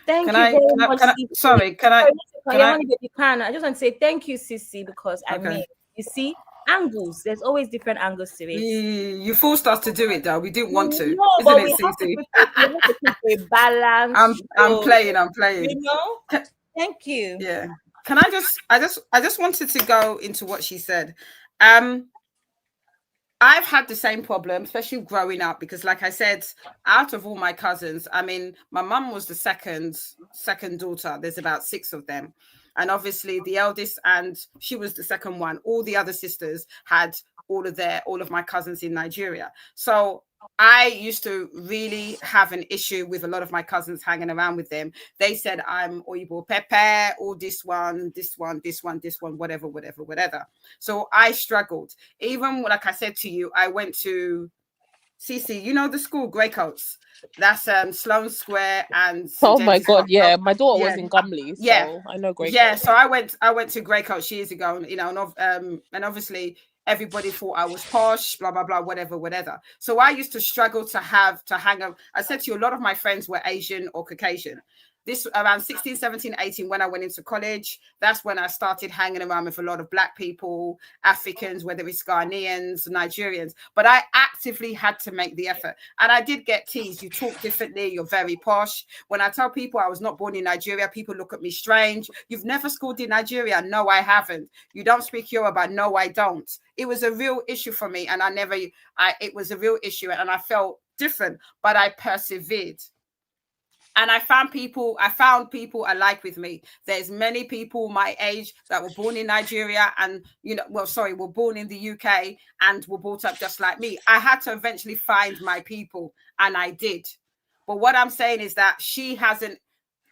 Thank you very much. Sorry, can I? Can I? I just want to say thank you, Sissy, because I Okay. mean, you see, angles. There's always different angles to it. You forced us to do it, though. We didn't want to. No, Isn't but it, we have to Cece? keep a balance. I'm playing. You know. Thank you. Yeah. Can I just wanted to go into what she said. I've had the same problem, especially growing up, because like I said, out of all my cousins, I mean, my mum was the second daughter. There's about 6 of them. And obviously the eldest, and she was the second one. All the other sisters had all of my cousins in Nigeria. So I used to really have an issue with a lot of my cousins hanging around with them. They said I'm Oyibo Pepe, or this one, whatever. So I struggled. Even like I said to you, I went to CC, you know the school, Greycoats. That's Sloane Square and St. Oh my James's God, Park. yeah. My daughter was in Gumley, so I know Greycoats. Yeah, so I went to Greycoats years ago, you know, and obviously everybody thought I was posh, blah, blah, blah, whatever. So I used to struggle to hang out. I said to you, a lot of my friends were Asian or Caucasian. This around 16, 17, 18, when I went into college, that's when I started hanging around with a lot of Black people, Africans, whether it's Ghanaians, Nigerians. But I actively had to make the effort. And I did get teased. You talk differently. You're very posh. When I tell people I was not born in Nigeria, people look at me strange. You've never schooled in Nigeria? No, I haven't. You don't speak Yoruba? No, I don't. It was a real issue for me. And it was a real issue. And I felt different, but I persevered. And I found people alike with me. There's many people my age that were born in Nigeria and, were born in the UK and were brought up just like me. I had to eventually find my people, and I did. But what I'm saying is that she hasn't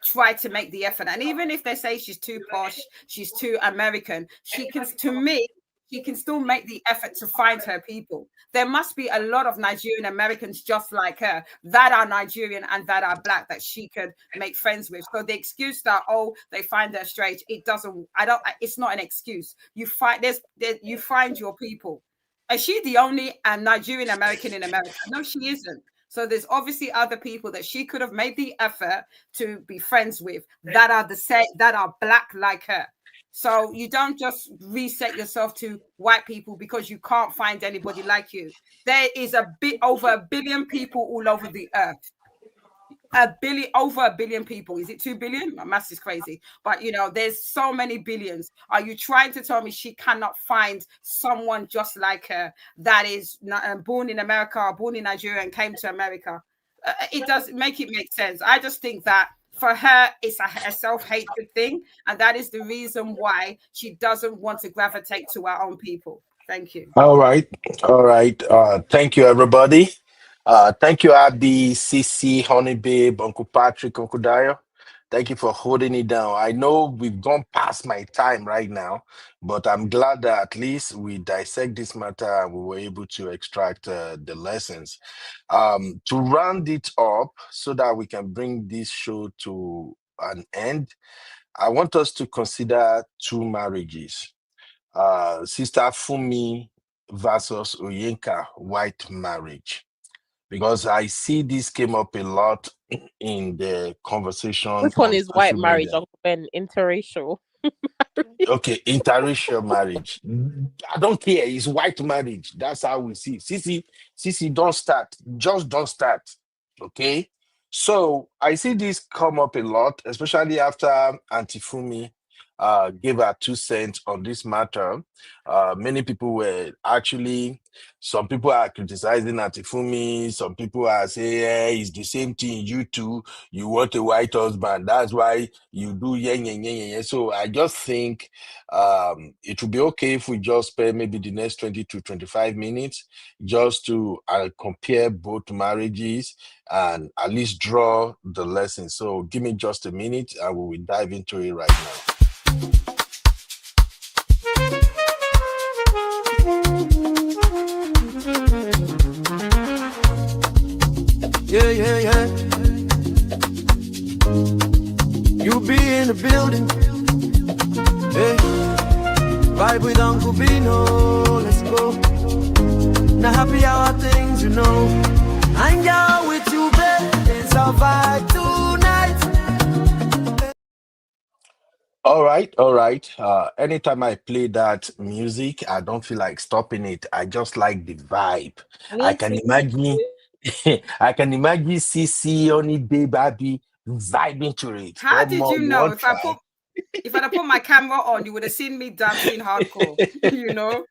tried to make the effort. And even if they say she's too posh, she's too American, she can still make the effort to find her people. There must be a lot of Nigerian Americans just like her that are Nigerian and that are Black that she could make friends with. So the excuse that, they find her strange, it's not an excuse. You find your people. Is she the only Nigerian American in America? No, she isn't. So there's obviously other people that she could have made the effort to be friends with that are that are Black like her. So you don't just reset yourself to white people because you can't find anybody like you. There is over a billion people all over the earth. Over a billion people. Is it 2 billion? My math is crazy. But there's so many billions. Are you trying to tell me she cannot find someone just like her that is born in America or born in Nigeria and came to America? It doesn't make sense. I just think that for her, it's a self-hatred thing. And that is the reason why she doesn't want to gravitate to her own people. Thank you. All right. Thank you, everybody. Thank you, Abby, CC, Honey Babe, Uncle Patrick, Uncle Dio. Thank you for holding it down. I know we've gone past my time right now, but I'm glad that at least we dissect this matter and we were able to extract the lessons. To round it up so that we can bring this show to an end, I want us to consider 2 marriages. Sister Fumi versus Oyenka, white marriage. Because I see this came up a lot in the conversation. Which one is white marriage, Uncle Ben? Interracial. Okay, interracial marriage. I don't care. It's white marriage. That's how we see. Sissy, don't start. Just don't start. Okay? So I see this come up a lot, especially after Auntie Fumi gave her 2 cents on this matter. Many people were actually, some people are criticizing Auntie Fumi, some people are saying, hey, it's the same thing, you too, you want a white husband, that's why you do yeah. So I just think it would be okay if we just spend maybe the next 20 to 25 minutes just to compare both marriages and at least draw the lesson. So give me just a minute and we will dive into it right now. Yeah. You be in the building. Hey, vibe with Uncle Bino. Let's go. Now happy hour things, Hang out with you, babe. It's our vibe tonight. All right, all right. Anytime I play that music, I don't feel like stopping it. I just like the vibe. I Me can too. imagine, I can imagine CC on it, baby, vibing to it. How One did more, you know? one time. If I'd have put my camera on, you would have seen me dancing hardcore, you know?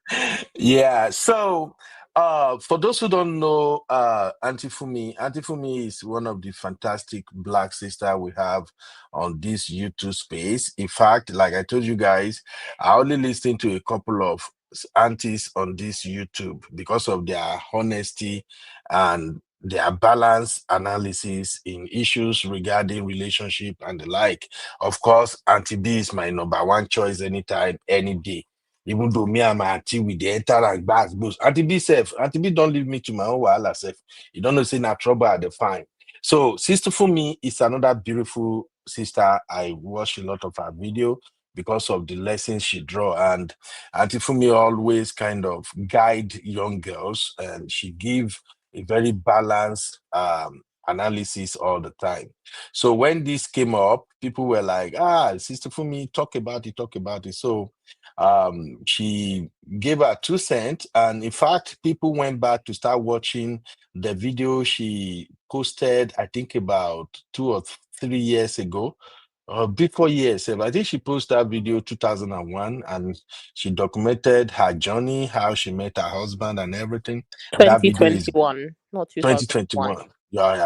Yeah. So, for those who don't know, Auntie Fumi is one of the fantastic black sister we have on this YouTube space. In fact, like I told you guys, I only listen to a couple of aunties on this YouTube because of their honesty and their balanced analysis in issues regarding relationship and the like. Of course, Auntie B is my number one choice anytime, any day. Even though me and my auntie with the enter and back goes. Auntie B self, Auntie B don't leave me to my own wahala self. You don't know say na trouble at the fine. So Sister Fumi is another beautiful sister. I watch a lot of her video because of the lessons she draw. And Auntie Fumi always kind of guide young girls and she give a very balanced analysis all the time. So when this came up, people were like, Sister Fumi, talk about it, talk about it. So she gave her 2 cents, and in fact people went back to start watching the video she posted, I think about 2 or 3 years ago, before years. I think she posted that video 2001, and she documented her journey, how she met her husband and everything. That video is 2021, not 2001. 2021.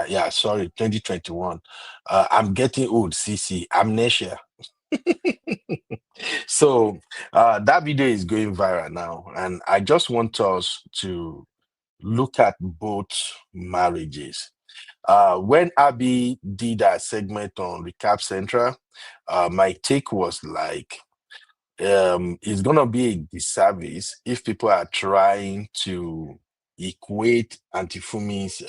Yeah, sorry, 2021. I'm getting old, CC, amnesia. So that video is going viral now, and I just want us to look at both marriages. When Abby did a segment on Recap Central, my take was like, it's gonna be a disservice if people are trying to equate Antifumi's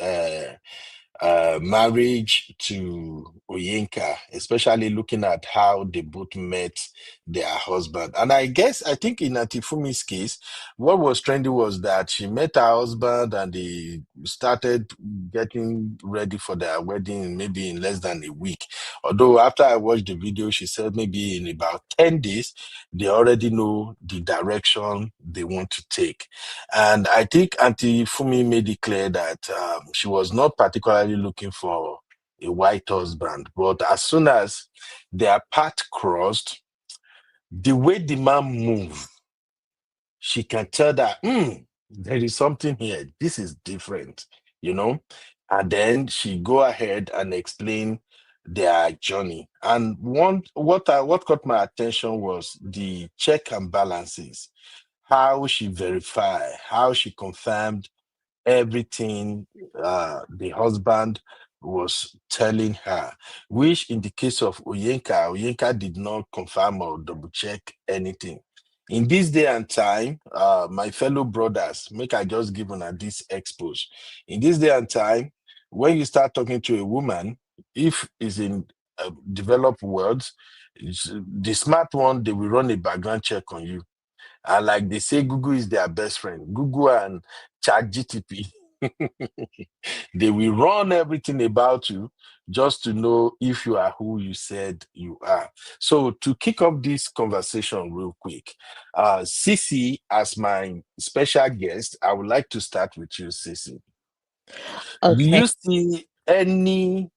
marriage to Oyenka, especially looking at how they both met their husband. And I think in Atifumi's case, what was trendy was that she met her husband and they started getting ready for their wedding maybe in less than a week. Although after I watched the video, she said maybe in about 10 days, they already know the direction they want to take. And I think Auntie Fumi made it clear that she was not particularly looking for a white husband, but as soon as their path crossed, the way the man moved, she can tell that there is something here. This is different, you know. And then she go ahead and explain their journey. And what caught my attention was the check and balances, how she verified, how she confirmed everything the husband was telling her, which in the case of Oyenka did not confirm or double check anything. In this day and time, my fellow brothers, make I just give on this expose. In this day and time, when you start talking to a woman, if it's in developed worlds, the smart one, they will run a background check on you. And like they say, Google is their best friend. Google and ChatGTP. They will run everything about you just to know if you are who you said you are. So to kick off this conversation real quick, Sissy, as my special guest, I would like to start with you, Sissy. Do Okay. you see any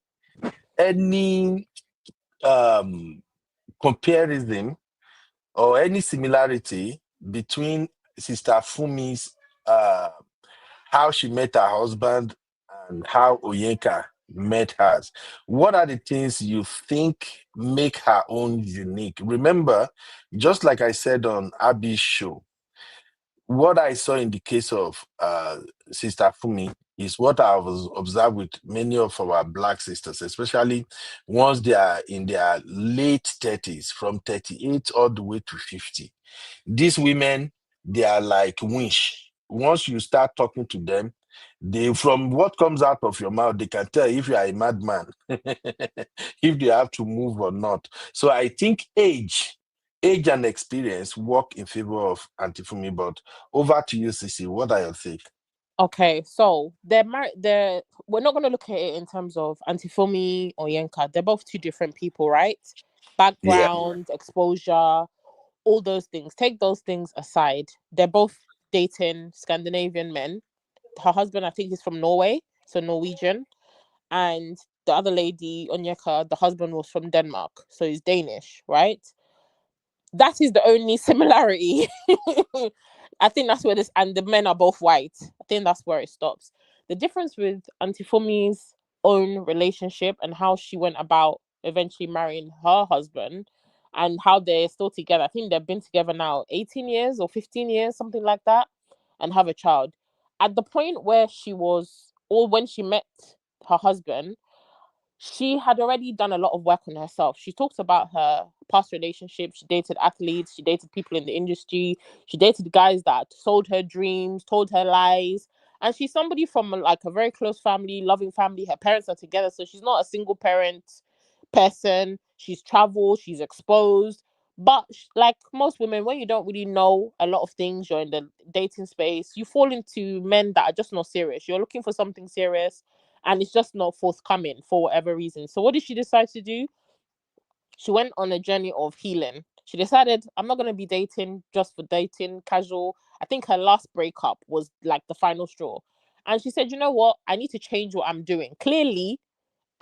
comparison or any similarity between Sister Fumi's how she met her husband and how Oyenka met hers? What are the things you think make her own unique? Remember, just like I said on Abby's show, what I saw in the case of Sister Fumi is what I was observed with many of our black sisters, especially once they are in their late 30s, from 38 all the way to 50. These women, they are like winch. Once you start talking to them, they from what comes out of your mouth, they can tell if you are a madman, if they have to move or not. So I think age and experience work in favor of Antifumi. But over to you, Sissy. What are your take? Okay, so they're married. We're not going to look at it in terms of Antifomi or Yenka. They're both two different people, right? Yeah. background, exposure, all those things. Take those things aside. They're both dating Scandinavian men. Her husband, I think, is from Norway, so Norwegian. And the other lady, Onyeka, the husband was from Denmark, so he's Danish, right? That is the only similarity. I think that's where this, and the men are both white. I think that's where it stops. The difference with Auntie Fumi's own relationship and how she went about eventually marrying her husband and how they're still together. I think they've been together now 18 years or 15 years, something like that, and have a child. At the point where she was, or when she met her husband, she had already done a lot of work on herself. She talks about her past relationships. She dated athletes. She dated people in the industry. She dated guys that sold her dreams, told her lies. And she's somebody from like a very close family, loving family. Her parents are together, so she's not a single parent person. She's traveled. She's exposed. But like most women, when you don't really know a lot of things, you're in the dating space, you fall into men that are just not serious. You're looking for something serious and it's just not forthcoming for whatever reason. So what did she decide to do? She went on a journey of healing. She decided, I'm not going to be dating just for dating, casual. I think her last breakup was like the final straw. And she said, you know what? I need to change what I'm doing. Clearly,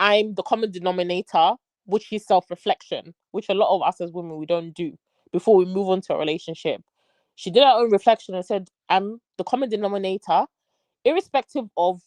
I'm the common denominator, which is self-reflection, which a lot of us as women, we don't do before we move on to a relationship. She did her own reflection and said, I'm the common denominator, irrespective of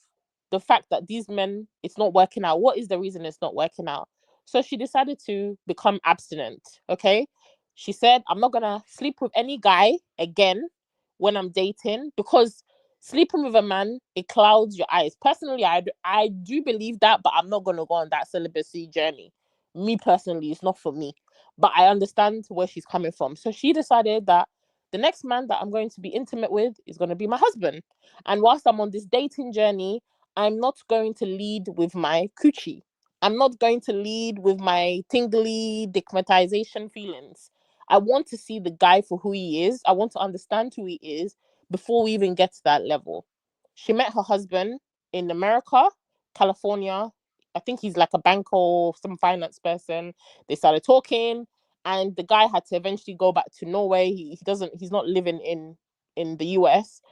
the fact that these men, it's not working out. What is the reason it's not working out? So she decided to become abstinent. Okay. She said, I'm not going to sleep with any guy again when I'm dating because sleeping with a man, it clouds your eyes. Personally, I do believe that, but I'm not going to go on that celibacy journey. Me personally, it's not for me. But I understand where she's coming from. So she decided that the next man that I'm going to be intimate with is going to be my husband. And whilst I'm on this dating journey, I'm not going to lead with my coochie. I'm not going to lead with my tingly digmatization feelings. I want to see the guy for who he is. I want to understand who he is before we even get to that level. She met her husband in America, California. I think he's like a banker or some finance person. They started talking, and the guy had to eventually go back to Norway. He's not living in the US,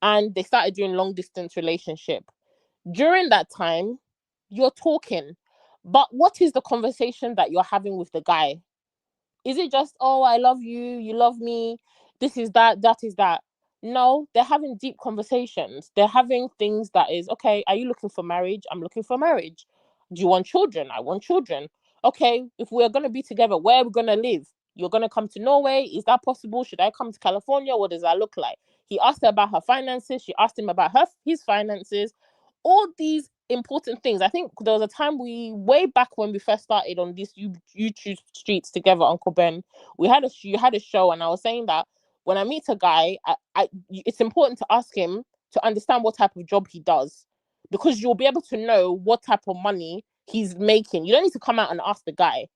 and they started doing long distance relationship. During that time, you're talking, but what is the conversation that you're having with the guy? Is it just, oh, I love you, you love me, this is that, that is that? No, they're having deep conversations. They're having things that is, okay, are you looking for marriage? I'm looking for marriage. Do you want children? I want children. Okay, if we're going to be together, where are we going to live? You're going to come to Norway? Is that possible? Should I come to California? What does that look like? He asked her about her finances. She asked him about his finances. All these important things. I think there was a time way back when we first started on these YouTube streets together, Uncle Ben. You had a show, and I was saying that when I meet a guy, it's important to ask him to understand what type of job he does, because you'll be able to know what type of money he's making. You don't need to come out and ask the guy,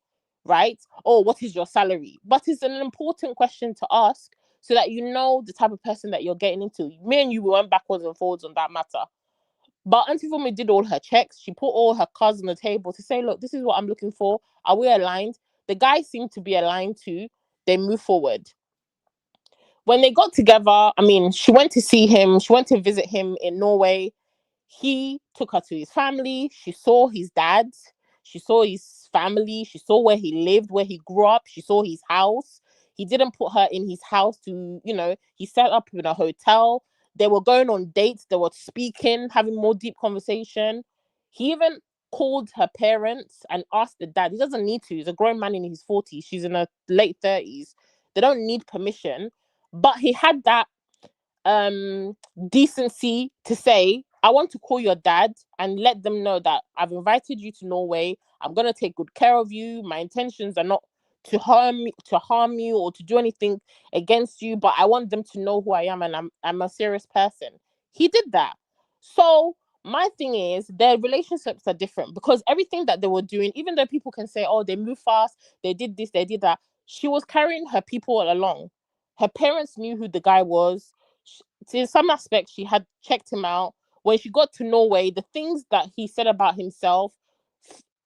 right? Oh, what is your salary? But it's an important question to ask so that you know the type of person that you're getting into. Me and you went backwards and forwards on that matter. But Auntie Fumi did all her checks. She put all her cards on the table to say, look, this is what I'm looking for. Are we aligned? The guy seemed to be aligned too. They move forward. When they got together, I mean, she went to see him. She went to visit him in Norway. He took her to his family. She saw his dad. She saw his family. She saw where he lived, where he grew up. She saw his house. He didn't put her in his house he set up in a hotel. They were going on dates. They were speaking, having more deep conversation. He even called her parents and asked the dad. He doesn't need to. He's a grown man in his 40s. She's in her late 30s. They don't need permission. But he had that decency to say, I want to call your dad and let them know that I've invited you to Norway. I'm going to take good care of you. My intentions are not to harm you or to do anything against you, but I want them to know who I am, and I'm a serious person. He did that. So my thing is, their relationships are different because everything that they were doing, even though people can say, oh, they move fast, they did this, they did that, she was carrying her people along. Her parents knew who the guy was. In some aspects, she had checked him out. When she got to Norway, the things that he said about himself,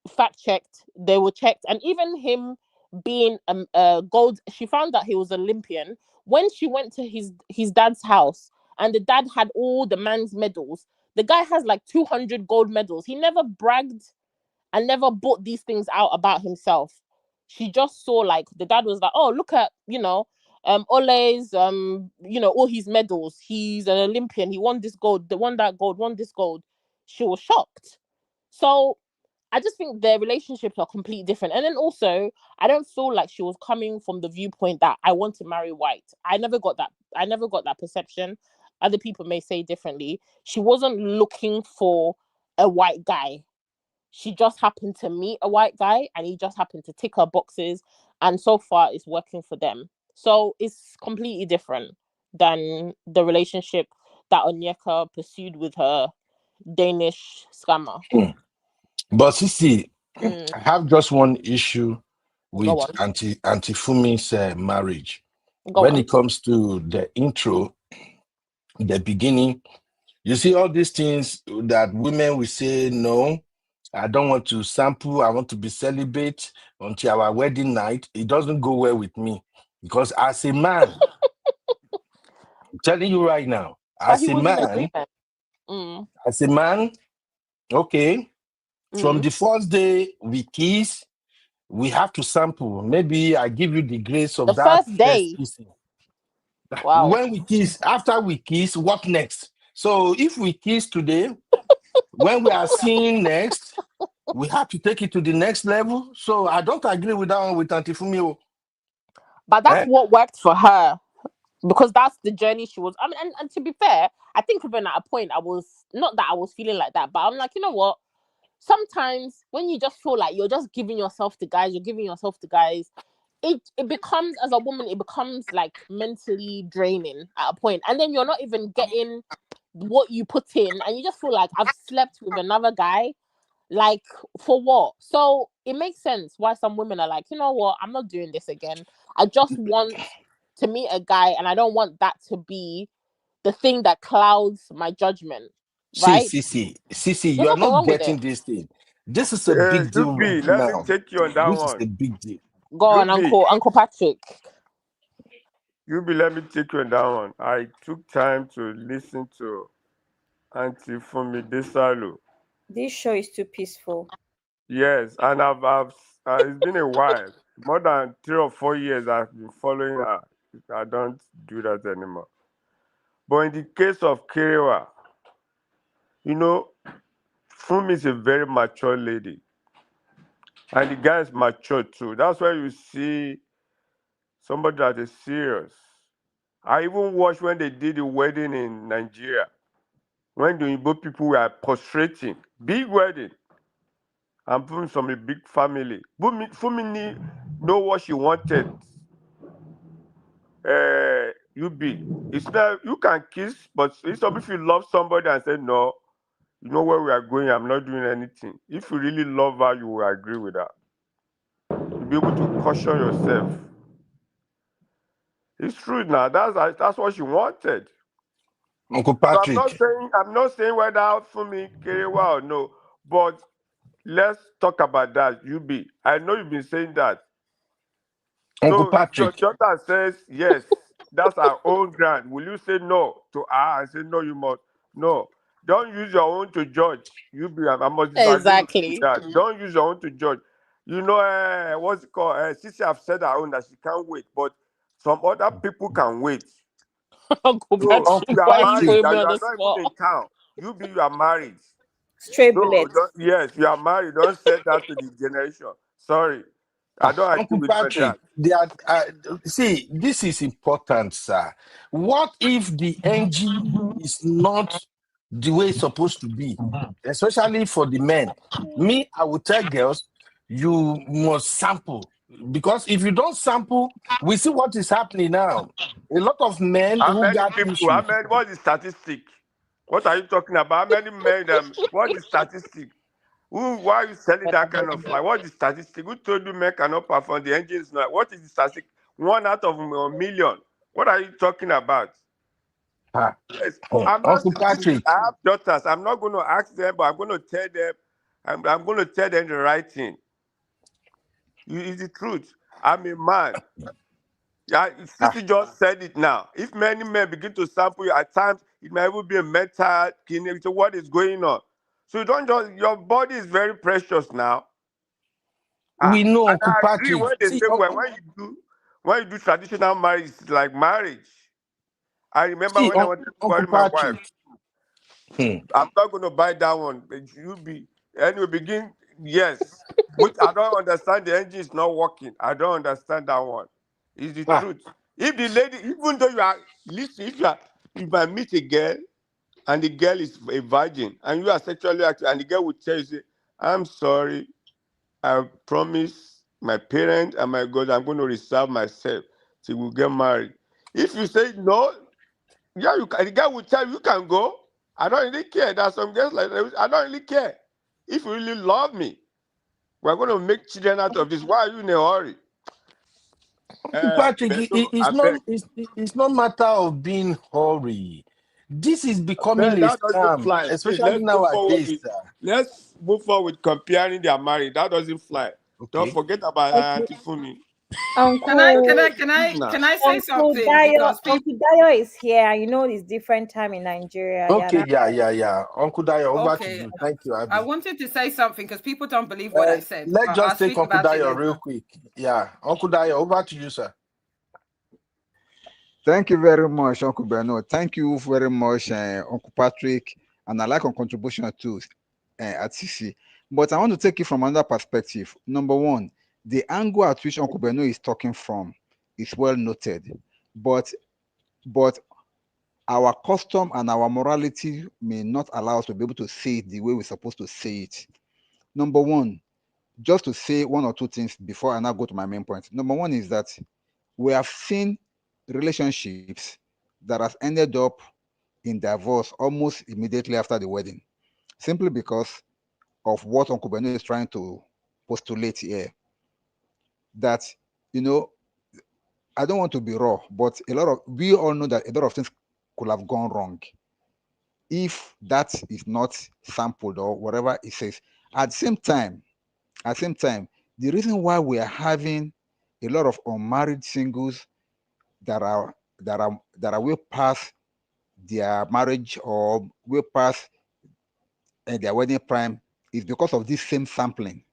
fact checked, they were checked. And even him being gold. She found out he was Olympian when she went to his dad's house, and the dad had all the man's medals. The guy has like 200 gold medals. He never bragged and never brought these things out about himself. She just saw like the dad was like, oh, look at, Ole's, all his medals. He's an Olympian. He won this gold, won that gold, won this gold. She was shocked. So I just think their relationships are completely different. And then also, I don't feel like she was coming from the viewpoint that I want to marry white. I never got that perception. Other people may say differently. She wasn't looking for a white guy. She just happened to meet a white guy and he just happened to tick her boxes, and so far it's working for them. So it's completely different than the relationship that Onyeka pursued with her Danish scammer. But Sisi, Mm, I have just one issue go with on. Auntie Fumi's marriage. Go When on. it comes to the intro, the beginning, you see all these things that women will say, no, I don't want to sample, I want to be celibate until our wedding night. It doesn't go well with me. Because as a man, I'm telling you right now, But he was in agreement. as a man, okay, from Mm. the first day we kiss, we have to sample. Maybe I give you the grace The of that first first day. kissing. Wow. When we kiss, after we kiss, what next? So if we kiss today, when we are seeing next, we have to take it to the next level. So I don't agree with that one with Auntie Fumio. But that's what worked for her, because that's the journey she was. I mean, and to be fair, I think even at a point I was not that I was feeling like that, but I'm like, you know what? Sometimes when you just feel like you're just giving yourself to guys, it becomes, as a woman, it becomes like mentally draining at a point, and then you're not even getting what you put in, and you just feel like I've slept with another guy, like for what? So it makes sense why some women are like, you know what, I'm not doing this again. I just want to meet a guy, and I don't want that to be the thing that clouds my judgment, right? See, There's you're nothing not wrong with it. getting this thing. This is a big deal right Yubi, let me now. take you on that This is one. a big deal. Go on, Yubi, Uncle Patrick. Yubi, let me take you on that one. I took time to listen to Auntie Fumi Desalu. This show is too peaceful. Yes, and it's been a while. More than 3 or 4 years I've been following her. I don't do that anymore. But in the case of Kerewa, Fumi is a very mature lady. And the guy is mature too. That's why you see somebody that is serious. I even watched when they did the wedding in Nigeria, when the Igbo people were prostrating. Big wedding. I'm from a big family. Fumi know what she wanted. It's not, you can kiss, but if you love somebody and say no, you know where we are going, I'm not doing anything. If you really love her, you will agree with her. You'll be able to caution yourself. It's true now. That's what she wanted. Uncle So Patrick, I'm not saying whether Fumi Kerewa or no, but let's talk about that. I know you've been saying that. Uncle So if your Patrick, daughter says yes, that's her own grant, will you say no to her and say no, you must? No. Don't use your own to judge. I must disagree with you with Exactly. that. Don't use your own to judge. What's it called? Sissy have said her own that she can't wait, but some other people can wait. Uncle So Patrick, Uncle you are why are you married Patrick, putting me and you on are the not spot? even in town. You are married. Straight No, bullets. yes, you are married. Don't say that to the generation. Sorry. I don't agree Uncle with you on Patrick, that. they are, see, this is important, sir. What if the NG is not the way it's supposed to be, especially for the men? Me, I would tell girls, you must sample, because if you don't sample, we see what is happening now. A lot of men How who many got people? issues. What's the statistic? What are you talking about? How many men? What's the statistic? Why are you selling that kind of lie? What's the statistic? Who told you men cannot perform? The engines not. What is the statistic? 1 out of 1 million. What are you talking about? Ah, Yes, I'm not Uncle saying this. I Patrick, have daughters. I'm not going to ask them, but I'm going to tell them. I'm going to tell them the right thing. It's the truth. I'm a man. Yeah, Sissy just said it now. If many men begin to sample you at times, it might even be a mental clinic. So what is going on? So you don't just your body is very precious now. We know, And Uncle I agree Patrick. when they See, say when you do traditional marriage, it's like marriage. I remember when I wanted to Uncle marry my wife. Patrick. Hmm. I'm not going to buy that one. But you be anyway. Begin yes, which I don't understand. The engine is not working. I don't understand that one. It's the Ah, truth. If the lady, even though you are listen, if I meet a girl and the girl is a virgin and you are sexually active and the girl will tell you, say, I'm sorry, I promise my parents and my God, I'm going to reserve myself till we get married. If you say no, yeah, you can, the guy will tell you, you can go. I don't really care. There's some girls like that. I don't really care. If you really love me, we're going to make children out of this. Why are you in a hurry? Uncle Patrick, Beto, it's I not beg. it's not matter of being hurry. This is becoming Man, a that doesn't scam, fly. Please, especially nowadays, sir. let's move forward with comparing their marriage. That doesn't fly. Don't Okay. forget about Okay. Auntie Fumi. Uncle Now. Can I say Uncle something? Dayo, Because people. Uncle Dayo is here. You know it's different time in Nigeria. They are Okay, not. yeah. Uncle Dayo, over to Okay, you. Thank you, I Abby. wanted to say something because people don't believe what I said, Let's but I'll just take speak Uncle about it Dayo real later. quick. Yeah, Uncle Dayo, over to you, sir. Thank you very much, Uncle Bernard. Thank you very much, Uncle Patrick. And I like your contribution too at CC. But I want to take it from another perspective. Number one, the angle at which Uncle Bernard is talking from is well noted. But our custom and our morality may not allow us to be able to say it the way we're supposed to say it. Number one, just to say one or two things before I now go to my main point. Number one is that we have seen relationships that has ended up in divorce almost immediately after the wedding, simply because of what Uncle Beno is trying to postulate here. That, you know, I don't want to be raw, but we all know that a lot of things could have gone wrong if that is not sampled or whatever it says. At the same time, the reason why we are having a lot of unmarried singles that are way past their marriage or way past their wedding prime is because of this same sampling,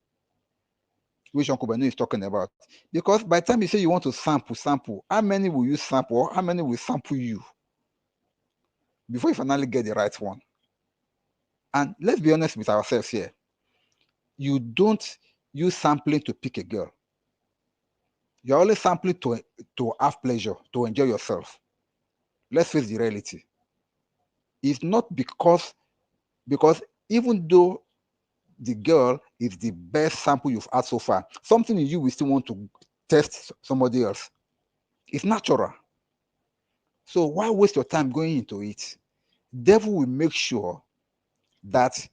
which Uncle Benu is talking about. Because by the time you say you want to sample, how many will you sample or how many will sample you before you finally get the right one? And let's be honest with ourselves here. You don't use sampling to pick a girl. You're only sampling to have pleasure, to enjoy yourself. Let's face the reality. It's not because even though the girl is the best sample you've had so far, something in you will still want to test somebody else. It's natural. So why waste your time going into it? Devil will make sure that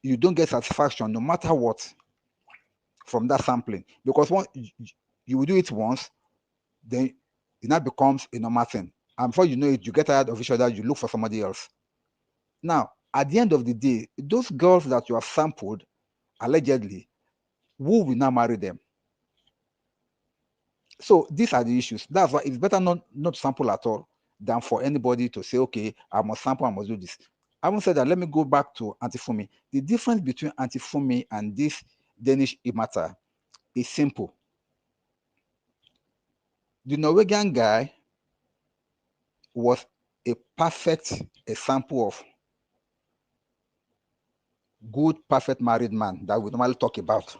you don't get satisfaction no matter what from that sampling. Because once you will do it once, then it now becomes a normal thing. And before you know it, you get tired of each other, you look for somebody else. Now, at the end of the day, those girls that you have sampled, allegedly, who will now marry them? So these are the issues. That's why it's better not sample at all than for anybody to say, okay, I must sample, I must do this. Having said that, let me go back to Antifumi. The difference between Antifumi and this Danish matter is simple. The Norwegian guy was a perfect example of good, perfect married man that we normally talk about.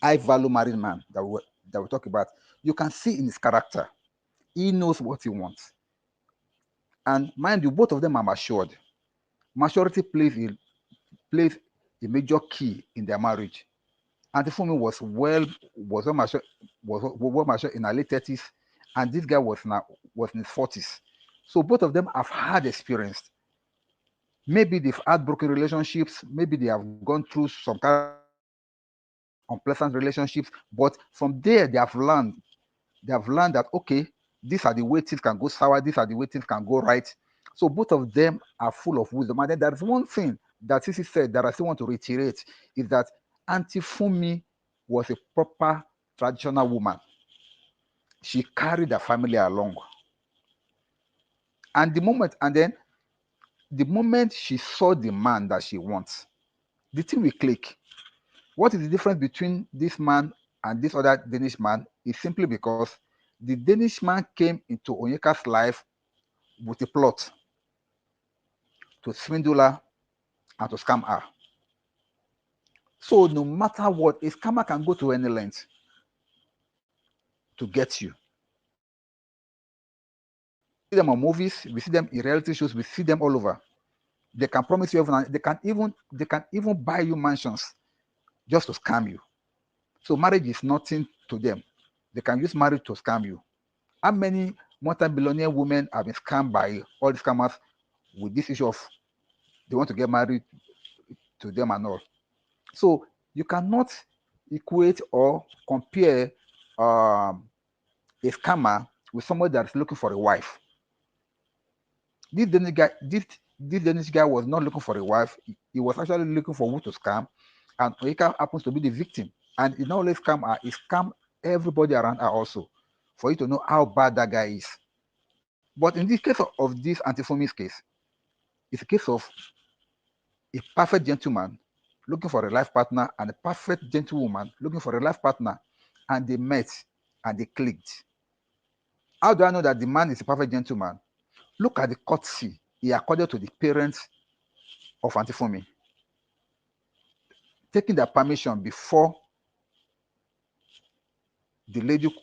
High value married man that we talk about. You can see in his character. He knows what he wants. And mind you, both of them are matured. Maturity plays a major key in their marriage. Antifumi was well matured in her late 30s, and this guy was in his 40s. So both of them have had experience. Maybe they've had broken relationships, maybe they have gone through some kind of unpleasant relationships, but from there they have learned that okay, these are the way things can go sour, these are the way things can go right. So both of them are full of wisdom. And then there's one thing that Sisi said that I still want to reiterate is that Auntie Fumi was a proper traditional woman. She carried the family along. And the moment she saw the man that she wants, the thing will click. What is the difference between this man and this other Danish man is simply because the Danish man came into Onyeka's life with a plot to swindle her and to scam her. So no matter what, a scammer can go to any length to get you. We see them on movies, we see them in reality shows, we see them all over. They can promise you everything. They can even buy you mansions just to scam you. So marriage is nothing to them. They can use marriage to scam you. How many multi-billionaire women have been scammed by all the scammers with this issue of they want to get married to them and all? So you cannot equate or compare a scammer with somebody that is looking for a wife. This Danish guy was not looking for a wife. He was actually looking for who to scam, and Onyeka happens to be the victim. And he not only scam her, he scam everybody around her also, for you to know how bad that guy is. But in this case of this Antifomi's case, it's a case of a perfect gentleman looking for a life partner and a perfect gentlewoman looking for a life partner, and they met and they clicked. How do I know that the man is a perfect gentleman? Look at the courtesy he accorded to the parents of Antifomi, taking their permission before the lady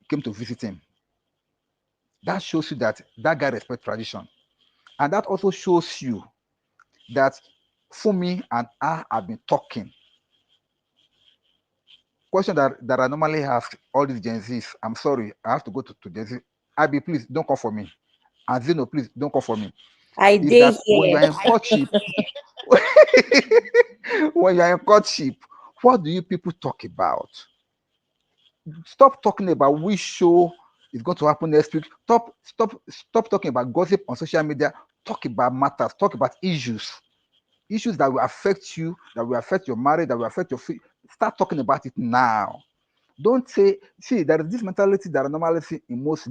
came to visit him. That shows you that that guy respects tradition. And that also shows you that Fumi and I have been talking. Question that I normally ask all these Gen Zs. I'm sorry, I have to go to Gen Z. Abi, please don't call for me. And Zeno, please don't call for me. I Is did that when you are in courtship, when you are in courtship, what do you people talk about? Stop talking about which show is going to happen next week. Stop talking about gossip on social media. Talk about matters. Talk about issues that will affect you, that will affect your marriage, that will affect your feet. Start talking about it now. Don't say, see, there is this mentality that I normally see in most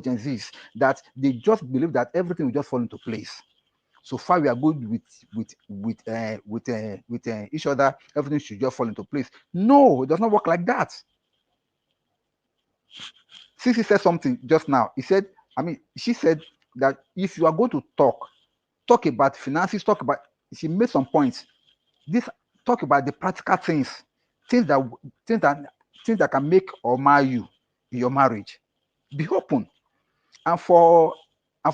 Gen Zs, that they just believe that everything will just fall into place. So far, we are good with each other. Everything should just fall into place. No, it does not work like that. Sissy said something just now. She said that if you are going to talk about finances, she made some points. Talk about the practical things that can make or mar you in your marriage. Be open. And for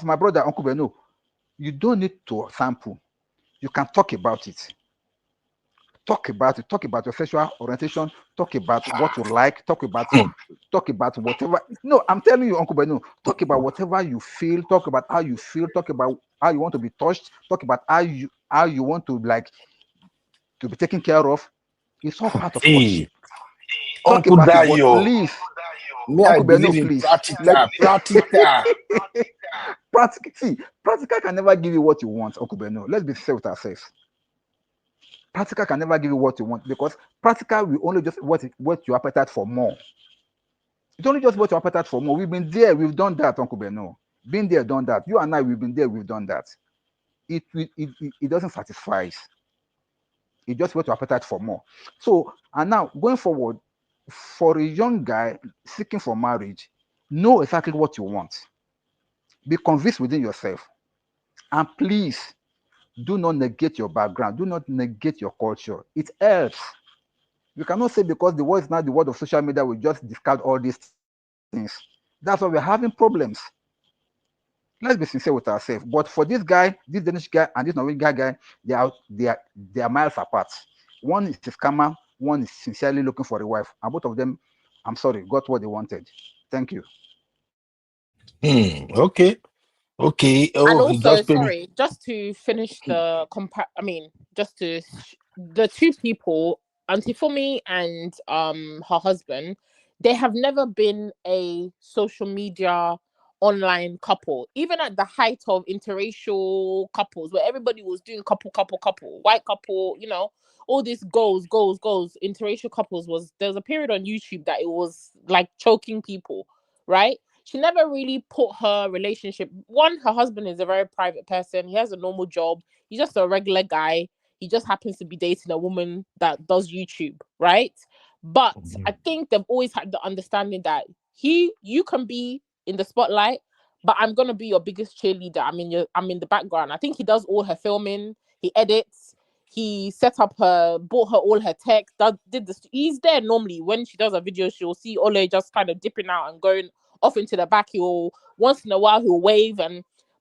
my brother, Uncle Beno, you don't need to sample. You can talk about it. Talk about it. Talk about your sexual orientation. Talk about what you like. Talk about whatever. No, I'm telling you, Uncle Beno, talk about whatever you feel. Talk about how you feel. Talk about how you want to be touched. Talk about how you want to be taken care of. It's all part of courtship. Talk Uncle about it, but Dayo, please, me, I Uncle Beno, believe in please. practical. Practical can never give you what you want, Uncle Beno. Let's be fair with ourselves. Practical can never give you what you want, because practical will only just what your appetite for more. It's only just what your appetite for more. We've been there, we've done that, Uncle Beno. Been there, done that. You and I, we've been there, we've done that. It doesn't satisfy. It just what your appetite for more. So, and now going forward, for a young guy seeking for marriage, know exactly what you want. Be convinced within yourself. And please, do not negate your background. Do not negate your culture. It helps. You cannot say because the world is not the world of social media, we just discard all these things. That's why we're having problems. Let's be sincere with ourselves. But for this guy, this Danish guy, and this Norwegian guy, they are miles apart. One is a scammer, one is sincerely looking for a wife. And both of them, I'm sorry, got what they wanted. Thank you. Okay. Okay. And Oh, also, just pay me. sorry, just to finish the the two people, Antifumi and her husband, they have never been a social media online couple, even at the height of interracial couples where everybody was doing couple, white couple, you know, all this goals, interracial couples. There was a period on YouTube that it was like choking people, right? She never really put her relationship. One, her husband is a very private person. He has a normal job. He's just a regular guy. He just happens to be dating a woman that does YouTube, right? But I think they've always had the understanding that you can be in the spotlight, but I'm gonna be your biggest cheerleader. I'm in the background. I think he does all her filming, he edits, he set up bought her all her tech, did this. He's there normally. When she does a video, she'll see Ole just kind of dipping out and going off into the back. He'll once in a while he'll wave,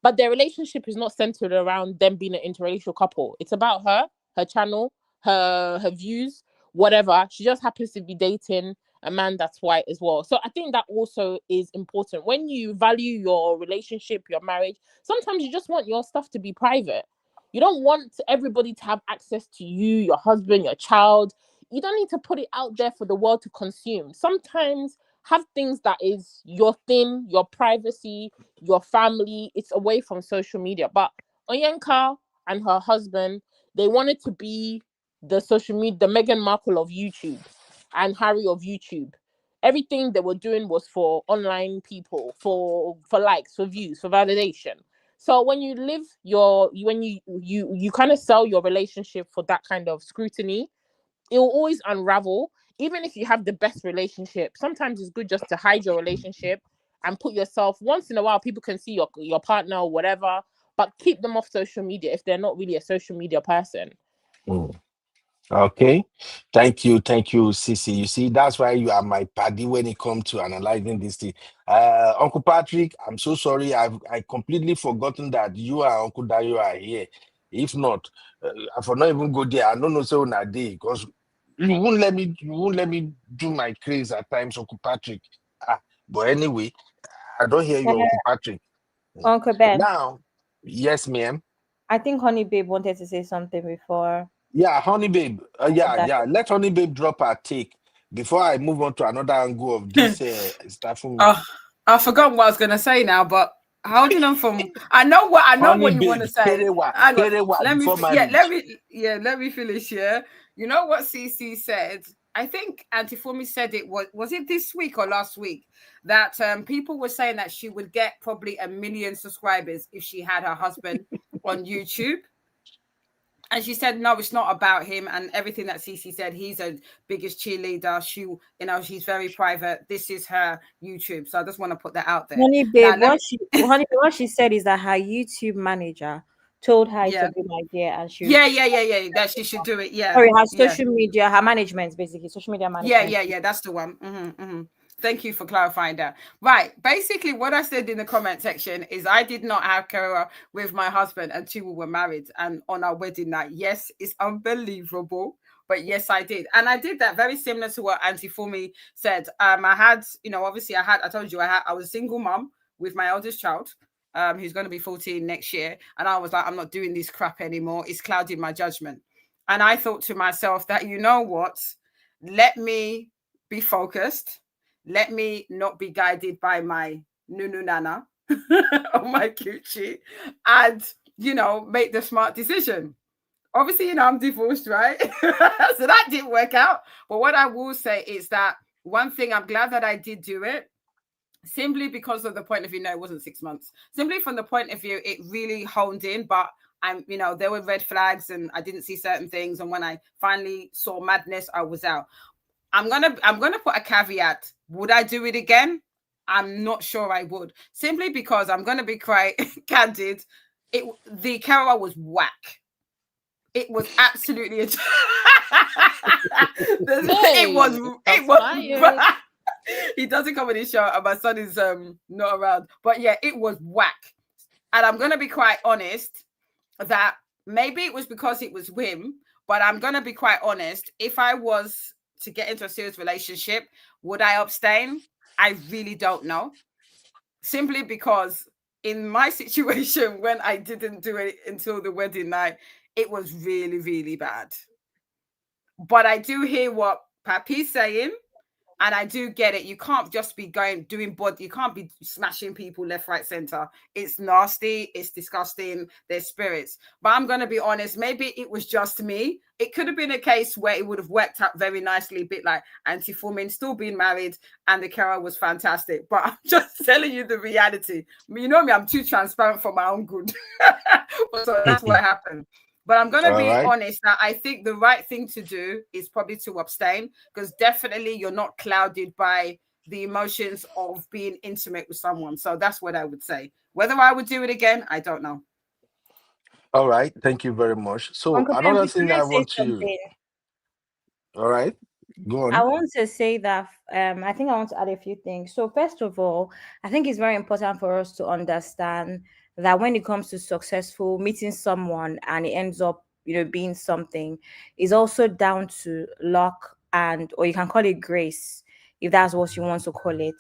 but their relationship is not centered around them being an interracial couple. It's about her channel, her views, whatever. She just happens to be dating a man that's white as well. So I think that also is important. When you value your relationship, your marriage, sometimes you just want your stuff to be private. You don't want everybody to have access to you, your husband, your child. You don't need to put it out there for the world to consume. Sometimes have things that is your thing, your privacy, your family. It's away from social media. But Onyenka and her husband, they wanted to be the social media, the Meghan Markle of YouTube and Harry of YouTube. Everything they were doing was for online people, for likes, for views, for validation. So when you you kind of sell your relationship for that kind of scrutiny, it will always unravel. Even if you have the best relationship, sometimes it's good just to hide your relationship and put yourself. Once in a while, people can see your partner or whatever, but keep them off social media if they're not really a social media person. Okay. Thank you, Sissy. You see, that's why you are my paddy when it comes to analyzing this thing. Uncle Patrick, I'm so sorry. I completely forgotten that you and Uncle Dayo are here. If not, I for not even go there. I don't know so on a day because you won't let me do my craze at times, Uncle Patrick. But anyway, I don't hear you, Uncle Patrick. Uncle Ben. Now, yes, ma'am. I think Honey Babe wanted to say something before. Yeah, Honey Babe. Yeah. Let Honey Babe drop her take before I move on to another angle of this stuff. Oh, I've forgotten what I was going to say now, but how do you know from? I know what you want to say. Let me finish. Yeah, you know what CC said. I think Auntie Fumi said it was it this week or last week that people were saying that she would get probably 1 million subscribers if she had her husband on YouTube. And she said, no, it's not about him and everything that Cece said. He's a biggest cheerleader. She's very private. This is her YouTube. So I just want to put that out there. Honey Babe, what she said is that her YouTube manager told her it's a good idea and she that she should do it. Yeah. Sorry, her social media, her management, basically. Social media management. Yeah, that's the one. Thank you for clarifying that. Right. Basically, what I said in the comment section is I did not have Kara with my husband until we were married and on our wedding night. Yes, it's unbelievable. But yes, I did. And I did that very similar to what Auntie Fumi said. I had, obviously I told you I was a single mom with my eldest child, who's going to be 14 next year. And I was like, I'm not doing this crap anymore. It's clouding my judgment. And I thought to myself that, you know what? Let me be focused. Let me not be guided by my nunu nana or my coochie and, make the smart decision. Obviously, I'm divorced, right? So that didn't work out. But what I will say is that one thing, I'm glad that I did do it simply because of the point of view. No, it wasn't 6 months. Simply from the point of view, it really honed in, but there were red flags and I didn't see certain things. And when I finally saw madness, I was out. I'm gonna put a caveat. Would I do it again? I'm not sure I would. Simply because I'm gonna be quite candid. The camera was whack. It was absolutely it was he doesn't come on his show and my son is not around. But yeah, it was whack. And I'm gonna be quite honest that maybe it was because it was whim, but I'm gonna be quite honest. If I was to get into a serious relationship, would I abstain? I really don't know. Simply because in my situation, when I didn't do it until the wedding night, it was really, really bad. But I do hear what Papi's saying. And I do get it. You can't just be doing body. You can't be smashing people left, right, center. It's nasty. It's disgusting. Their spirits. But I'm going to be honest. Maybe it was just me. It could have been a case where it would have worked out very nicely, a bit like Auntie Fumin still being married and the carer was fantastic. But I'm just telling you the reality. You know me, I'm too transparent for my own good. So that's what happened. But I'm going to be honest that I think the right thing to do is probably to abstain, because definitely you're not clouded by the emotions of being intimate with someone. So that's what I would say. Whether I would do it again, I don't know. All right. Thank you very much. So Uncle Ben, another please, thing can I I say want to, something? all right, go I on. want to say that I think I want to add a few things. So first of all, I think it's very important for us to understand that when it comes to successful meeting someone and it ends up, being something, is also down to luck, and or you can call it grace, if that's what you want to call it.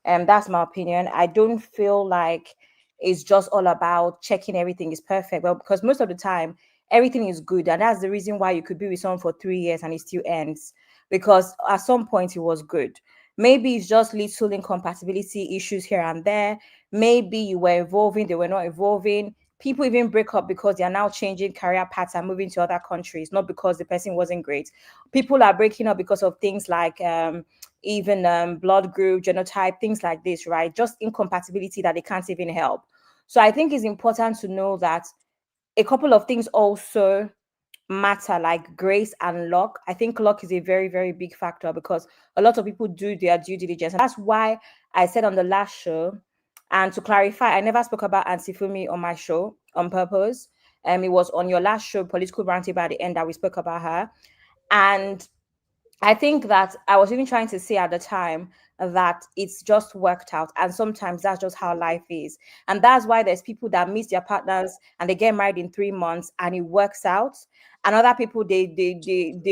That's my opinion. I don't feel like it's just all about checking everything is perfect. Well, because most of the time everything is good, and that's the reason why you could be with someone for 3 years and it still ends, because at some point it was good. Maybe it's just little incompatibility issues here and there. Maybe you were evolving, they were not evolving. People even break up because they are now changing career paths and moving to other countries, not because the person wasn't great. People are breaking up because of things like even blood group, genotype, things like this, right? Just incompatibility that they can't even help. So I think it's important to know that a couple of things also matter, like grace and luck. I think luck is a very, very big factor, because a lot of people do their due diligence. And that's why I said on the last show, and to clarify, I never spoke about Auntie Fumi on my show on purpose. It was on your last show, Political Roundtable, at the end, that we spoke about her. And I think that I was even trying to say at the time that it's just worked out. And sometimes that's just how life is. And that's why there's people that miss their partners and they get married in 3 months and it works out. And other people, they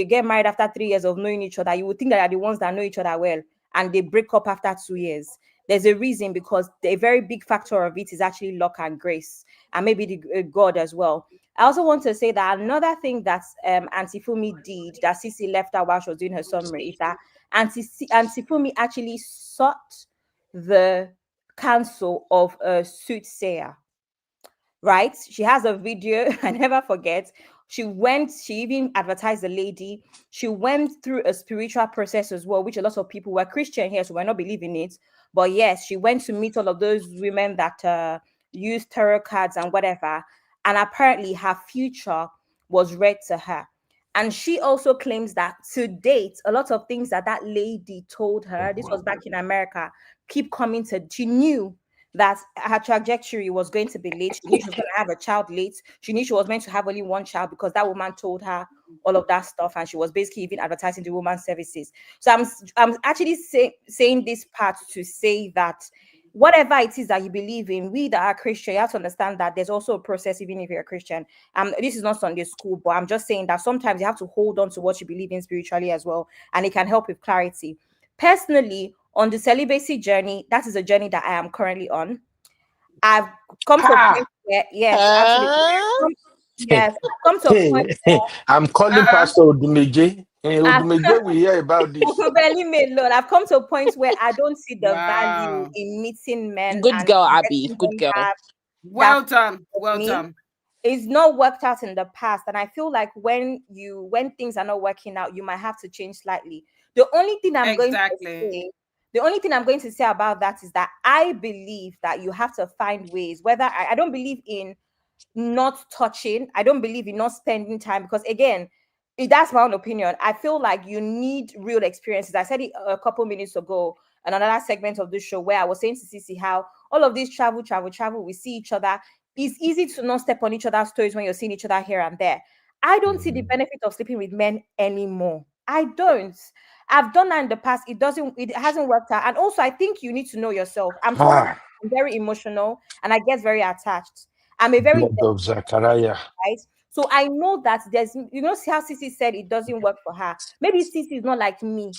get married after 3 years of knowing each other. You would think that they're the ones that know each other well, and they break up after 2 years. There's a reason, because a very big factor of it is actually luck and grace, and maybe the God as well. I also want to say that another thing that Auntie Fumi did that Sisi left out while she was doing her summary is that Auntie Fumi actually sought the counsel of a soothsayer, right? She has a video, I never forget. She even advertised the lady. She went through a spiritual process as well, which a lot of people were Christian here, so we're not believing it. But yes, she went to meet all of those women that use tarot cards and whatever. And apparently her future was read to her. And she also claims that to date, a lot of things that lady told her, this was back in America, keep coming to, she knew that her trajectory was going to be late. She knew she was going to have a child late. She knew she was meant to have only one child, because that woman told her all of that stuff, and she was basically even advertising the woman's services. So I'm actually saying this part to say that whatever it is that you believe in, we that are Christian, you have to understand that there's also a process, even if you're a Christian. This is not Sunday school, but I'm just saying that sometimes you have to hold on to what you believe in spiritually as well, and it can help with clarity. Personally, on the celibacy journey, that is a journey that I am currently on. I've come to a point where, yes, absolutely. Yes, I've come to a point where I'm calling Pastor Odumeje. Odumeje, we hear about this. I've come to a point where I don't see the value in meeting men. Good girl, Abby. Good girl. Well done. Well done. It's not worked out in the past, and I feel like when things are not working out, you might have to change slightly. The only thing I'm going to say about that is that I believe that you have to find ways. Whether I don't believe in not touching, I don't believe in not spending time, because again, that's my own opinion. I feel like you need real experiences. I said it a couple minutes ago in another segment of the show, where I was saying to Sisi how all of this travel, we see each other. It's easy to not step on each other's toes when you're seeing each other here and there. I don't see the benefit of sleeping with men anymore. I don't. I've done that in the past. It hasn't worked out. And also, I think you need to know yourself. I'm very emotional and I get very attached. I'm a very of Zachariah. Right? So I know that there's, how Sisi said it doesn't work for her. Maybe Sisi is not like me.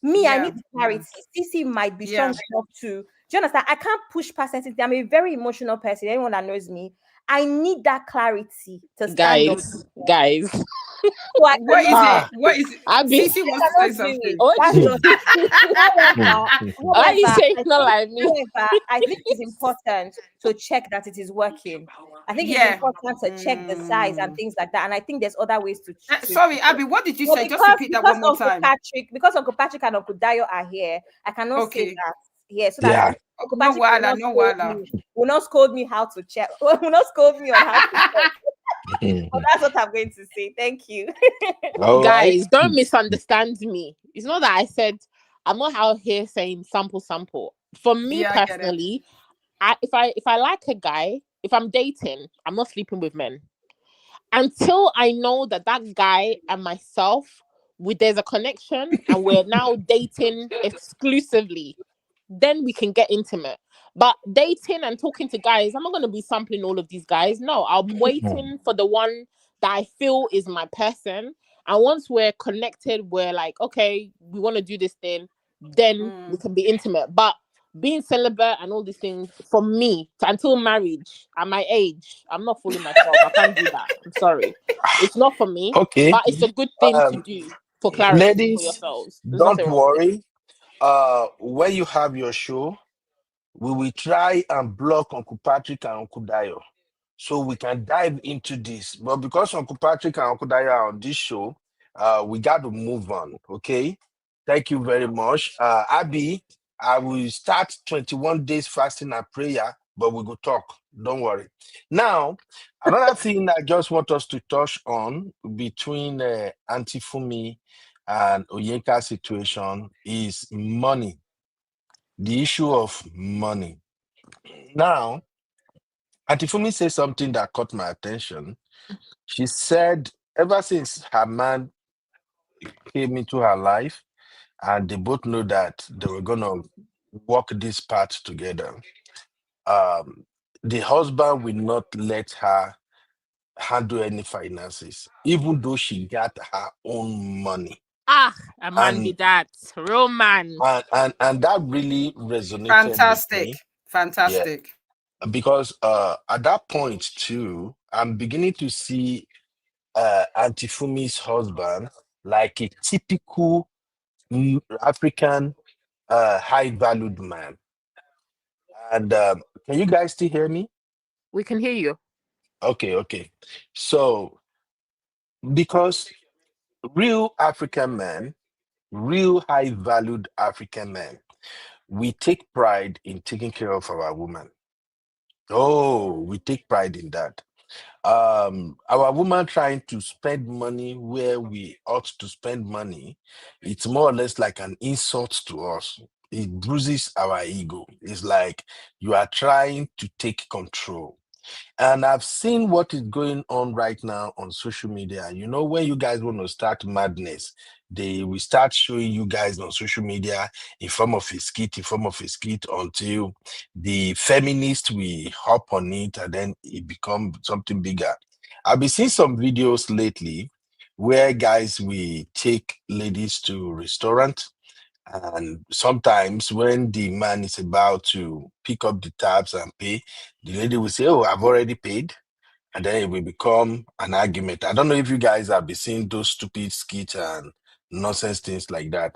I need clarity. Sisi might be strong enough to. Do you understand? I can't push past anything. I'm a very emotional person. Anyone that knows me, I need that clarity to stand up. Guys. So I What is cannot, it? What is it? Abby. Cece I wants to say cannot do something. it. What That's do just you- Why are you saying I not think, like me? I think it's important to check that it is working. I think it's Yeah. important to check the size and things like that. And I think there's other ways to Sorry, Abby, what did you Well, say? Just repeat that one more Uncle time. Patrick, because Uncle Patrick and Uncle Dayo are here, I cannot say Okay. that here so that Yeah. Uncle No Patrick will wala, not no scold wala. me. Will not scold me how to check. Will not scold me on how to check. But that's what I'm going to say. Thank you. All right. Guys, don't misunderstand me. It's not that I said I'm not out here saying sample. For me Yeah, I get it. personally, if I like a guy, if I'm dating, I'm not sleeping with men until I know that guy and myself there's a connection and we're now dating exclusively. Then we can get intimate. But dating and talking to guys, I'm not going to be sampling all of these guys. No, I'm waiting for the one that I feel is my person. And once we're connected, we're like, okay, we want to do this thing, then we can be intimate. But being celibate and all these things, for me, until marriage, at my age, I'm not fooling myself. I can't do that. I'm sorry. It's not for me. Okay. But it's a good thing to do for clarity for Ladies, yourselves. There's don't nothing wrong with it. worry. When you have your show, we will try and block Uncle Patrick and Uncle Dayo so we can dive into this. But because Uncle Patrick and Uncle Dayo are on this show, we got to move on. Okay. Thank you very much. Abby, I will start 21 days fasting and prayer, but we will talk. Don't worry. Now, another thing I just want us to touch on between Auntie Fumi and Oyenka situation is money. The issue of money. Now, Auntie Fumi said something that caught my attention. She said ever since her man came into her life, and they both know that they were gonna walk this path together. The husband will not let her handle any finances, even though she got her own money. A man be And that. Real man. and that really resonated with Fantastic. me. Yeah. Fantastic. Because at that point too, I'm beginning to see Auntie Fumi's husband like a typical African high valued man. And can you guys still hear me? We can hear you. Okay. So, because real African men, real high valued African men, we take pride in taking care of our woman. Oh, we take pride in that. Our woman trying to spend money where we ought to spend money, it's more or less like an insult to us. It bruises our ego. It's like you are trying to take control. And I've seen what is going on right now on social media. You know, when you guys want to start madness, they will start showing you guys on social media in form of a skit, until the feminists will hop on it and then it becomes something bigger. I've been seeing some videos lately where guys will take ladies to restaurant, and sometimes when the man is about to pick up the tabs and pay, the lady will say, "Oh, I've already paid." And then it will become an argument. I don't know if you guys have been seeing those stupid skits and nonsense things like that.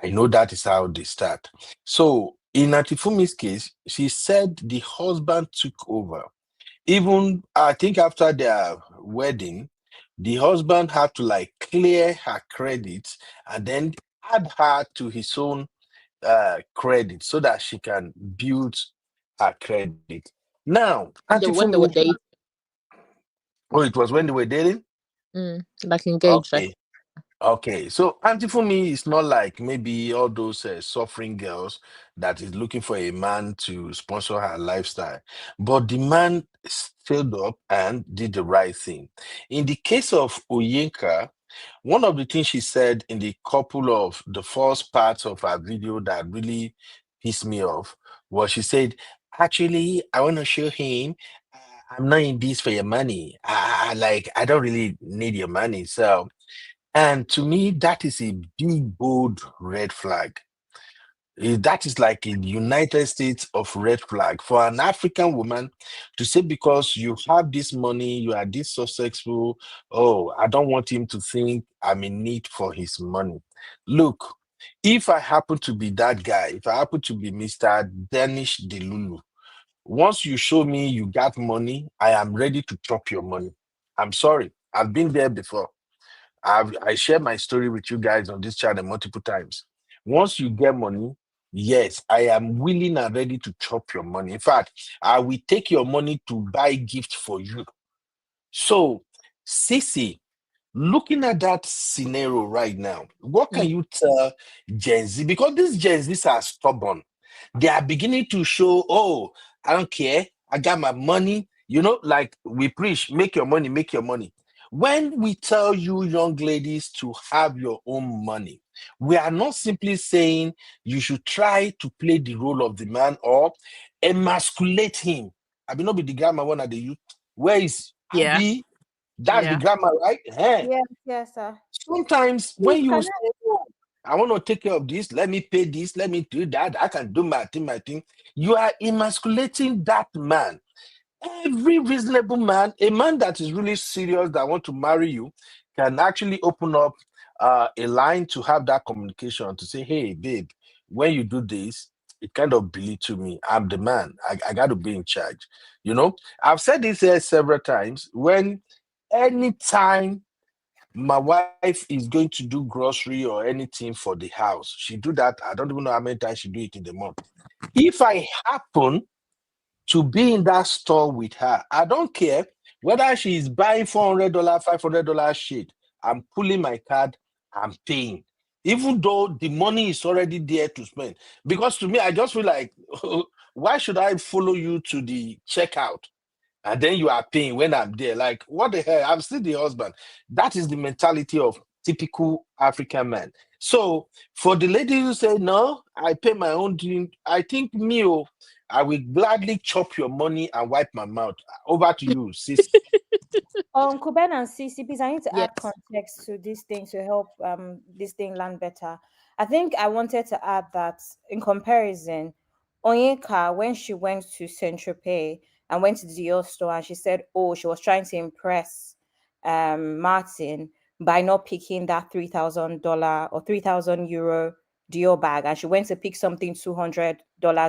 I know that is how they start. So in Atifumi's case, she said the husband took over. Even I think after their wedding, the husband had to like clear her credit and then add her to his own credit so that she can build her credit. Now, Auntie When they were Fumi, dating. oh, it was when they were dating? Like engaged. Okay. Okay. So, Auntie Fumi is not like maybe all those suffering girls that is looking for a man to sponsor her lifestyle. But the man stood up and did the right thing. In the case of Oyenka, one of the things she said in the couple of the first parts of her video that really pissed me off was she said, "Actually, I want to show him I'm not in this for your money. I don't really need your money." So, and to me, that is a big, bold red flag. That is like in United States of red flag for an African woman to say because you have this money, you are this successful. Oh, I don't want him to think I'm in need for his money. Look, if I happen to be that guy, if I happen to be Mr. Danish Delulu, once you show me you got money, I am ready to chop your money. I'm sorry, I've been there before. I share my story with you guys on this channel multiple times. Once you get money, yes, I am willing and ready to chop your money. In fact, I will take your money to buy gift for you. So, Sissy, looking at that scenario right now, what can you tell Gen Z? Because these Gen Zs are stubborn. They are beginning to show, oh, I don't care. I got my money. You know, like we preach, make your money, make your money. When we tell you, young ladies, to have your own money, we are not simply saying you should try to play the role of the man or emasculate him. I mean, not be the grammar one at the youth. Where is Yeah. Abby? That's the Yeah. grammar, right? Eh. Yes, yes, sir. Sometimes when you Can say, "Oh, I want to take care of this, let me pay this, let me do that, I can do my thing, you are emasculating that man. Every reasonable man, a man that is really serious that want to marry you, can actually open up a line to have that communication to say, hey, babe, when you do this, it kind of belittle me. I'm the man. I got to be in charge. You know, I've said this here several times. When anytime my wife is going to do grocery or anything for the house, she do that. I don't even know how many times she do it in the month. If I happen to be in that store with her, I don't care whether she is buying $400, $500 shit. I'm pulling my card, I'm paying. Even though the money is already there to spend. Because to me, I just feel like, why should I follow you to the checkout? And then you are paying when I'm there. Like, what the hell? I'm still the husband. That is the mentality of typical African man. So for the lady who say, no, I pay my own drink, I think me, oh, I will gladly chop your money and wipe my mouth. Over to you, sis. Kuben and Cece, please, I need to Yes. add context to this thing to help this thing land better. I think I wanted to add that in comparison, Onyeka, when she went to Saint Tropez and went to the Dior store and she said, oh, she was trying to impress Martin by not picking that $3,000 or 3,000 euro Dior bag, and she went to pick something $200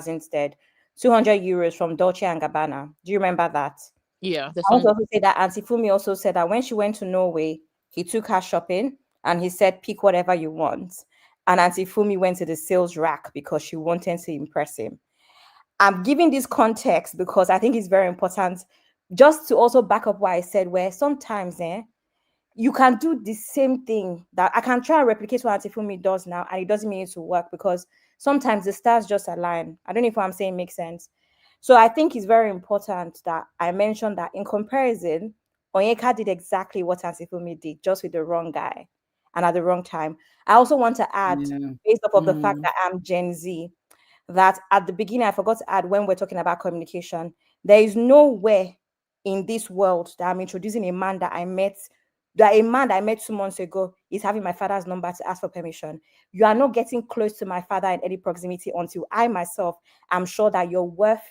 instead, 200 euros from Dolce and Gabbana. Do you remember that? Yeah. I want to also say that Auntie Fumi also said that when she went to Norway, he took her shopping and he said, pick whatever you want. And Auntie Fumi went to the sales rack because she wanted to impress him. I'm giving this context because I think it's very important just to also back up what I said, where sometimes you can do the same thing that I can try and replicate what Auntie Fumi does now, and it doesn't mean it to work because sometimes the stars just align. I don't know if what I'm saying makes sense. So I think it's very important that I mentioned that in comparison, Onyeka did exactly what Auntie Fumi did, just with the wrong guy and at the wrong time. I also want to add, based off of the fact that I'm Gen Z, that at the beginning, I forgot to add when we're talking about communication, there is nowhere in this world that I'm introducing a man that I met, that a man that I met 2 months ago is having my father's number to ask for permission. You are not getting close to my father in any proximity until I myself am sure that you're worth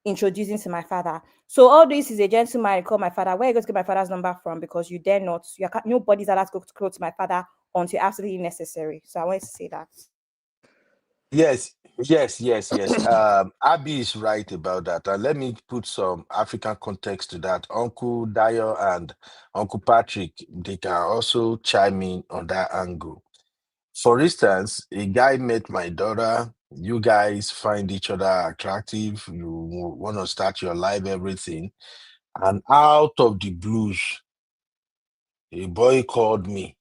introducing to my father. So all this is a gentleman call my father. Where are you going to get my father's number from? Because you dare not. Nobody's allowed to go close to my father until absolutely necessary. So I wanted to say that. Yes. Abby is right about that. And let me put some African context to that. Uncle Dio and Uncle Patrick, they can also chime in on that angle. For instance, a guy met my daughter. You guys find each other attractive. You want to start your life, everything. And out of the blues, a boy called me.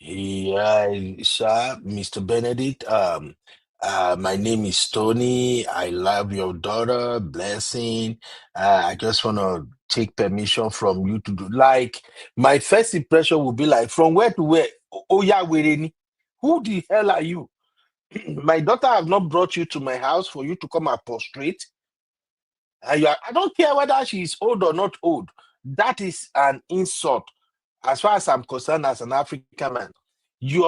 Sir, Mr. Benedict, my name is Tony. I love your daughter, blessing. I just want to take permission from you to do. Like, my first impression would be like, from where to where? Oh, yeah, who the hell are you? My daughter has not brought you to my house for you to come and prostrate. And I don't care whether she is old or not old. That is an insult. As far as I'm concerned, as an African man,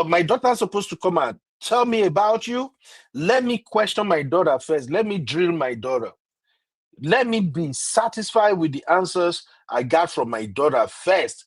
my daughter is supposed to come and tell me about you. Let me question my daughter first. Let me drill my daughter. Let me be satisfied with the answers I got from my daughter first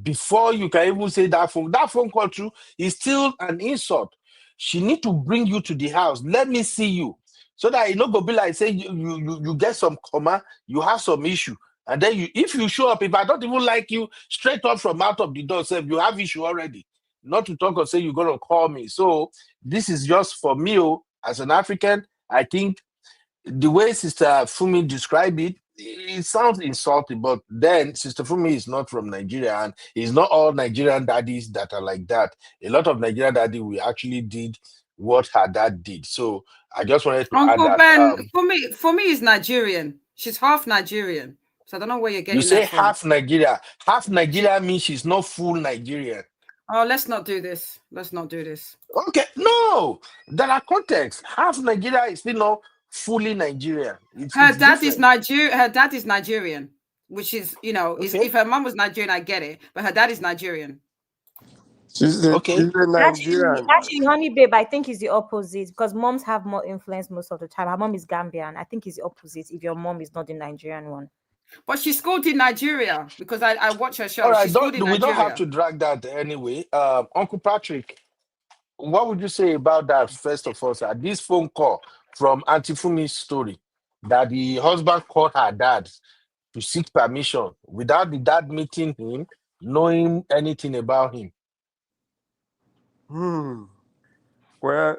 before you can even say that phone call through is still an insult. She need to bring you to the house. Let me see you, so that it not go be like say you get some comma, you have some issue, and then if you show up, if I don't even like you, straight up from out of the door, say you have issue already. Not to talk or say you're gonna call me. So this is just for me, as an African. I think the way Sister Fumi described it, it sounds insulting, but then Sister Fumi is not from Nigeria, and it's not all Nigerian daddies that are like that. A lot of Nigerian daddy we actually did what her dad did. So I just wanted to add Uncle that. Ben, for me is Nigerian. She's half Nigerian. So I don't know where you're You getting say that from. half Nigeria. Half Nigeria means she's not full Nigerian. Oh, let's not do this. Let's not do this. Okay, no, there are contexts. Half Nigeria is still not fully Nigerian. Her It's dad is different. Her dad is Nigerian, which is, Okay. if her mom was Nigerian, I get it. But her dad is Nigerian. She's a Okay. Nigerian. Actually, honey babe, I think it's the opposite because moms have more influence most of the time. Her mom is Gambian. I think it's the opposite if your mom is not the Nigerian one. But she schooled in Nigeria because I watch her show. All right, She schooled in we don't have Nigeria. to drag that anyway. Uncle Patrick, what would you say about that, first of all, sir? This phone call from Auntie Fumi's story that the husband called her dad to seek permission without the dad meeting him, knowing anything about him. Well,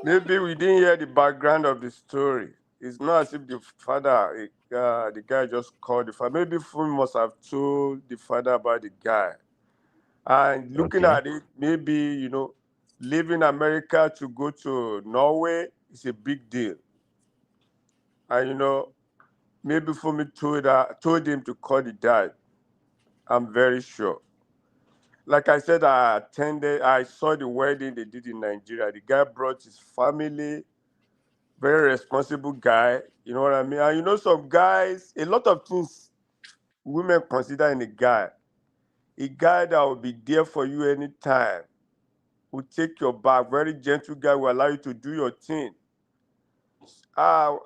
maybe we didn't hear the background of the story. It's not as if the father, the guy just called the father. Maybe Fumi must have told the father about the guy. And looking Okay. at it, maybe, leaving America to go to Norway is a big deal. And, maybe Fumi told him to call the dad. I'm very sure. Like I said, I saw the wedding they did in Nigeria. The guy brought his family, very responsible guy. You know what I mean? And some guys, a lot of things women consider in a guy that will be there for you anytime, will take your back, very gentle guy, will allow you to do your thing. I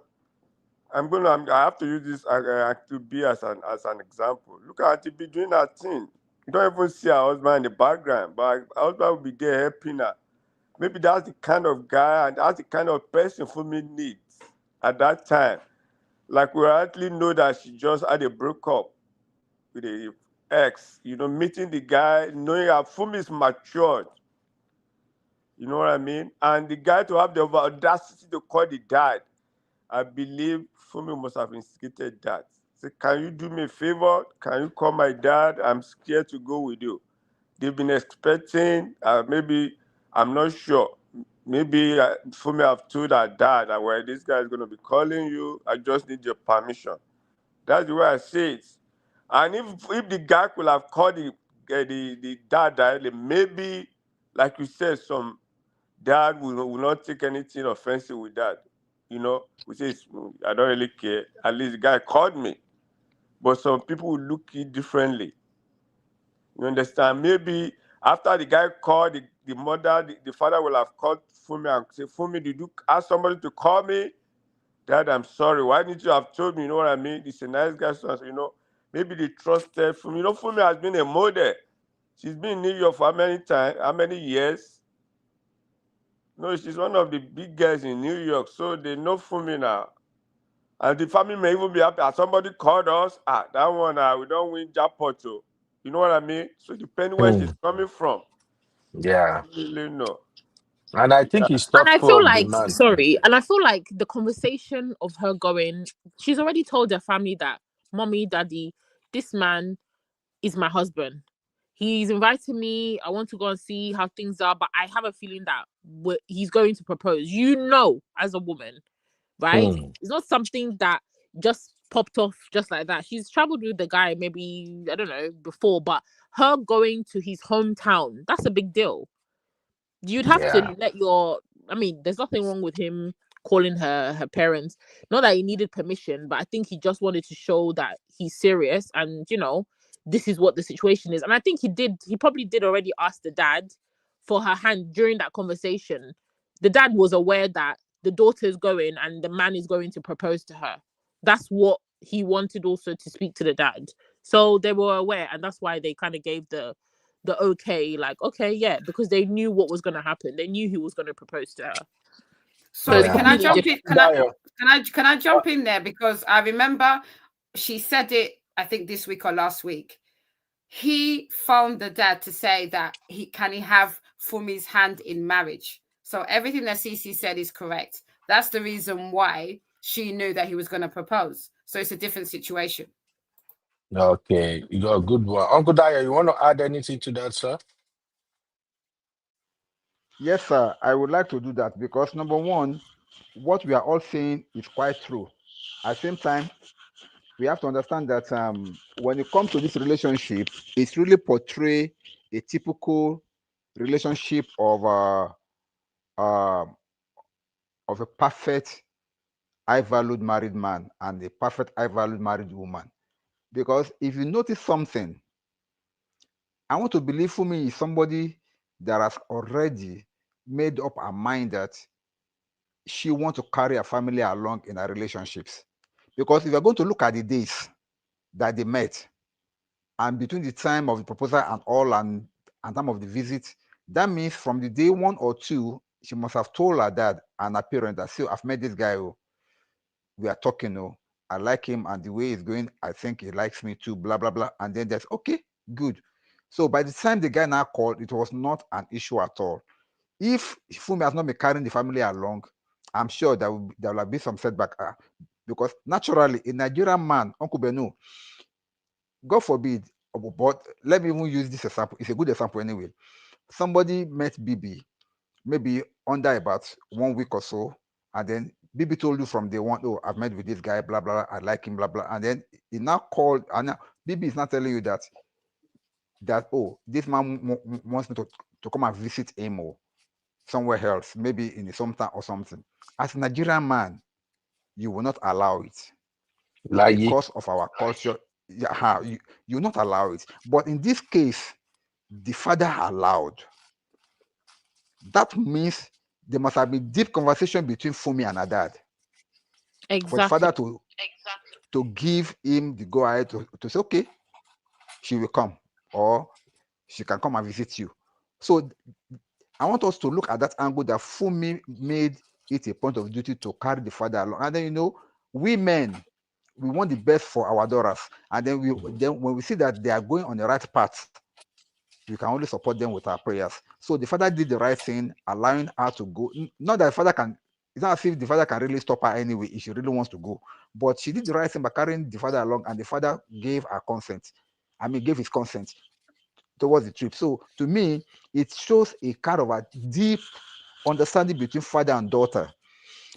have to use this to be as an example. Look at Auntie B doing her thing. You don't even see her husband in the background, but her husband will be there helping her. Maybe that's the kind of guy and that's the kind of person Fumi needs at that time. Like we actually know that she just had a breakup with the ex, meeting the guy, knowing that Fumi is matured. You know what I mean? And the guy to have the audacity to call the dad, I believe Fumi must have instigated that. Say, can you do me a favor? Can you call my dad? I'm scared to go with you. They've been expecting, maybe, I'm not sure. Maybe Fumi have told her dad that, well, this guy is going to be calling you. I just need your permission. That's the way I say it. And if the guy could have called the dad directly, maybe, like you said, some dad will not take anything offensive with that. We say, I don't really care. At least the guy called me. But some people will look it differently. You understand? Maybe after the guy called, the mother, the father will have called Fumi and say, Fumi, did you ask somebody to call me? Dad, I'm sorry. Why didn't you have told me? You know what I mean? He's a nice guy. So, maybe they trusted Fumi. Fumi has been a model. She's been in New York for how many years? No, she's one of the big guys in New York. So they know Fumi now. And the family may even be happy. Somebody called us. That one, we don't win jackpot. You know what I mean? So depending where she's coming from. Yeah. I don't really know. And I think he's And I thoughtful feel of the like, man. sorry, and I feel like the conversation of her going, she's already told her family that, mommy, daddy, this man is my husband. He's inviting me. I want to go and see how things are, but I have a feeling that he's going to propose. As a woman, right? It's not something that just popped off just like that. She's traveled with the guy maybe, I don't know, before, but her going to his hometown, that's a big deal. You'd have to let there's nothing wrong with him calling her parents. Not that he needed permission, but I think he just wanted to show that he's serious and, this is what the situation is. And I think he probably did already ask the dad for her hand during that conversation, the dad was aware that the daughter's going and the man is going to propose to her. That's what he wanted also to speak to the dad. So they were aware, and that's why they kind of gave the okay, like, okay, yeah, because they knew what was going to happen. They knew he was going to propose to her. So it's Sorry, can I completely jump in? different. Can I jump in there, because I remember she said it, I think this week or last week. He phoned the dad to say that he have Fumi's hand in marriage. So everything that Cece said is correct. That's the reason why she knew that he was going to propose. So it's a different situation. Okay, you got a good one. Uncle Daya, you want to add anything to that, sir? Yes, sir. I would like to do that because number one, what we are all saying is quite true. At the same time, we have to understand that when it comes to this relationship, it's really portray a typical relationship uh, of a perfect high-valued married man and a perfect high-valued married woman. Because if you notice something, I want to believe Fumi is somebody that has already made up her mind that she wants to carry her family along in her relationships. Because if you're going to look at the days that they met, and between the time of the proposal and all and time of the visit, that means from the day 1 or 2, she must have told her dad and her parents that, see, I've met this guy, oh, we are talking, oh, I like him, and the way he's going, I think he likes me too, blah, blah, blah. And then there's, okay, good. So by the time the guy now called, it was not an issue at all. If Fumi has not been carrying the family along, I'm sure there will be some setback. Because naturally, a Nigerian man, Uncle Benu, God forbid, but let me even use this example. It's a good example anyway. Somebody met Bibi, maybe under about 1 week or so, and then Bibi told you from day one, oh, I've met with this guy, blah, blah, blah, I like him, blah, blah. And then he now called, and now Bibi is not telling you that, oh, this man wants me to come and visit him or somewhere else, maybe in his hometown or something. As a Nigerian man, you will not allow it because of our culture. Yeah, you not allow it. But in this case, the father allowed. That means there must have been deep conversation between Fumi and her dad. Exactly. For the father to give him the go ahead to say, okay, she will come, or she can come and visit you. So I want us to look at that angle that Fumi made it a point of duty to carry the father along. And then, we men, we want the best for our daughters. And then when we see that they are going on the right path, we can only support them with our prayers. So the father did the right thing, allowing her to go. Not that the father can, it's not as if the father can really stop her anyway if she really wants to go. But she did the right thing by carrying the father along, and the father gave his consent towards the trip. So to me, it shows a kind of a deep understanding between father and daughter,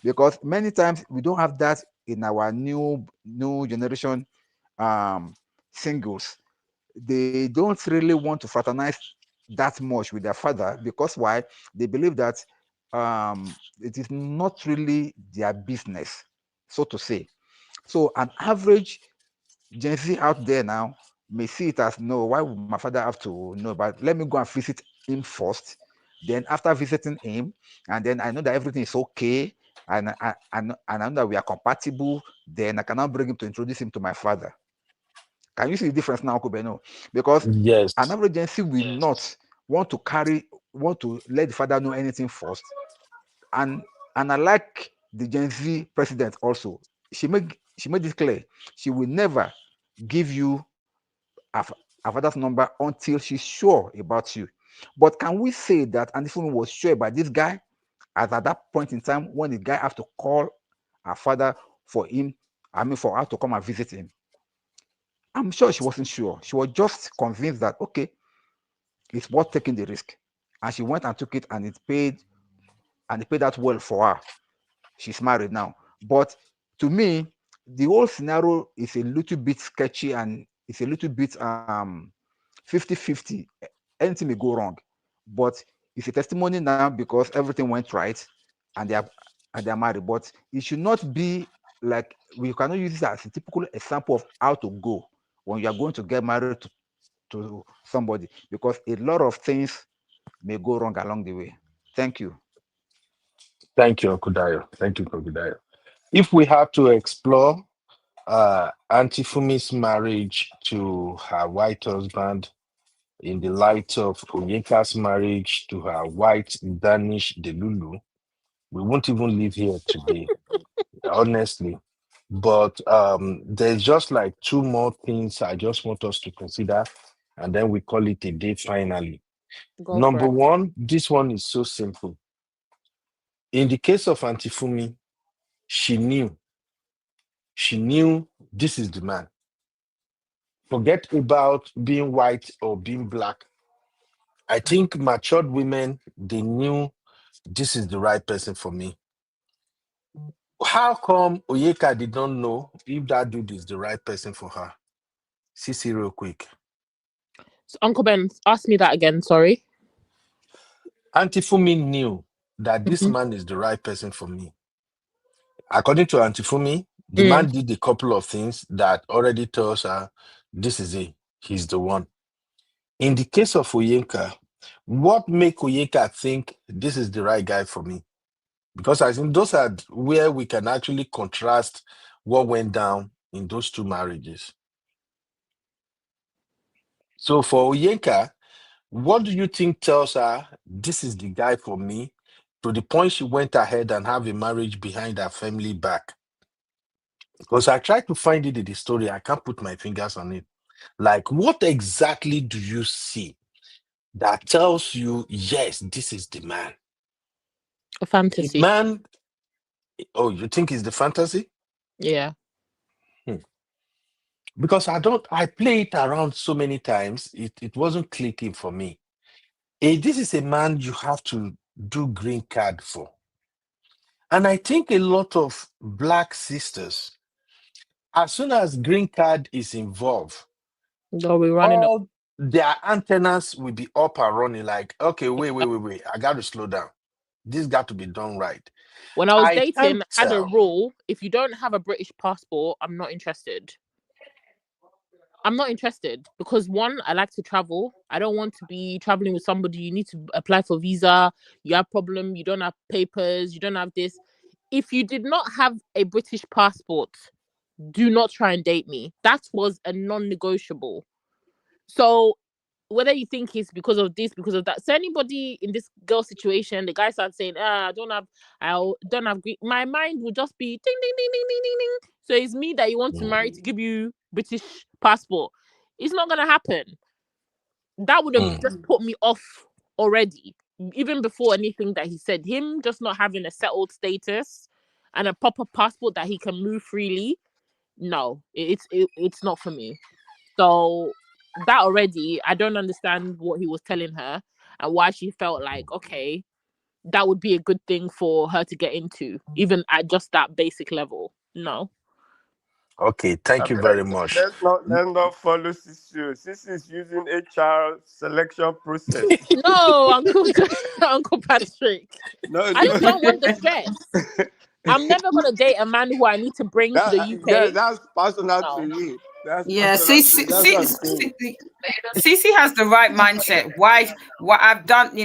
because many times we don't have that in our new generation singles. They don't really want to fraternize that much with their father, because why? They believe that it is not really their business, so to say. So an average Gen Z out there now may see it as, no, why would my father have to know? But let me go and visit him first. Then after visiting him, and then I know that everything is okay, and I know that we are compatible, then I can now bring him to introduce him to my father. Can you see the difference now, Uncle Beno? Because an average Gen Z will not want to let the father know anything first. And I like the Gen Z president also. She made it clear. She will never give you a father's number until she's sure about you. But can we say that Anifumi was sure about this guy at that point in time when the guy have to call her father for her to come and visit him? I'm sure she wasn't sure. She was just convinced that, okay, it's worth taking the risk. And she went and took it, and it paid that well for her. She's married now. But to me, the whole scenario is a little bit sketchy, and it's a little bit 50-50. Anything may go wrong. But it's a testimony now because everything went right, and they are married. But it should not be like, we cannot use it as a typical example of how to go when you are going to get married to somebody, because a lot of things may go wrong along the way. Thank you. Thank you, Uncle Dayo. Thank you, Uncle Dayo. If we have to explore Auntie Fumi's marriage to her white husband in the light of Onyeka's marriage to her white Danish Delulu, we won't even live here today, honestly. But there's just like two more things I just want us to consider, and then we call it a day finally. Go for Number it. one, this one is so simple. In the case of Auntie Fumi, she knew this is the man. Forget about being white or being black. I think matured women, they knew this is the right person for me. How come Oyeka did not know if that dude is the right person for her? Sissy, real quick. So Uncle Ben, ask me that again. Sorry. Auntie Fumi knew that this Mhm. man is the right person for me. According to Auntie Fumi, the man did a couple of things that already tells her this is it. He's the one. In the case of Oyeka, what make Oyeka think this is the right guy for me? Because I think those are where we can actually contrast what went down in those two marriages. So for Oyeka, what do you think tells her this is the guy for me, to the point she went ahead and have a marriage behind her family back? Because I tried to find it in the story, I can't put my fingers on it. Like, what exactly do you see that tells you, yes, this is the man? A A fantasy. man, oh, you think it's the fantasy? Yeah. Because I play it around so many times, it wasn't clicking for me. This is a man you have to do green card for. And I think a lot of black sisters, as soon as green card is involved, They'll be running up. all their antennas will be up and running like, okay, wait. I got to slow down. This got to be done right. When I was I dating, can't I had a tell. rule: if you don't have a British passport, I'm not interested. I'm not interested because one, I like to travel. I don't want to be traveling with somebody. You need to apply for visa. You have problem. You don't have papers. You don't have this. If you did not have a British passport, do not try and date me. That was a non-negotiable. So whether you think it's because of this, because of that, so anybody in this girl situation, the guy starts saying, I don't have my mind will just be ding ding ding ding ding ding ding. So it's me that you want to marry to give you British passport. It's not gonna happen. That would have just put me off already, even before anything that he said. Him just not having a settled status and a proper passport that he can move freely. No, it's not for me. So that already, I don't understand what he was telling her and why she felt like, okay, that would be a good thing for her to get into, even at just that basic level. No. Okay, thank you very much. Let's not follow Sissy. Sissy is using HR selection process. No, Uncle Patrick. No, I just don't want the stress. I'm never gonna date a man who I need to bring to the UK. Yeah, that's personal No. to you. That's Yeah, personal to you. That's what I'm saying. Cece has the right mindset. Why? What I've done,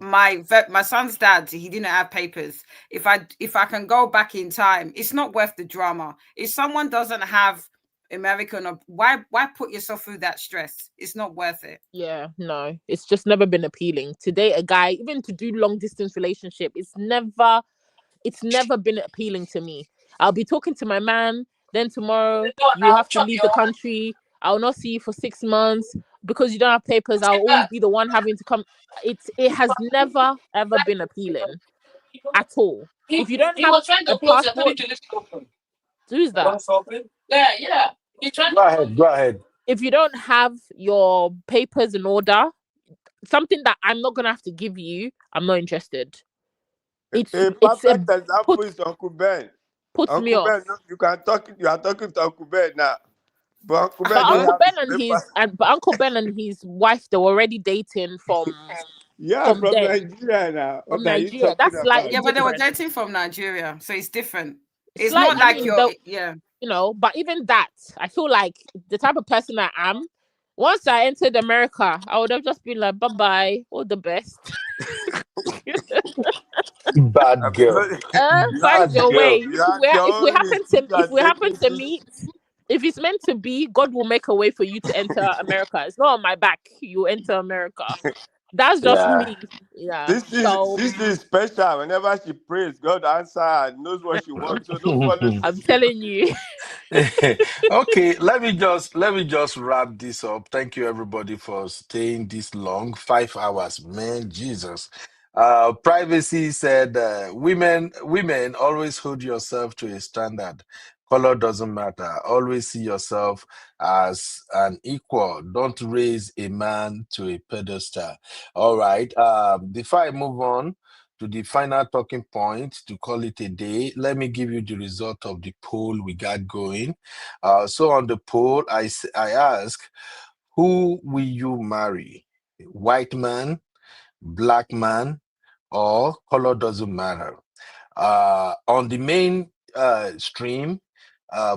my son's dad, he didn't have papers. If I can go back in time, it's not worth the drama. If someone doesn't have American, or why put yourself through that stress? It's not worth it. Yeah, no, it's just never been appealing to date a guy, even to do long distance relationship. It's never been appealing to me. I'll be talking to my man, then tomorrow you have to leave the country. I'll not see you for 6 months because you don't have papers. I'll always be the one having to come. It has never ever been appealing at all. If you don't have a passport, who's that? Go ahead. If you don't have your papers in order, something that I'm not gonna have to give you, I'm not interested. A perfect example is Uncle Ben. Puts me off. Ben, you are talking to Uncle Ben now. But Uncle Ben and his wife, they were already dating from from Nigeria now. From Nigeria. That's slightly but they were dating from Nigeria, so it's different. It's slightly, not like but even that, I feel like the type of person I am, Once I entered America, I would have just been like, bye bye, all the best. Bad girl. Find Bad your girl. way. If we happen to take meet, if it's meant to be, God will make a way for you to enter America. It's not on my back. You enter America. That's just Yeah. me. Yeah. So This is special. Whenever she prays, God answer and knows what she wants. So don't follow I'm Sissy. telling you. Okay, let me just wrap this up. Thank you everybody for staying this long, 5 hours, man, Jesus. Privacy said, women always hold yourself to a standard. Color doesn't matter. Always see yourself as an equal. Don't raise a man to a pedestal. All right. Before I move on to the final talking point to call it a day, let me give you the result of the poll we got going. So on the poll, I ask, who will you marry? White man, black man, or color doesn't matter? On the main stream,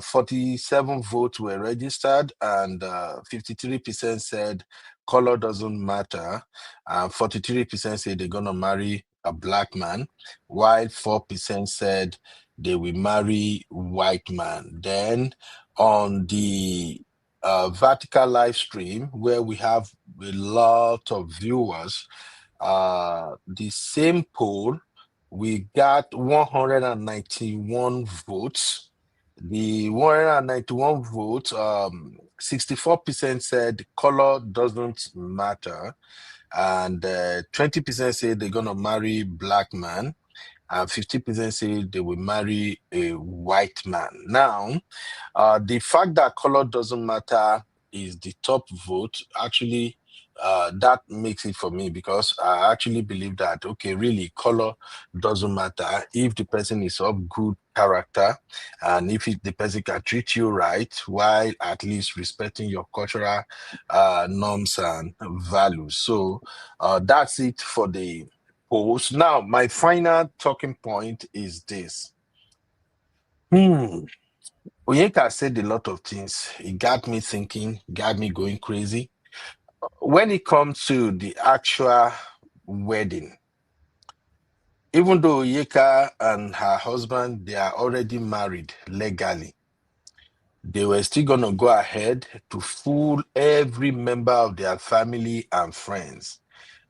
47 votes were registered, and 53% said color doesn't matter. 43% said they're going to marry a black man, while 4% said they will marry white man. Then on the vertical live stream, where we have a lot of viewers, the same poll, we got 191 votes. The 191 votes, 64% said color doesn't matter, and 20% say they're gonna marry black man, and 50% say they will marry a white man. Now, the fact that color doesn't matter is the top vote. Actually, that makes it for me, because I actually believe that, okay, really, color doesn't matter if the person is of good character, and if the person can treat you right while at least respecting your cultural norms and values. So that's it for the polls. Now, my final talking point is this. Onyeka said a lot of things. It got me thinking, got me going crazy. When it comes to the actual wedding, even though Onyeka and her husband, they are already married legally, they were still going to go ahead to fool every member of their family and friends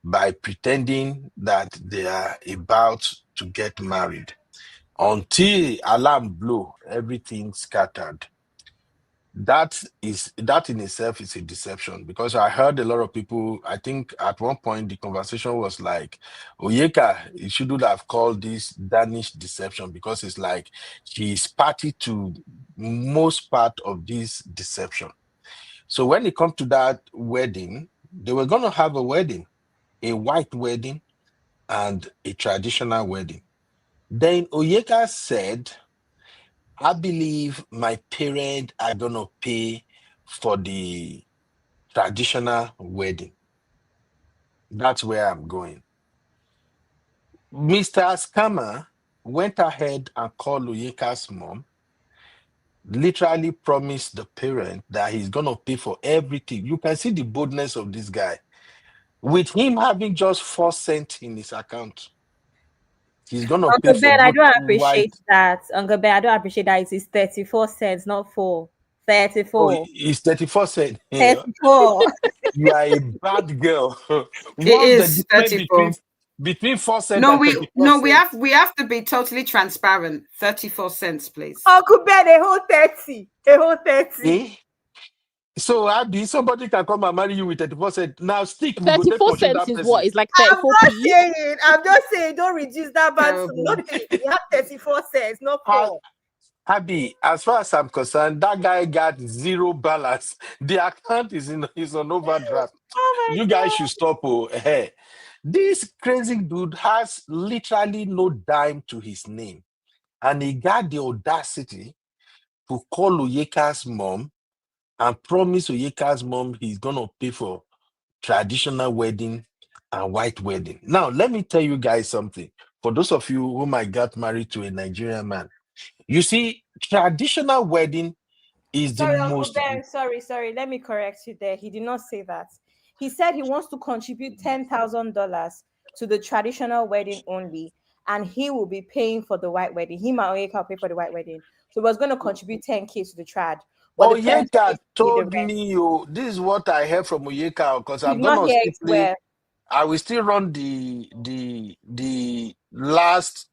by pretending that they are about to get married. Until alarm blow, everything scattered. That in itself is a deception, because I heard a lot of people, I think at one point the conversation was like, Oyeka, you shouldn't have called this Danish deception, because it's like she's party to most part of this deception. So when it comes to that wedding, they were going to have a wedding, a white wedding and a traditional wedding. Then Oyeka said, I believe my parents are going to pay for the traditional wedding. That's where I'm going. Mr. Scammer went ahead and called Oyeka's mom, literally promised the parent that he's going to pay for everything. You can see the boldness of this guy. With him having just 4 cents in his account, he's going to pay Uncle for Ben, I both don't white. appreciate that. Uncle Ben, I don't appreciate that. It is 34 cents, not 4. 34. It's 34 cents. 34. You are a bad girl. It What's the is difference 34. between 4 cents No, and we 34 no, cents? we have to be totally transparent. 34 cents, please. Uncle Ben, a whole 30. A whole 30. Eh? So, Abby, somebody can come and marry you with 34 cents. Now, stick, we go take 34 pursue cents that is person. what? It's like I'm 34p. not saying, I'm just saying, don't reduce that back to Terrible. you have 34 cents, not Ah, 4. Abby, as far as I'm concerned, that guy got zero balance. The account is on overdraft. Oh You guys should stop. Hey. This crazy dude has literally no dime to his name. And he got the audacity to call Oyeka's mom and promise Oyeka's mom he's going to pay for traditional wedding and white wedding. Now, let me tell you guys something. For those of you who might get married to a Nigerian man, you see, traditional wedding is the Sorry, Uncle most. Ben. Sorry. Let me correct you there. He did not say that. He said he wants to contribute $10,000 to the traditional wedding only, and he will be paying for the white wedding. Him and Oyeka will pay for the white wedding. So he was going to contribute 10K to the trad, but the parents will Oyeka need to pay the told rest. me, this is what I heard from Oyeka, because Did I'm not gonna hear still it play. well. I will still run the last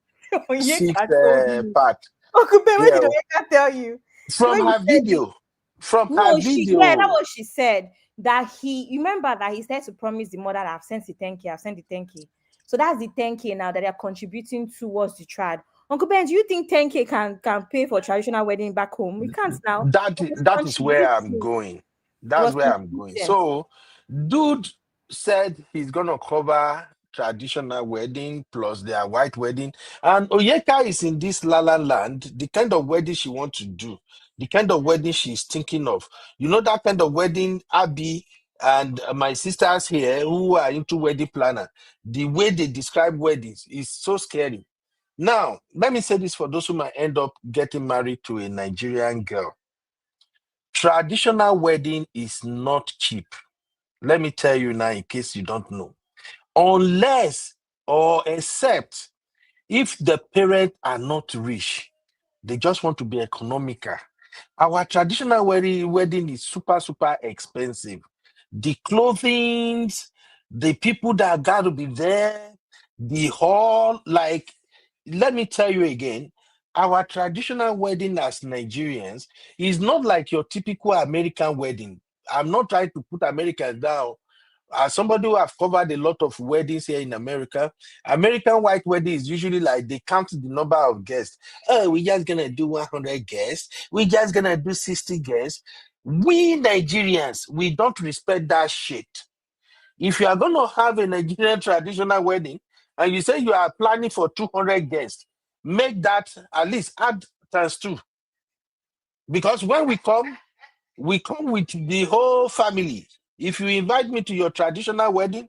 six Oyeka told you. part. Uncle Ben, what Yeah, did Oyeka tell you? The way from he her said it. video. From her No, that video. was she said that you remember that he said to promise the mother that I've sent the 10K, I've sent the 10K. So that's the 10K now that they're contributing towards the trad. Uncle Ben, do you think 10K can pay for traditional wedding back home? We can't now. It was That is where I'm contributing. going. It That's was where I'm going. contributing. So, dude said he's gonna cover traditional wedding plus their white wedding, and Oyeka is in this la la land. The kind of wedding she wants to do, the kind of wedding she's thinking of. You know that kind of wedding, Abby and my sisters here who are into wedding planner. The way they describe weddings is so scary. Now, let me say this for those who might end up getting married to a Nigerian girl. Traditional wedding is not cheap. Let me tell you now, in case you don't know. Unless or except if the parents are not rich, they just want to be economical. Our traditional wedding is super, super expensive. The clothing, the people that got to be there, the hall, like, let me tell you again, our traditional wedding as Nigerians is not like your typical American wedding. I'm not trying to put Americans down. As somebody who have covered a lot of weddings here in America, American white wedding is usually like they count the number of guests. Oh, we're just gonna do 100 guests. We're just gonna do 60 guests. We Nigerians, we don't respect that shit. If you are gonna have a Nigerian traditional wedding and you say you are planning for 200 guests, make that at least add times two. Because when we come with the whole family. If you invite me to your traditional wedding,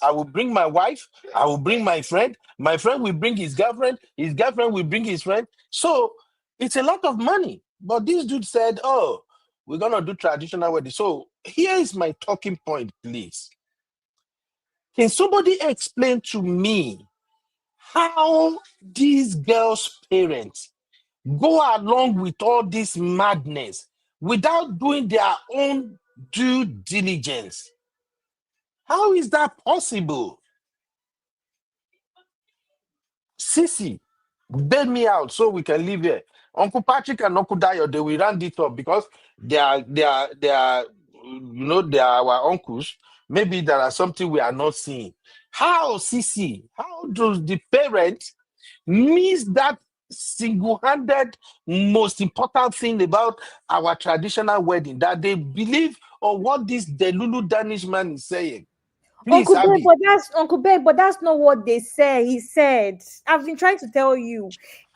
I will bring my wife, I will bring my friend will bring his girlfriend will bring his friend. So it's a lot of money. But this dude said, oh, we're going to do traditional wedding. So here is my talking point, please. Can somebody explain to me how these girls' parents go along with all this madness without doing their own due diligence? How is that possible? Sissy, bail me out so we can live here. Uncle Patrick and Uncle Dayo, they will round it up because they are, they are, they are our uncles. Maybe there are something we are not seeing. How, Sissy? How does the parents miss that single-handed most important thing about our traditional wedding, that they believe on what this Delulu Danish man is saying? Please, Abby. Uncle Ben, but that's not what they said. He said, I've been trying to tell you,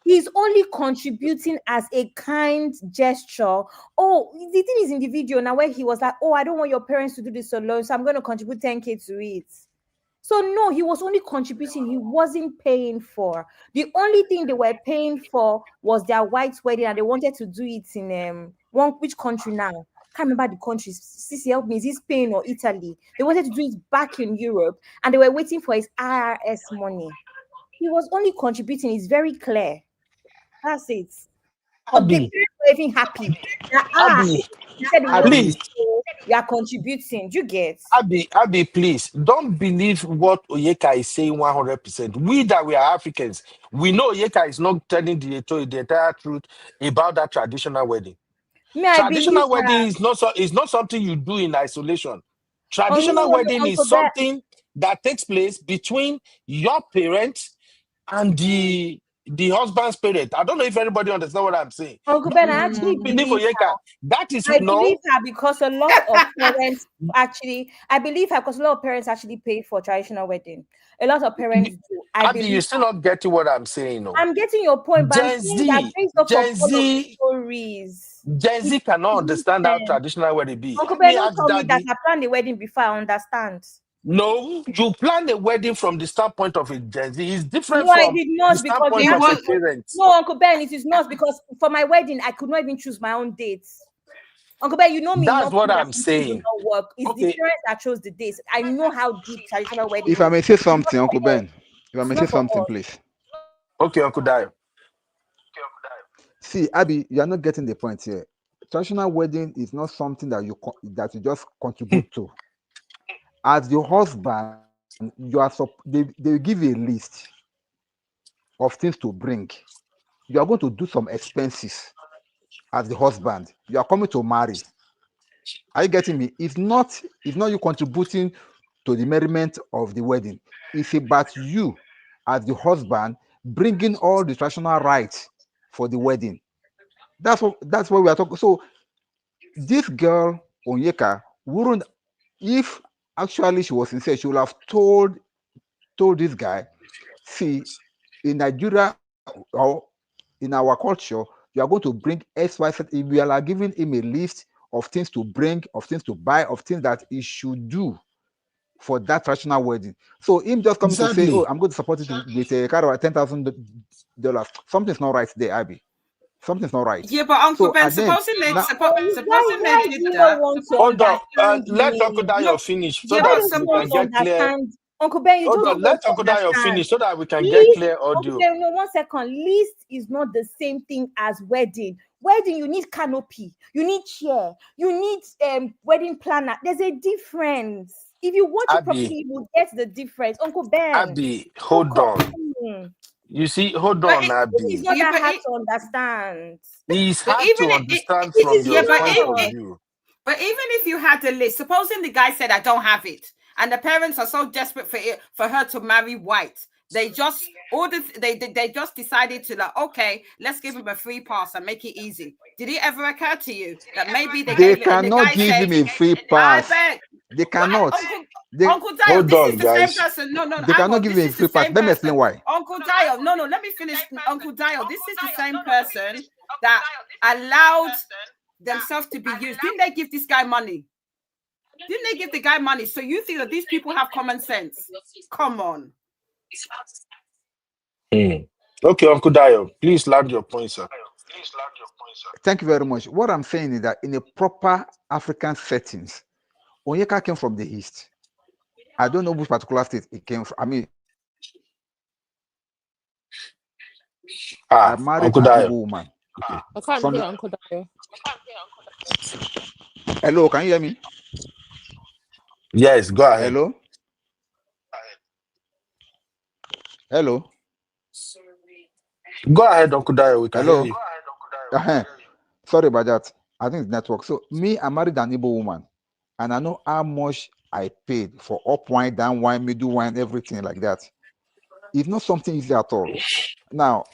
he's only contributing as a kind gesture. Oh, the thing is in the video now where he was like, oh, I don't want your parents to do this alone, so I'm going to contribute 10K to it. So no, he was only contributing. He wasn't paying for. The only thing they were paying for was their white wedding, and they wanted to do it in which country now? Can't remember the countries. Sissy, help me. Is it Spain or Italy? They wanted to do it back in Europe, and they were waiting for his IRS money. He was only contributing. It's very clear. That's it. But the Abby, parents were even happy. Abby, He said, please. you are contributing. Do you get? Abby, please don't believe what Oyeka is saying 100%. We that we are Africans, we know Oyeka is not telling the entire truth about that traditional wedding. I believe Traditional wedding is not something you do in isolation. Traditional wedding is something that takes place between your parents and the husband's parent. I don't know if everybody understands what I'm saying. Uncle Ben, I actually believe Oyeka. That is I believe her because a lot of parents actually pay for traditional wedding. A lot of parents do. Abby, you're still not getting what I'm saying. No. I'm getting your point, but I'm saying that based off of all of the stories, Gen Z cannot understand how traditional wedding be. Uncle Ben, don't tell me that I planned the wedding before I understand. No, you plan a wedding from the standpoint of a Gen Z. It's different No, I from did the not because standpoint they It of a was actually parent. no, Uncle Ben, it is not because for my wedding I could not even choose my own dates. Uncle Ben, you know me, That's not what that I'm something will saying. not work. It's the Okay, parents that chose the dates. I know how deep traditional wedding If I is. may say It's not something, Uncle for us. Ben, if I It's may say not for something, us. please. okay, Uncle Dio. See, Abby, you are not getting the point here. Traditional wedding is not something that that you just contribute to. As your husband, they will give you a list of things to bring. You are going to do some expenses as the husband. You are coming to marry. Are you getting me? It's not you contributing to the merriment of the wedding. It's about you as the husband bringing all the traditional rights for the wedding. That's what we are talking. So this girl Onyeka wouldn't, if actually she was sincere, she would have told this guy, see, in Nigeria or in our culture, you are going to bring XYZ. If we are giving him a list of things to bring, of things to buy, of things that he should do for that traditional wedding. So him just coming to say, oh, Exactly. I'm going to support it with a kind of $10,000. Something's not right there, Abby. Something's not right. yeah, but Uncle So Ben, and then supposing they now supposing they Why did do you not that. want to Hold on. understand Let Uncle me? Dio No, finish so yeah, Why but that don't you we want can suppose to get clear. understand? Uncle Ben, you Hold just on. don't want Let to Uncle Dio understand. finish so that we can get List, clear Uncle audio. Ben, no, 1 second. List is not the same thing as wedding. Wedding, you need canopy, you need chair, you need wedding planner. There's a difference. If you watch it Abby, properly, you will get the difference. Uncle Ben, Abby, don't hold come. on. You see, hold but on, This is Abby. not yeah, that hard to understand. It's but hard even to understand It from is yeah, your but point of not. view. but even if you had the list, supposing the guy said I don't have it, and the parents are so desperate for her to marry white, they just they just decided to like, okay, let's give him a free pass and make it easy. Did it ever occur to you that maybe they they gave it and the cannot guy give said, him a free I pass. beg, They well, cannot. They Uncle Dio, Hold this is on, the same guys. person. No, no, they hang cannot on. give This him a is the free pass. same Let me explain person. why. Uncle Dio. No, no, let me finish. Uncle Dio, this is the same person that allowed themselves to be used. Didn't they give this guy money? Didn't they give the guy money? So you think that these people have common sense? Come on. Okay, Uncle Dio, please land your point, sir. Thank you very much. What I'm saying is that in a proper African settings, Onyeka came from the east. I don't know which particular state it came from. I mean, I married Uncle an Igbo Dio. woman. Okay. I can't From hear the, Uncle Dio. hello, can you hear me? Yes, go ahead. Hello, hello, Go ahead, Uncle Dio. We can hear hello. you. Sorry about that. I think it's network. So me, I married an Igbo woman, and I know how much I paid for up wine, down wine, middle wine, everything like that. It's not something easy at all. Now,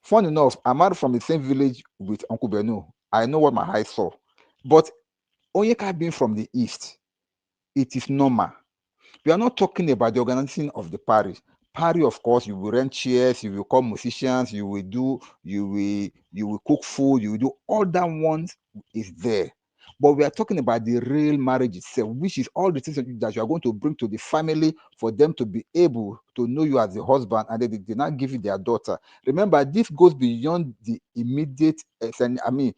fun enough, I'm out from the same village with Uncle Benu. I know what my eyes saw. But Onyeka being from the east, it is normal. We are not talking about the organizing of the parish. Parish, of course, you will rent chairs, you will call musicians, you will cook food, you will do all that one is there. But we are talking about the real marriage itself, which is all the things that you are going to bring to the family for them to be able to know you as the husband, and they did not give you their daughter. Remember, this goes beyond the immediate, I mean,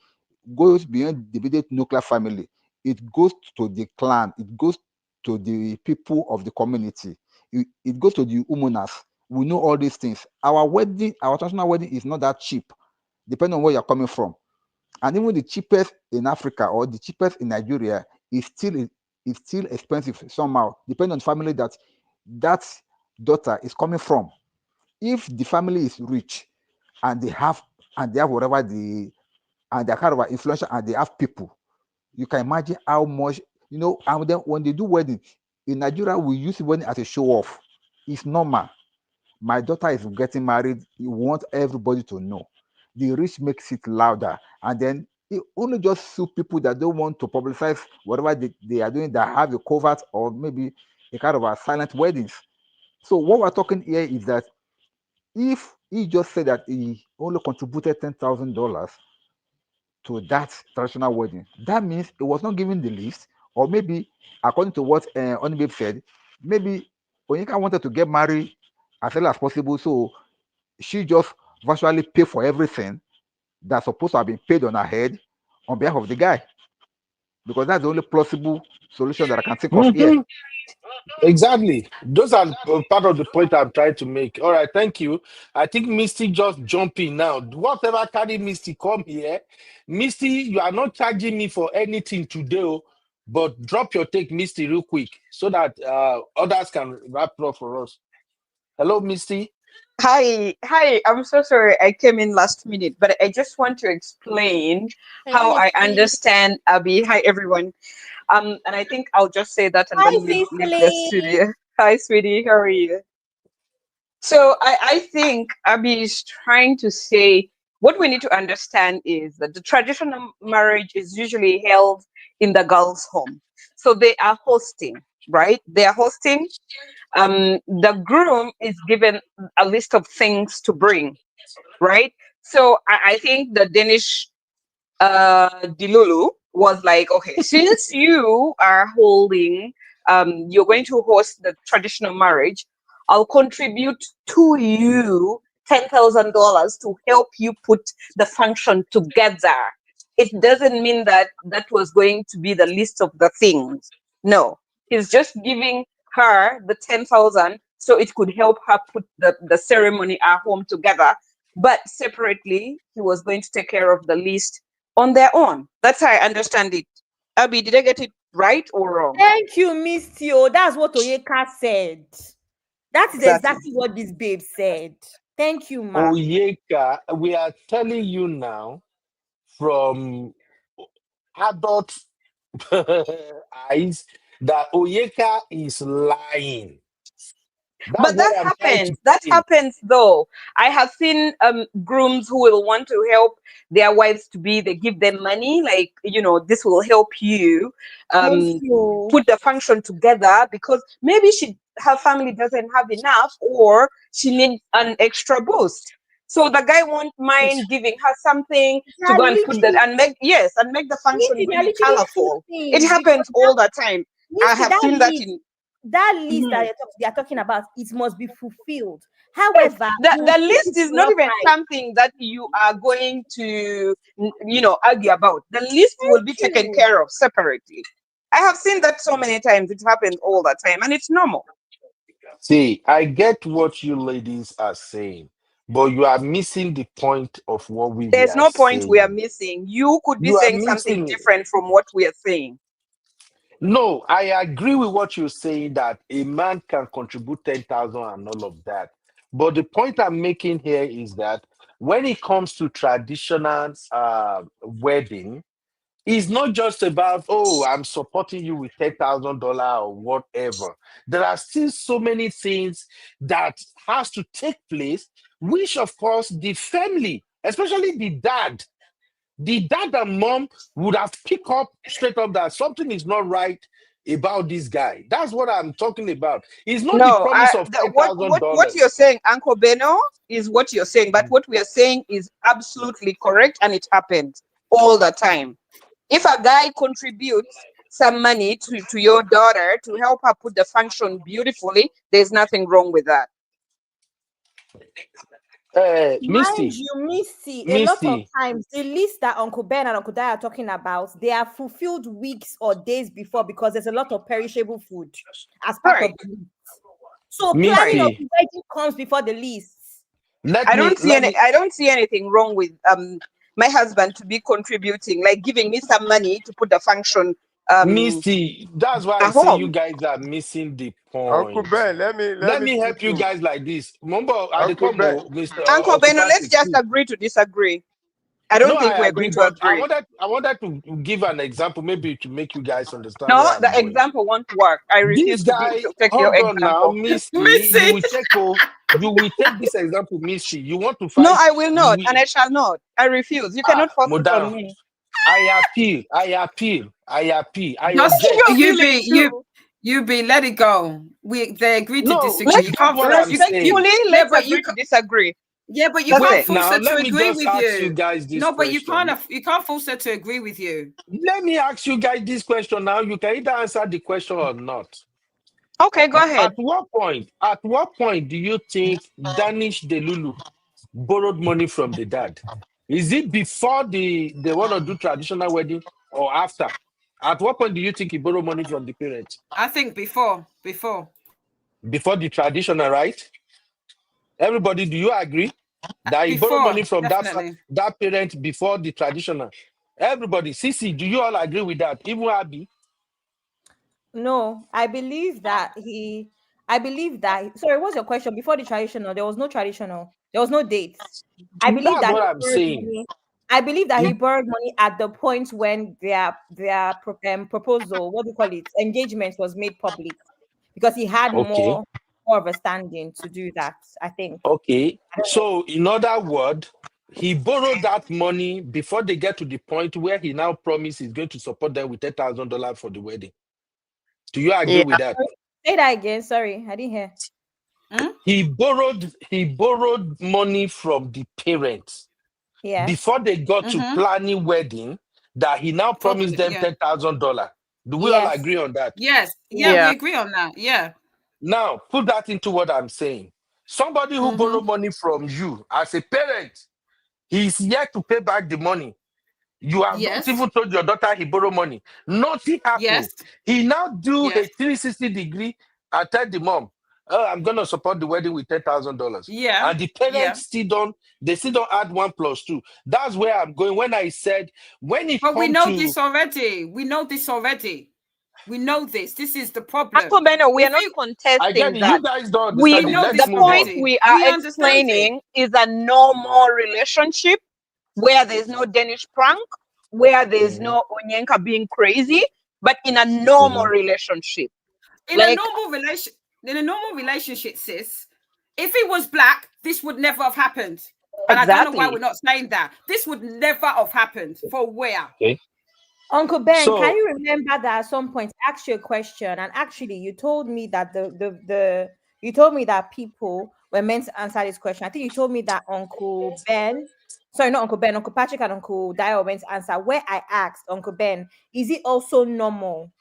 goes beyond the immediate nuclear family. It goes to the clan, it goes to the people of the community, it goes to the humanas. We know all these things. Our wedding, our traditional wedding is not that cheap, depending on where you're coming from. And even the cheapest in Africa or the cheapest in Nigeria is still expensive somehow, depending on the family that daughter is coming from. If the family is rich and they have whatever and they're kind of influential and they have people, you can imagine how much, and then when they do wedding in Nigeria, we use wedding as a show off. It's normal. My daughter is getting married. You want everybody to know. The rich makes it louder, and then it only just suit people that don't want to publicize whatever they are doing, that have a covert or maybe a kind of a silent weddings. So what we're talking here is that if he just said that he only contributed $10,000 to that traditional wedding, that means it was not given the list Or maybe, according to what Onibabe said, maybe Onyeka wanted to get married as early as possible, so she just virtually pay for everything that's supposed to have been paid on her head on behalf of the guy, because that's the only plausible solution that I can think of here. Mhm. Exactly. Those are part of the point I'm trying to make. All right, thank you. I think Misty just jump in now. Whatever carry Misty come here. Misty, you are not charging me for anything today, oh, but drop your take, Misty, real quick, so that others can wrap up for us. Hello, Misty. Hi. I'm so sorry I came in last minute, but I just want to explain Hey, how I Missy. understand Abby. Hi, everyone. And I think I'll just say that and Hi, then leave the Cecily. studio. Hi, sweetie. How are you? So I think Abby is trying to say what we need to understand is that the traditional marriage is usually held in the girl's home. So they are hosting, right? They are hosting. The groom is given a list of things to bring, right? So I think the Danish Dilulu was like, okay, since you are holding, you're going to host the traditional marriage, I'll contribute to you $10,000 to help you put the function together. It doesn't mean that that was going to be the list of the things. No, he's just giving her the 10,000 so it could help her put the ceremony at home together. But separately, he was going to take care of the list on their own. That's how I understand it. Abby, did I get it right or wrong? Thank you, Miss Tio. That's what Oyeka said. That is exactly what this babe said. Thank you, ma. Oyeka, we are telling you now from adult eyes that Oyeka is lying. That's But what that I'm trying to happens. That say. happens though. I have seen grooms who will want to help their wives to be, they give them money, like, this will help you Thank you. put the function together because maybe her family doesn't have enough or she needs an extra boost. So the guy won't mind giving her something to They're go and put that literally, and make the function Missy, they're really literally two colorful. It things because happens all the time. I Missy, have seen that in that list Mhm. that they are talking about, it must be fulfilled. Yes, However, the, you the put list it is to not one even side. something that you are going to, argue about. The list will be Thank taken you. care of separately. I have seen that so many times. It happens all the time, and it's normal. See, I get what you ladies are saying, but you are missing the point of what we There's were no point we are saying. missing. You could be You are saying something missing. different from what we are saying. No, I agree with what you're saying that a man can contribute 10,000 and all of that. But the point I'm making here is that when it comes to traditional wedding, it's not just about, oh, I'm supporting you with $10,000 or whatever. There are still so many things that has to take place, which of course the family, especially the dad and mom would have picked up straight up that something is not right about this guy. That's what I'm talking about. It's not the No, promise of what you're $10,000. saying, Uncle Beno, is what you're saying. But what we are saying is absolutely correct, and it happens all the time. If a guy contributes some money to your daughter to help her put the function beautifully, there's nothing wrong with that. Mind Misty, you, Missy, a lot of Misty, times the list that Uncle Ben and Uncle Dai are talking about, they are fulfilled weeks or days before because there's a lot of perishable food as part of Right. the list. So planning of Misty, the wedding comes before the list. let I me don't see let any me I don't see anything wrong with my husband to be contributing, like giving me some money to put the function Misty, that's why I at say you home. guys are missing the Uncle point. Ben, let Let me me speak help you to guys like this. Mumbo, at the Uncle Ben. combo, Mr. Uncle Uncle Beno, let's Patrick, just please. agree to disagree. I No, don't think I we're agree, going to but I agree. wanted I wanted to give an example, maybe to make you guys understand No, where I'm the going. example won't work. I This refuse guy, to take your hold on now, example. Misty. You Missy. will take you will take this example, Misty. You want to No, fight? I will You not, will and I shall not. I refuse. You cannot force it on Madam. me. I appeal. I appeal. I appeal. I Just You're object. appealing too. let it go. They agreed to No, disagree. Let's You that's can't what force I'm you. saying. respectfully Yeah, let's but you agree to disagree. Yeah, but you That's can't it. force Now, her to let me agree just with ask you you. guys this No, but you question. can't force her to agree with you. Let me ask you guys this question now. You can either answer the question or not. Okay, go ahead. At what point do you think Danish Delulu borrowed money from the dad? Is it before they want to do traditional wedding or after? At what point do you think he borrowed money from the parents? I think before. Before the traditional, right? Everybody, do you agree that he borrowed money Before, from definitely. that parent before the traditional? Everybody, Sisi, do you all agree with that? Even Abby? No, I believe that sorry, what's your question? Before the traditional, there was no traditional, there was no dates. I believe That's that what he I'm borrowed saying. money. I believe that he It- borrowed money at the point when their proposal, what do you call it, engagement was made public, because he had okay. more of a standing to do that. I think. Okay. I don't know. So, in other words, he borrowed that money before they get to the point where he now promised he's going to support them with $10,000 for the wedding. Do you agree Yeah. with that? Say that again. Sorry, I didn't hear. He borrowed money from the parents Yes. before they got to Mm-hmm. planning wedding that he now promised them Yeah. $10,000. Do we all Yes. agree on that? Yes. Yeah, we Yeah. agree on that. Yeah. Now, put that into what I'm saying. Somebody who Mm-hmm. borrow money from you as a parent, he's yet to pay back the money. You have not Yes. even told your daughter he borrow money. Nothing happened. Yes. He now do a Yes. 360 degree and tell the mom, "Oh, I'm gonna support the wedding with $10,000." Yeah. And the Yeah. parents still don't add 1+2. That's where I'm going. When I said when it But we comes know to this already. We know this already. We know this. This is the problem. Uncle Beno, we are If not you I get contesting it, that. you guys don't we understand it. know Let's The this move point on. already. we are We understand it. explaining is a normal relationship where there's no Danish prank, where there's Mhm, no Onyenka being crazy, but in a normal mhm. relationship. In Like, a normal relationship, sis, if it was black, this would never have happened. And I don't know why exactly. we're not saying that. This would never have happened. For where? Okay. Uncle Ben, can So you remember that at some point I asked you a question, and actually you told me that the you told me that people were meant to answer this question. I think you told me that Uncle Ben, sorry, not Uncle Ben, Uncle Patrick and Uncle Dio were meant to answer. Where I asked Uncle Ben, is it also normal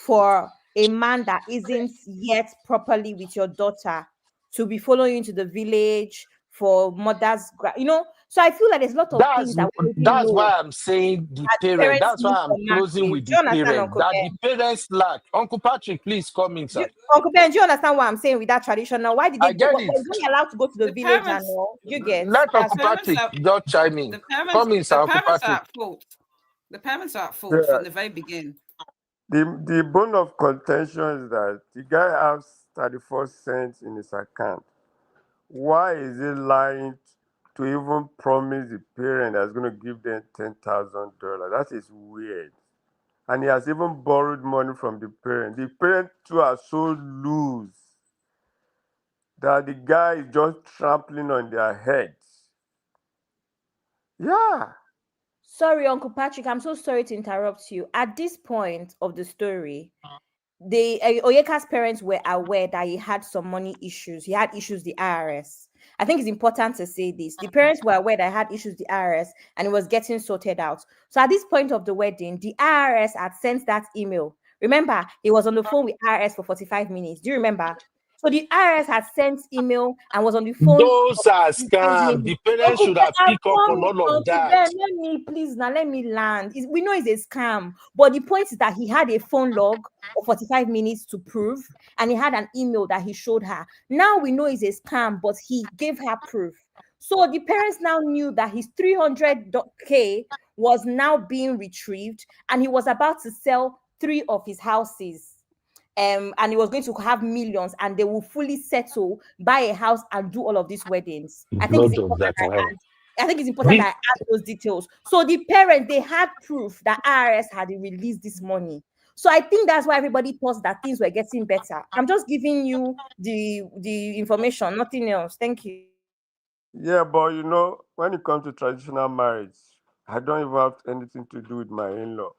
for a man that isn't yet properly with your daughter to be following you into the village for so I feel like there's a lot of things that's that we already that's know why I'm saying the that the parent. parents That's need why for I'm closing marriage. with Do the you understand, parent. Uncle That the Ben? parents lack. Uncle Patrick, please come in, sir. Uncle Ben, do you understand what I'm saying with that traditional? Why did they I go? get it. Were they allowed to go to the The village and parents, all? You get Let the that's Uncle parents Patrick are just chime in. Come in, sir, the Uncle parents are Patrick. at fault. The parents are at fault Yeah. from the very beginning. The bone of contention is that the guy has 34 cents in his account. Why is he lying to even promise the parent that's going to give them $10,000? That is weird. And he has even borrowed money from the parent. The parents too are so loose that the guy is just trampling on their heads. Yeah. sorry, Uncle Patrick. I'm so sorry to interrupt you. At this point of the story, the Oyeka's parents were aware that he had some money issues. He had issues with the IRS. I think it's important to say this. The parents were aware that he had issues with the IRS and it was getting sorted out. So at this point of the wedding, the IRS had sent that email. Remember, he was on the phone with IRS for 45 minutes. Do you remember? So the IRS had sent email and was on the phone Those for are 45 scams. minutes. The parents Uncle should Ben, have I'm picked up on coming. all of Uncle that. Ben, let me please now let me land. We know it's a scam, but the point is that he had a phone log of 45 minutes to prove, and he had an email that he showed her. Now we know it's a scam, but he gave her proof. So the parents now knew that his 300K was now being retrieved, and he was about to sell 3 of his houses. And he was going to have millions, and they will fully settle, buy a house, and do all of these weddings. I think it's Blood of important that. I think it's important that I add those details. So the parents, they had proof that IRS had released this money. So I think that's why everybody thought that things were getting better. I'm just giving you the information, nothing else. Thank you. Yeah, but when it comes to traditional marriage, I don't even have anything to do with my in-law,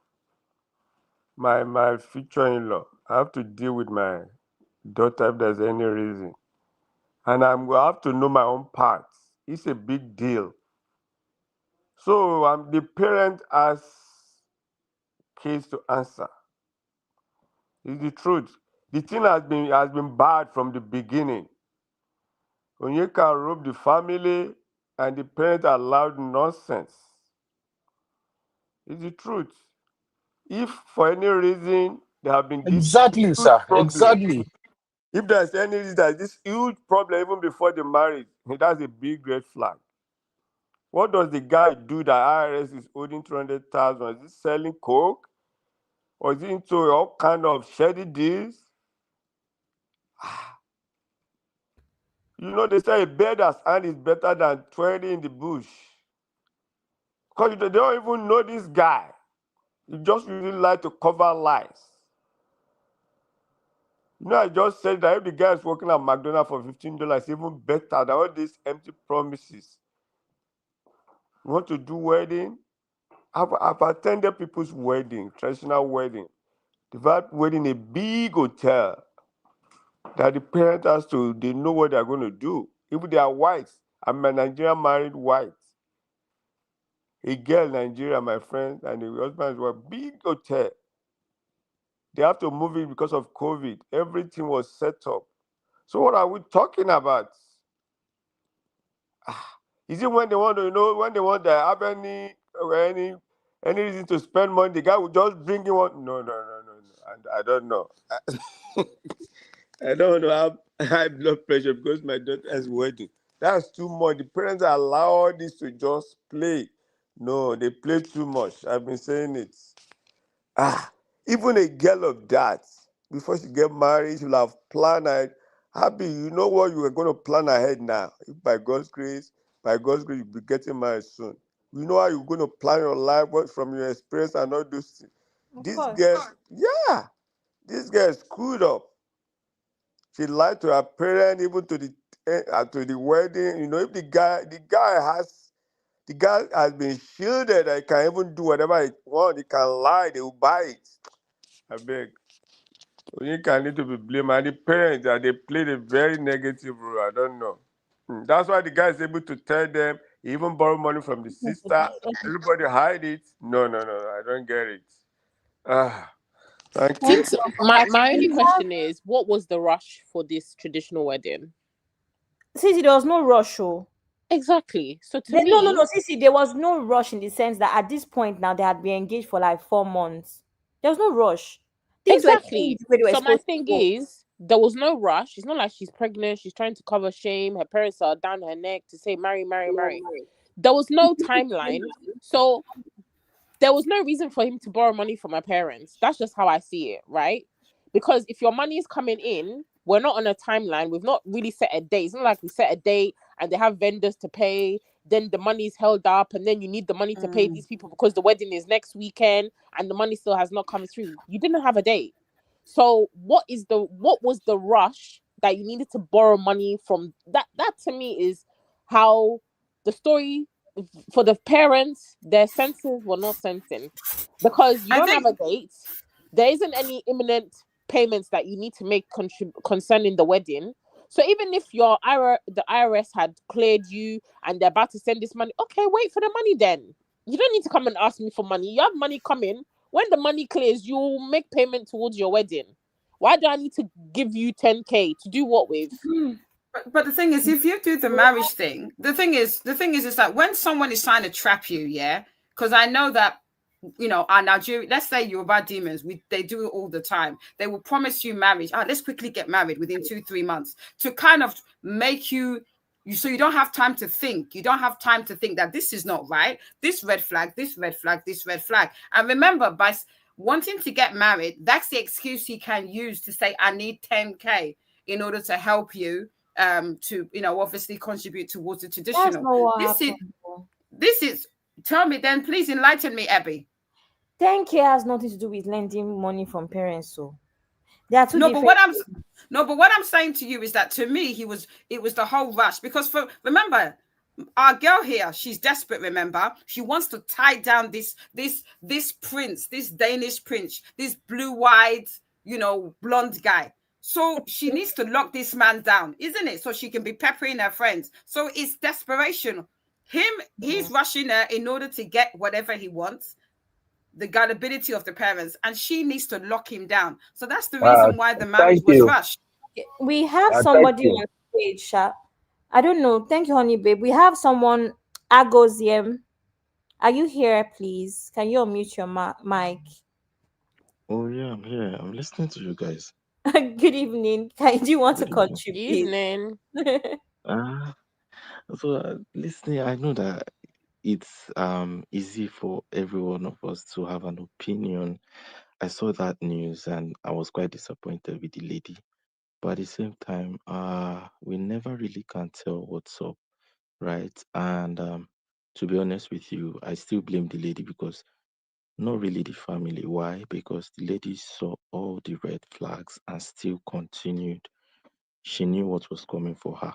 my future in-law. I have to deal with my daughter if there's any reason. And I'm going to have to know my own parts. It's a big deal. So the parent has case to answer. It's the truth. The thing has been bad from the beginning. Onyeka robbed the family and the parents allowed nonsense. It's the truth. If for any reason there have been this Exactly, huge sir. problem, Exactly. if there's any reason that this huge problem even before the marriage, that's a big red flag. What does the guy do that IRS is holding 200,000? Is he selling coke? Or is he into all kind of shady deals? You know, they say a bird that's hand is better than 20 in the bush. Because they don't even know this guy. You just really like to cover lies. You know, I just said that if the guy is working at McDonald's for $15, it's even better than all these empty promises. You want to do wedding? I've attended people's wedding, traditional wedding. They've had wedding in a big hotel that the parents has to, they know what they're going to do. Even they are whites. I'm a Nigerian married white. A girl in Nigeria, my friend, and the husband were big hotel. They have to move it because of COVID. Everything was set up. So what are we talking about? Is it when they want to, when they want to have any reason to spend money, the guy will just bring you one? No. And I don't know. I don't know. I have high blood pressure because my daughter is wedding. That's too much. The parents allow this to just play. No, they play too much. I've been saying it. Even a girl of that, before she get married, she'll have planned ahead. Happy, you know what you are going to plan ahead now. If by God's grace, you'll be getting married soon. You know how you're going to plan your life, what from your experience and all those things. This girl screwed up. She lied to her parents, even to the wedding. You know, if the guy has been shielded, I can even do whatever he wants. He can lie, they will buy it. I beg. You can need to be blamed. And the parents, they played a very negative role. I don't know. That's why the guy is able to tell them, he even borrow money from the sister. Everybody hide it. No. I don't get it. Thank you. Since my only question is, what was the rush for this traditional wedding? See, there was no rush. Exactly. So to me, no. See, there was no rush in the sense that at this point now they had been engaged for like 4 months. There was no rush. Things exactly. were So my thing is, there was no rush. It's not like she's pregnant. She's trying to cover shame. Her parents are down her neck to say marry. There was no timeline. So there was no reason for him to borrow money from her parents. That's just how I see it, right? Because if your money is coming in, we're not on a timeline. We've not really set a date. It's not like we set a date and they have vendors to pay. Then the money is held up and then you need the money to pay these people because the wedding is next weekend and the money still has not come through. You didn't have a date. So what was the rush that you needed to borrow money from? That to me is how the story for the parents, their senses were not sensing, because you don't have a date. There isn't any imminent payments that you need to make concerning the wedding. So even if the IRS had cleared you and they're about to send this money, okay, wait for the money then. You don't need to come and ask me for money. You have money coming. When the money clears, you'll make payment towards your wedding. Why do I need to give you 10K to do what with? But the thing is, if you do the marriage thing, the thing is that when someone is trying to trap you, yeah, because I know that, our Nigerian, let's say Yoruba demons, they do it all the time. They will promise you marriage. Let's quickly get married within 2-3 months to kind of make you so you don't have time to think. You don't have time to think that this is not right. This red flag, this red flag, this red flag. And remember, by wanting to get married, that's the excuse he can use to say, I need 10K in order to help you to obviously contribute towards the traditional. That's not what happened. This is tell me then, please enlighten me, Abby. 10K has nothing to do with lending money from parents. So there are two different. But what I'm saying to you is that to me, it was the whole rush, because remember, our girl here, she's desperate. Remember, she wants to tie down this prince, this Danish prince, this blue-eyed, blonde guy. So she needs to lock this man down, isn't it? So she can be peppering her friends. So it's desperation. He's rushing her in order to get whatever he wants, the gullibility of the parents, and she needs to lock him down. So that's the reason why the marriage Thank was you. rushed. We have Thank somebody you. on stage, Sha. I don't know. Thank you, honey babe. We have someone, Agoziem. Are you here, please? Can you unmute your mic? Oh yeah, I'm here. I'm listening to you guys. Good evening. Do you want to Good evening. contribute? Evening. So listening, I know that it's easy for every one of us to have an opinion. I saw that news and I was quite disappointed with the lady. But at the same time, we never really can tell what's up, right? And to be honest with you, I still blame the lady because not really the family. Why? Because the lady saw all the red flags and still continued. She knew what was coming for her,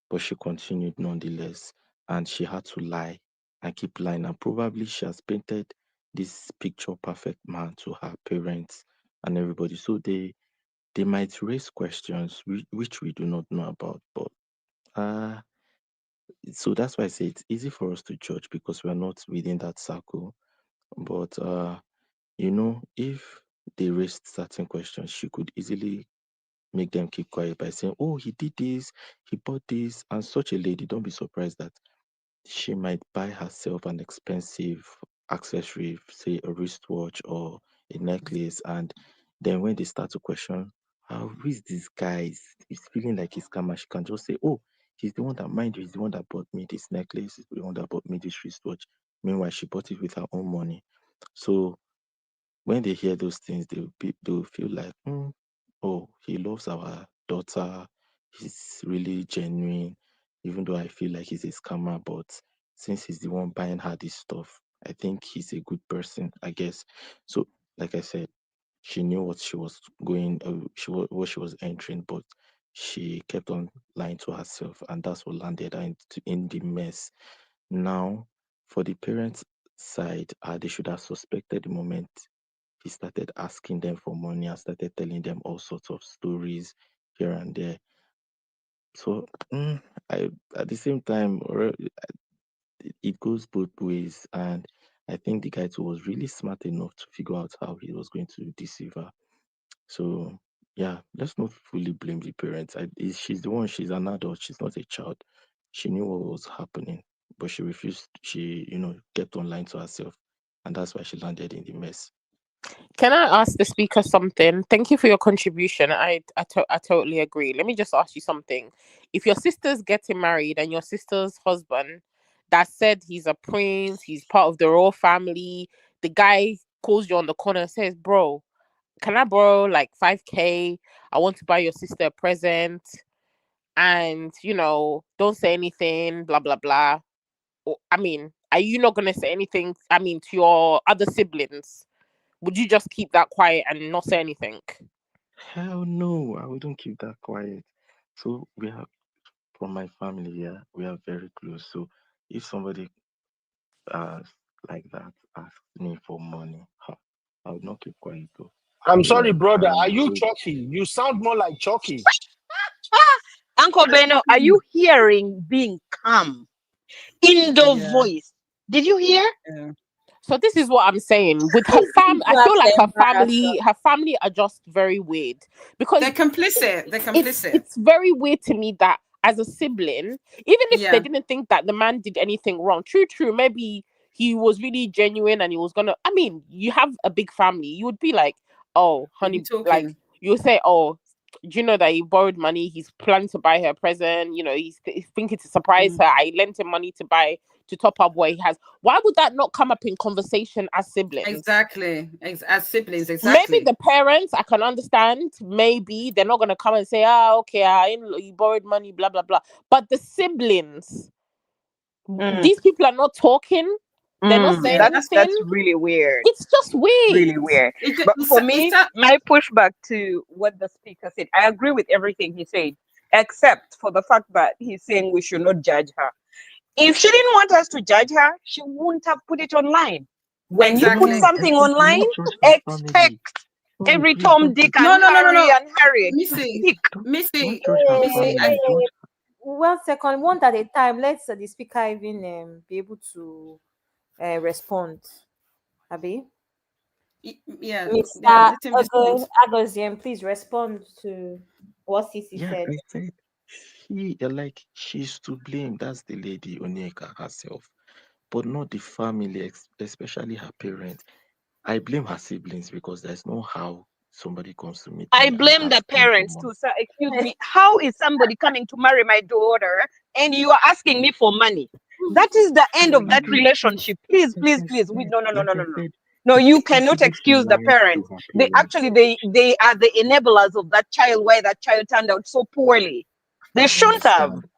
but she continued nonetheless. And she had to lie and keep lying. And probably she has painted this picture perfect man to her parents and everybody. So they might raise questions which we do not know about. But so that's why I say it's easy for us to judge because we're not within that circle. But if they raised certain questions, she could easily make them keep quiet by saying, "Oh, he did this, he bought this," and such a lady, don't be surprised that she might buy herself an expensive accessory, say a wristwatch or a necklace, and then when they start to question, who is this guy? He's feeling like he's scammer. She can just say, "Oh, he's the one that, mind you, he's the one that bought me this necklace, he's the one that bought me this wristwatch." Meanwhile, she bought it with her own money. So when they hear those things, they'll feel like, oh, he loves our daughter. He's really genuine, even though I feel like he's a scammer. But since he's the one buying her this stuff, I think he's a good person, I guess. So, like I said, she knew what she was what she was entering, but she kept on lying to herself, and that's what landed her in the mess. Now, for the parents' side, they should have suspected the moment he started asking them for money and started telling them all sorts of stories here and there. So, at the same time, it goes both ways, and I think the guy too was really smart enough to figure out how he was going to deceive her. So, yeah, let's not fully blame the parents. She's the one. She's an adult. She's not a child. She knew what was happening, but she refused. She, kept on lying to herself, and that's why she landed in the mess. Can I ask the speaker something? Thank you for your contribution. I totally agree. Let me just ask you something. If your sister's getting married and your sister's husband that said he's a prince, he's part of the royal family, the guy calls you on the corner and says, "Bro, can I borrow like 5K? I want to buy your sister a present." And, don't say anything, blah, blah, blah. Are you not going to say anything, to your other siblings? Would you just keep that quiet and not say anything? Hell no, I wouldn't keep that quiet. So from my family, yeah, we are very close. So if somebody like that asks me for money, I would not keep quiet though. I'm So sorry, yeah, brother. Are you Chucky? You sound more like Chucky. Uncle Beno, are you hearing being calm in the voice? Did you hear? So this is what I'm saying. With her family, I feel like her family are just very weird because they're complicit. It's very weird to me that as a sibling, even if they didn't think that the man did anything wrong, true, maybe he was really genuine and he was gonna. You have a big family. You would be like, "Oh, honey," like you would say, "Oh, do you know that he borrowed money? He's planning to buy her a present. He's thinking to surprise her. I lent him money to top up what he has." Why would that not come up in conversation as siblings? Exactly. As siblings, exactly. Maybe the parents, I can understand. Maybe they're not going to come and say, okay, you borrowed money, blah, blah, blah. But the siblings, these people are not talking. They're not saying anything. That's really weird. It's just weird. Really weird. But for me, my pushback to what the speaker said, I agree with everything he said, except for the fact that he's saying we should not judge her. If she didn't want us to judge her, she wouldn't have put it online. When you put something online, expect Every please Tom, don't Dick, take and No, no, no, no, Harry no. and Harriet. Missy, Pick. Missy, don't judge her Missy. family. Don't 1 second, one at a time. Let's the speaker even be able to respond. Abi, Yeah, yeah. Mr. Let him respond. Agosian, please respond to what Sisi yeah, said. I said she's to blame. That's the lady Onyeka herself, but not the family, especially her parents. I blame her siblings because there's no how somebody comes to meet I me and blame the asks me for parents money. too, sir. Excuse me. How is somebody coming to marry my daughter and you are asking me for money? That is the end of that relationship. Please, Like please, I please. said, No, no, no, like no, I no, no. said, No, it's you cannot possible she excuse the lied to parents. her They parents. actually they are the enablers of that child. Why that child turned out so poorly. They I shouldn't have. understand.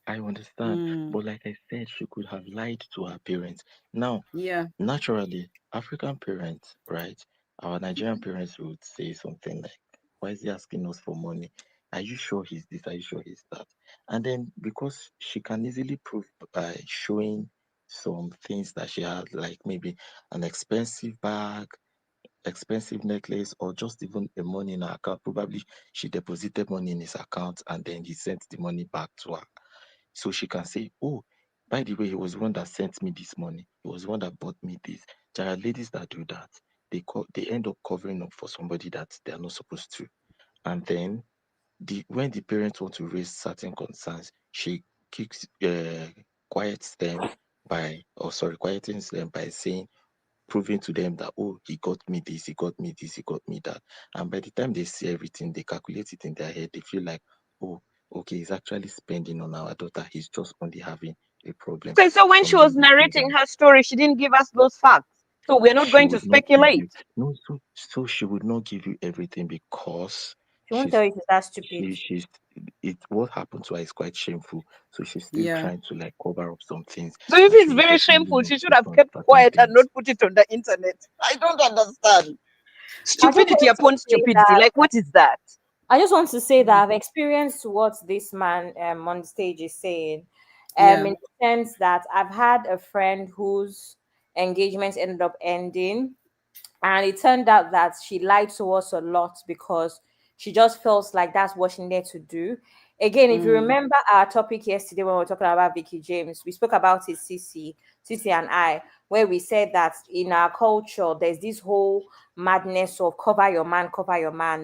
I understand. But like I said, she could have lied to her parents. Now, Yeah. naturally, African parents, right? Our Nigerian parents would say something like, why is he asking us for money? Are you sure he's this? Are you sure he's that? And then because she can easily prove by showing some things that she had, like maybe an expensive bag, expensive necklace, or just even a money in her account. Probably she deposited money in his account and then he sent the money back to her. So she can say, oh, by the way, he was the one that sent me this money. He was the one that bought me this. There are ladies that do that. They end up covering up for somebody that they are not supposed to. And then when the parents want to raise certain concerns, she keeps quiets them quietens them by saying, proving to them that, oh, he got me this, he got me this, he got me that. And by the time they see everything, they calculate it in their head. They feel like, oh, okay, he's actually spending on our daughter. He's just only having a problem Okay, so when she from the was narrating beginning. her story, she didn't give us those facts. So we're not She going to would not give speculate. you no, so she would not give you everything because She won't she's tell you she's that stupid. she's what happened to her is quite shameful. So she's still Yeah. trying to like cover up some things, So if and she it's will very definitely shameful, not she should speak have on kept certain quiet and things. not put it on the internet. I don't understand. I just Stupidity want to upon say stupidity. that Like, what is that? I just want to say that I've experienced what this man on the stage is saying, Yeah. in the sense that I've had a friend whose engagements ended up ending, and it turned out that she lied to us a lot because she just felt like that's what she needed to do. Again, if you remember our topic yesterday when we were talking about Vicky James, we spoke about it, Cece and I, where we said that in our culture, there's this whole madness of cover your man,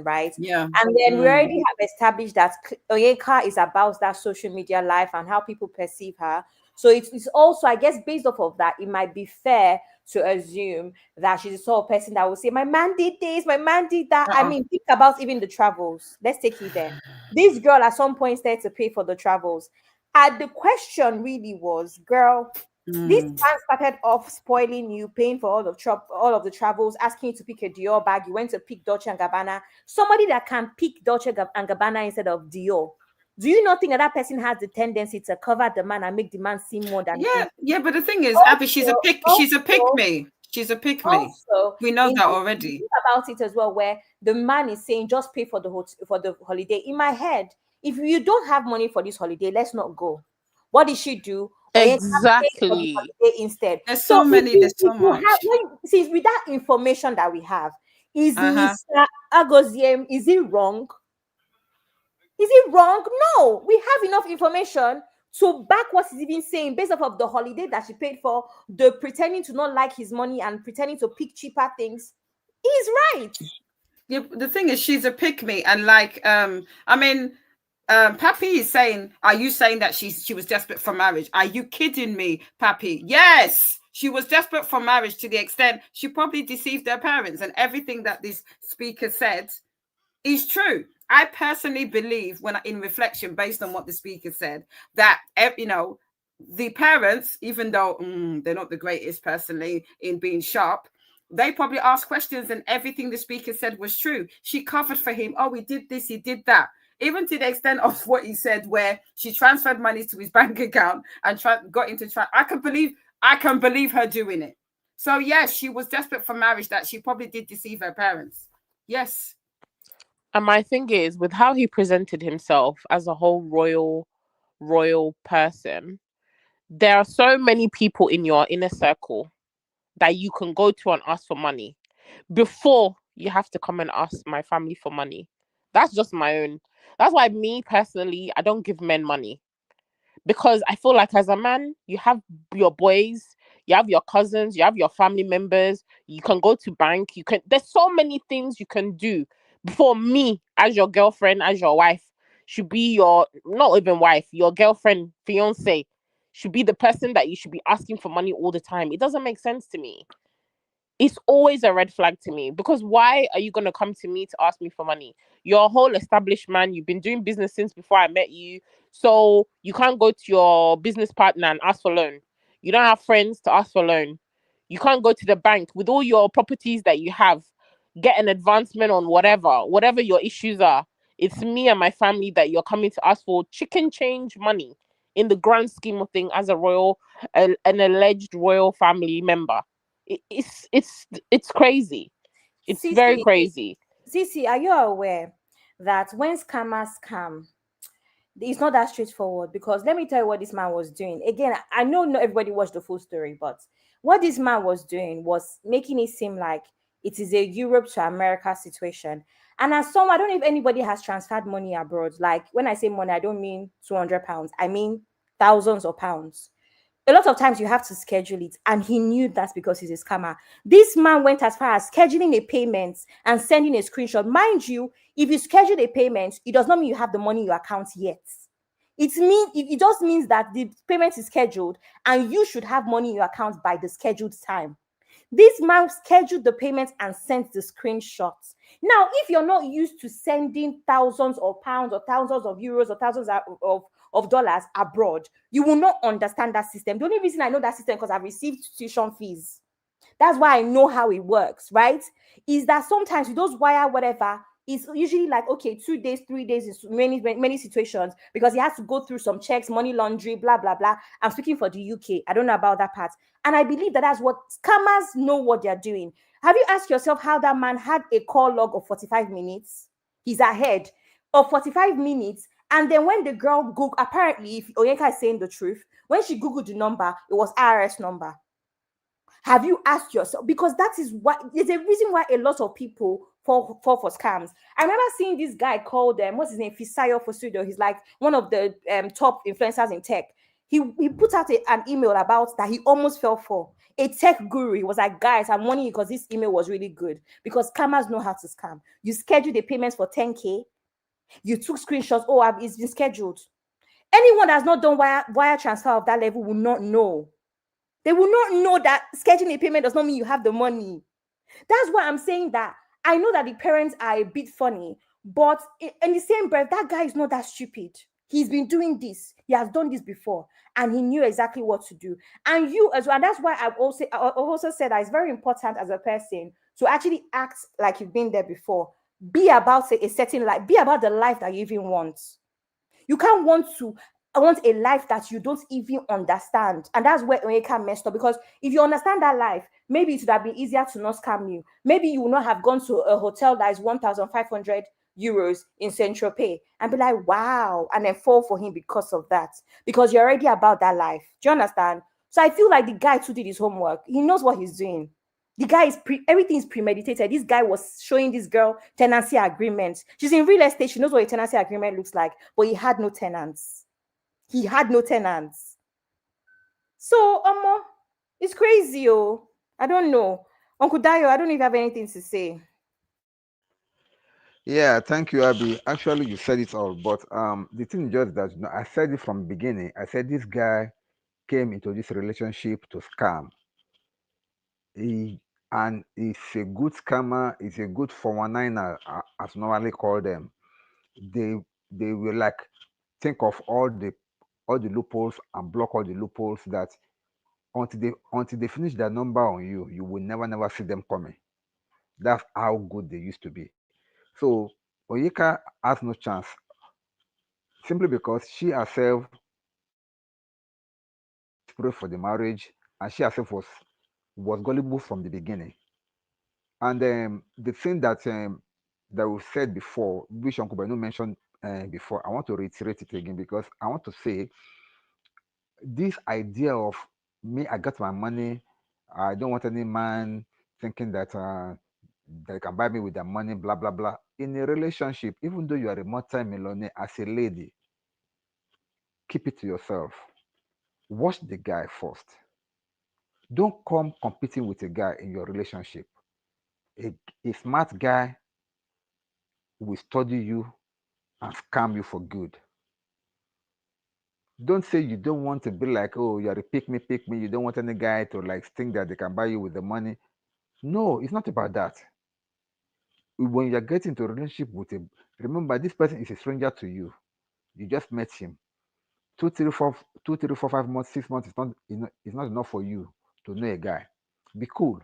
right? Yeah. And then we already have established that Oyeka is about that social media life and how people perceive her. So it's also, I guess, based off of that, it might be fair to assume that she's the sort of person that will say, my man did this, my man did that. I mean, think about even the travels. Let's take it there. This girl at some point started to pay for the travels. And the question really was, girl, this man started off spoiling you, paying for all of the travels, asking you to pick a Dior bag. You went to pick Dolce and Gabbana. Somebody that can pick Dolce and Gabbana instead of Dior. Do you not think that person has the tendency to cover the man and make the man seem more than he Yeah. is? Yeah. But the thing is, Abby, she's a pick. She's a pick Also, me. She's a pick me. also, We know in that this, already. think about it as well, where the man is saying just pay for for the holiday. In my head, if you don't have money for this holiday, let's not go. What did she do? Onyeka paid for the Exactly. holiday instead. There's So so many. There's if so you have, much. since with that information that we have, is Uh-huh. Mr. Agoziem, is he wrong? Is it wrong? No, we have enough information to back what he's even saying based off of the holiday that she paid for, the pretending to not like his money and pretending to pick cheaper things. He's right. Yeah, the thing is, she's a pick me, and like, I mean, Pappy is saying, are you saying that she was desperate for marriage? Are you kidding me, Pappy? Yes, she was desperate for marriage to the extent she probably deceived her parents, and everything that this speaker said is true. I personally believe, when in reflection, based on what the speaker said, that the parents, even though they're not the greatest personally in being sharp, they probably asked questions, and everything the speaker said was true. She covered for him. Oh, he did this, he did that. Even to the extent of what he said, where she transferred money to his bank account and got into. I can believe her doing it. So yes, she was desperate for marriage. That she probably did deceive her parents. Yes. And my thing is, with how he presented himself as a whole royal person, there are so many people in your inner circle that you can go to and ask for money before you have to come and ask my family for money. That's just my own. That's why me personally, I don't give men money, because I feel like as a man, you have your boys, you have your cousins, you have your family members. You can go to bank. You can. There's so many things you can do. Before me, as your girlfriend, as your wife, should be your not even wife, your girlfriend, fiance, should be the person that you should be asking for money all the time. It doesn't make sense to me. It's always a red flag to me, because why are you going to come to me to ask me for money? You're a whole established man. You've been doing business since before I met you. So you can't go to your business partner and ask for loan. You don't have friends to ask for loan. You can't go to the bank with all your properties that you have, get an advancement on whatever your issues are. It's me and my family that you're coming to ask for chicken change money in the grand scheme of thing as a an alleged royal family member. It's crazy. It's very Sisi, crazy. Sisi, are you aware that when scammers scam, it's not that straightforward? Because let me tell you what this man was doing. Again, I know not everybody watched the full story, but what this man was doing was making it seem like it is a Europe to America situation. And as someone, I don't know if anybody has transferred money abroad. Like when I say money, I don't mean £200. I mean thousands of pounds. A lot of times you have to schedule it, and he knew that because he's a scammer. This man went as far as scheduling a payment and sending a screenshot. Mind you, if you schedule a payment, it does not mean you have the money in your account yet. It just means that the payment is scheduled and you should have money in your account by the scheduled time. This man scheduled the payment and sent the screenshots. Now, if you're not used to sending thousands of pounds or thousands of euros or thousands of dollars abroad, you will not understand that system. The only reason I know that system because I've received tuition fees. That's why I know how it works, right? Is that sometimes with those wire whatever, it's usually like, okay, 2 days, 3 days in many situations, because he has to go through some checks, money laundry, blah, blah, blah. I'm speaking for the UK. I don't know about that part. And I believe that that's what scammers know what they're doing. Have you asked yourself how that man had a call log of 45 minutes? He's ahead of 45 minutes. And then when the girl Googled, apparently, if Onyeka is saying the truth, when she Googled the number, it was IRS number. Have you asked yourself? Because that is what there's a reason why a lot of people fall for scams. I remember seeing this guy called what's his name, Fisayo Fosudo. He's like one of the top influencers in tech. He put out an email about that he almost fell for. A tech guru. He was like, guys, I'm warning you because this email was really good. Because scammers know how to scam. You scheduled the payments for 10K. You took screenshots. Oh, it's been scheduled. Anyone that's not done wire transfer of that level will not know. They will not know that scheduling a payment does not mean you have the money. That's why I'm saying that I know that the parents are a bit funny, but in the same breath, that guy is not that stupid. He's been doing this. He has done this before, and he knew exactly what to do. And you as well. And that's why I've also said that it's very important as a person to actually act like you've been there before. Be about a certain life. Be about the life that you even want. You can't want a life that you don't even understand. And that's where Onyeka messed up. Because if you understand that life, maybe it would have been easier to not scam you. Maybe you would not have gone to a hotel that is 1,500 euros in Central Pay and be like, wow, and then fall for him because of that. Because you're already about that life. Do you understand? So I feel like the guy too did his homework. He knows what he's doing. The guy is everything is premeditated. This guy was showing this girl tenancy agreement. She's in real estate. She knows what a tenancy agreement looks like, but he had no tenants. He had no tenants. So, it's crazy, oh. I don't know. Uncle Dayo, I don't know if you have anything to say. Yeah, thank you, Abby. Actually, you said it all, but the thing is just that I said it from the beginning. I said this guy came into this relationship to scam. And he's a good scammer. He's a good 419er, as normally call them. They they will like think of all the loopholes and block all the loopholes that until they finish their number on you, you will never see them coming. That's how good they used to be. So Oyeka has no chance simply because she herself prayed for the marriage and she herself was gullible from the beginning. And the thing that we said before, which Uncle Benu mentioned before, I want to reiterate it again because I want to say this idea of me, I got my money, I don't want any man thinking that they can buy me with their money, blah blah blah. In a relationship, even though you are a multi-millionaire, as a lady, keep it to yourself. Watch the guy first. Don't come competing with a guy in your relationship. A smart guy will study you and scam you for good. Don't say you don't want to be like, oh, you're a pick me. You don't want any guy to like think that they can buy you with the money. No, it's not about that. When you're getting into a relationship with a, remember this person is a stranger to you. You just met him. 2, 3, 4, 5 months, 6 months is not, it's not enough for you to know a guy. Be cool.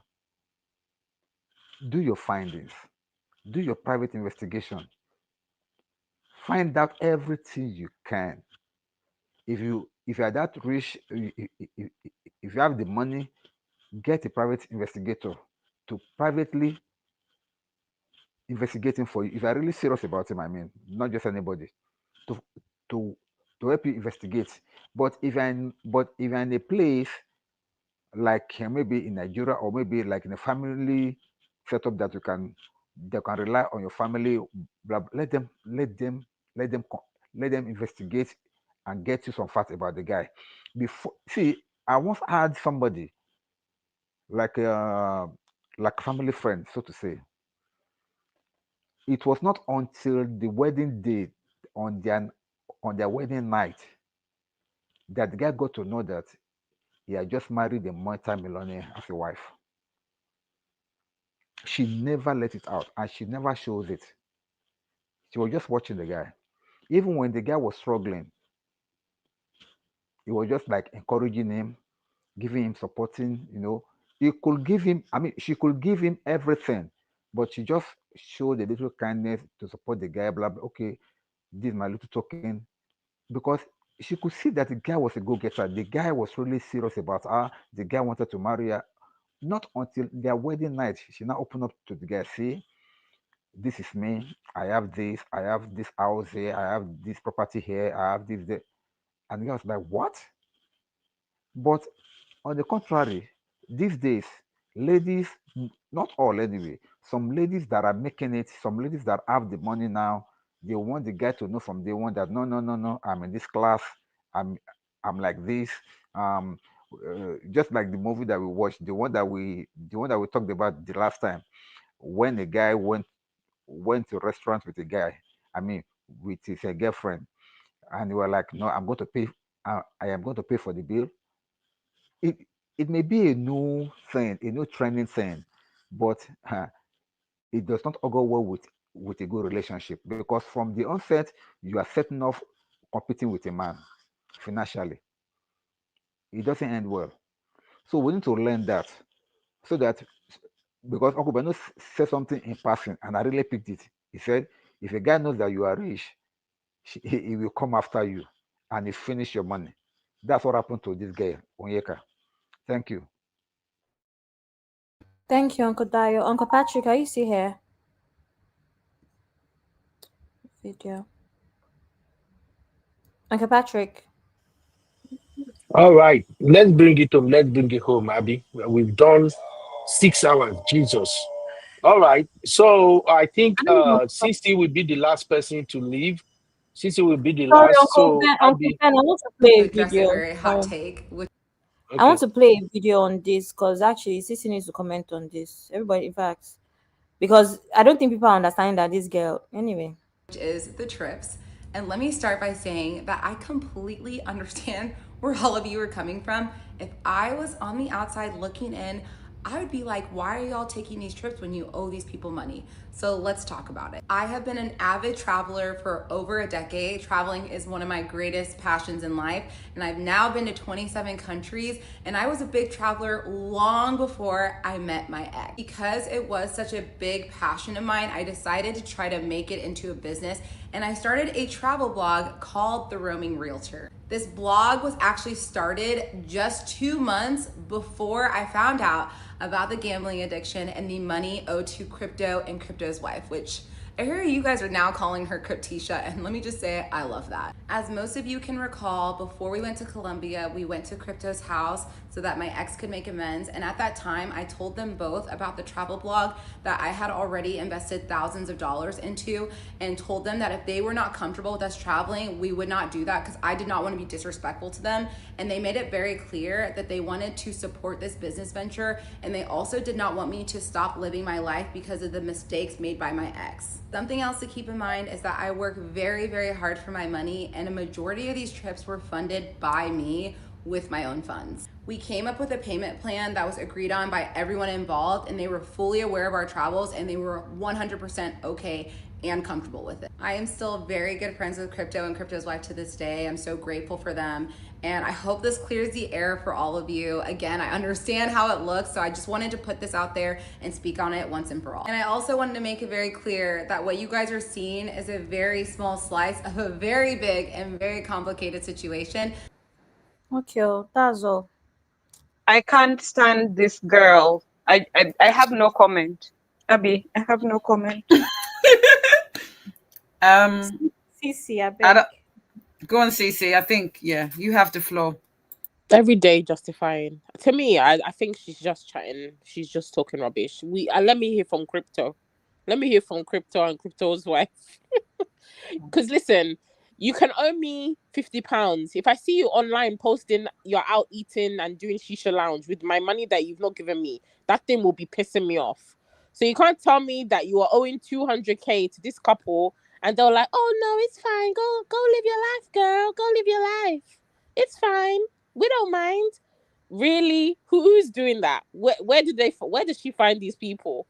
Do your findings. Do your private investigation. Find out everything you can. If you are that rich, if you have the money, get a private investigator to privately investigating for you. If you are really serious about him, I mean, not just anybody, to to to help you investigate. But if you're in a place like maybe in Nigeria or maybe like in a family setup that you can they can rely on your family, let them investigate and get you some facts about the guy. Before, see, I once had somebody like like family friend, so to say. It was not until the wedding day on their wedding night that the guy got to know that he had just married a multi-millionaire as a wife. She never let it out and she never shows it. She was just watching the guy. Even when the guy was struggling, he was just like encouraging him, giving him supporting, He could give him, I mean, she could give him everything, but she just showed a little kindness to support the guy, blah, blah. Okay, this is my little token. Because she could see that the guy was a go-getter. The guy was really serious about her. The guy wanted to marry her. Not until their wedding night, she now opened up to the guy. See, this is me. I have this. I have this house here. I have this property here. I have this there. And the guy was like, what? But on the contrary, these days, ladies, not all anyway, some ladies that are making it, some ladies that have the money now, they want the guy to know from day one that no, no, no, no, I'm in this class, I'm I'm like this. Um, just like the movie that we watched, the one that we talked about the last time, when a guy went to a restaurant with a guy, I mean, with his girlfriend, and they were like, no, I'm going to pay. I am going to pay for the bill. It may be a new thing, a new trending thing, but it does not augur well with a good relationship because from the onset you are setting off competing with a man financially. It doesn't end well. So we need to learn that so that because Uncle Beno said something in passing and I really picked it. He said, if a guy knows that you are rich, he will come after you and he finish your money. That's what happened to this guy, Onyeka. Thank you. Thank you, Uncle Dio. Uncle Patrick, are you still here? Video. Uncle Patrick. All right, let's bring it home. Let's bring it home, Abby. We've done 6 hours. Jesus. All right. So I think I don't know. Sissy will be the last person to leave. Sissy will be the Sorry, last. Uncle So Ben. Uncle Abby, Ben, I want to play To a address a video. very hot take, which I want okay. to play a video on this because actually Sissy needs to comment on this. Everybody, in fact, because I don't think people are understanding that this girl. Anyway. is the trips. And let me start by saying that I completely understand where all of you are coming from. If I was on the outside looking in, I would be like, why are y'all taking these trips when you owe these people money? So let's talk about it. I have been an avid traveler for over a decade. Traveling is one of my greatest passions in life. And I've now been to 27 countries. And I was a big traveler long before I met my ex. Because it was such a big passion of mine, I decided to try to make it into a business. And I started a travel blog called The Roaming Realtor. This blog was actually started just 2 months before I found out about the gambling addiction and the money owed to crypto and crypto's wife, which I hear you guys are now calling her Cryptisha, and let me just say, I love that. As most of you can recall, before we went to Colombia, we went to Crypto's house so that my ex could make amends. And at that time, I told them both about the travel blog that I had already invested thousands of dollars into, and told them that if they were not comfortable with us traveling, we would not do that because I did not want to be disrespectful to them. And they made it very clear that they wanted to support this business venture, and they also did not want me to stop living my life because of the mistakes made by my ex. Something else to keep in mind is that I work very, very hard for my money, and a majority of these trips were funded by me with my own funds. We came up with a payment plan that was agreed on by everyone involved, and they were fully aware of our travels, and they were 100% okay and comfortable with it. I am still very good friends with Crypto and Crypto's wife to this day. I'm so grateful for them, and I hope this clears the air for all of you. Again, I understand how it looks, so I just wanted to put this out there and speak on it once and for all. And I also wanted to make it very clear that what you guys are seeing is a very small slice of a very big and very complicated situation. Okay, that's all. I can't stand this girl. I have no comment. Abby, I have no comment. Cece, I beg. Go on, Cece. I think, yeah, you have the floor. Every day justifying. To me, I think she's just chatting. She's just talking rubbish. Let me hear from Crypto. Let me hear from Crypto and Crypto's wife. Because listen, you can owe me £50. If I see you online posting you're out eating and doing shisha lounge with my money that you've not given me, that thing will be pissing me off. So you can't tell me that you are owing 200k to this couple and they're like, oh no, it's fine. Go live your life, girl. Go live your life. It's fine. We don't mind. Really? Who's doing that? Where did she find these people?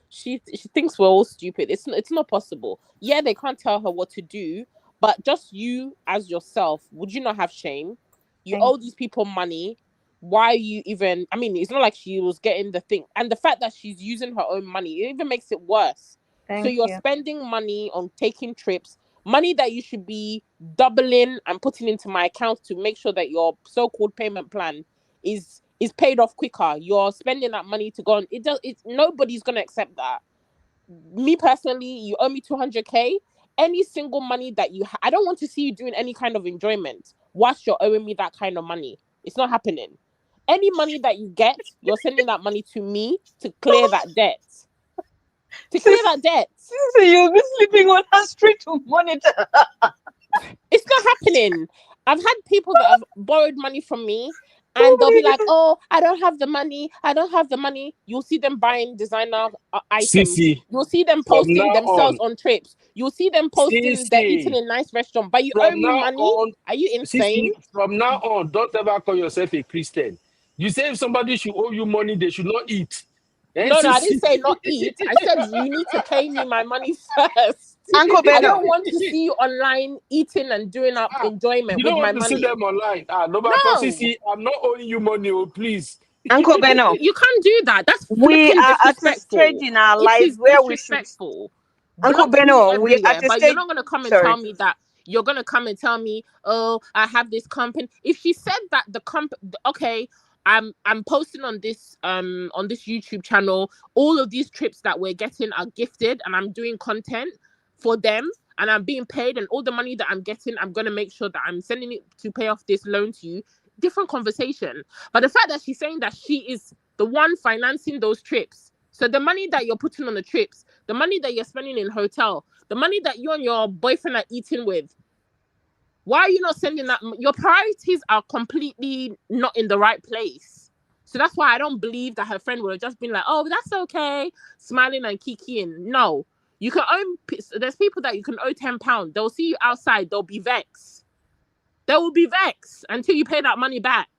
She thinks we're all stupid. It's not possible. Yeah, they can't tell her what to do, but just you as yourself, would you not have shame? You owe these people money. Why are you even? I mean, it's not like she was getting the thing, and the fact that she's using her own money, it even makes it worse. So you're spending money on taking trips, money that you should be doubling and putting into my account to make sure that your so-called payment plan is paid off quicker. You're spending that money to go on. Nobody's gonna accept that. Me personally, you owe me 200k. Any single money that I don't want to see you doing any kind of enjoyment whilst you're owing me that kind of money. It's not happening. Any money that you get, you're sending that money to me to clear that debt. To clear that debt. So you'll be sleeping on her street to monitor. It's not happening. I've had people that have borrowed money from me and they'll be like, oh, I don't have the money. I don't have the money. You'll see them buying designer items. Sisi, You'll see them posting themselves on trips. You'll see them posting they're eating in nice restaurant. But you owe me money? Are you insane? Sisi, from now on, don't ever call yourself a Christian. You say if somebody should owe you money, they should not eat. No, I didn't say not eat. I said you need to pay me my money first. Uncle I don't want to see you online eating and doing up enjoyment You with don't my want to money. see them online. No, Sisi, I'm not owing you money, please. Uncle Beno, you can't do that. That's we are at a disrespectful. stage in our lives where we should. Uncle Beno, we at a but stage. you're not gonna come and tell me that. You're gonna come and tell me, oh, I have this company. If she said that the company, okay, I'm posting on this YouTube channel. All of these trips that we're getting are gifted, and I'm doing content for them, and I'm being paid, and all the money that I'm getting, I'm gonna make sure that I'm sending it to pay off this loan to you. Different conversation. But the fact that she's saying that she is the one financing those trips, so the money that you're putting on the trips, the money that you're spending in hotel, the money that you and your boyfriend are eating with, why are you not sending that? Your priorities are completely not in the right place. So that's why I don't believe that her friend would have just been like, oh, that's okay, smiling and kikiing. No, you can own. There's people that you can owe £10. They'll see you outside. They'll be vexed. They will be vexed until you pay that money back.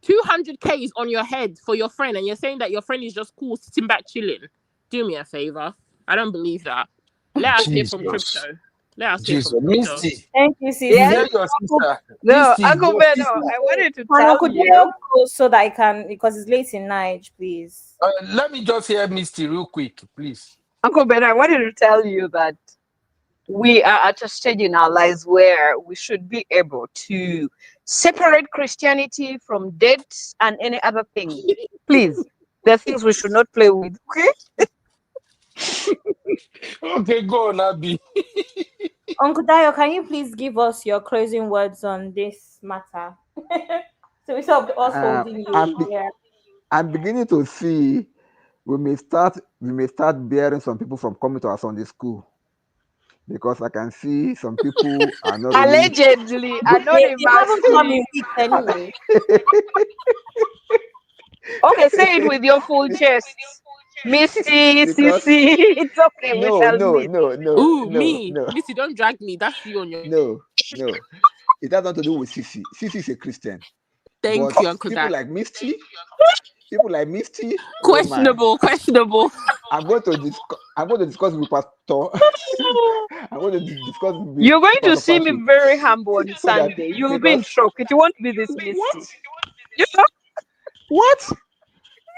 200k is on your head for your friend, and you're saying that your friend is just cool, sitting back, chilling. Do me a favor. I don't believe that. Let us hear from Crypto. Let us hear from Crypto. Misty. Thank you, Cece. Yes. Hear your sister. No, Misty, Uncle go, Beno, Misty. I wanted to Hello, tell could you. you go so that I can, because it's late in night, please. Let me just hear Misty real quick, please. Uncle Ben, I wanted to tell you that we are at a stage in our lives where we should be able to separate Christianity from dates and any other thing. Please, there are things we should not play with, okay? Okay, go on, Abby. Uncle Dayo, can you please give us your closing words on this matter? So instead of us Uh, holding I'm, you be- here. I'm beginning to see we may start bearing some people from coming to our Sunday school, because I can see some people are not really. Allegedly, They haven't come anonymously. in weeks anyway. Okay, say it with your full chest. Misty, Because Sissy. It's okay, we no, shall no, meet. no, no, Ooh, no, me, no, Missy, don't drag me. That's you on your. no, no. It has nothing to do with Sissy. Sissy is a Christian, Thank but you, Uncle people Dad. like Misty, people like Misty, oh my! Questionable. I'm going to discuss with Pastor. I'm going to discuss with You're going to Pastor see me Patrick, very humble on so that, Sunday. You'll be in because shock. It won't be this what misty. You know? what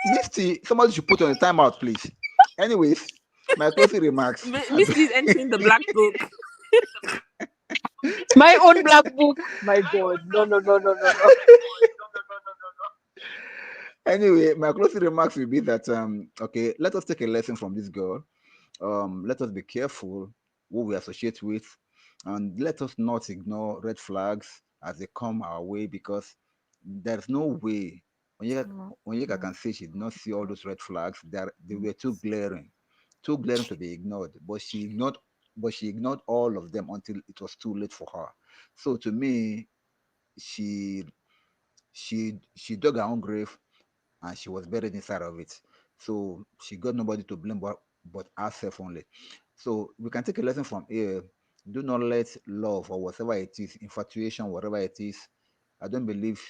Misty, somebody should put on a timeout, please. Anyways, my closing remarks. Misty's entering the black book. My own black book. My God. No, no, no, no, no, no. Anyway, my closing remarks will be that okay, let us take a lesson from this girl. Let us be careful who we associate with, and let us not ignore red flags as they come our way, because there's no way Onyeka can say she did not see all those red flags. They were too glaring to be ignored. But she ignored all of them until it was too late for her. So to me, she she dug her own grave, and she was buried inside of it. So she got nobody to blame but herself only. So we can take a lesson from here. Do not let love or whatever it is, infatuation, whatever it is. I don't believe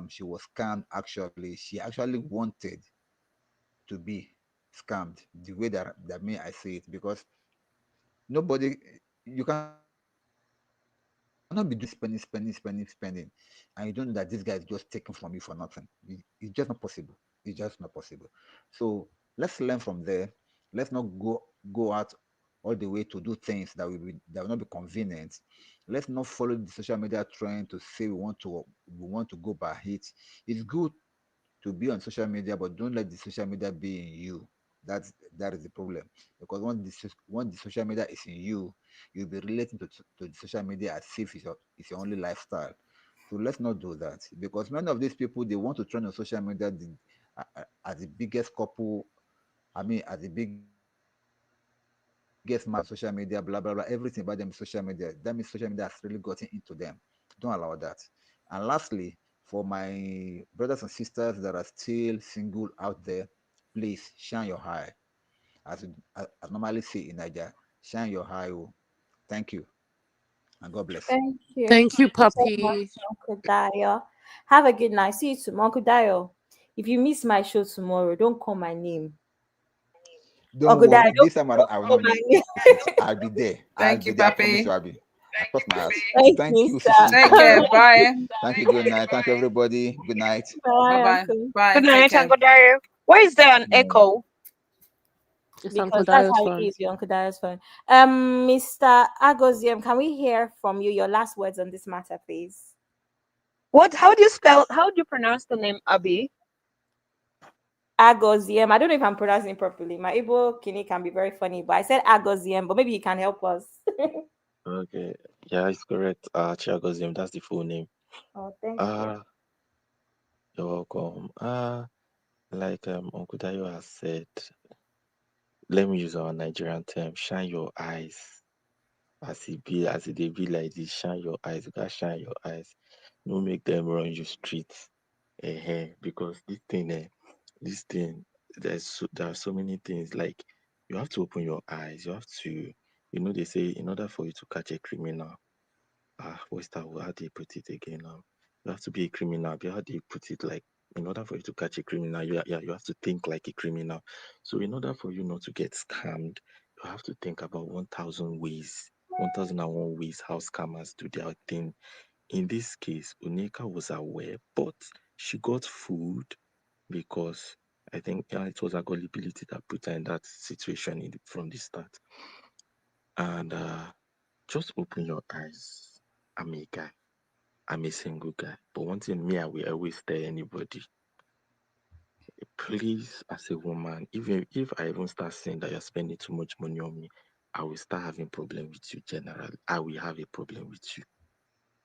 she was scammed actually. She actually wanted to be scammed the way that me I see it, because nobody you cannot be doing spending, and you don't know that this guy is just taking from you for nothing. It's just not possible. It's just not possible. So let's learn from there. Let's not go out all the way to do things that will not be convenient. Let's not follow the social media trend to say we want to go by it. It's good to be on social media, but don't let the social media be in you. That is the problem. Because once the social media is in you, you'll be relating to the social media as if it's your only lifestyle. So let's not do that, because many of these people, they want to trend on social media as the biggest couple. I mean, as the biggest man on social media, blah blah blah. Everything about them is social media. That means social media has really gotten into them. Don't allow that. And lastly, for my brothers and sisters that are still single out there, please shine your eye. As normally say in Nigeria, shine your eye. Oh. Thank you, and God bless. Thank you. Thank you, Thank you so much, puppy. Uncle Dayo. Have a good night. See you tomorrow. Uncle Dayo, if you miss my show tomorrow, don't call my name. Don't Uncle worry. Dayo, This time around, I will call not my miss name. it. I'll be there. I'll Thank be you, there. I promise you, Papi. I'll be. I cross my heart. Thank Thank you, you, sir. Sisi. Take Thank care. you. Bye. Thank you. Good night. Thank you, everybody. Good night. Bye Bye, bye. Uncle. Bye. Good Take night, care. Uncle Dario. Why is there an Mm. echo? It's Uncle Because that's Dio's how it phone. is, your Uncle Dayo's phone. Mr. Agoziem, can we hear from you your last words on this matter, please? What? How do you pronounce the name Abby? Agoziem. I don't know if I'm pronouncing it properly. My Igbo Kini can be very funny, but I said Agoziem, but maybe you can help us. Okay, yeah, it's correct. Chiagozim, that's the full name. Oh, thank you. Uh, you're welcome. Like Uncle Dayo has said, let me use our Nigerian term, shine your eyes. As it be like this, shine your eyes. You gotta shine your eyes. Don't make them run you streets. Because this thing, there are so many things. Like, you have to open your eyes. You have to, they say in order for you to catch a criminal, what's that word? How do you put it again now? You have to be a criminal. But how do you put it? Like, in order for you to catch a criminal, you have to think like a criminal. So in order for you not to get scammed, you have to think about 1001 ways how scammers do their thing. In this case, Unika was aware, but she got fooled because I think it was her gullibility that put her in that situation from the start. And just open your eyes. I'm a guy. I'm a single guy. But one thing me, I will always tell anybody, please, as a woman, even if I even start saying that you're spending too much money on me, I will start having problem with you generally. I will have a problem with you.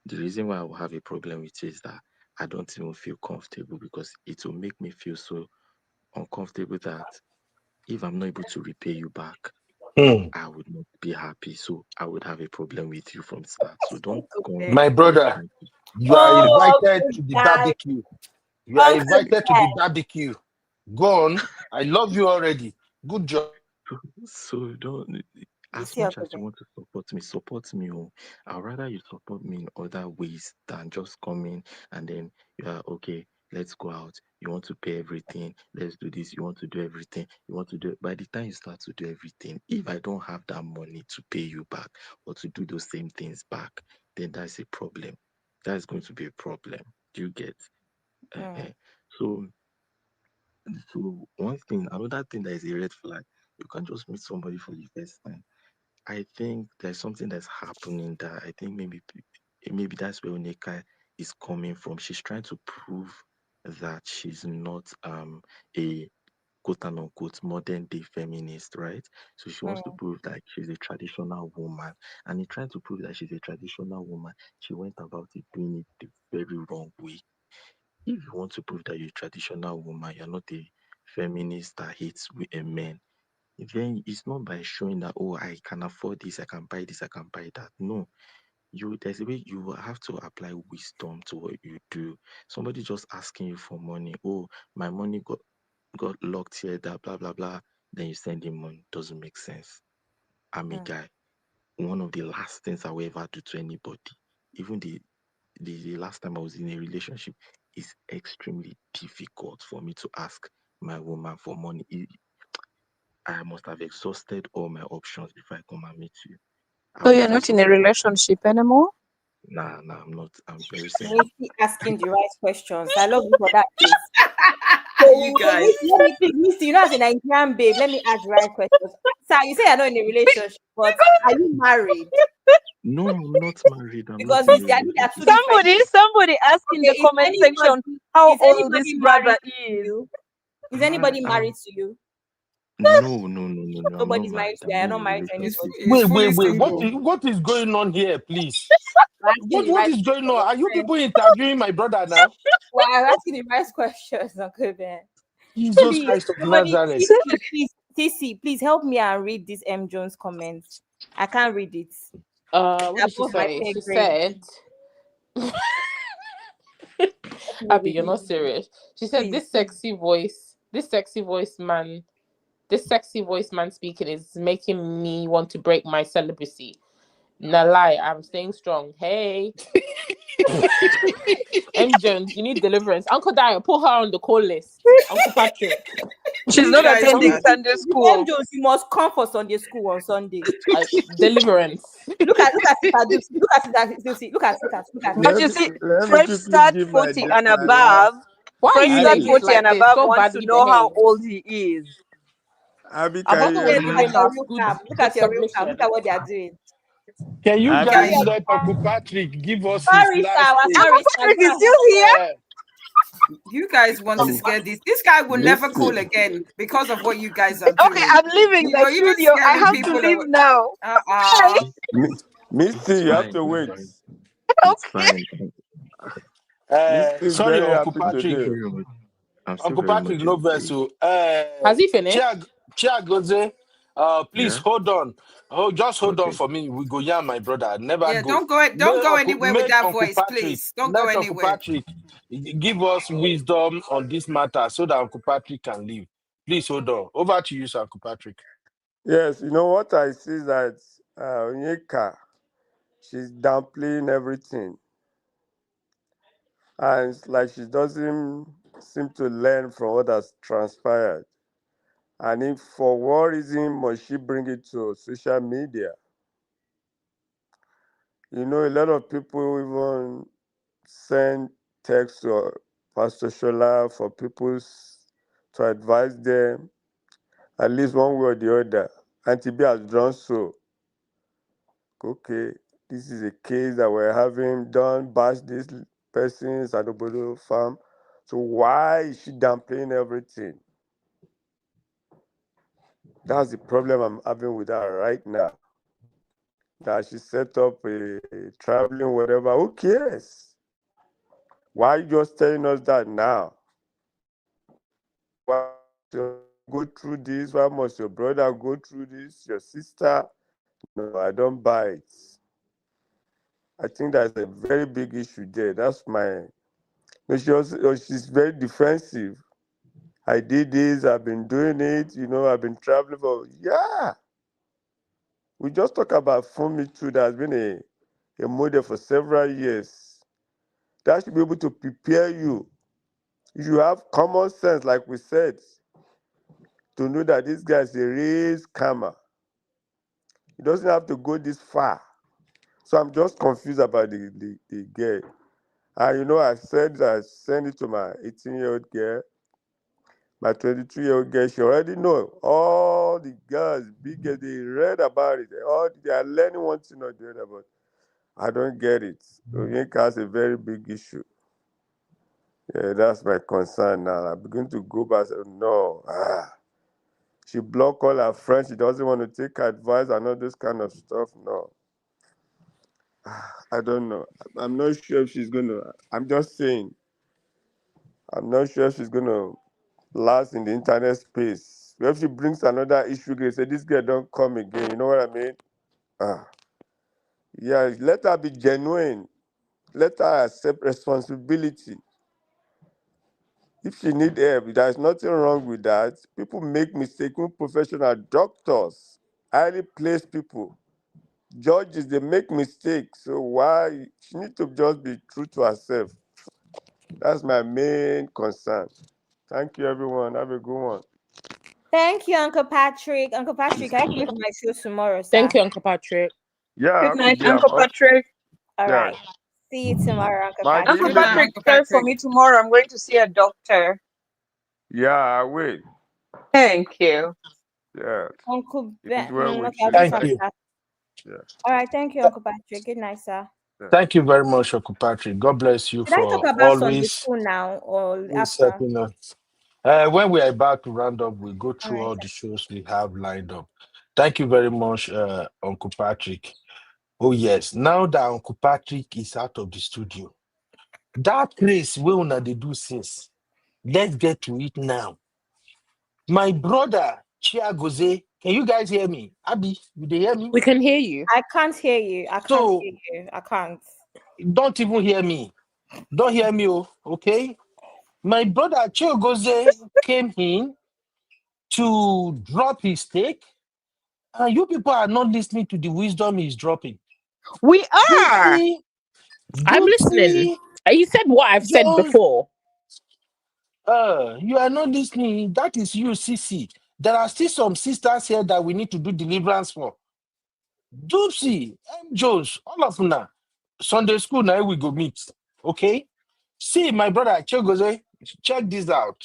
The reason why I will have a problem with you is that I don't even feel comfortable because it will make me feel so uncomfortable that if I'm not able to repay you back, I would not be happy. So I would have a problem with you from start. So don't come My brother, you are Oh, invited Uncle to the Dan, barbecue. You are Uncle invited to the Dan. barbecue. Go on. I love you already. Good job. So don't, You as see, much Uncle as you Dan. want to support me. Oh, I'd rather you support me in other ways than just coming and then you are okay. Let's go out. You want to pay everything. Let's do this. You want to do everything. You want to do it. By the time you start to do everything, if I don't have that money to pay you back or to do those same things back, then that's a problem. That's going to be a problem. Do you get? Mm. So one thing, another thing that is a red flag, you can't just meet somebody for the first time. I think there's something that's happening that I think maybe that's where Onika is coming from. She's trying to prove that she's not a quote unquote modern day feminist, right? So she wants to Mm. prove that she's a traditional woman. And in trying to prove that she's a traditional woman, she went about it doing it the very wrong way. If you want to prove that you're a traditional woman, you're not a feminist that hates men, then it's not by showing that, oh, I can afford this, I can buy this, I can buy that. No, there's a way you will have to apply wisdom to what you do. Somebody just asking you for money, oh, my money got locked here, that blah blah blah. Then you send him money. Doesn't make sense. I'm a Mm. guy. One of the last things I will ever do to anybody, even the last time I was in a relationship, is extremely difficult for me to ask my woman for money. I must have exhausted all my options before I come and meet you. I So would you're have not in a exhausted. relationship anymore? Nah, I'm not. I'm very single. Missy asking the right questions. I love you for that case. So, You so guys. Missy, let me please, Missy, you know, as a Nigerian babe, let me ask the right questions. Sir, you say you're not in a relationship, but are you married? No, I'm not married. I'm not Because in a Missy, I think there are two relationship. different things. Somebody ask in Okay, the comment section how is old this anybody brother married to is. you? Is Hi, anybody married to you? no. I'm not Nobody's married married. to you. I'm not You're in not a married to He's, relationship. anybody. he's fully Wait. single. What is going on here, please? I'm asking the What right is going on? questions. Are you people interviewing my brother now? Well, I'm asking the right questions, Uncle Ben. Jesus Please, Christ of somebody, Nazareth. TC, please help me and read this M. Jones comments. I can't read it. What did she Above my say? pay She grade. said, Help me Abby, read you're it, not serious. She said, please. this sexy voice man speaking is making me want to break my celibacy. Nah lie, I'm staying strong. Hey. M. Jones, you need deliverance. Uncle Dio, put her on the call list. Uncle Patrick. She's You not guys, attending man. Sunday M. school. Jones, you must come for Sunday school on Sunday. Deliverance. Look at Sister Duty. Look at Sister Duty. Look at But Let you me, see, let me Fresh quickly Start give my 40 and disclaimer. above. Why are Fresh you Start Abby, ladies 40 like and this? above So wants to badly know how behaved. old he is. Abby, I've can always you Look hear at given me? your us real cam. Look good at your real cam. Look submission. at what they are doing. Can you Look at guys Abby, your let real Uncle cam. Patrick give us his Sorry, life sir. We're take? Uncle sorry, sir. Patrick Go is ahead. still here. You guys want to um, scare this. This guy will never Misty, call again because of what you guys are Okay, doing. I'm leaving the You're even studio. I scaring have to people leave away. now. Bye. Misty, It's you have fine. to It's wait. fine. It's Okay. fine. Misty is Sorry, very Uncle happy Still Patrick. today. very much. I'm still Uncle very Patrick, much no okay. vessel. Has he finished? Chiagoze, please Yeah. hold on. Oh, just hold on Okay. for me. We go, yeah, my brother. Never Yeah, go. don't go anywhere with Make that Uncle voice, Patrick, please. Don't go let Uncle anywhere. Patrick give us wisdom on this matter so that Uncle Patrick can leave. Please hold on. Over to you, sir, Uncle Patrick. Yes, you know what I see is that Onyeka, she's downplaying everything. And it's like she doesn't seem to learn from what has transpired. And if for what reason must she bring it to social media? You know, a lot of people even send texts to Pastor Shola for people to advise them, at least one way or the other. Auntie B has done so. Okay, this is a case that we're having. Don't bash these persons at Obodo farm. So why is she downplaying everything? That's the problem I'm having with her right now. That she set up a traveling, whatever. Who cares? Why are you just telling us that now? Why must you go through this? Why must your brother go through this? Your sister? No, I don't buy it. I think that's a very big issue there. That's my. No, she's very defensive. I did this. I've been doing it. I've been traveling for. Yeah. We just talk about Fumi too. That has been a model for several years. That should be able to prepare you. You have common sense, like we said, to know that this guy is a real scammer. He doesn't have to go this far. So I'm just confused about the girl. And I said I sent it to my 18-year-old girl, my 22-year-old girl. She already know all the girls, big girls, they read about it. They are learning one thing or the other, but I don't get it. Oyinka has a very big issue. Yeah, that's my concern now. I'm going to go back and say, no. She blocked all her friends. She doesn't want to take advice and all this kind of stuff. No. I don't know. I'm not sure if she's going to. I'm just saying. I'm not sure if she's going to last in the internet space. If she brings another issue, they say, this girl don't come again. You know what I mean? Yeah, let her be genuine. Let her accept responsibility. If she need help, there's nothing wrong with that. People make mistakes. Even professional doctors, highly placed people, judges, they make mistakes. So why she need to just be true to herself? That's my main concern. Thank you, everyone. Have a good one. Thank you, Uncle Patrick. Uncle Patrick, I come for my show tomorrow, sir. Thank you, Uncle Patrick. Yeah, Good night, Uncle Patrick. All Yeah. right. See you tomorrow, Uncle My Patrick. Uncle evening. Patrick, Uncle care for Patrick. me tomorrow. I'm going to see a doctor. Yeah, I will. Thank you. Yeah. Uncle It is Ben. well with Okay, I'll you. do Thank some you. stuff. Yeah. All right. Thank you, Uncle Patrick. Good night, sir. Yeah. Thank you very much, Uncle Patrick. God bless you Should I talk for about Sunday always school now or after? stepping up. When we are about to round up, we'll go All through right, all sir. the shows we have lined up. Thank you very much, Uncle Patrick. Oh, yes. Now that Uncle Patrick is out of the studio, that race we una dey do since. Let's get to it now. My brother, Chiagoze, can you guys hear me? Abby, you dey hear me? We can hear you. I can't hear you. I can't So hear you. I can't. don't even hear me. Don't hear me, okay? My brother Chiagoze came in to drop his take, and you people are not listening to the wisdom he's dropping. We are. I'm listening. Dupsy, You said what I've said John, before. you are not listening. That is you, Sissy. There are still some sisters here that we need to do deliverance for. Dupsy, M. Jones, all of them now. Sunday school now we go meet. Okay? See, my brother Chiagoze, check this out.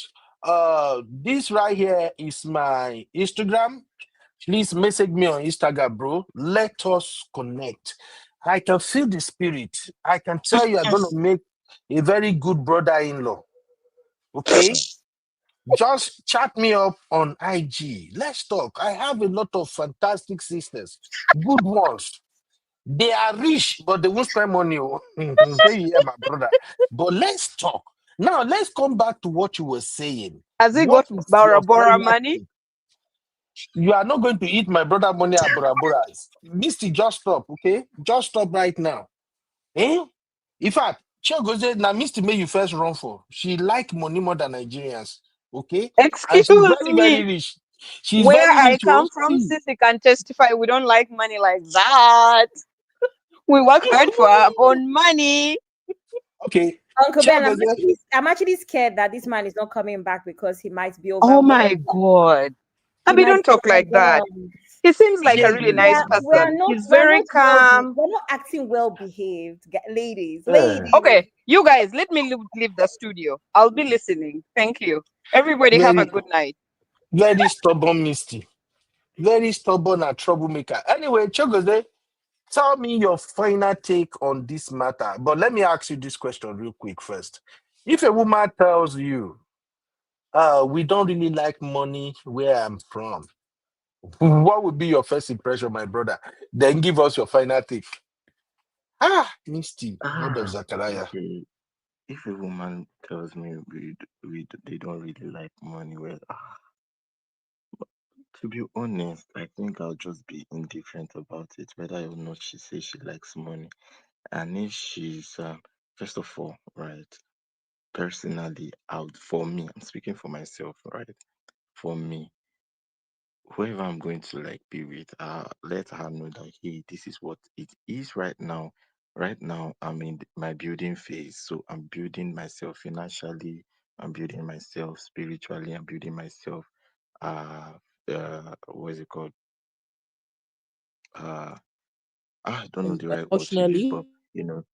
This right here is my Instagram. Please message me on Instagram, bro. Let us connect. I can feel the spirit. I can tell you, I'm going to make a very good brother-in-law. Okay? Just chat me up on IG. Let's talk. I have a lot of fantastic sisters, good ones. They are rich, but they won't spend money. Say, yeah, my brother. But let's talk. Now, let's come back to what you were saying. Has he What got is Bora your Bora final money? take? You are not going to eat my brother money at Bora Bora's. Misty, just stop, okay? Just stop right now. Eh? In fact, Chiagoze, now Misty may you first run for. She like money more than Nigerians, okay? And she's Excuse very, very me. rich. She's Where very I rich. come from, Sissy can testify we don't like money like that. We work hard for our own money. Okay. Uncle Ben, Chiagoze, I'm actually scared that this man is not coming back because he might be Oh my overwhelmed. God. He Abby, might don't be talk like that. overwhelmed. He seems like a yes, really nice person. He's very calm. we're not acting well behaved, ladies. yeah. Okay, you guys, let me leave the studio. I'll be listening. Thank you. Everybody have a Very, good night. very stubborn Misty. Very stubborn and troublemaker. Anyway, Chiagoze, tell me your final take on this matter. But let me ask you this question real quick first. If a woman tells you, we don't really like money where I'm from, what would be your first impression, my brother? Then give us your final take. Misty, God of Zachariah. Okay. If a woman tells me they don't really like money, well, to be honest, I think I'll just be indifferent about it, whether or not she says she likes money. And if she's, first of all, right, personally, for me, I'm speaking for myself, right? For me, whoever I'm going to like be with, let her know that hey, this is what it is right now. Right now, I'm in my building phase, so I'm building myself financially. I'm building myself spiritually. I'm building myself. Uh, what is it called? Uh, I don't know the right word to use, Emotionally. but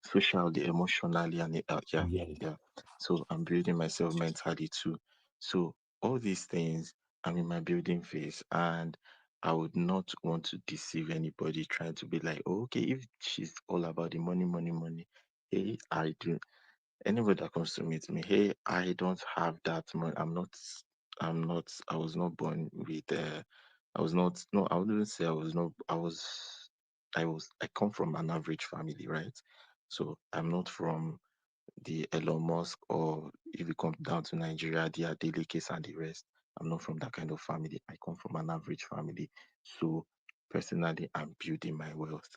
socially, emotionally, and yeah, Yeah. yeah. So I'm building myself mentally too. So all these things, I'm in my building phase, and I would not want to deceive anybody trying to be like, oh, okay, if she's all about the money, money, money, hey, I do. Anybody that comes to meet me, hey, I don't have that money. I was not born with, I was not, no, I wouldn't say I was not, I come from an average family, right? So I'm not from the Elon Musk, or if you come down to Nigeria, the Adele case and the rest. I'm not from that kind of family. I come from an average family. So personally, I'm building my wealth,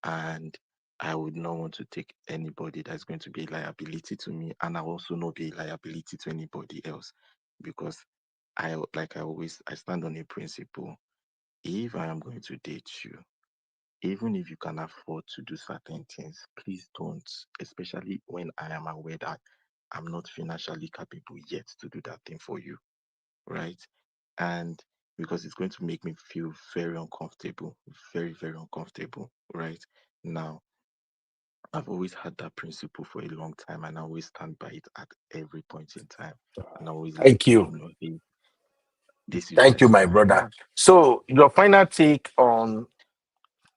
and I would not want to take anybody that's going to be a liability to me, and I also not be a liability to anybody else, because I stand on a principle. If I am going to date you, even if you can afford to do certain things, please don't, especially when I am aware that I'm not financially capable yet to do that thing for you, right? And because it's going to make me feel very uncomfortable, very, very uncomfortable, right? Now, I've always had that principle for a long time, and I always stand by it at every point in time. And I always let Thank people you. know, hey, this is Thank what. you, my So brother. So your final take on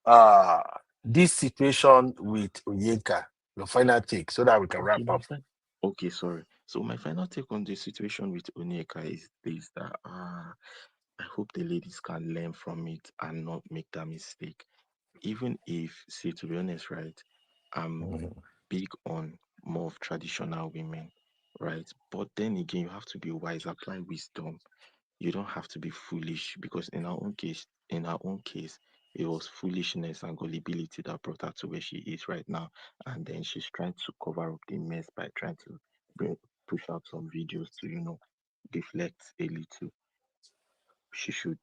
uh this situation with Onyeka. Your final take so that we can okay, wrap up. okay, sorry. So my final take on the situation with Onyeka is this: that I hope the ladies can learn from it and not make that mistake. Even if, see, to be honest, right, I'm big on more of traditional women, right? But then again, you have to be wise, apply wisdom. You don't have to be foolish, because in our own case, it was foolishness and gullibility that brought her to where she is right now. And then she's trying to cover up the mess by trying to push out some videos to, deflect a little. She should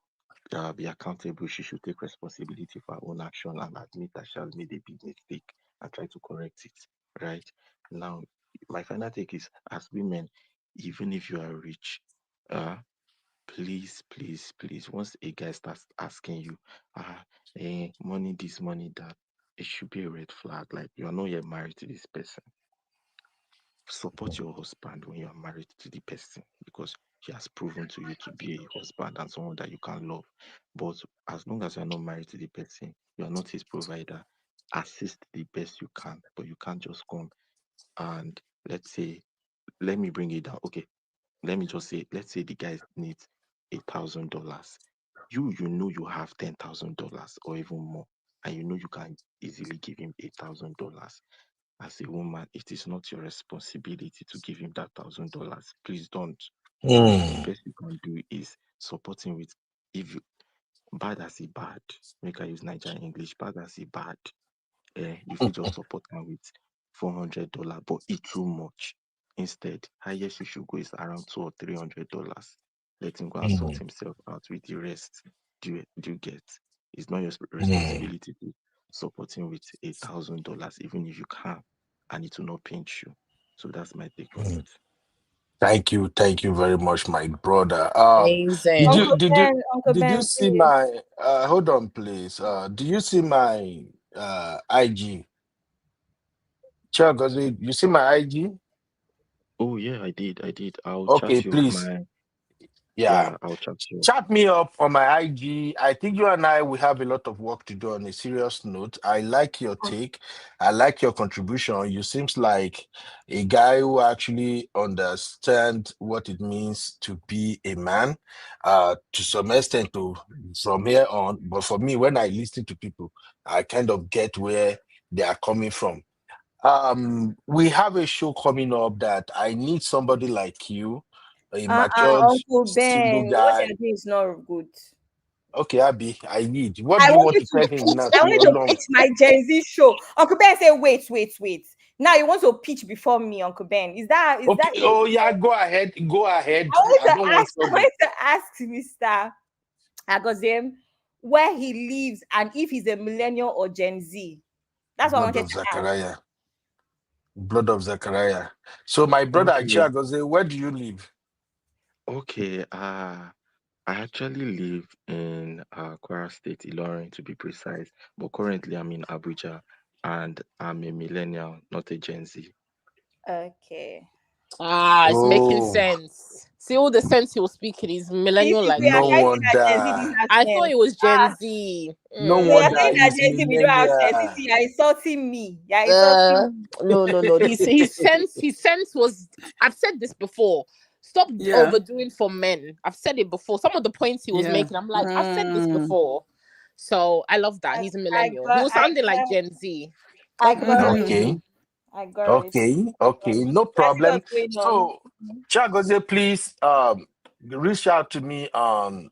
be accountable. She should take responsibility for her own action and admit that she has made a big mistake and try to correct it. Right now, my final take is, as women, even if you are rich, uh, please, please, please, once a guy starts asking you, money this, money that, it should be a red flag. Like, you are not yet married to this person. Support your husband when you are married to the person, because he has proven to you to be a husband and someone that you can love. But as long as you are not married to the person, you are not his provider. Assist the best you can, but you can't just come and, let's say, let me bring it down. Okay, let me just say, let's say the guy needs $1,000. You know you have $10,000 or even more, and you know you can easily give him $8,000. As a woman, it is not your responsibility to give him that $1,000. Please don't. The Mm, best you can do is support him with, if you bad as a bad, make I use Nigerian English, bad as a bad, you fit just support am with $400, but e too much. Instead, highest you should go is around $200 or $300. Let him go and sort mm, himself out with the rest. Do you get? It's not your mm, responsibility to support him with $1,000, even if you can, and it will not pinch you. So that's my take on mm. it. Thank you very much, my brother. Did you Amazing. Uncle did you Ben, Uncle did you Ben, see please. my hold on please. Do you see my IG? Because you see my IG? Oh yeah, I did. I'll Okay, chat you please. my Yeah, I'll chat to you. Chat me up on my IG. I think you and I we have a lot of work to do on a serious note. I like your take. I like your contribution. You seems like a guy who actually understand what it means to be a man. To some extent to from here on. But for me, when I listen to people, I kind of get where they are coming from. We have a show coming up that I need somebody like you, a matured Uncle single Ben, what guy. you're doing is not good. Okay, Abby, I need. What I do you want want you to to tell him pitch. now? I So want you're you to long. pitch my Gen Z show. Uncle Ben said, wait. Now you want to pitch before me, Uncle Ben. Is that Okay. it? Oh yeah, go ahead. Go ahead. I don't want I trouble. want to ask Mr. Agozem where he lives and if he's a millennial or Gen Z. That's what I Blood wanted of to ask. Zachariah. Blood of Zachariah. So my brother Okay. Achiagoze, where do you live? Okay. I actually live in Kwara State, Ilorin to be precise, but currently I'm in Abuja and I'm a millennial, not a Gen Z. Okay. It's making Oh, sense. See all the sense he was speaking is See, millennial like we are no me. guys that Gen Z wonder. didn't have I thought sense. it was Gen Z. No So you're wonder saying that he's Gen Z we don't have sense. millennial. See, you're insulting me. You're insulting me. No. His sense was. I've said this before. Stop Yeah. overdoing for men. I've said it before. Some of the points he was Yeah. making, I'm like, I've said this before. So I love that. He's a millennial. He was sounding like Gen Z. I Talk got about it. Okay. I got it. Okay, no I see problem. what's going on. So, Chagoze, please reach out to me on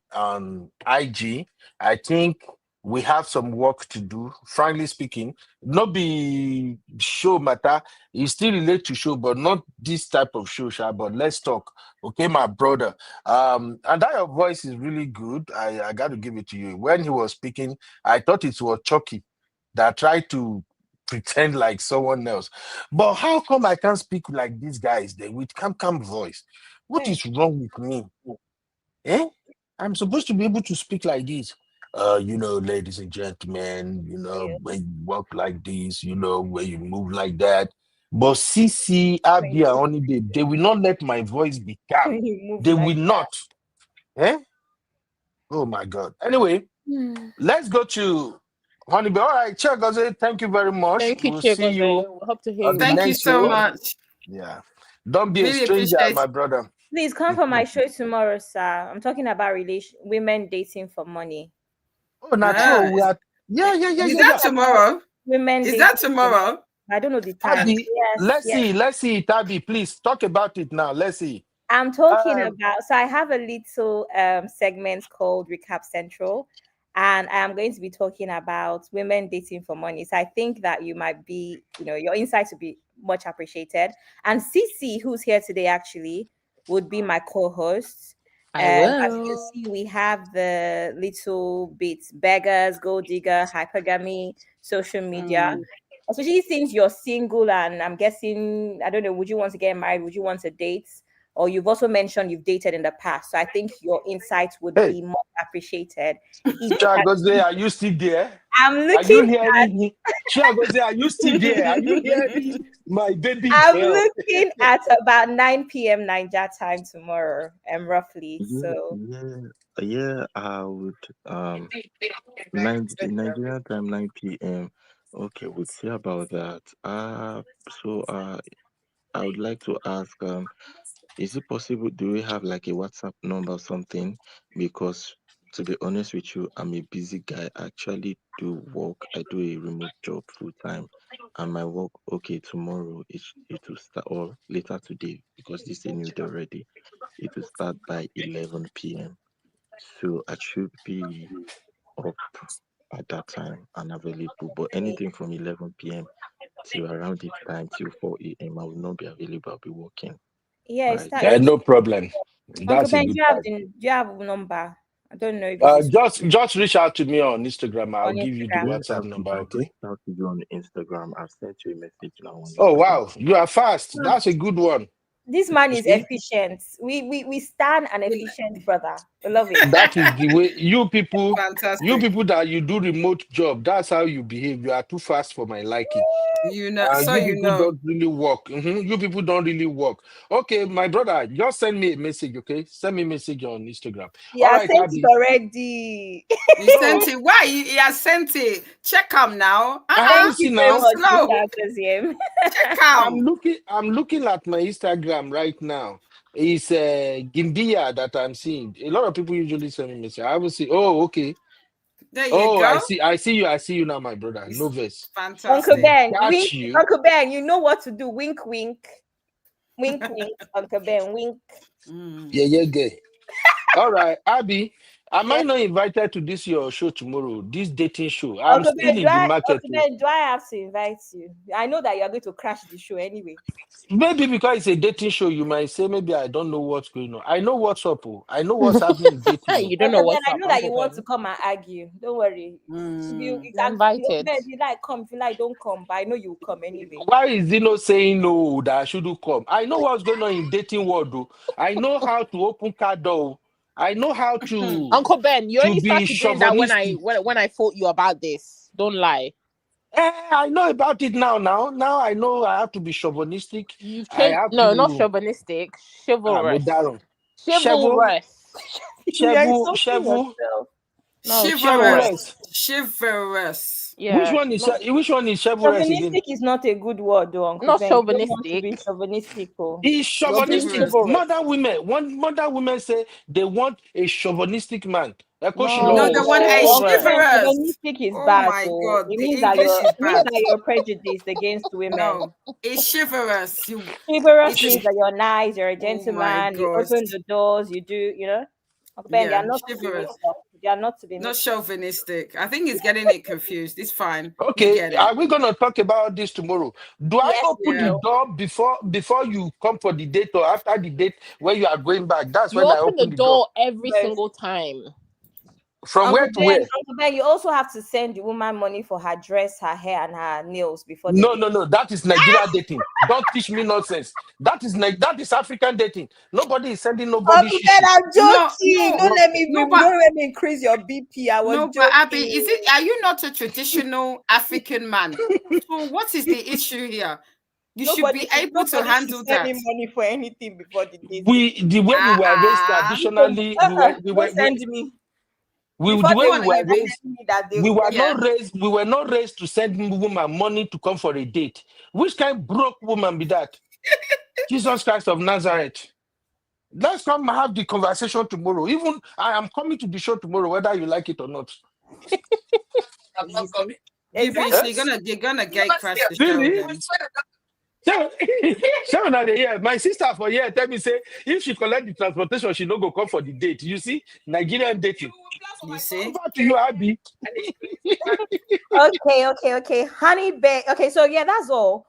IG. I think we have some work to do. Frankly speaking, not be show matter. You still relate to show, but not this type of show, Sha. But let's talk. Okay, my brother. And that your voice is really good. I got to give it to you. When he was speaking, I thought it was Chucky that tried to pretend like someone else. But how come I can't speak like these guys then with calm voice? What Hey. is wrong with me? Eh? I'm supposed to be able to speak like this. Ladies and gentlemen, when you walk like this, when you move like that. But CC, Abia, only they will not let my voice be calm. When you move They like will not. Eh? Oh my God. Anyway, let's go to Honeybee. All right, Chiagozie, thank you very much. Thank you, We'll see you Chigoze. We hope to hear on you the back Thank you next so show. soon. much. Yeah. Don't be a Really stranger, appreciate my it. brother. Please come for my show tomorrow, sir. I'm talking about women dating for money. Oh, not true. We are. Yeah. Is that tomorrow? Women Is dating that for tomorrow? I don't know the time. Tabi, Yes, yes. let's see, Tabi, please talk about it now. Let's see. I'm talking Um, about, so I have a little segment called Recap Central, and I am going to be talking about women dating for money. So I think that you might be, your insights would be much appreciated. And Cece, who's here today, actually would be my co-host. I As you can will. see, we have the little bits: beggars, gold digger, hypergamy, social media. Especially since you're single, and I'm guessing, I don't know, would you want to get married? Would you want to date? Or you've also mentioned you've dated in the past. So I think your insights would hey, be more appreciated. If Chiagozie, are you still there? I'm Are you looking hearing me? Chiagozie, are you still there? Are you hearing my baby I'm girl? looking at about 9 p.m. Niger time tomorrow, roughly. So Yeah. I would 9 Nigerian time 9 p.m. Okay, we'll see about that. I would like to ask, is it possible, do we have like a WhatsApp number or something? Because to be honest with you, I'm a busy guy. I actually do work. I do a remote job full time. And my work, okay, tomorrow it will start, or later today, because this is a new day already. It will start by 11 p.m. So I should be up at that time and available. But anything from 11 p.m. till around this time till 4 a.m., I will not be available. I'll be working. yeah, Right. No problem. Uncle That's a Ben, good do part. you have a number? I don't know if it's this Just reach out to me on Instagram. I'll on give you the Instagram. Yeah, WhatsApp number, I've okay? reached out to you on Instagram. I've sent you a message now on Oh Instagram. wow, you are fast. That's a good one. This man You is see? efficient. We stand an efficient brother. We love it. That is the way you Fantastic. people that you do remote job, that's how you behave. You are too fast for my liking. You know, so You you people know. don't really work. You people don't really work. Okay, my brother, just send me a message, okay? Send me a message on Instagram. All Yeah, right, sent it Abby. already. You So sent it. Why? He has sent it. Check him now. I Thank haven't you seen very now. much, Slow. Mr. Akaziem. Check I'm him. looking. I'm looking at my Instagram right now. It's Gimbiya that I'm seeing. A lot of people usually send me message. I will see. Oh, okay. There you Oh, go. I see you. I see you now, my brother. It's No verse. Uncle fantastic. Ben, Got wink. you. Uncle Ben, you know what to do. Wink, wink. Wink, wink. Uncle Ben, wink. Yeah, yeah, gay. All right, Abby. Am I Yes. not invited to this your show tomorrow? This dating show. I'm Uncle still Ben, in the market. Uncle Ben, do I have to invite you? I know that you are going to crash the show anyway. Maybe because it's a dating show, you might say maybe I don't know what's going on. I know what's up. Oh. I know what's happening in dating. Oh. You don't know Uncle Ben, what's I up, know that you Uncle want to Ben. come and argue. Don't worry. You You're can, Uncle invited. Ben, if you like, come. If you like, don't come. But I know you will come anyway. Why is Zeno saying no that I shouldn't come? I know what's going on in dating world. Though. I know how to open car door. I know how Uncle Ben, you to only be started doing that when chauvinistic. when I fought you about this. Don't lie. I know about it now. Now I know I have to be chauvinistic. You've I changed. have No, not to. chauvinistic. Mo Chivalrous. dáràn. Chevo, Chivalrous. You're chevo, insulting chevo, yourself. No, Chivalrous. chivalrous. chivalrous. Chivalrous. Yeah. Which one is chivalrous again? Chauvinistic is not a good word, though, Uncle Not Ben. You don't want to be chauvinistic. chauvinistic. Oh. He's You're being chauvinistic. Chivalrous. chivalrous. Modern women say they want a chauvinistic man. No, No, the No, one a Uncle Ben, chivalrous. chivalrous. chauvinistic is Oh bad. my Oh. God, the English is It means bad. that you're prejudiced against women. No, it's chivalrous. Chivalrous It's means that you're nice, you're a oh my gentleman, you gosh. open the doors, you do, you know. Uncle Ben, they Yeah, are not to be chivalrous. mixed up. They are not to be Not mixed up. chauvinistic. I think he's getting it confused. It's fine. We Okay, get it. are we gonna talk about this tomorrow? Do I Yes, open we the Yeah. will. door before you come for the date or after the date when you are going back? That's You when I open the open the door. door every But single time. From where to where? Uncle Ben, you also have to send the woman money for her dress, her hair, and her nails before the No, day. no, no. That is Nigeria dating. Don't teach me nonsense. That is African dating. Nobody is sending nobody Uncle Ben, shishi. I'm No, joking. no, no, but Don't let me increase your BP. I was no, but Abby, joking. are you not a traditional African man? So what is the issue here? You should be able to Nobody should handle send me that. money for anything before the date. The way we were raised traditionally, Don't send me. the Before way they Go we on, will were start raised, telling me that they we were yeah. not raised, we were not raised to send woman money to come for a date. Which kind broke woman be that? Jesus Christ of Nazareth. Let's come have the conversation tomorrow. Even I am coming to the show tomorrow, whether you like it or not. I'm not coming. Vivi, so exactly. you're gonna gate crash the show Really? then. My sister for here tell me say if she collect the transportation, she no go come for the date. You see, Nigerian dating. You see? Over to you, Abby. Okay. Honey babe. Okay, so yeah, that's all.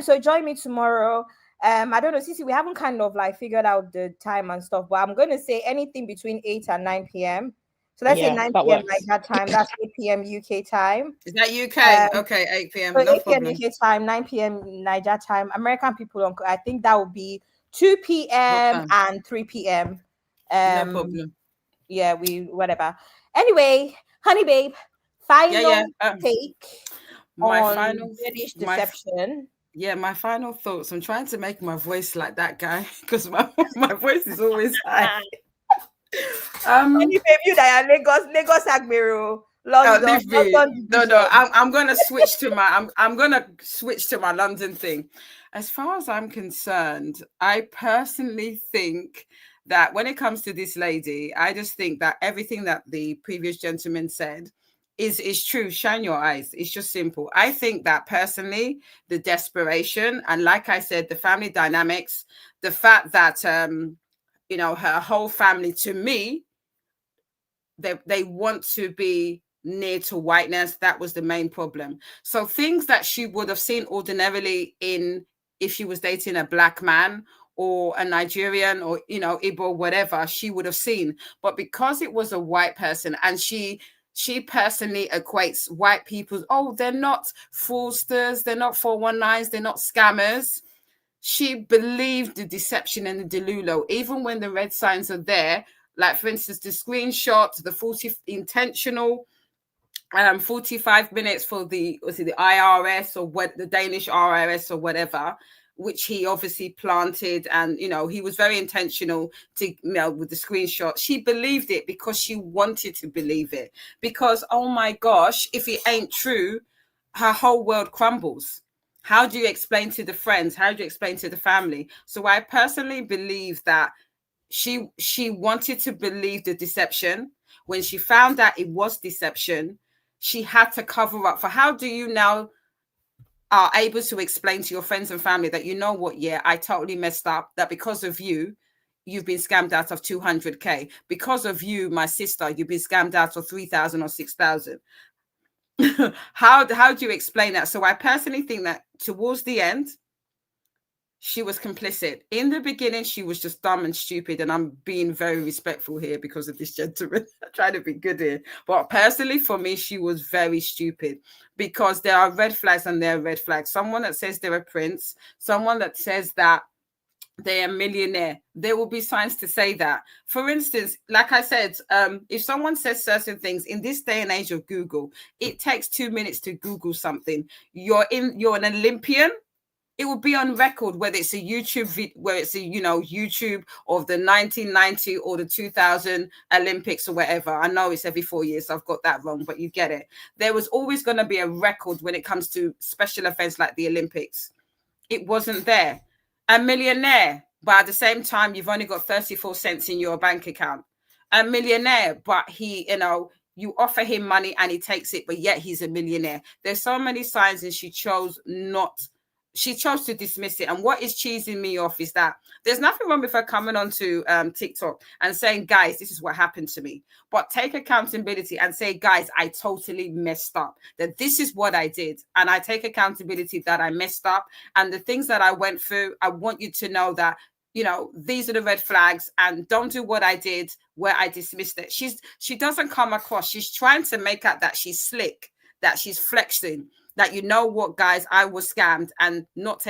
So join me tomorrow. I don't know, Sisi, we haven't kind of like figured out the time and stuff, but I'm gonna say anything between 8 and 9 p.m. So let's say Yeah, 9 that p.m. works. Nigeria time, that's 8 p.m. UK time. Is that UK? Um, Okay, 8 p.m. so No 8 p.m. problem. UK time, 9 p.m. Nigeria time. American people don't, I think that would be 2 What p.m. time? and 3 p.m. No problem. Yeah, we whatever. Anyway, honey babe, Yeah. final take My on final Danish my deception. my final thoughts. I'm trying to make my voice like that guy because my voice is always high. Honey babe, you that are Lagos Agbero, London, Leave me. London No, division. I'm gonna switch to my I'm gonna switch to my London thing. As far as I'm concerned, I personally think that when it comes to this lady, I just think that everything that the previous gentleman said is true. Shine your eyes. It's just simple. I think that personally, the desperation and like I said, the family dynamics, the fact that her whole family to me they want to be near to whiteness. That was the main problem. So things that she would have seen ordinarily in if she was dating a black man or a Nigerian or Igbo, whatever, she would have seen. But because it was a white person and she personally equates white people, they're not fraudsters, they're not 419s, they're not scammers. she believed the deception and the delulo, even when the red signs are there. Like, for instance, the screenshot, the 40 intentional 45 minutes for the IRS or what, the Danish RRS or whatever, which he obviously planted, and he was very intentional to with the screenshot. She believed it because she wanted to believe it, because oh my gosh, if it ain't true, her whole world crumbles. How do you explain to the friends? How do you explain to the family? So I personally believe that she wanted to believe the deception. When she found out it was deception, she had to cover up. For how do you now are able to explain to your friends and family that, you know what, yeah, I totally messed up, that because of you, you've been scammed out of 200K. Because of you, my sister, you've been scammed out of 3,000 or 6,000. How do you explain that? So I personally think that towards the end, she was complicit. In the beginning, she was just dumb and stupid. And I'm being very respectful here because of this gentleman. I'm trying to be good here. But personally, for me, she was very stupid, because there are red flags and there are red flags. Someone that says they're a prince, someone that says that they're a millionaire, there will be signs to say that. For instance, like I said, if someone says certain things in this day and age of Google, it takes 2 minutes to Google something. You're an Olympian. It will be on record, whether it's a YouTube, where it's a YouTube of the 1990 or the 2000 Olympics or whatever. I know it's every 4 years, so I've got that wrong, but you get it. There was always going to be a record when it comes to special events like the Olympics. It wasn't there. A millionaire, but at the same time, you've only got 34 cents in your bank account. A millionaire, but he, you offer him money and he takes it, but yet he's a millionaire. There's so many signs, and she chose to dismiss it. And what is cheesing me off is that there's nothing wrong with her coming onto TikTok and saying, guys, this is what happened to me. But take accountability and say, guys, I totally messed up. That this is what I did. And I take accountability that I messed up. And the things that I went through, I want you to know that, these are the red flags, and don't do what I did where I dismissed it. She doesn't come across. She's trying to make out that she's slick, that she's flexing, that, you know what, guys, I was scammed, and not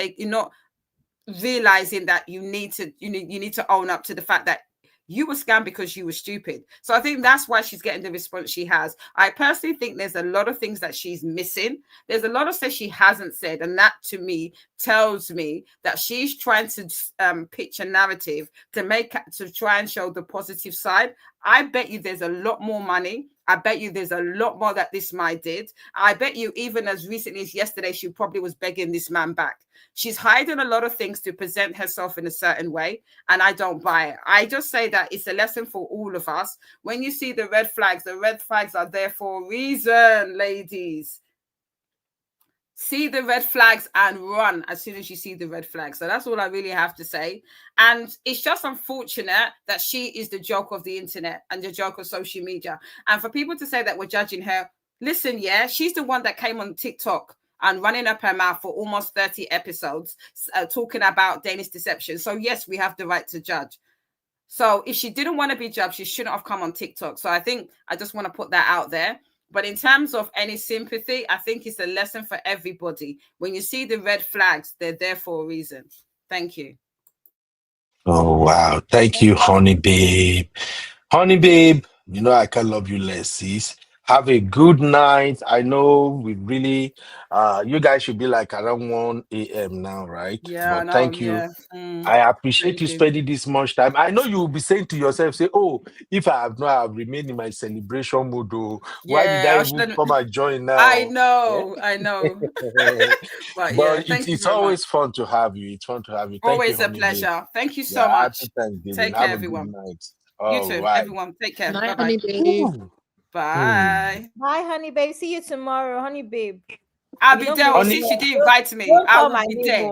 realizing that you need to own up to the fact that you were scammed because you were stupid. So I think that's why she's getting the response she has. I personally think there's a lot of things that she's missing. There's a lot of stuff she hasn't said. And that, to me, tells me that she's trying to pitch a narrative to try and show the positive side. I bet you there's a lot more money. I bet you there's a lot more that this man did. I bet you even as recently as yesterday, she probably was begging this man back. She's hiding a lot of things to present herself in a certain way, and I don't buy it. I just say that it's a lesson for all of us. When you see the red flags are there for a reason, ladies. See the red flags and run as soon as you see the red flags. So that's all I really have to say. And it's just unfortunate that she is the joke of the internet and the joke of social media. And for people to say that we're judging her, listen, yeah, she's the one that came on TikTok and running up her mouth for almost 30 episodes, talking about Danish deception. So yes, we have the right to judge. So if she didn't want to be judged, she shouldn't have come on TikTok. So I think I just want to put that out there. But in terms of any sympathy, I think it's a lesson for everybody. When you see the red flags, they're there for a reason. Thank you. Oh, wow. Thank you, honey babe. Honey babe, I can love you less, sis. Have a good night. I know we really, you guys should be like around 1 a.m. now, right? Yeah, But thank you. Yeah. I appreciate you spending this much time. I know you will be saying to yourself, say, oh, if I have not have remained in my celebration mood, why did I even come and join now? I know. But it's always fun to have you. It's fun to have you. Always a pleasure. Thank you so much. Take care, everyone. Good night. You too, everyone. Take care. Night, Bye-bye. honey babe. Bye. Bye, honey babe. See you tomorrow, honey babe. I'll be there. Since she didn't invite me, I will be there.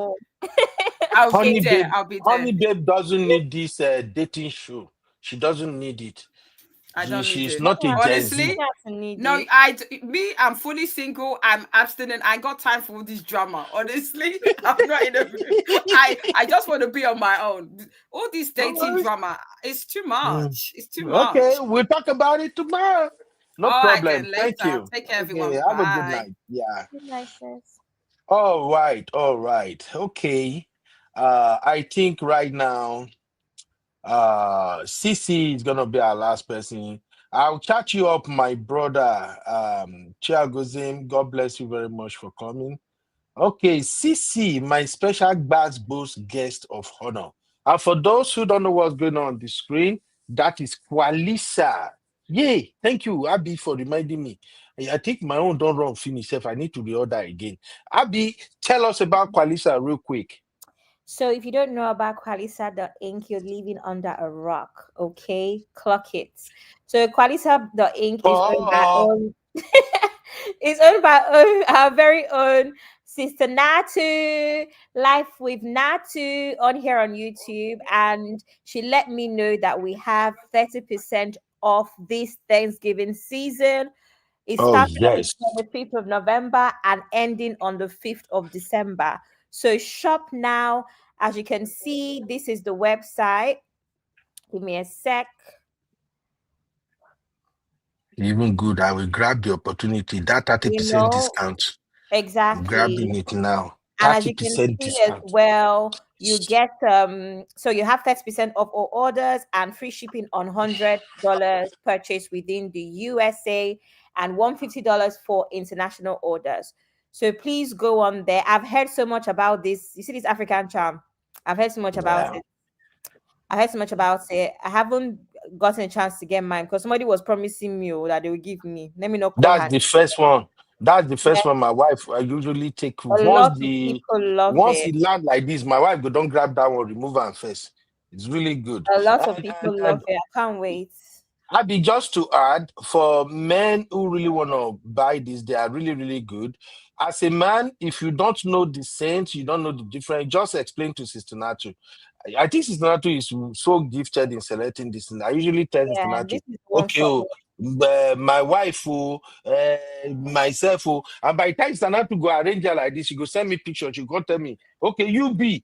I'll be there. Honey babe doesn't need this dating show. She doesn't need it. I don't need She's it. not a Honestly, Gen Z. no, I'm fully single. I'm abstinent. I got time for all this drama. Honestly, I'm not in a I just want to be on my own. All this dating drama, it's too much. It's too much. Okay, we'll talk about it tomorrow. No problem. Thank you. Take care, everyone. Okay, have a good night. Yeah. Good night, sis. All right. Okay. I think right now, CC is gonna be our last person. I'll chat you up, my brother. Chiagozim, God bless you very much for coming. Okay, CC, my special Bass Boost guest of honor. And for those who don't know what's going on the screen, that is Kwalisa. Yay, thank you, Abby, for reminding me. I think my own don't run finish if I need to reorder again. Abby, tell us about Kwalisa real quick. So if you don't know about Qualisa the Inc., you're living under a rock. Okay, clock it. So Qualisa the Inc. is owned by own. It's owned by our very own sister Natu. Life with Natu on here on YouTube, and she let me know that we have 30% off this Thanksgiving season. It Oh, starts on yes. the 25th of November and ending on the 5th of December. So shop now. As you can see, this is the website. Give me a sec. Even good. I will grab the opportunity. That 30% discount. Exactly. Grabbing it now. And as you can 30% see as discount. well, you get so you have 30% off all orders and free shipping on $100 purchase within the USA and $150 for international orders. So please go on there. I've heard so much about this. You see this African charm? I've heard so much about it. I heard so much about it. I haven't gotten a chance to get mine because somebody was promising me that they will give me. Let me not call That's her. the first one. That's the first one. My wife I usually take A lot of people love once it. it land like this. My wife go don't grab that one, remove her first. It's really good. A lot of people love it. I can't wait. Abby, just to add, for men who really want to buy this, they are really, really good. As a man, if you don't know the sense, you don't know the difference, just explain to Sister Natu. I think Sister Natu is so gifted in selecting this. And I usually tell Sister Natu, This is one okay, my wife, myself, and by the time Sister Natu go arrange her like this, she go send me pictures, she go tell me, okay, you be,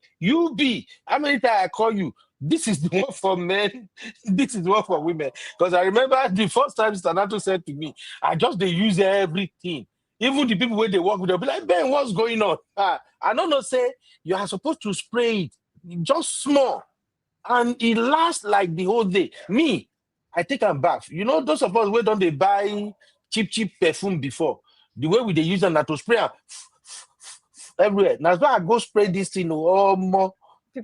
how many times I call you? This is the one for men, this is the one for women. Because I remember the first time Stanato said to me, I just they use everything. Even the people where they work with, they'll be like, Ben, what's going on? I don't know, say you are supposed to spray it just small. And it lasts like the whole day. Me, I take a bath. You know, those of us where don't they buy cheap perfume before? The way we they use them to spray everywhere. Now so I go spray this thing more.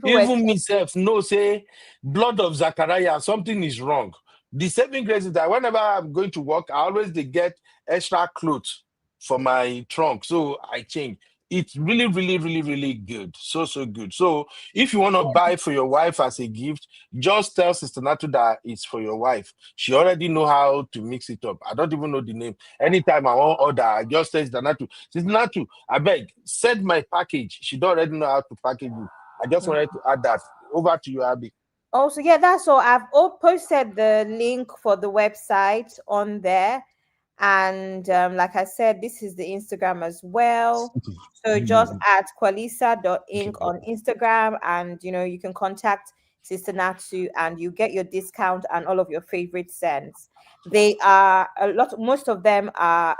Even myself know say blood of Zachariah, something is wrong. The saving grace is that whenever I'm going to work, I always they get extra clothes for my trunk. So I change. It's really, really, really, really good. So good. So if you want to buy for your wife as a gift, just tell Sister Natu that it's for your wife. She already know how to mix it up. I don't even know the name. Anytime I want order, I just tell Sister Natu, I beg, send my package. She don't already know how to package it. I just wanted to add that. Over to you, Abby. Also, yeah, that's all. I've all posted the link for the website on there. And like I said, this is the Instagram as well. So just at qualisa.inc on Instagram, and you can contact Sister Natsu and you get your discount and all of your favorite scents. They are most of them are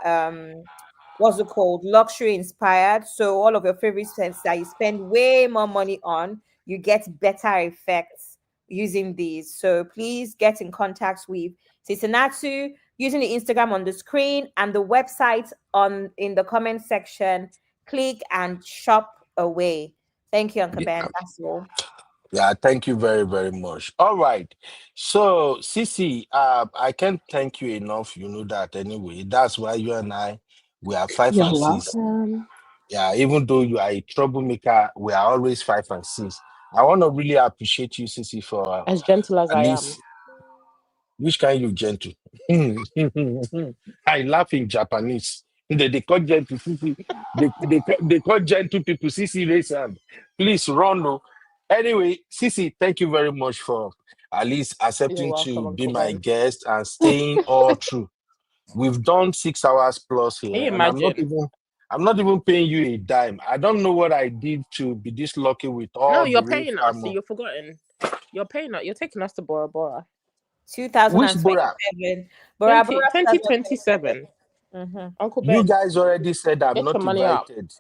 what's it called, luxury inspired. So all of your favorite scents that you spend way more money on, you get better effects using these. So please get in contact with Sister Natsu using the Instagram on the screen and the website in the comment section. Click and shop away. Thank you, Uncle Ben. That's all. Yeah, thank you very, very much. All right. So, Sisi, I can't thank you enough. You know that anyway. That's why you and I, we are 5 You're and 6. welcome. Yeah, even though you are a troublemaker, we are always 5 and 6. I want to really appreciate you, Sisi, for As gentle as at I least. am. Which kind you gentle? I laugh in Japanese. They call gentle people. They call gentle people. Sisi raise hand. Please run. No. Anyway, Sisi, thank you very much for at least You're accepting welcome, to be Uncle my Ben. guest and staying all through. We've done 6 hours plus Can here, you and imagine? I'm not even paying you a dime. I don't know what I did to be this lucky with No, all you're the real paying us. So family. you're forgotten. You're paying us. You're taking us to Bora Bora. Which Bora? 2027. Bora Bora starts on 2027. 2027. Uncle You Ben, guys already said I'm get your not money up. invited.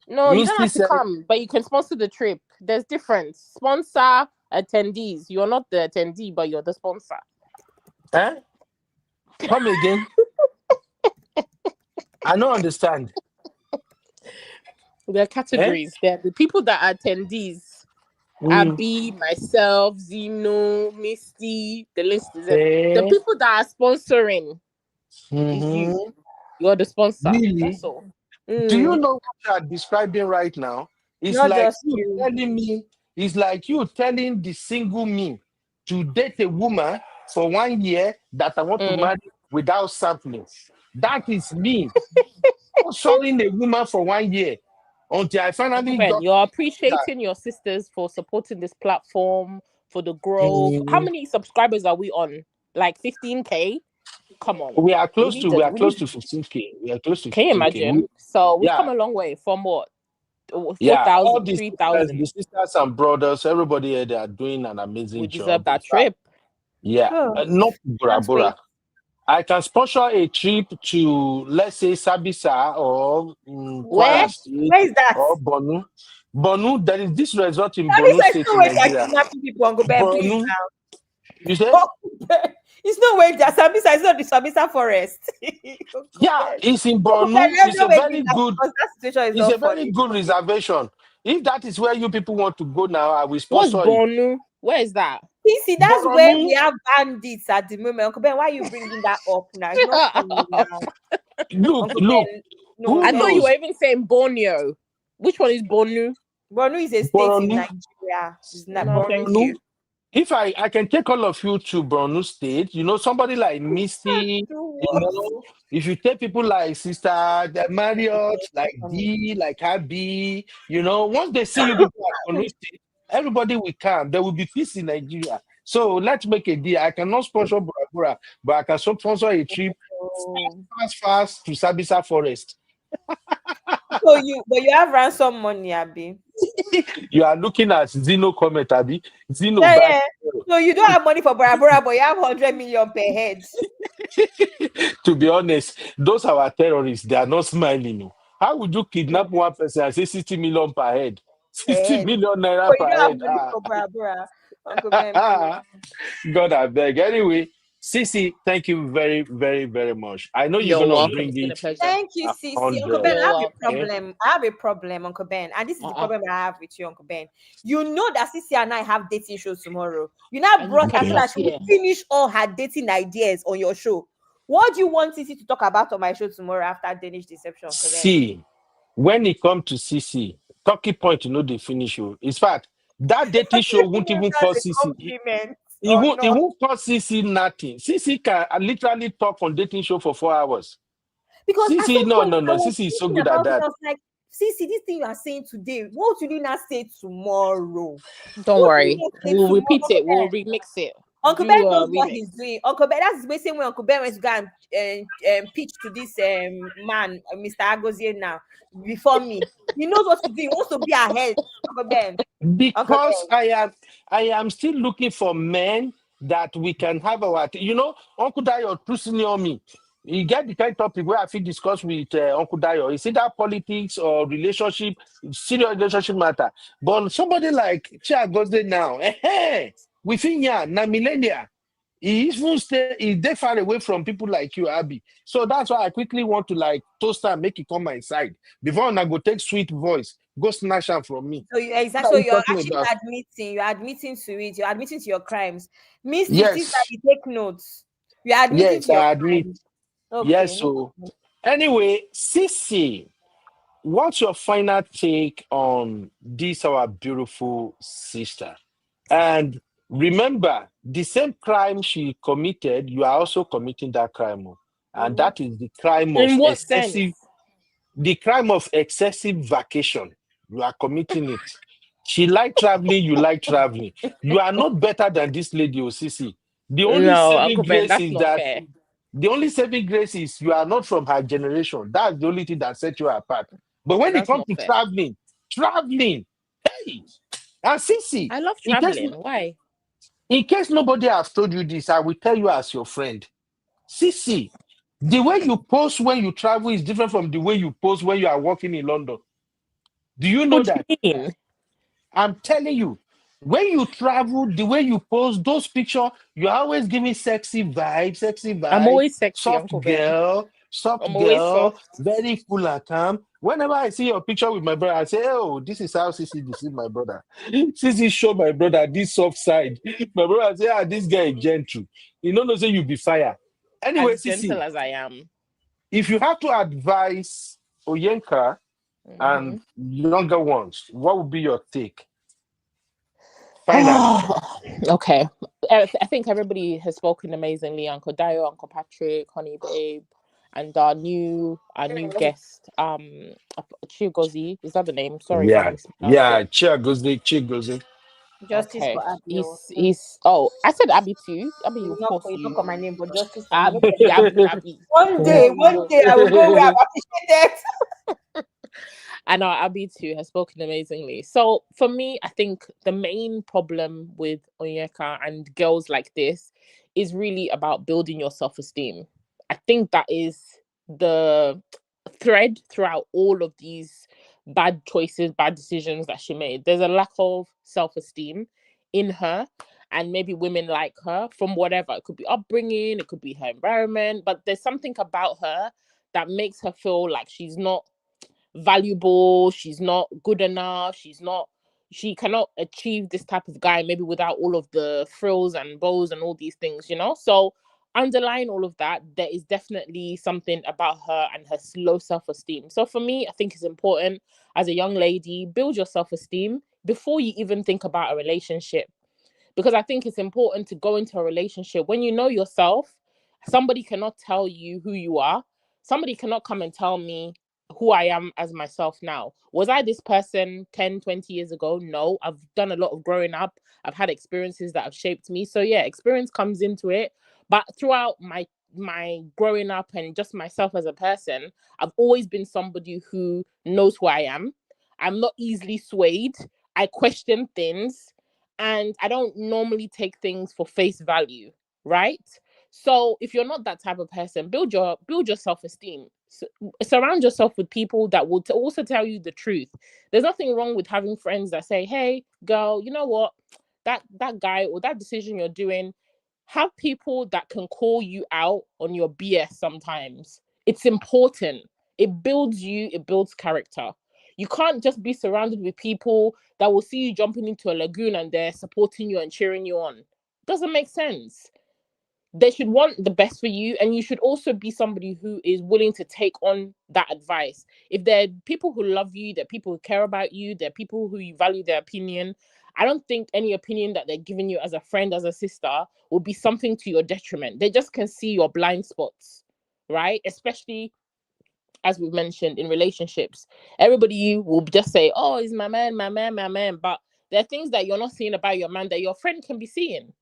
No, you don't Misty have to said, come, but you can sponsor the trip. There's difference. Sponsor, attendees. You're not the attendee, but you're the sponsor. Eh? Come again. I don't understand. There are categories. There are the people that are attendees. Abby, myself, Zeno, Misty, the list is it. The people that are sponsoring is you. You're the sponsor. Really? That's all. Do you know what you are describing right now? It's Not like just you you. telling me, it's like you telling the single me to date a woman for 1 year that I want to marry without sampling. That is me sponsoring a woman for 1 year until I finally got. You're appreciating your sisters for supporting this platform, for the growth. How many subscribers are we on? Like 15K? Come on. We are close to 15K. We are close to 15K. Can you imagine? So we've come a long way from what? 4,000, 3,000. The sisters and brothers, everybody here, they are doing an amazing We job. deserve that trip. Yeah, not Bora Bora. I can sponsor a trip to, let's say, Sabisa or Where is that? or Bonu. Bonu, there is this resort in That Bonu is State no in way they're Nigeria. kidnapping people on Goben, please Bonu. now. You say? It's no way that Sambisa is not the Sambisa forest. Yeah, it's in Bonu. It's a very good. It's a very good reservation. If that is where you people want to go now, I will sponsor What's Bonu? Where is that? See, that's where we have bandits at the moment. Uncle Ben, why are you bringing that up now? It's not funny now. Look. No, I thought you were even saying Borneo. Which one is Bonu? Bonu is a state in Nigeria. It's not No, Bornu. thank you. If I can take all of you to Borno State, somebody like Misty, if you take people like Sister Marriott, like D, like Abby, once they see you people at Borno State, everybody will come. There will be peace in Nigeria. So let's make a deal. I cannot sponsor Bora Bora, but I can sponsor a trip fast to Sabisa Forest. So you have ransom money, Abby. You are looking at Zeno comment, Abby. Zeno yeah. So you don't have money for Bora Bora, but you have 100 million per head. To be honest, those are our terrorists. They are not smiling. No. How would you kidnap one person and say 60 million per head? 60 million naira per head. For Bora Bora. Uncle Ben. God, I beg. Anyway, Sisi, thank you very, very, very much. I know you're going to bring it. Thank you, Sisi. Uncle Ben, I have a problem, Uncle Ben. And this is the problem I have with you, Uncle Ben. You know that Sisi and I have dating shows tomorrow. You now broadcast that she will finish all her dating ideas on your show. What do you want Sisi to talk about on my show tomorrow after Danish Deception? See, when it comes to Sisi, talking point, they finish you. In fact, that dating show won't even call Sisi. It won't cost Sisi nothing. Sisi can literally talk on dating show for 4 hours. Because Sisi, no. Sisi is so good at that. I was like, Sisi, this thing you are saying today, what will you not say tomorrow? Don't worry. We'll repeat it. We'll remix it. Uncle Ben knows what he's doing. Uncle Ben, that's the same way Uncle Ben went to go and pitch to this man, Mr. Agozie now, before me. He knows what to do. He wants to be ahead, Uncle Ben. Because I am still looking for men that we can have our... Uncle Dayo, too senior me. You get the kind of topic where I feel discuss with Uncle Dayo. Is it that politics or relationship, serious relationship matter? But somebody like Chia goes there now. Within na millennia, he they far away from people like you, Abby. So that's why I quickly want to toast her and make it come my side. Before I go take sweet voice, go snatch her from me. So you're actually admitting. You're admitting to it. You're admitting to your crimes. Miss, yes. You take notes. You're admitting to your I admit. Okay. Yes. So anyway, Sisi, what's your final take on this our beautiful sister? And remember, the same crime she committed, you are also committing that crime. And that is the crime of the crime of excessive vacation. You are committing it. She like traveling, you like traveling. You are not better than this lady, Sisi. The only saving grace is that fair. The only saving grace is you are not from her generation. That's the only thing that sets you apart. But when it comes to traveling, hey, and Sisi, I love traveling. Why? In case nobody has told you this, I will tell you as your friend. Sisi, the way you post when you travel is different from the way you post when you are working in London. Do you know that? I'm telling you, when you travel, the way you post those pictures, you always give me sexy I'm vibe, always sexy, Uncle Ben. soft I'm always girl, soft. very cool and calm. Whenever I see your picture with my brother, I say, "Oh, this is how Sissy this is my brother." Sissy show my brother this soft side. My brother say, "Ah, this guy is gentle. You know, no say you be fire." Anyway, As gentle Sissy, as I am. if you have to advise Oyenka Hmm. and younger ones, what would be your take? Finally. Okay. I think everybody has spoken amazingly. Uncle Dio, Uncle Patrick, Honey Babe, and our new guest, Chigozi. Is that the name? Sorry if I Yeah, mispronounced yeah, it. cheer goes in. Justice Okay. for Abby. He's oh, I said Abby too. Abby, of Not course for you, don't you call my name, but justice for me. No Abby, problem. Abby. One day, I will go where I'm appreciated. I know Abby too has spoken amazingly. So for me, I think the main problem with Onyeka and girls like this is really about building your self-esteem. I think that is the thread throughout all of these bad choices, bad decisions that she made. There's a lack of self-esteem in her, and maybe women like her from whatever. It could be upbringing, it could be her environment, but there's something about her that makes her feel like she's not valuable, she's not good enough, she cannot achieve this type of guy maybe without all of the frills and bows and all these things. So underlying all of that, there is definitely something about her and her low self-esteem. So for me, I think it's important as a young lady, build your self-esteem before you even think about a relationship, because I think it's important to go into a relationship when you know yourself. Somebody cannot tell you who you are. Somebody cannot come and tell me who I am as myself now. Was I this person 10, 20 years ago? No. I've done a lot of growing up. I've had experiences that have shaped me. So yeah, experience comes into it. But throughout my growing up and just myself as a person, I've always been somebody who knows who I am. I'm not easily swayed. I question things, and I don't normally take things for face value, right? So if you're not that type of person, build your self-esteem. Surround yourself with people that will also tell you the truth. There's nothing wrong with having friends that say, "Hey, girl, you know what? That guy or that decision you're doing." Have people that can call you out on your BS sometimes. It's important. It builds you, it builds character. You can't just be surrounded with people that will see you jumping into a lagoon and they're supporting you and cheering you on. Doesn't make sense. They should want the best for you, and you should also be somebody who is willing to take on that advice. If there are people who love you, there are people who care about you, there are people who you value their opinion, I don't think any opinion that they're giving you as a friend, as a sister, will be something to your detriment. They just can see your blind spots, right? Especially as we've mentioned in relationships. Everybody will just say, "Oh, he's my man, my man, my man." But there are things that you're not seeing about your man that your friend can be seeing.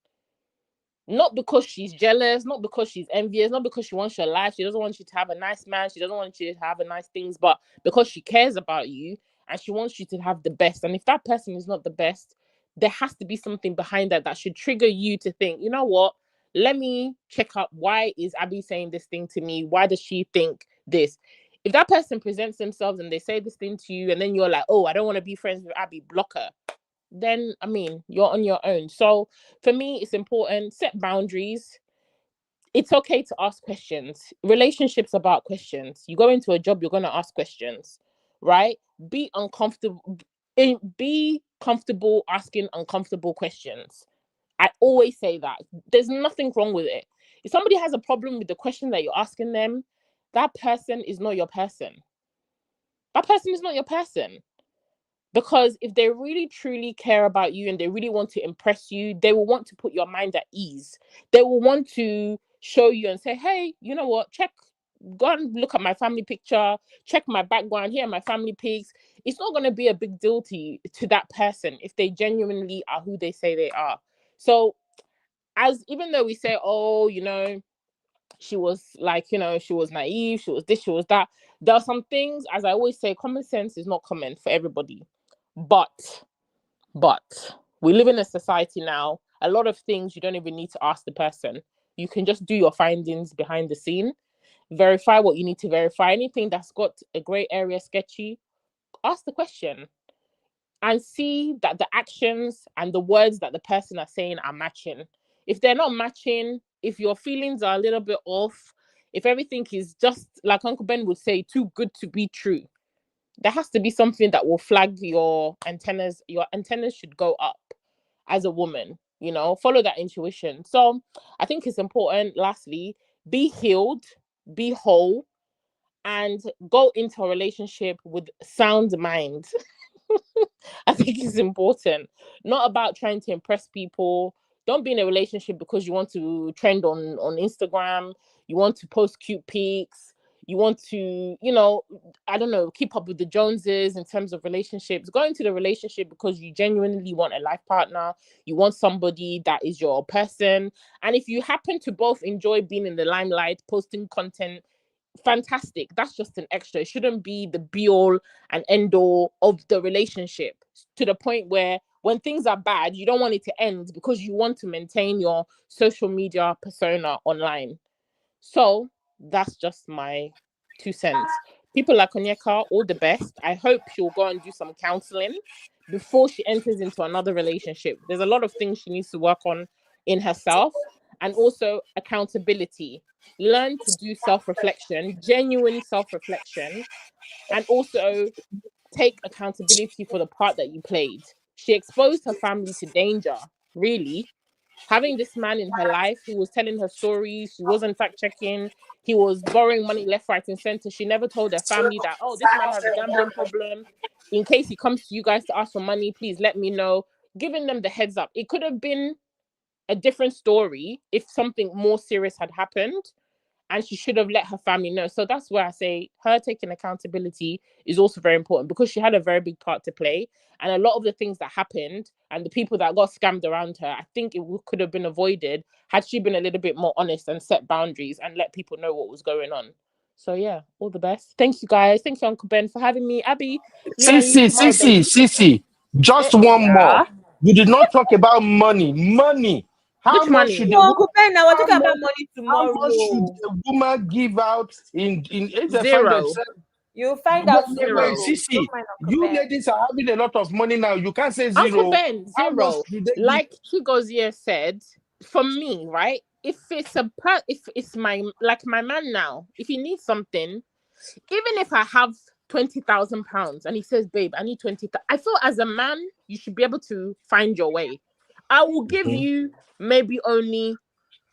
Not because she's jealous, not because she's envious, not because she wants your life. She doesn't want you to have a nice man. She doesn't want you to have a nice things, but because she cares about you and she wants you to have the best. And if that person is not the best, there has to be something behind that should trigger you to think, you know what? Let me check up. Why is Abby saying this thing to me? Why does she think this? If that person presents themselves and they say this thing to you, and then you're like, "Oh, I don't want to be friends with Abby," block her. Then I mean, you're on your own. So for me, it's important, set boundaries. It's okay to ask questions. Relationships about questions. You go into a job, you're going to ask questions, right? Be uncomfortable. Be comfortable asking uncomfortable questions. I always say that. There's nothing wrong with it. If somebody has a problem with the question that you're asking them, that person is not your person. That person is not your person. Because if they really truly care about you and they really want to impress you, they will want to put your mind at ease. They will want to show you and say, "Hey, you know what? Go and look at my family picture, check my background, here are my family pics." It's not going to be a big deal to you, to that person, if they genuinely are who they say they are. So, as even though we say, "Oh, she was like, she was naive, she was this, she was that," there are some things, as I always say, common sense is not common for everybody. But we live in a society now, a lot of things you don't even need to ask the person. You can just do your findings behind the scene, verify what you need to verify. Anything that's got a gray area sketchy, ask the question. and see that the actions and the words that the person are saying are matching. If they're not matching, if your feelings are a little bit off, if everything is just like Uncle Ben would say, too good to be true, there has to be something that will flag your antennas. Your antennas should go up as a woman, follow that intuition. So I think it's important, lastly, be healed, be whole, and go into a relationship with sound mind. I think it's important. Not about trying to impress people. Don't be in a relationship because you want to trend on Instagram, you want to post cute pics, you want to, I don't know, keep up with the Joneses in terms of relationships. Go into the relationship because you genuinely want a life partner. You want somebody that is your person. And if you happen to both enjoy being in the limelight, posting content, fantastic. That's just an extra. It shouldn't be the be all and end all of the relationship, to the point where when things are bad, you don't want it to end because you want to maintain your social media persona online. So that's just my 2 cents. People like Onyeka, all the best. I hope she'll go and do some counseling before she enters into another relationship. There's a lot of things she needs to work on in herself, and also accountability. Learn to do self-reflection, genuine self-reflection, and also take accountability for the part that you played. She exposed her family to danger, really. Having this man in her life who was telling her stories, she wasn't fact checking, he was borrowing money left, right, and center. She never told her family that, oh, this man has a gambling problem. In case he comes to you guys to ask for money, please let me know. Giving them the heads up. It could have been a different story if something more serious had happened, and she should have let her family know. So that's where I say her taking accountability is also very important, because she had a very big part to play. And a lot of the things that happened and the people that got scammed around her, I think it could have been avoided had she been a little bit more honest and set boundaries and let people know what was going on. So yeah, all the best. Thank you guys. Thank you, Uncle Ben, for having me. Abby, me and you tomorrow, baby. Just one more. Yeah. You did not talk about money. Money. How Which much money? should No, Uncle Ben, now we're how talking much, about money how much should tomorrow. a woman give out in if they find Zero. themselves? You'll find Wait, out Zero. tomorrow. Don't Sissy, mind Uncle you Ben. ladies are having a lot of money now. You can't say Uncle zero. Ben, How much zero. do they give? Like Chigozie said, for me, right? If it's my man now, if he needs something, even if I have £20,000 and he says, babe, I need 20, I feel as a man, you should be able to find your way. I will give you maybe only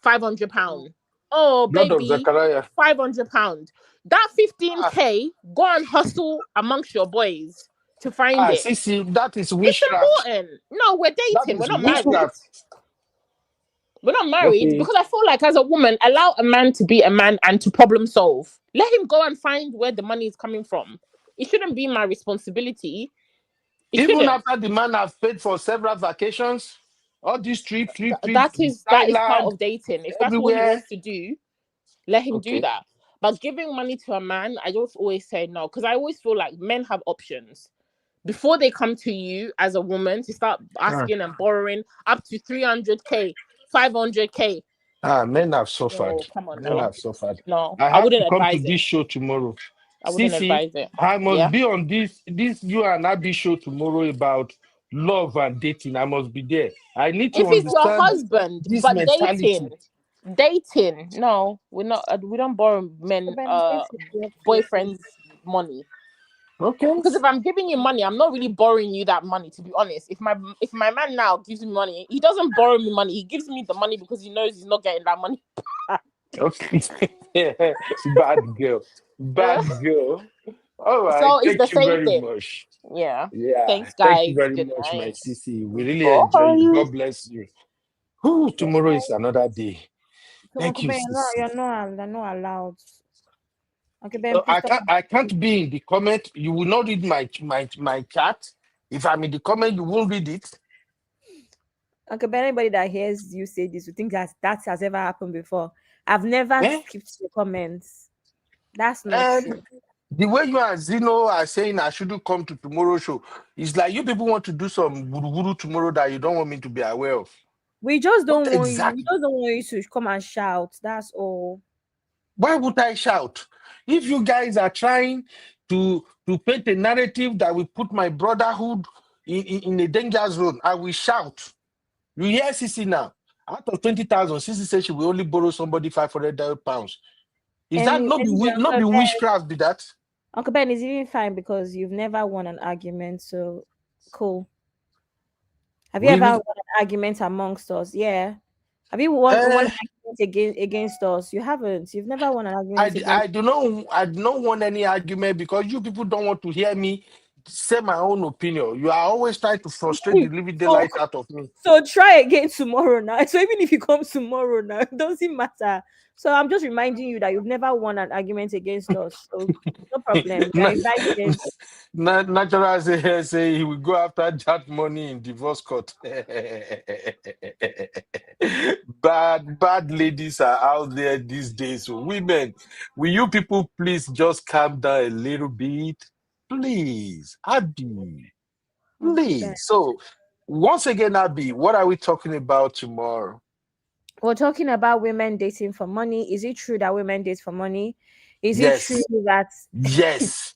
£500. Oh, Blood of baby, Zechariah. £500. That 15K, go and hustle amongst your boys to find it. Sissy, that is It's witchcraft. important. No, we're That dating. We're is not married. witchcraft. We're not married Okay. because I feel like, as a woman, allow a man to be a man and to problem solve. Let him go and find where the money is coming from. It shouldn't be my responsibility. Even after the man has paid for several vacations, all these trips, That is part Thailand, of dating. If that's what he everywhere. wants to do, let him do Okay. that. But giving money to a man, I just always say no, because I always feel like men have options. Before they come to you as a woman to start asking and borrowing up to 300K, 500K. Men have suffered. Oh, come on Men now. have suffered. No, I I have wouldn't to come to advise it. this show tomorrow. I wouldn't Sissy, advise it. I must Yeah. be on this you and Abby show tomorrow about love and dating. I must be there. I need to If it's your understand husband, this but mentality. dating, no, we're not. We don't borrow men, boyfriends' money. Okay. Because if I'm giving you money, I'm not really borrowing you that money. To be honest, if my man now gives me money, he doesn't borrow me money. He gives me the money because he knows he's not getting that money. Okay. Bad girl. Bad girl. All right. So it's the Thank you same very thing. much. Yeah. Yeah. Thanks, Thank you guys. very Good much, my night. Sissy. We really enjoy you. God bless you. Ooh, tomorrow is another day. So Thank Uncle you, Ben, Sissy. you're not allowed. Uncle Ben, please I stop. can't be in the comment. You will not read my chat. If I'm in the comment, you won't read it. Uncle Ben, anybody that hears you say this will think that has ever happened before. I've never skipped the comments. That's not true. The way you and Zeno are saying I shouldn't come to tomorrow's show, it's like you people want to do some guru tomorrow that you don't want me to be aware of. We just don't What want you. We exactly? just don't want you to come and shout. That's all. Why would I shout? If you guys are trying to paint a narrative that will put my brotherhood in a danger zone, I will shout. You hear CC now? Out of 20,000, CC said she will only borrow somebody 500 pounds. Is that not Uncle be Ben, witchcraft? Be that? Uncle Ben is even fine because you've never won an argument. So cool. Have you ever won Really? an argument amongst us? Yeah. Have you won Uh, an argument against us? You haven't. You've never won an argument I against. do not want any argument because you people don't want to hear me say my own opinion. You are always trying to frustrate the living So, daylight out of me. so try again tomorrow now. So even if you come tomorrow now, it doesn't matter. So I'm just reminding you that you've never won an argument against us. So no problem. You're Na- invited. Natural say he will go after that money in divorce court. Bad ladies are out there these days. So women, will you people please just calm down a little bit? Please, Abby, Uncle Ben. please. So once again, Abby, what are we talking about tomorrow? We're talking about women dating for money. Is it true that women date for money? Is it true Yes. that Yes.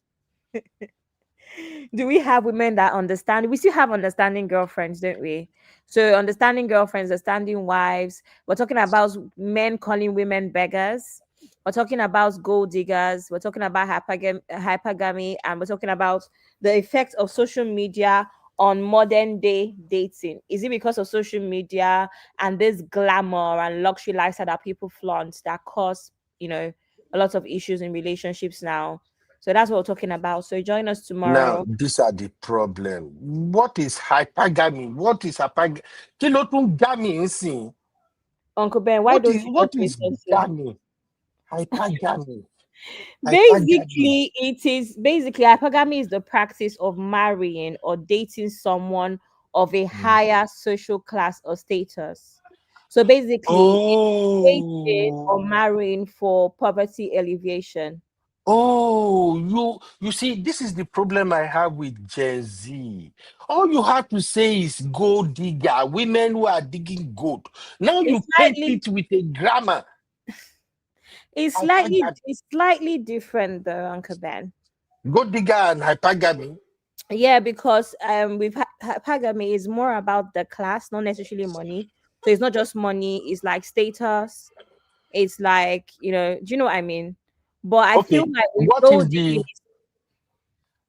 do we have women that understand? We still have understanding girlfriends, don't we? So understanding girlfriends, understanding wives. We're talking about men calling women beggars. We're talking about gold diggers. We're talking about hypergamy, and we're talking about the effect of social media on modern day dating. Is it because of social media and this glamour and luxury lifestyle that people flaunt that cause, a lot of issues in relationships now? So that's what we're talking about. So join us Now, tomorrow. these are the problem. What is hypergamy? What is hypergamy? Kí ló tún gamy nsìn? Uncle Ben, why don't you What just is listen to? gamy? Hypergamy. Hypergamy. Basically hypergamy is the practice of marrying or dating someone of a higher social class or status. So basically, it's dating or Oh, marrying for poverty alleviation. you see, this is the problem I have with Gen Z. All you have to say is gold digger, women who are digging gold. Now It's you paint slightly it with a grammar. it's slightly Hypergamy. it's slightly different though, Uncle Ben. Gold digger and hypergamy. Yeah, because hypergamy is more about the class, not necessarily money. So it's not just money, it's like status. It's like, do you know what I mean? But I feel Okay, like with what is gold the digging,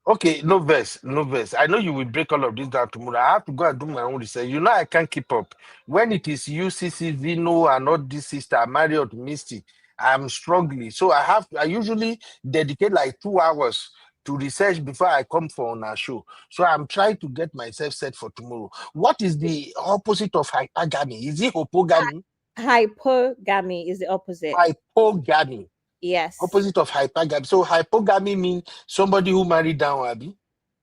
okay? No verse, no verse. I know you will break all of this down tomorrow. I have to go and do my own research. You know, I can't keep up. When it is UCC, Vino, and all this sister, Marriott, Misty, I'm struggling. So I usually dedicate like 2 hours to research before I come for on our show. So I'm trying to get myself set for tomorrow. What is the opposite of hypergamy? Is it hypogamy? hypergamy is the opposite. Hypogamy. Yes. Opposite of hypergamy. So hypogamy means somebody who married down, Abby.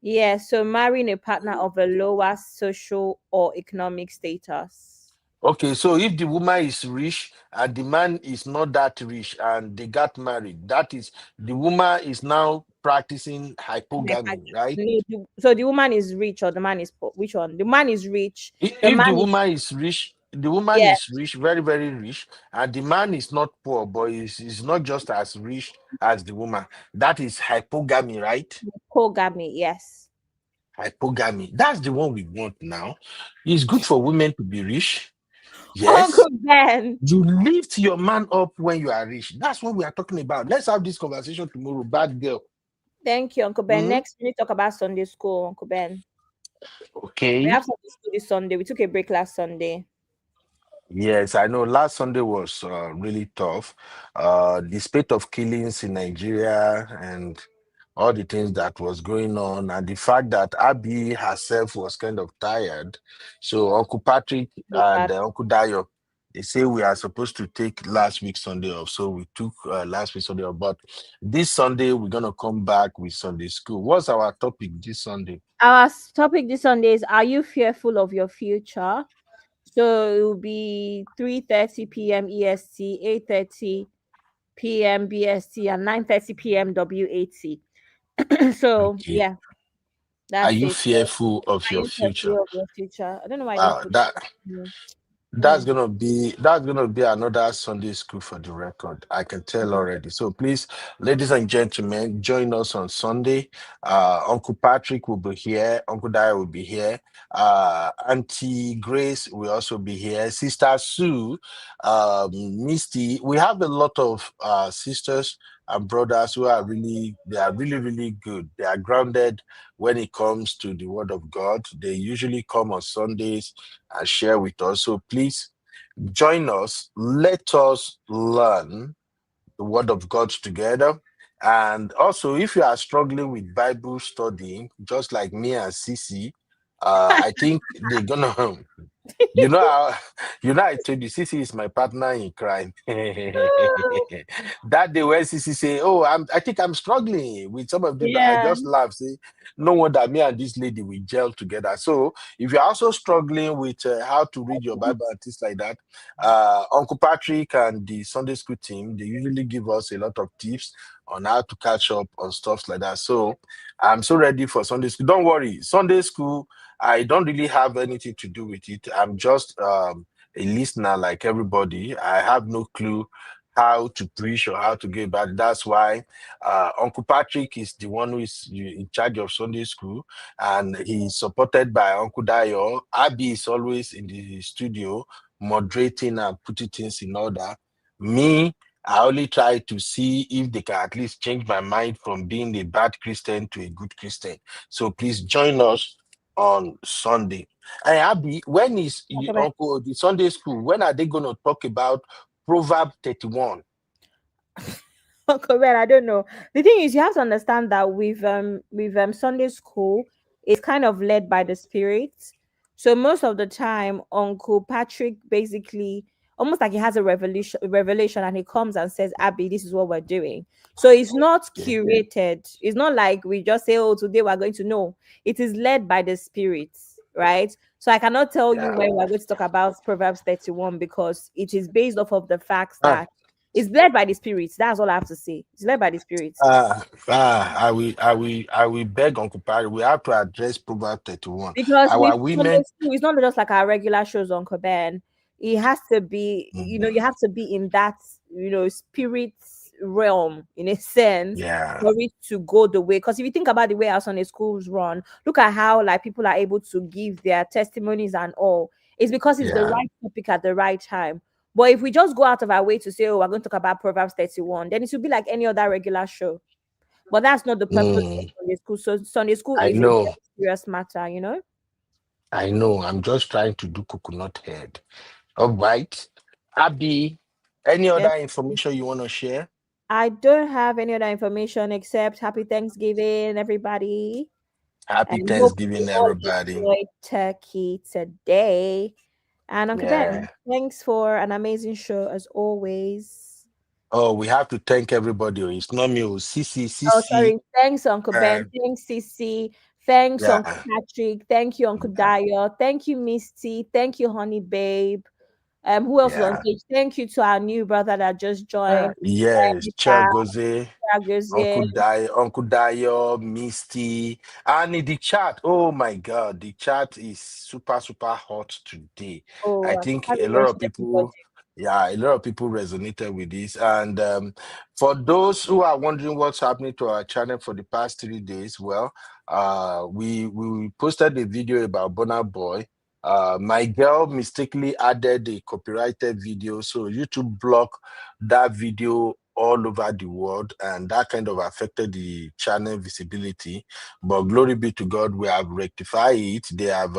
Yeah, so marrying a partner of a lower social or economic status. Okay, so if the woman is rich and the man is not that rich and they got married, that is the woman is now practicing hypogamy, right? So the woman is rich or the man is poor? Which one? The man is rich. The If man the is, woman is rich, the woman yeah, is rich, very, very rich, and the man is not poor, but is not just as rich as the woman. That is hypogamy, right? hypogamy. Yes. Hypogamy. That's the one we want now. It's good for women to be rich. Yes. Uncle Ben. You lift your man up when you are rich. That's what we are talking about. Let's have this conversation tomorrow. Bad girl. Thank you, Uncle Ben. Mhm. Next, we need to talk about Sunday school, Uncle Ben. We Okay. have Sunday school this Sunday. We took a break last Sunday. Yes, I know. Last Sunday was really tough. The spate of killings in Nigeria and all the things that was going on, and the fact that Abby herself was kind of tired. So Uncle Patrick and Uncle Dayo, they say we are supposed to take last week Sunday off. So we took last week Sunday off. But this Sunday, we're going to come back with Sunday school. What's our topic this Sunday? Our topic this Sunday is: Are you fearful of your future? So it will be 3:30 p.m. EST, 8:30 p.m. BST, and 9:30 p.m. WAT. So Okay. yeah, Are that's you it. fearful of Are your you future? fearful of your future? I don't know why I didn't Wow, put that that. That's gonna be another Sunday school for the record. I can tell already. So please, ladies and gentlemen, join us on Sunday. Uncle Patrick will be here. Uncle Daya will be here. Auntie Grace will also be here. Sister Sue, Misty. We have a lot of sisters and brothers who are really good. They are grounded when it comes to the Word of God. They usually come on Sundays and share with us. So please join us. Let us learn the Word of God together. And also, if you are struggling with Bible studying, just like me and Sisi, I think they're gonna. You know, I told you, Sisi is my partner in crime. That day when Sisi say, "Oh, I think I'm struggling with some of the," I Yeah. just laugh. Say, no wonder me and this lady we gel together. So, if you're also struggling with how to read your Bible and things like that, Uncle Patrick and the Sunday school team they usually give us a lot of tips on how to catch up on stuff like that. So, I'm so ready for Sunday school. Don't worry, Sunday school I don't really have anything to do with it. I'm just a listener like everybody. I have no clue how to preach or how to get back. That's why Uncle Patrick is the one who is in charge of Sunday school, and he's supported by Uncle Dayo. Abby is always in the studio moderating and putting things in order. Me, I only try to see if they can at least change my mind from being a bad Christian to a good Christian. So please join us on Sunday. And Abby, when is Okay, bye. Uncle the Sunday school? When are they going to talk about Proverb 31? Correct. I don't know. The thing is, you have to understand that with Sunday school, it's kind of led by the spirit. So most of the time, Uncle Patrick basically almost like he has a revelation, and he comes and says, "Abby, this is what we're doing." So it's not Yeah. curated. It's not like we just say, "Oh, today we're going to know." It is led by the spirit, right? So I cannot tell you Yeah. when we're going to talk about Proverbs 31 because it is based off of the facts Ah, that it's led by the spirits. That's all I have to say. It's led by the spirits. I will beg Uncle Patrick. We have to address Proverb 31. Because with Our Sunday women, school, it's not just like our regular shows on Coben. It has to be, you Mhm. have to be in that, spirit realm in a sense Yeah, for it to go the way. Because if you think about the way our Sunday schools run, look at how like people are able to give their testimonies and all. It's because it's the yeah. right topic at the right time. But if we just go out of our way to say, oh, we're going to talk about Proverbs 31, then it should be like any other regular show. But that's not the purpose of Mm, Sunday school. So Sunday school I is a know, very serious matter. I know. I'm just trying to do coconut head. All right. Abby, any Yeah. other information you want to share? I don't have any other information except happy Thanksgiving, everybody. Happy And hope you Thanksgiving, all everybody. enjoyed turkey today. And Uncle Ben, Yeah. thanks for an amazing show as always. Oh, we have to thank everybody. It's not me. Sisi, Oh, Sisi. sorry. Thanks, Uncle Ben. Um, Thanks, Cece. Thanks, Uncle yeah. Patrick. Thank you, Uncle Yeah. Dio. Thank you, Misty. Thank you, Honey Babe. Who else was on Yeah. stage? Thank you to our new brother that just joined. Yes. Mr. Chagoze, Chagozie. Uncle Dio, Misty, and in the chat. Oh my God, the chat is super, super hot today. I Oh, I think can't a lot of mention everybody. people, yeah, a lot of people resonated with this. And for those who are wondering what's happening to our channel for the past 3 days, well, we posted a video about Burna Boy. My girl mistakenly added a copyrighted video, so YouTube blocked that video all over the world, and that kind of affected the channel visibility. But glory be to God, we have rectified it. They have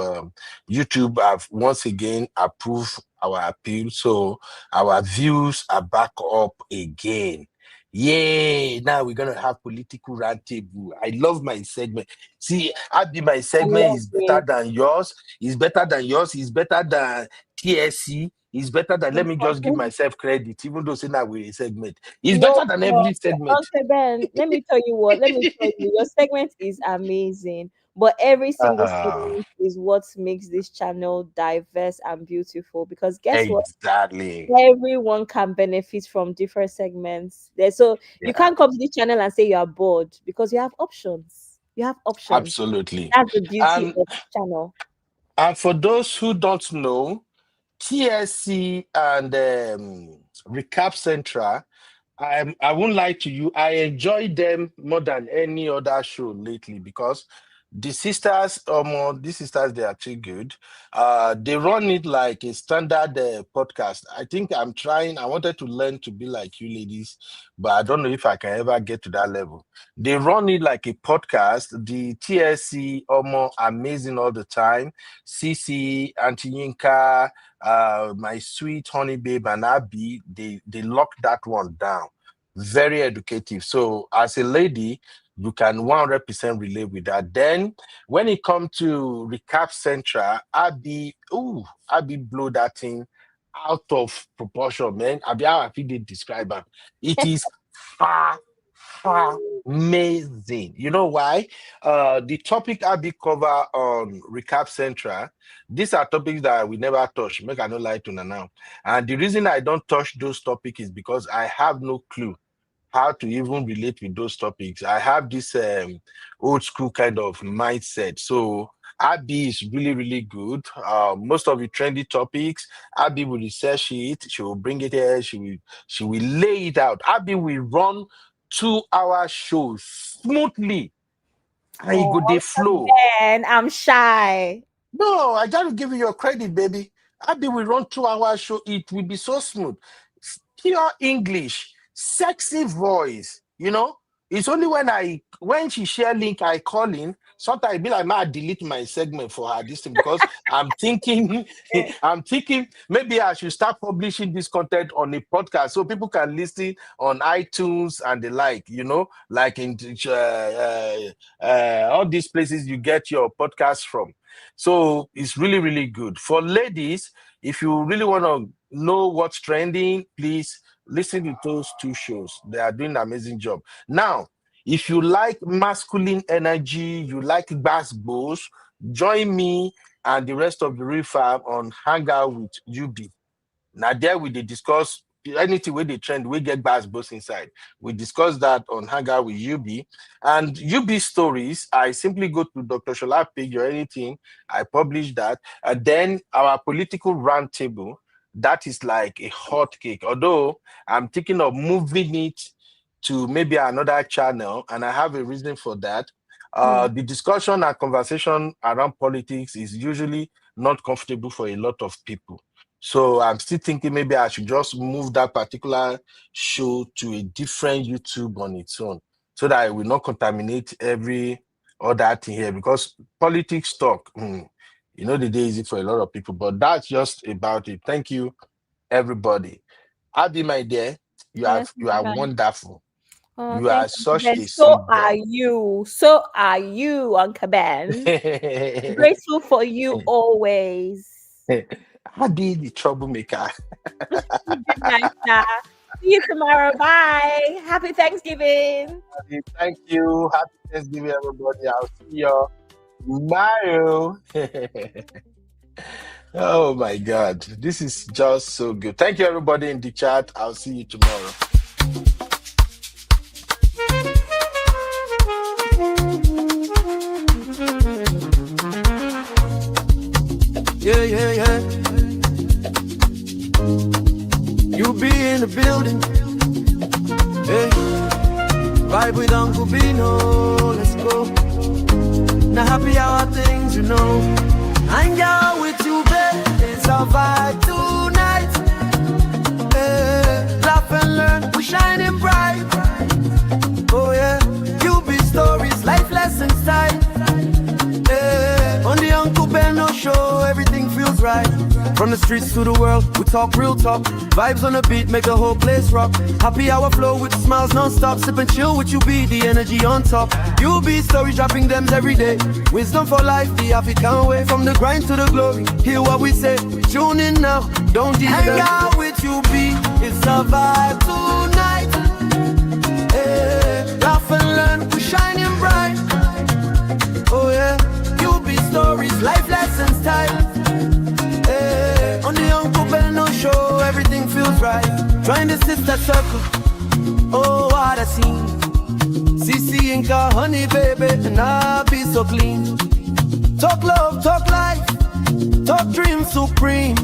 YouTube have once again approved our appeal, so our views are back up again. Yay! Now we're gonna have political roundtable. I love my segment. See, Abby, my I segment love is better it. than yours. It's better than yours. It's better than TSC. It's better than, let me just give myself credit, even though say now we're a segment. It's No, better than no, every segment. Uncle Ben, let me tell you what. Let me tell you, your segment is amazing, but every single Ah, segment is what makes this channel diverse and beautiful. Because guess what? exactly. Everyone can benefit from different segments. So you Yeah, can't come to this channel and say you are bored because you have options. You have options. absolutely. That's the beauty And of this channel. and for those who don't know, TSC and Recap Central, I won't lie to you. I enjoy them more than any other show lately because these sisters, they are actually good. They run it like a standard podcast. I think I'm trying. I wanted to learn to be like you ladies, but I don't know if I can ever get to that level. They run it like a podcast. The TSC almost amazing all the time. CC, Auntie Yinka, my sweet honey babe, and Abby, they lock that one down. Very educative. So as a lady, you can 100% relate with that. Then when it comes to Recap Central, Abby blow that thing out of proportion, man. Abby, how I feel they describe her. It is far, far amazing. You know why? The topic Abby cover on Recap Central, these are topics that we never touch. Make I no lie to now. And the reason I don't touch those topics is because I have no clue how to even relate with those topics. I have this old school kind of mindset. So Abby is really, really good. Most of the trendy topics, Abby will research it. She will bring it here. She will lay it out. Abby will run 2-hour shows smoothly. And it go dey flow. And I'm shy. No, I gotta give you your credit, baby. Abby will run 2-hour show. It will be so smooth. Pure English, sexy voice. You know, it's only when she share link, I call in. Sometimes I be like, I delete my segment for her this thing because I'm thinking maybe I should start publishing this content on a podcast so people can listen on iTunes and the like. You know, like in all these places you get your podcast from. So it's really, really good for ladies. If you really want to know what's trending, please listen to those two shows. They are doing an amazing job. Now, if you like masculine energy, you like basketballs, join me and the rest of the Refab on Hangout with UB. Now, there we discuss anything where they trend, we get basketballs inside. We discuss that on Hangout with UB. And UB stories, I simply go to Dr. Shola page or anything, I publish that. And then our political roundtable, that is like a hot cake. Although I'm thinking of moving it to maybe another channel, and I have a reason for that. The discussion and conversation around politics is usually not comfortable for a lot of people. So I'm still thinking maybe I should just move that particular show to a different YouTube on its own so that I will not contaminate every other thing here, because politics talk, you know, the day is easy for a lot of people, but that's just about it. Thank you, everybody. Abby, my dear, you are wonderful. Oh, you are such Ben. a So sweet are girl. you. So are you, Uncle Ben. Grateful for you always. Abby, the troublemaker. Good night, sir. See you tomorrow. Bye. Happy Thanksgiving. Thank you. Happy Thanksgiving, everybody. I'll see you tomorrow. Oh my God. This is just so good. Thank you, everybody in the chat. I'll see you tomorrow. Yeah, yeah, yeah. You be in the building. Hey, vibe with Uncle Bino. Let's go. Now happy hour things, you know. Hang out with you, babe. It's a vibe tonight. Hey, laugh and learn. We're shining bright. Oh yeah. You be stories, life lessons time. Hey, on the Uncle Beno show, everything feels right. From the streets to the world, we talk real talk. Vibes on the beat make the whole place rock. Happy hour flow with smiles non-stop. Sip and chill with you, be the energy on top. You be stories dropping them every day. Wisdom for life, the African way. From the grind to the glory, hear what we say. Tune in now, don't delay. Hang out with you, be it's a vibe tonight. Hey, laugh and learn, we shining bright. Oh yeah, you be stories, life lessons time. Hey, on the Uncle Beno show, everything feels right. Join the sister circle. Oh, what a scene. CC Inca, honey baby, and I be so clean. Talk love, talk life, talk dream supreme.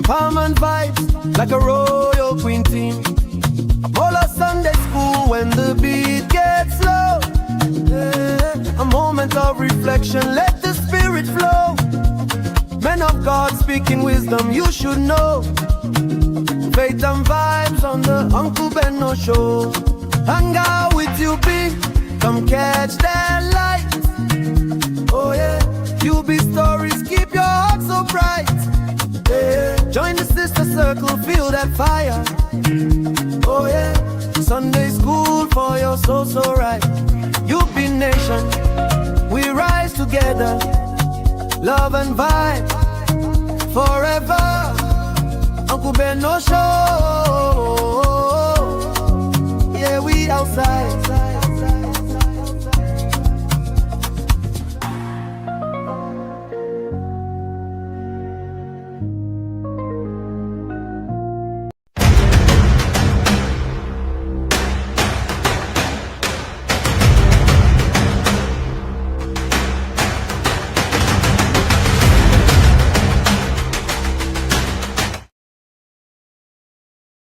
Palm and vibes like a royal queen team. Mola Sunday school when the beat gets low. A moment of reflection, let the spirit flow. Men of God speaking wisdom, you should know. Faith and vibes on the Uncle Benno show. Hang out with you, B, come catch that light. Oh yeah, you be stories, keep your heart so bright. Yeah. Join the sister circle, feel that fire. Oh yeah, Sunday school for your soul so right. You be nation, we rise together. Love and vibe forever. Uncle Ben no show.